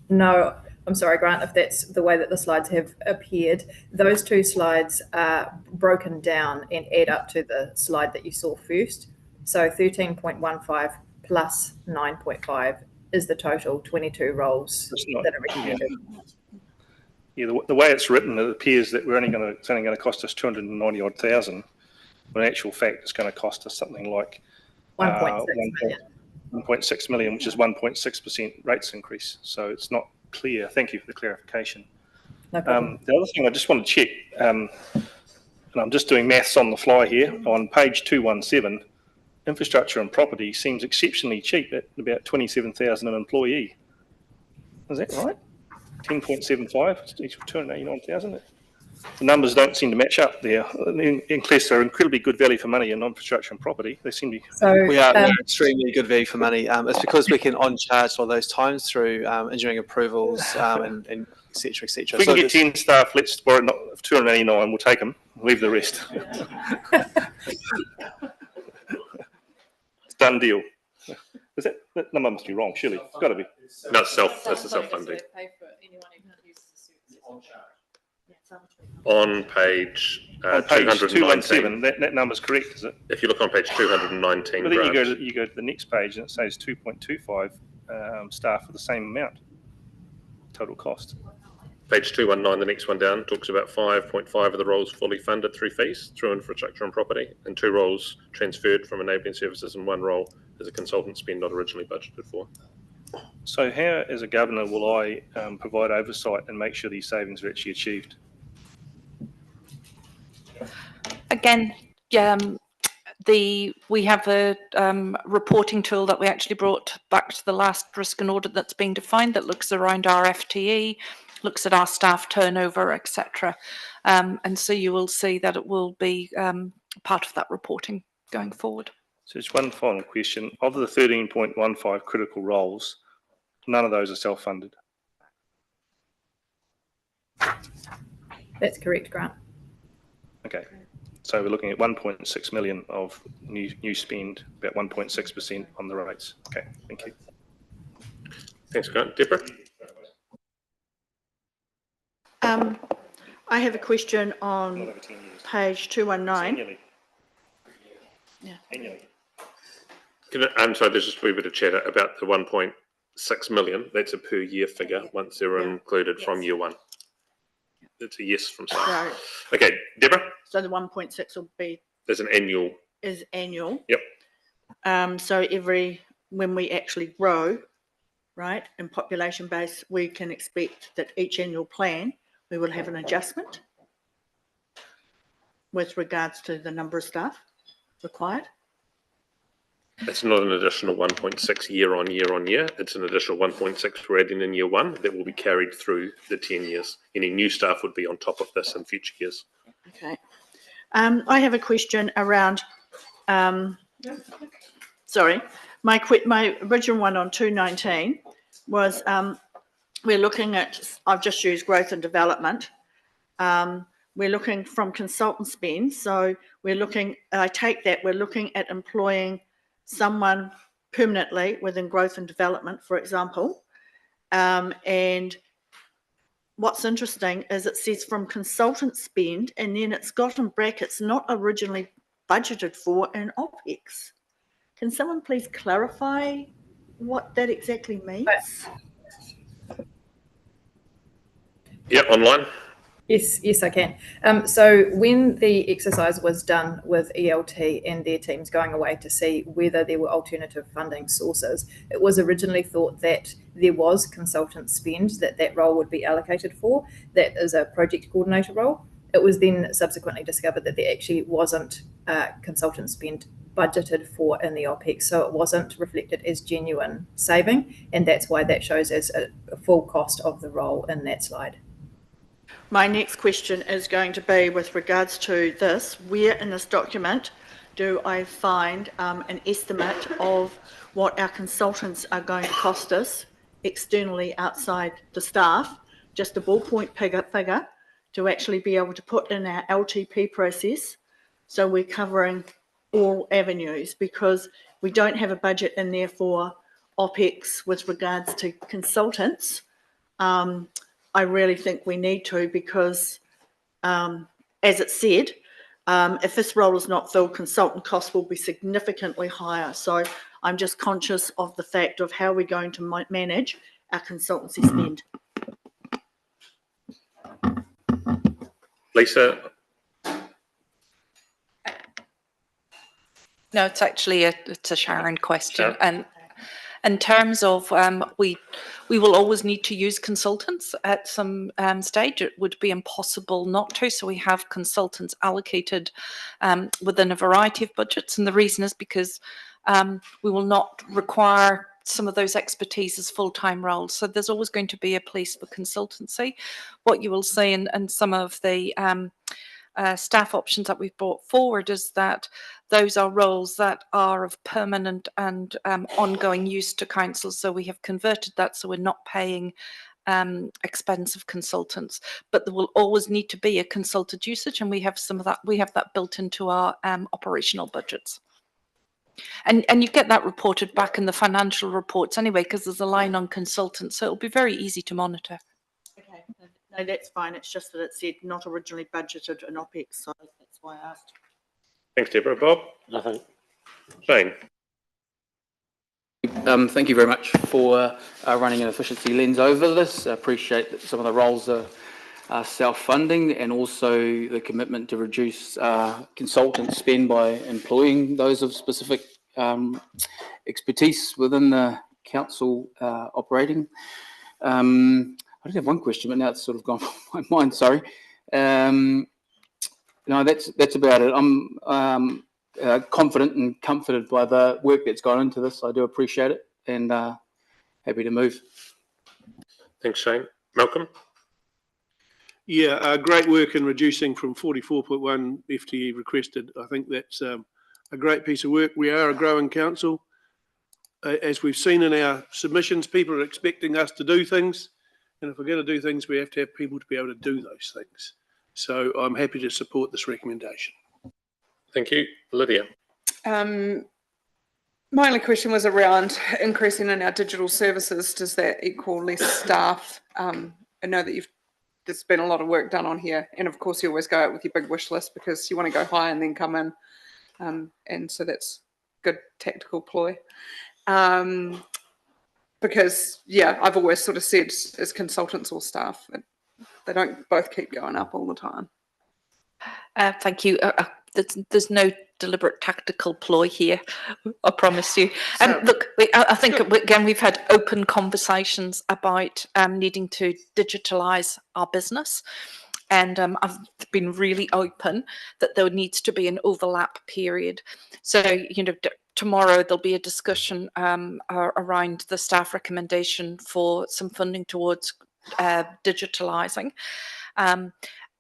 Speaker 20: No, I'm sorry, Grant, if that's the way that the slides have appeared. Those two slides are broken down and add up to the slide that you saw first. So 13.15 plus 9.5 is the total 22 roles that are recommended.
Speaker 8: Yeah, the way it's written, it appears that it's only going to cost us 290 odd thousand. But in actual fact, it's going to cost us something like
Speaker 20: 1.6 million.
Speaker 8: 1.6 million, which is 1.6% rates increase. So it's not clear. Thank you for the clarification.
Speaker 20: No problem.
Speaker 8: The other thing I just want to check, and I'm just doing maths on the fly here, on page 217, infrastructure and property seems exceptionally cheap at about 27,000 an employee. Is that right? 10.75 each 289,000. The numbers don't seem to match up there. Unless they're incredibly good value for money in infrastructure and property, they seem to be.
Speaker 20: So
Speaker 21: we are extremely good value for money. It's because we can on charge all those times through engineering approvals and et cetera, et cetera.
Speaker 8: If we can get 10 staff, let's borrow 289, we'll take them, leave the rest. It's done deal. Is that number must be wrong, surely. It's got to be.
Speaker 1: No, that's the self-funding. On page
Speaker 8: 217, that number's correct, is it?
Speaker 1: If you look on page 219,
Speaker 8: but then you go to the next page and it says 2.25 staff for the same amount total cost.
Speaker 1: Page 219, the next one down, talks about 5.5 of the roles fully funded through fees, through infrastructure and property, and 2 roles transferred from enabling services, and 1 role as a consultant spend not originally budgeted for.
Speaker 8: So how, as a governor, will I provide oversight and make sure these savings are actually achieved?
Speaker 3: Again, we have a reporting tool that we actually brought back to the last risk and audit that's been defined that looks around our FTE, looks at our staff turnover, etc. And so you will see that it will be part of that reporting going forward.
Speaker 8: So just one final question. Of the 13.15 critical roles, none of those are self-funded?
Speaker 20: That's correct, Grant.
Speaker 8: Okay. So we're looking at 1.6 million of new spend, about 1.6% on the rates. Okay, thank you.
Speaker 1: Thanks, Grant. Deborah?
Speaker 4: I have a question on page 219.
Speaker 1: Yeah. I'm sorry, there's just a wee bit of chatter about the 1.6 million. That's a per year figure once they're included from year 1. It's a yes from some.
Speaker 4: Right.
Speaker 1: Okay, Deborah?
Speaker 4: So the 1.6 will be...
Speaker 1: There's an annual.
Speaker 4: Is annual.
Speaker 1: Yep.
Speaker 4: So when we actually grow, right, in population base, we can expect that each annual plan, we will have an adjustment with regards to the number of staff required.
Speaker 1: It's not an additional 1.6 year on year. It's an additional 1.6 we're adding in year one that will be carried through the 10 years. Any new staff would be on top of this in future years.
Speaker 4: Okay. I have a question around, sorry, my original one on 219 was we're looking at, I've just used growth and development. We're looking from consultant spend. So we're looking, I take that we're looking at employing someone permanently within growth and development, for example. And what's interesting is it says from consultant spend, and then it's got in brackets not originally budgeted for in OPEX. Can someone please clarify what that exactly means?
Speaker 1: Yeah, online.
Speaker 20: Yes, I can. So when the exercise was done with ELT and their teams going away to see whether there were alternative funding sources, it was originally thought that there was consultant spend that role would be allocated for. That is a project coordinator role. It was then subsequently discovered that there actually wasn't consultant spend budgeted for in the OPEX, so it wasn't reflected as genuine saving, and that's why that shows as a full cost of the role in that slide.
Speaker 4: My next question is going to be with regards to this. Where in this document do I find an estimate of what our consultants are going to cost us externally outside the staff, just a ballpoint figure to actually be able to put in our LTP process so we're covering all avenues, because we don't have a budget in there for OPEX with regards to consultants. I really think we need to, because as it said, if this role is not filled, consultant costs will be significantly higher. So I'm just conscious of the fact of how we're going to manage our consultancy spend.
Speaker 1: Lisa?
Speaker 3: No, it's actually it's a Sharon question. And in terms of we will always need to use consultants at some stage. It would be impossible not to. So we have consultants allocated within a variety of budgets. And the reason is because we will not require some of those expertise as full-time roles. So there's always going to be a place for consultancy. What you will see in some of the staff options that we've brought forward is that those are roles that are of permanent and ongoing use to council. So we have converted that, so we're not paying expensive consultants, but there will always need to be a consultant usage, and we have some of that. We have that built into our operational budgets. And you get that reported back in the financial reports anyway, because there's a line on consultants, so it'll be very easy to monitor.
Speaker 4: Okay, no, that's fine. It's just that it said not originally budgeted in OPEX, so that's why I asked.
Speaker 1: Thanks, Deborah. Bob?
Speaker 9: Nothing.
Speaker 1: Shane?
Speaker 10: Thank you very much for running an efficiency lens over this. I appreciate that some of the roles are self-funding, and also the commitment to reduce consultant spend by employing those of specific expertise within the council operating. I did have one question, but now it's sort of gone from my mind, sorry. No, that's about it. I'm confident and comforted by the work that's gone into this. I do appreciate it, and happy to move.
Speaker 1: Thanks, Shane. Malcolm?
Speaker 11: Yeah, great work in reducing from 44.1 FTE requested. I think that's a great piece of work. We are a growing council. As we've seen in our submissions, people are expecting us to do things. And if we're going to do things, we have to have people to be able to do those things. So I'm happy to support this recommendation. Thank you. Lydia?
Speaker 12: My only question was around increasing in our digital services. Does that equal less staff? I know that there's been a lot of work done on here, and of course you always go out with your big wish list because you want to go high and then come in, and so that's good tactical ploy. Because yeah, I've always sort of said as consultants or staff, they don't both keep going up all the time.
Speaker 3: Thank you. there's no deliberate tactical ploy here, I promise you.
Speaker 4: So-
Speaker 3: Look, I think again we've had open conversations about needing to digitalise our business, and I've been really open that there needs to be an overlap period. So tomorrow there'll be a discussion around the staff recommendation for some funding towards digitalising.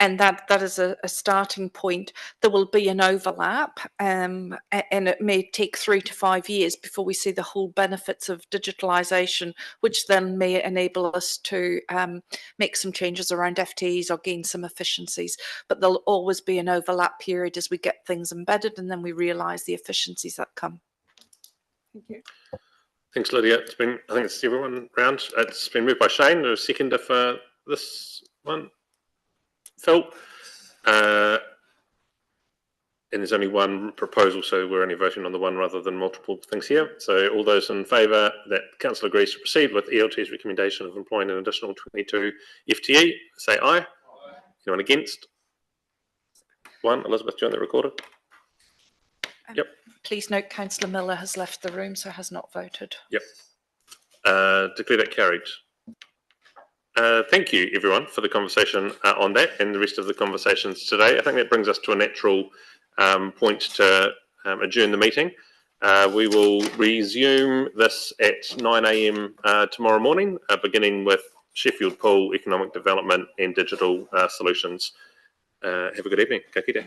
Speaker 3: And that is a starting point. There will be an overlap, and it may take 3 to 5 years before we see the whole benefits of digitalisation, which then may enable us to make some changes around FTEs or gain some efficiencies. But there'll always be an overlap period as we get things embedded, and then we realise the efficiencies that come.
Speaker 12: Thank you.
Speaker 1: Thanks, Lydia. I think it's everyone round. It's been moved by Shane. There's a seconder for this one. Phil. And there's only one proposal, so we're only voting on the one rather than multiple things here. So all those in favour that council agrees to proceed with ELT's recommendation of employing an additional 22 FTE, say aye. Anyone against? One. Elizabeth, do you want that recorded? Yep.
Speaker 3: Please note Councillor Miller has left the room, so has not voted.
Speaker 1: Yep. Declare that carried. Thank you, everyone, for the conversation on that and the rest of the conversations today. I think that brings us to a natural point to adjourn the meeting. We will resume this at 9 a.m. Tomorrow morning, beginning with Sheffield Pool, Economic Development and Digital Solutions. Have a good evening. Ka kite.